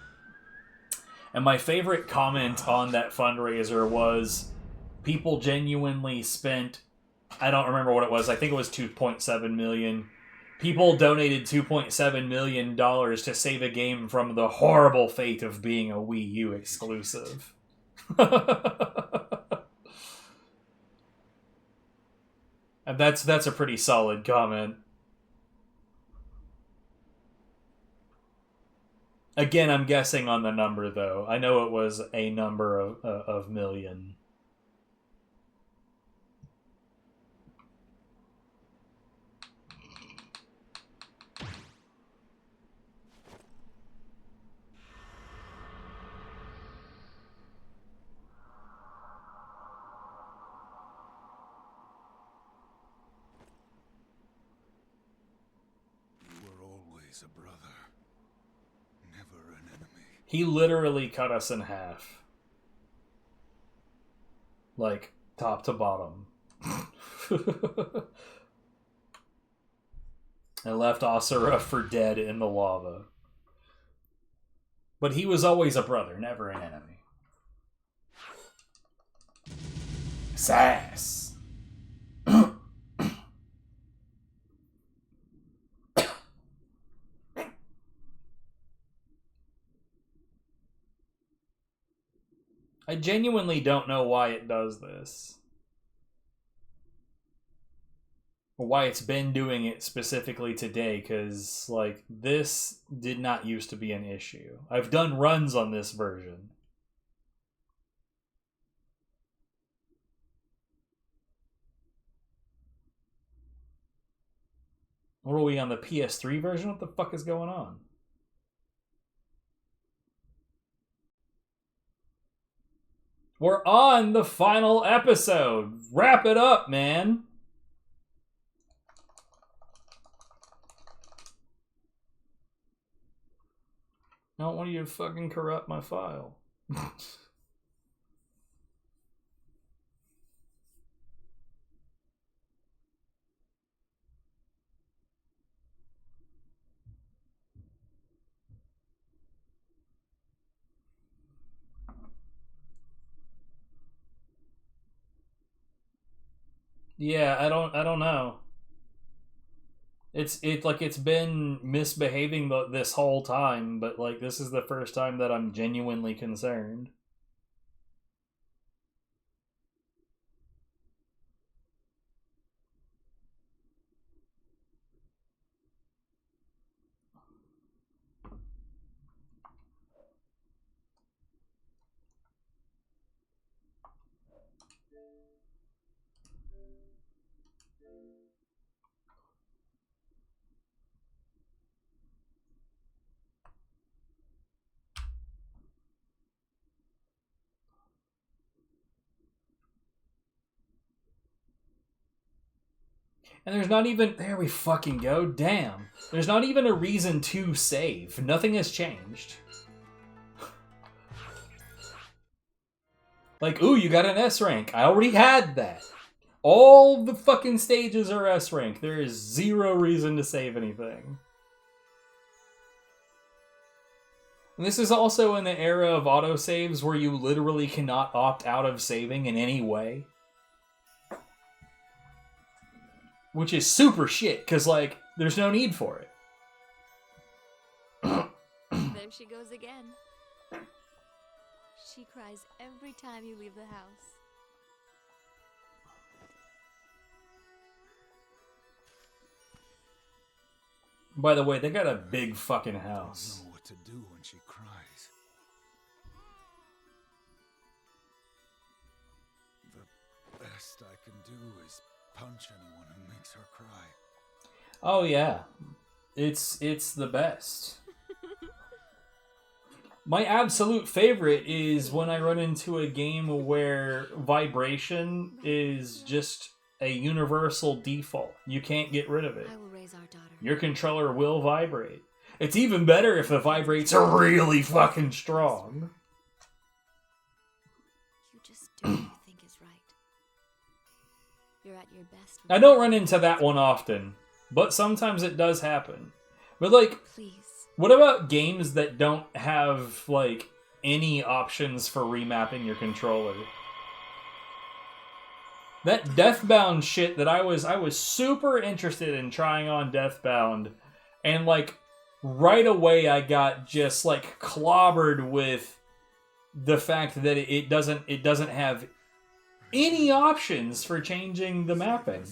And my favorite comment on that fundraiser was people genuinely spent, I don't remember what it was, I think it was $2.7 million. People donated $2.7 million to save a game from the horrible fate of being a Wii U exclusive. And that's a pretty solid comment. Again, I'm guessing on the number, though. I know it was a number of million. always a brother, never an enemy. He literally cut us in half. Like, top to bottom. And left Asura for dead in the lava. But he was always a brother, never an enemy. Sass. I genuinely don't know why it does this. Or why it's been doing it specifically today, because, like, this did not used to be an issue. I've done runs on this version. What are we on the PS3 version? What the fuck is going on? We're on the final episode. Wrap it up, man. I don't want you to fucking corrupt my file. Yeah, I don't know. It's been misbehaving this whole time, but like this is the first time that I'm genuinely concerned. And there's not even... There we fucking go. Damn. There's not even a reason to save. Nothing has changed. Like, ooh, you got an S rank. I already had that. All the fucking stages are S rank. There is zero reason to save anything. And this is also in the era of autosaves where you literally cannot opt out of saving in any way. Which is super shit, because, like, there's no need for it. There she goes again. She cries every time you leave the house. By the way, they got a big fucking house. I don't know what to do when she cries. The best I can do is punch anyone who makes her cry. Oh yeah, it's the best. My absolute favorite is when I run into a game where vibration is just a universal default. You can't get rid of it. I will raise our daughter. Your controller will vibrate. It's even better if the vibrates are really fucking strong. You just do what you think is right. You're at your best. I don't run into that one often, but sometimes it does happen. But like, please. What about games that don't have like any options for remapping your controller? That Deathbound shit that I was super interested in trying on Deathbound, and like right away I got just like clobbered with the fact that it doesn't have any options for changing the mapping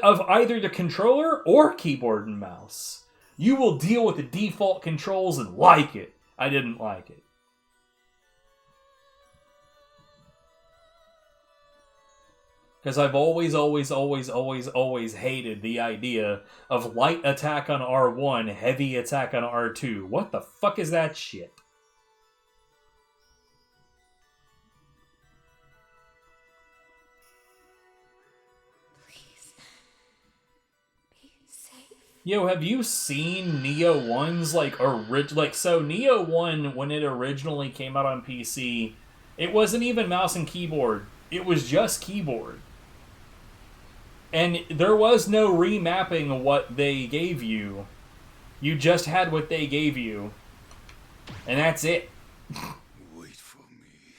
of either the controller or keyboard and mouse. You will deal with the default controls and like it. I didn't like it. Because I've always hated the idea of light attack on R1, heavy attack on R2. What the fuck is that shit? Please. Be safe. Yo, have you seen Neo 1's like so Neo 1 when it originally came out on PC, it wasn't even mouse and keyboard. It was just keyboard. And there was no remapping what they gave you. You just had what they gave you. And that's it. Wait for me.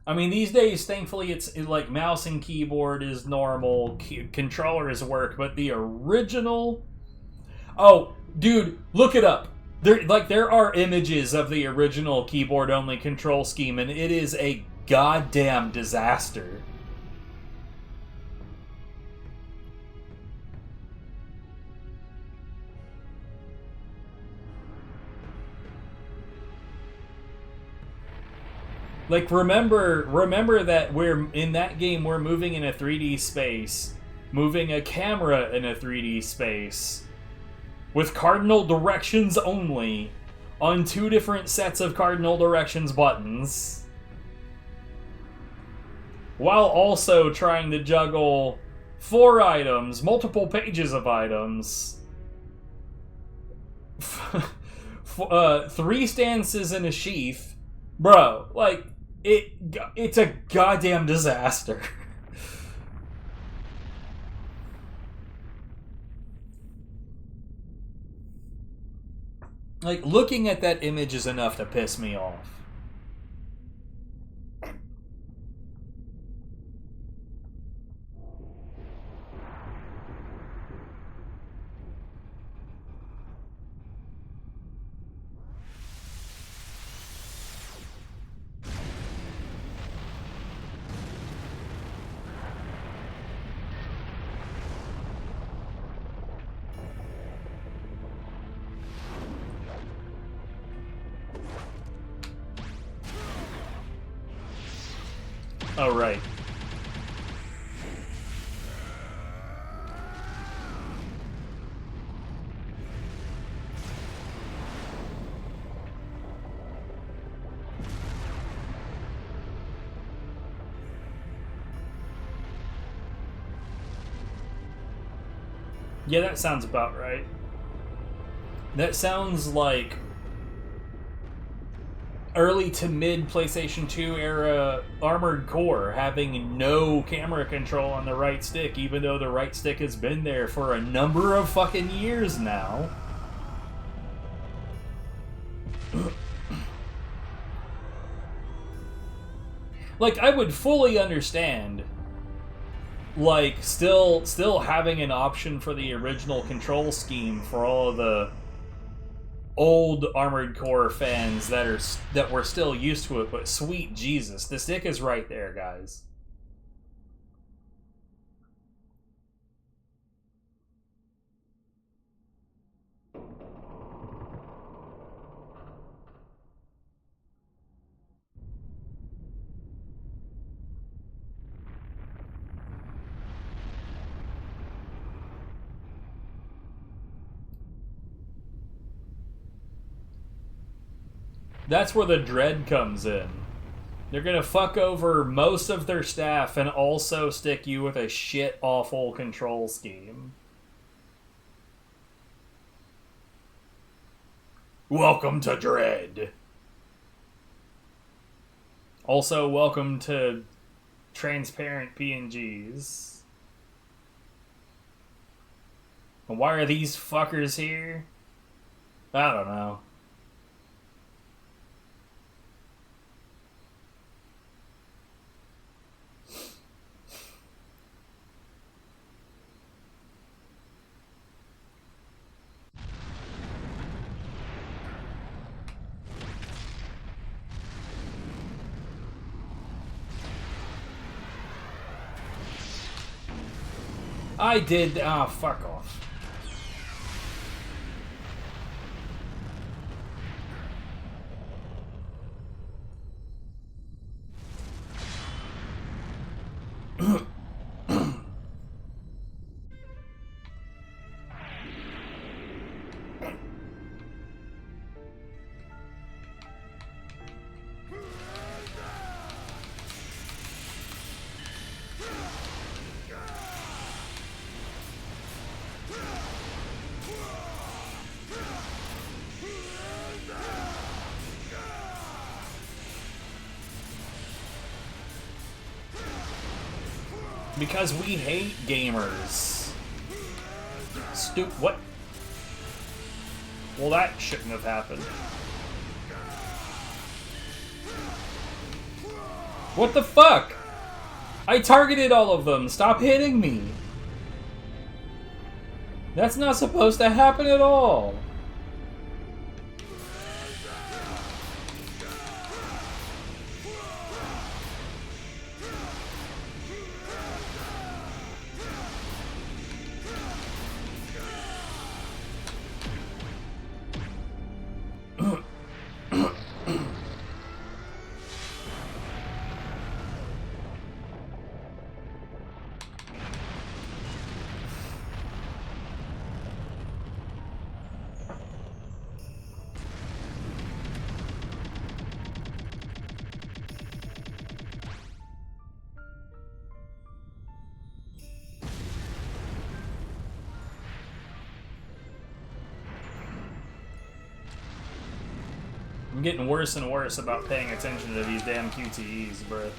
I mean, these days, thankfully, it's like mouse and keyboard is normal, controllers work, but the original... Oh, dude, look it up. There are images of the original keyboard-only control scheme, and it is a goddamn disaster. Like, remember that we're in that game. We're moving in a 3D space, moving a camera in a 3D space, with cardinal directions only, on 2 different sets of cardinal directions buttons, while also trying to juggle 4 items, multiple pages of items, 3 stances in a sheath, bro. Like. It's a goddamn disaster. Like, looking at that image is enough to piss me off. Oh, right. Yeah, that sounds about right. That sounds like early to mid PlayStation 2 era Armored Core having no camera control on the right stick, even though the right stick has been there for a number of fucking years now. Like, I would fully understand, like, still having an option for the original control scheme for all of the old Armored Core fans that were still used to it, but sweet Jesus, the stick is right there, guys. That's where the dread comes in. They're gonna fuck over most of their staff and also stick you with a shit awful control scheme. Welcome to Dread. Also, welcome to transparent PNGs. And why are these fuckers here? I don't know. I did. Ah, fuck off. Because we hate gamers. What? Well, that shouldn't have happened. What the fuck? I targeted all of them. Stop hitting me. That's not supposed to happen at all. I'm getting worse and worse about paying attention to these damn QTEs, bruh.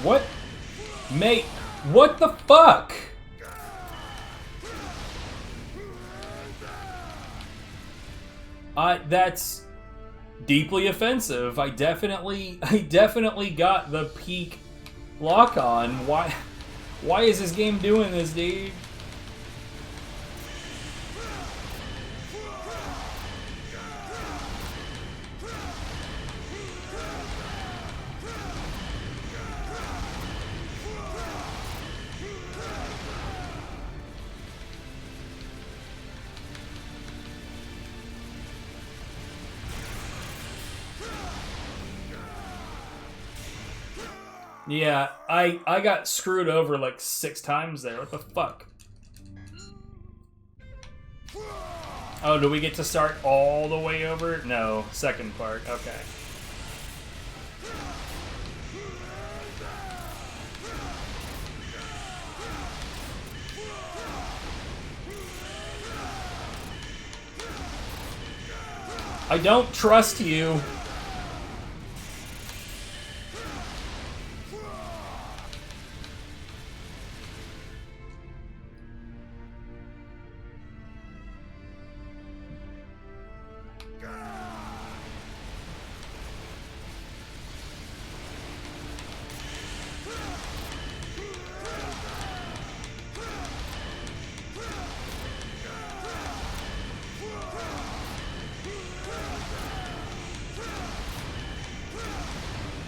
What? Mate, what the fuck? That's deeply offensive. I definitely got the peak lock on. Why is this game doing this, dude? Yeah, I got screwed over like 6 times there. What the fuck? Oh, do we get to start all the way over? No, second part. Okay. I don't trust you.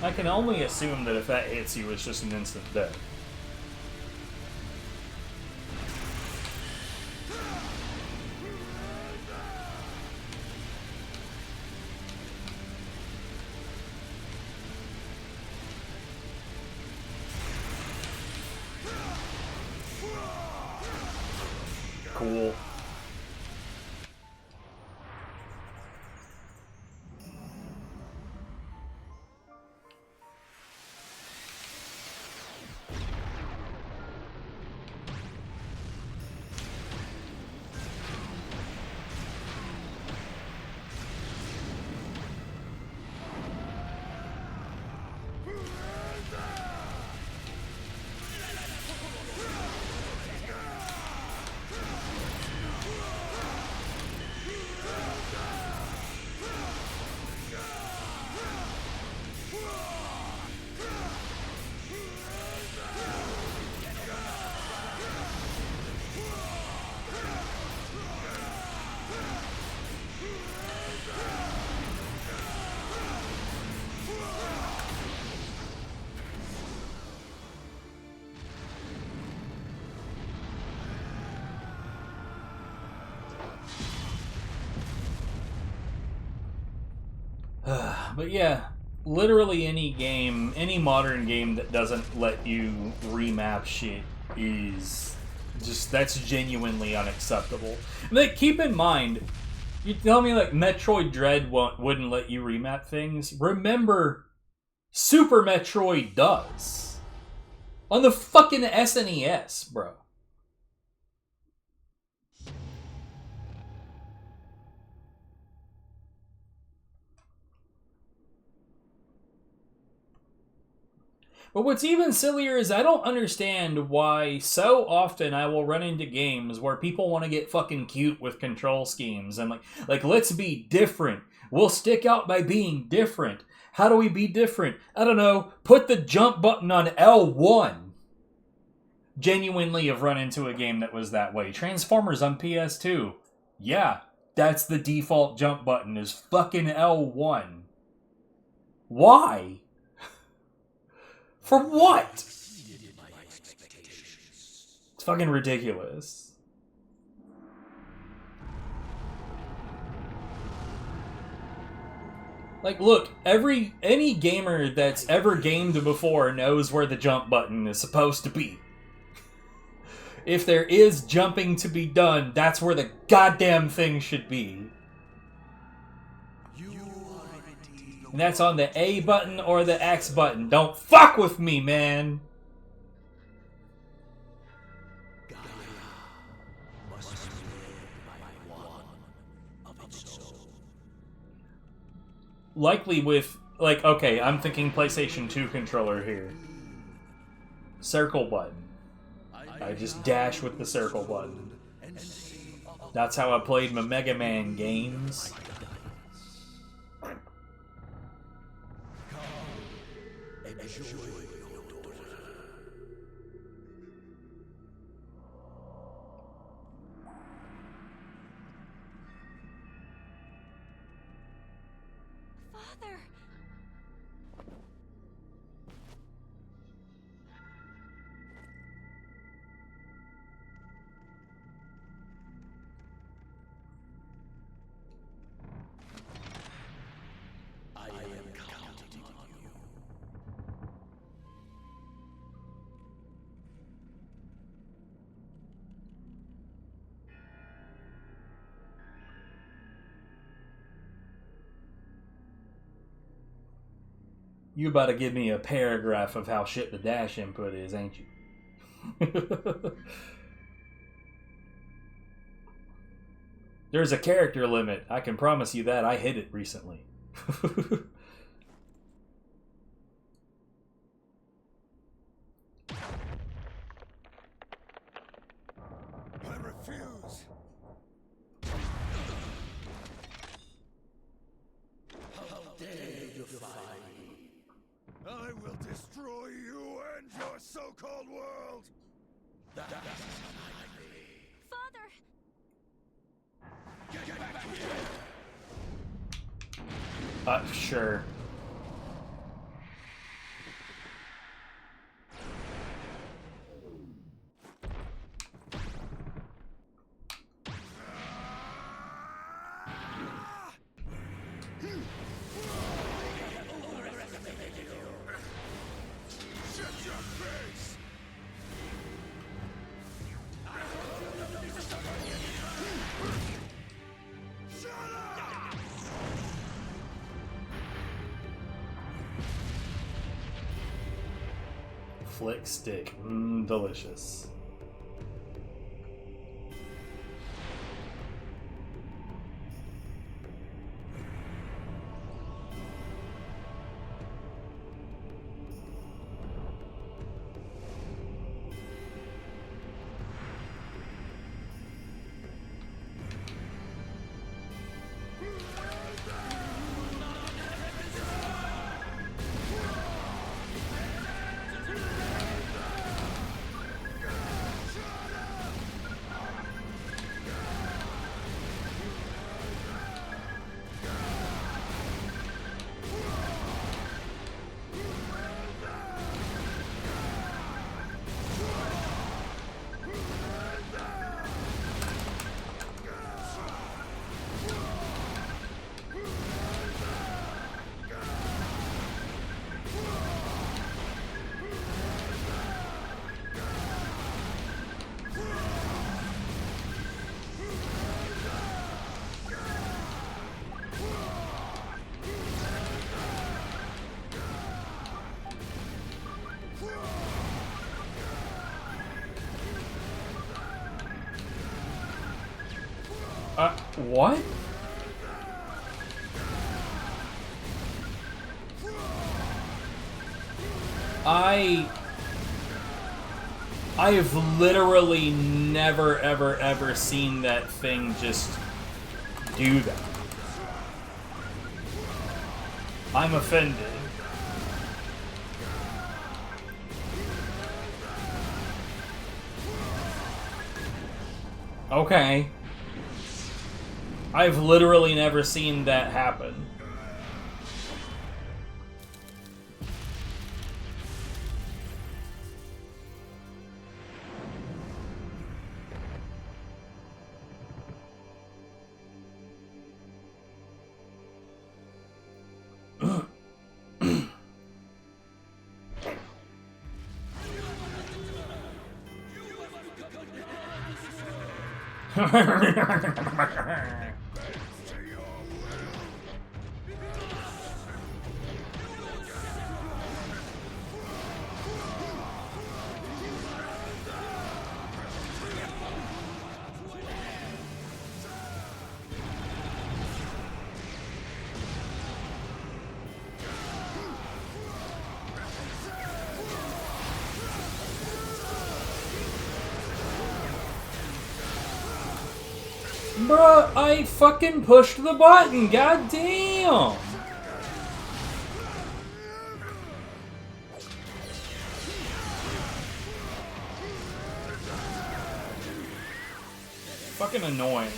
I can only assume that if that hits you, it's just an instant death. Cool. But yeah, literally any game, any modern game that doesn't let you remap shit is just, that's genuinely unacceptable. Like, keep in mind, you tell me like Metroid Dread wouldn't let you remap things. Remember, Super Metroid does. On the fucking SNES, bro. But what's even sillier is I don't understand why so often I will run into games where people want to get fucking cute with control schemes and like let's be different. We'll stick out by being different. How do we be different? I don't know. Put the jump button on L1. Genuinely have run into a game that was that way. Transformers on PS2. Yeah, that's the default jump button is fucking L1. Why? For what? It's fucking ridiculous. Like, look, any gamer that's ever gamed before knows where the jump button is supposed to be. If there is jumping to be done, that's where the goddamn thing should be. And that's on the A button or the X button. Don't fuck with me, man! Likely with, like, okay, I'm thinking PlayStation 2 controller here. Circle button. I just dash with the circle button. That's how I played my Mega Man games. Father! I am counting on you. You about to give me a paragraph of how shit the dash input is, ain't you? There's a character limit. I can promise you that. I hit it recently. I refuse. How dare you defy me? I will destroy you and your so-called world. That's unlikely. Father! Get back here! Sure. Flick stick. Delicious. What? I've literally never ever seen that thing just do that. I'm offended. Okay. I've literally never seen that happen. Bruh, I fucking pushed the button, god damn! Fucking annoying.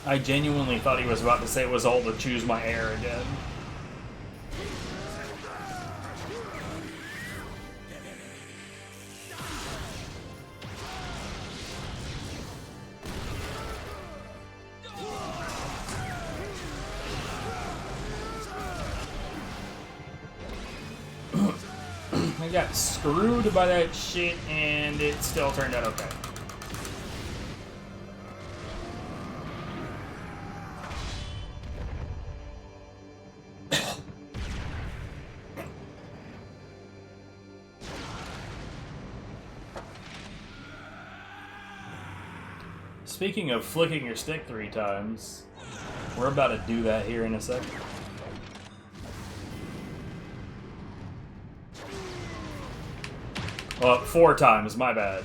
I genuinely thought he was about to say it was all to choose my air again. I got screwed by that shit and it still turned out okay. Speaking of flicking your stick 3 times, we're about to do that here in a second. Well, 4 times, my bad.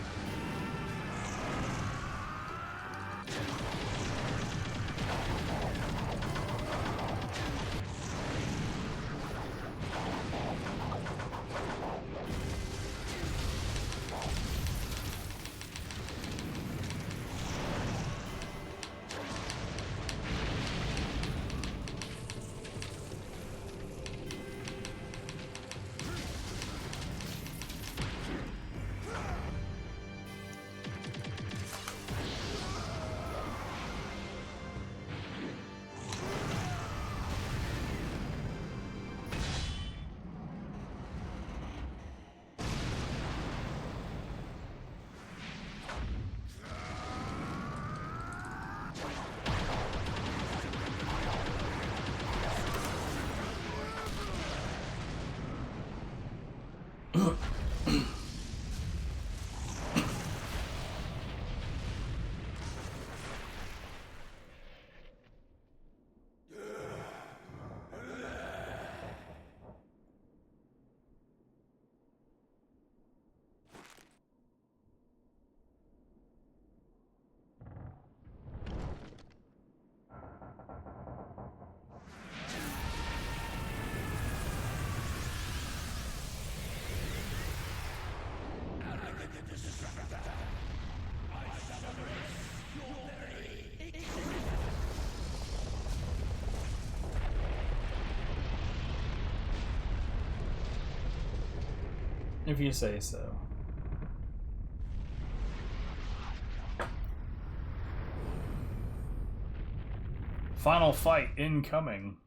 If you say so. Final fight incoming.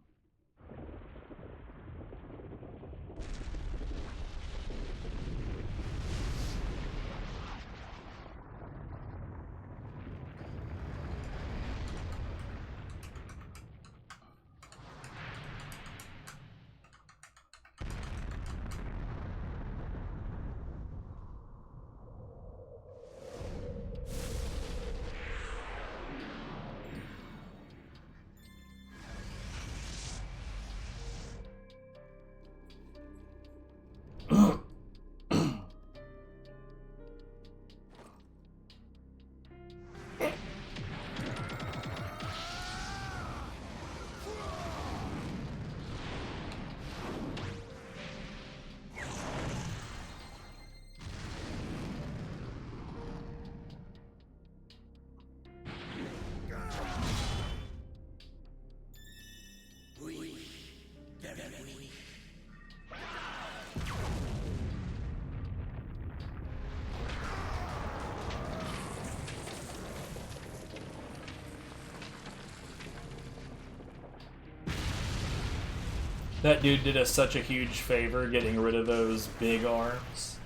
That dude did us such a huge favor getting rid of those big arms.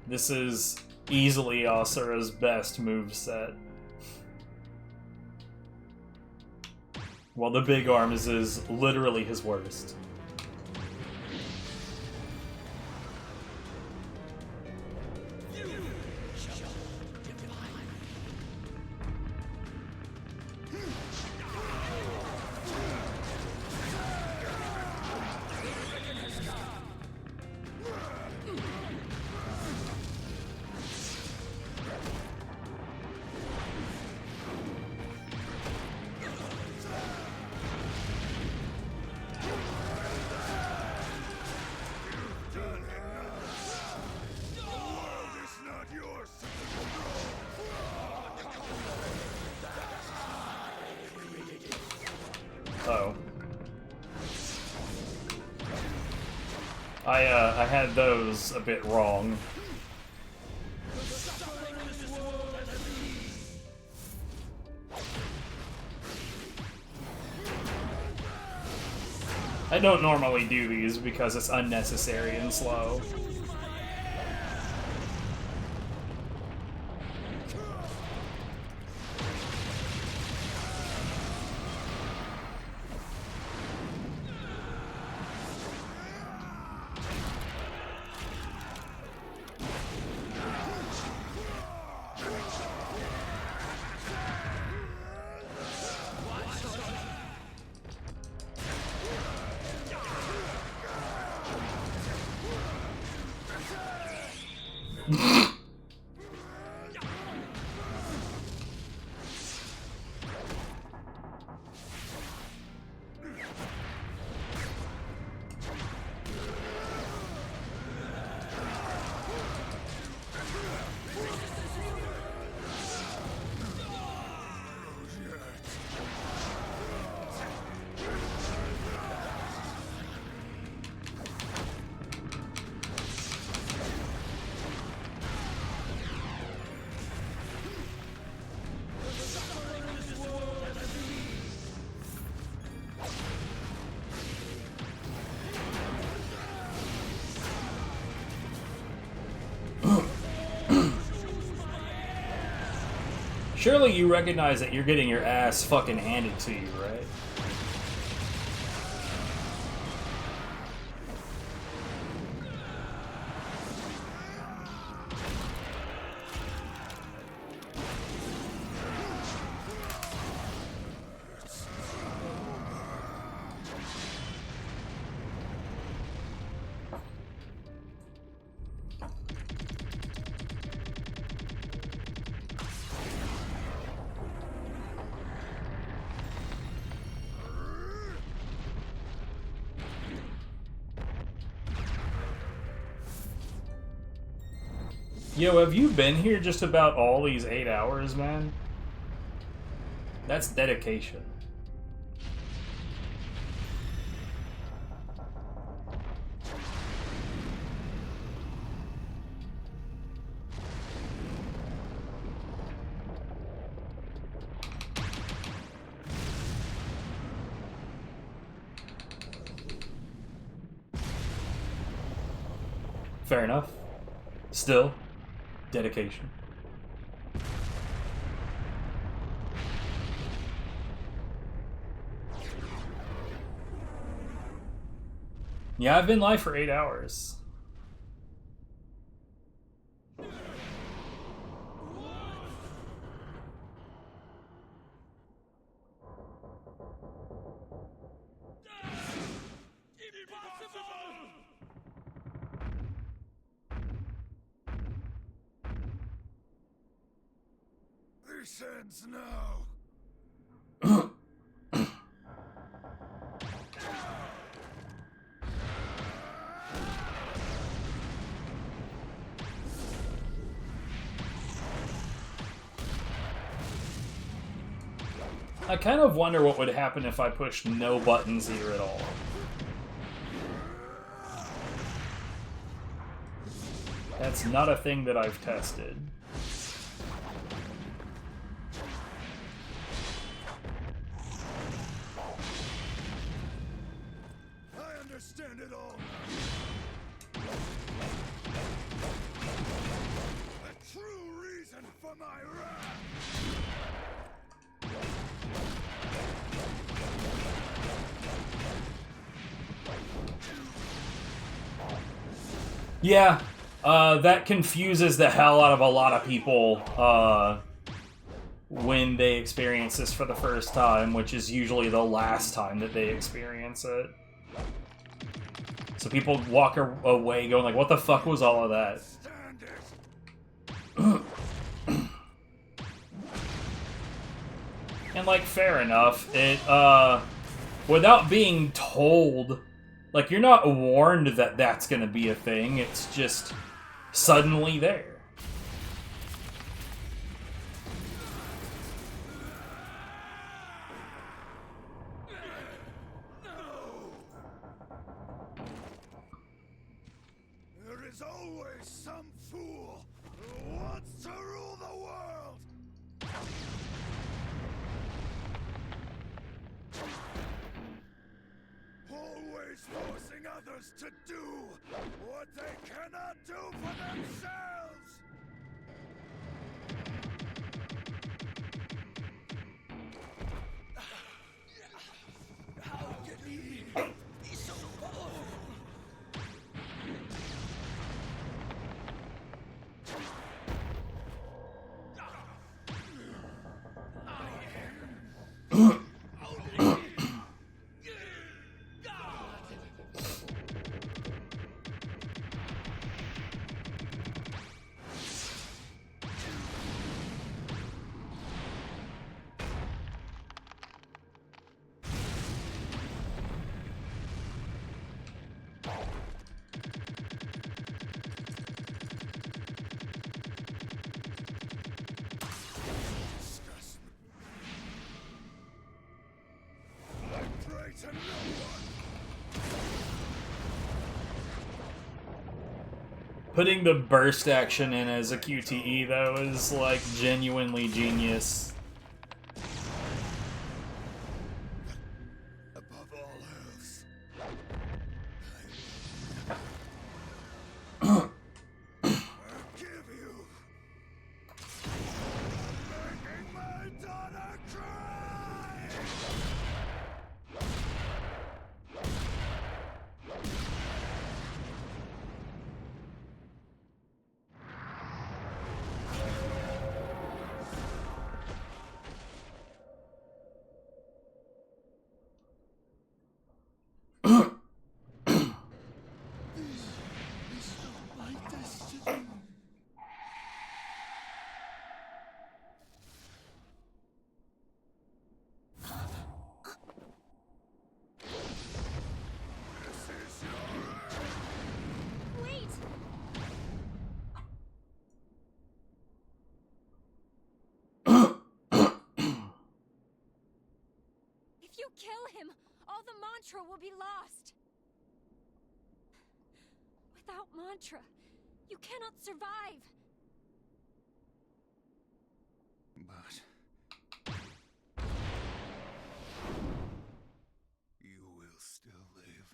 This is easily Asura's best moveset. While the big arms is literally his worst. Oh. I had those a bit wrong. I don't normally do these because it's unnecessary and slow. Surely you recognize that you're getting your ass fucking handed to you, right? Yo, have you been here just about all these 8 hours, man? That's dedication. Fair enough. Still, dedication. Yeah, I've been live for 8 hours. This ends now. I kind of wonder what would happen if I pushed no buttons here at all. That's not a thing that I've tested. I understand it all. The true reason for my wrath. Yeah, that confuses the hell out of a lot of people when they experience this for the first time, which is usually the last time that they experience it. So people walk away going like, what the fuck was all of that? And like, fair enough, it, without being told, like, you're not warned that that's gonna be a thing, it's just suddenly there. There is always some fool who wants to rule the world. Always forcing others to do what they cannot do for themselves. How can he be so powerful? Putting the burst action in as a QTE, though, is, like, genuinely genius. Above all else, forgive you for making my daughter cry. Wait! If you kill him, all the mantra will be lost. Without mantra, you cannot survive. But you will still live.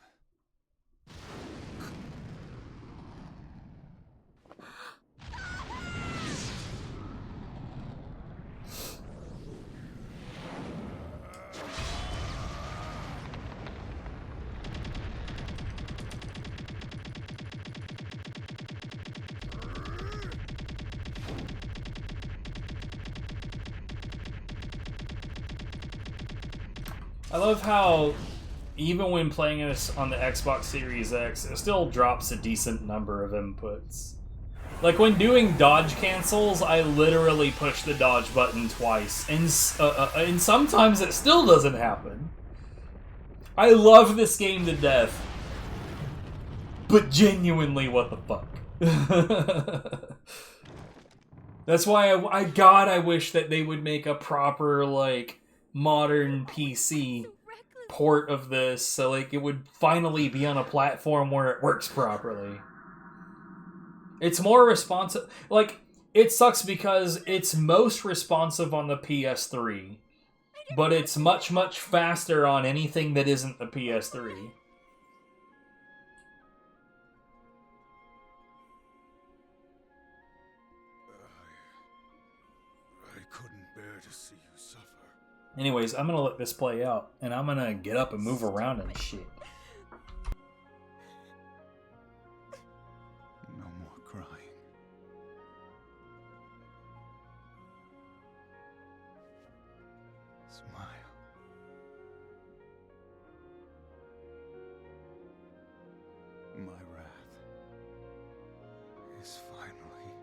I love how even when playing this on the Xbox Series X, it still drops a decent number of inputs. Like when doing dodge cancels, I literally push the dodge button twice, and sometimes it still doesn't happen. I love this game to death, but genuinely, what the fuck? That's why I wish that they would make a proper, like, modern PC port of this, so like it would finally be on a platform where it works properly. It's more responsive. Like, it sucks because it's most responsive on the PS3, but it's much, much faster on anything that isn't the PS3. I couldn't bear to see you suffer. Anyways, I'm gonna let this play out, and I'm gonna get up and move around and shit. No more crying. Smile. My wrath is finally.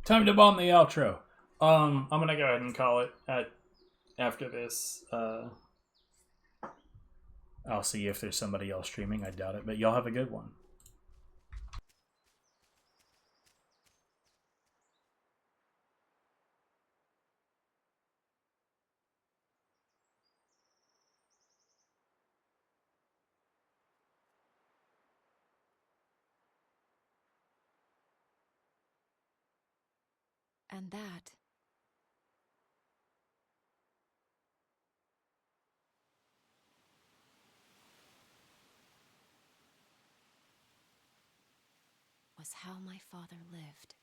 Time to bomb the outro. I'm gonna go ahead and call it after this. I'll see if there's somebody else streaming. I doubt it, but y'all have a good one. And that was how my father lived.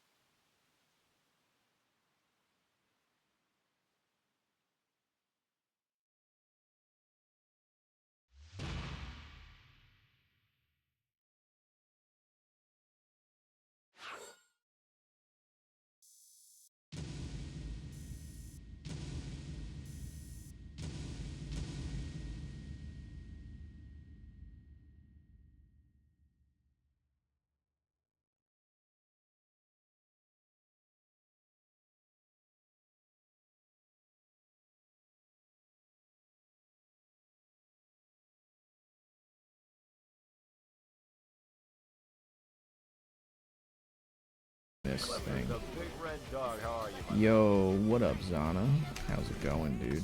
This thing. The big red dog, how are you? Yo, what up, Zana? How's it going, dude?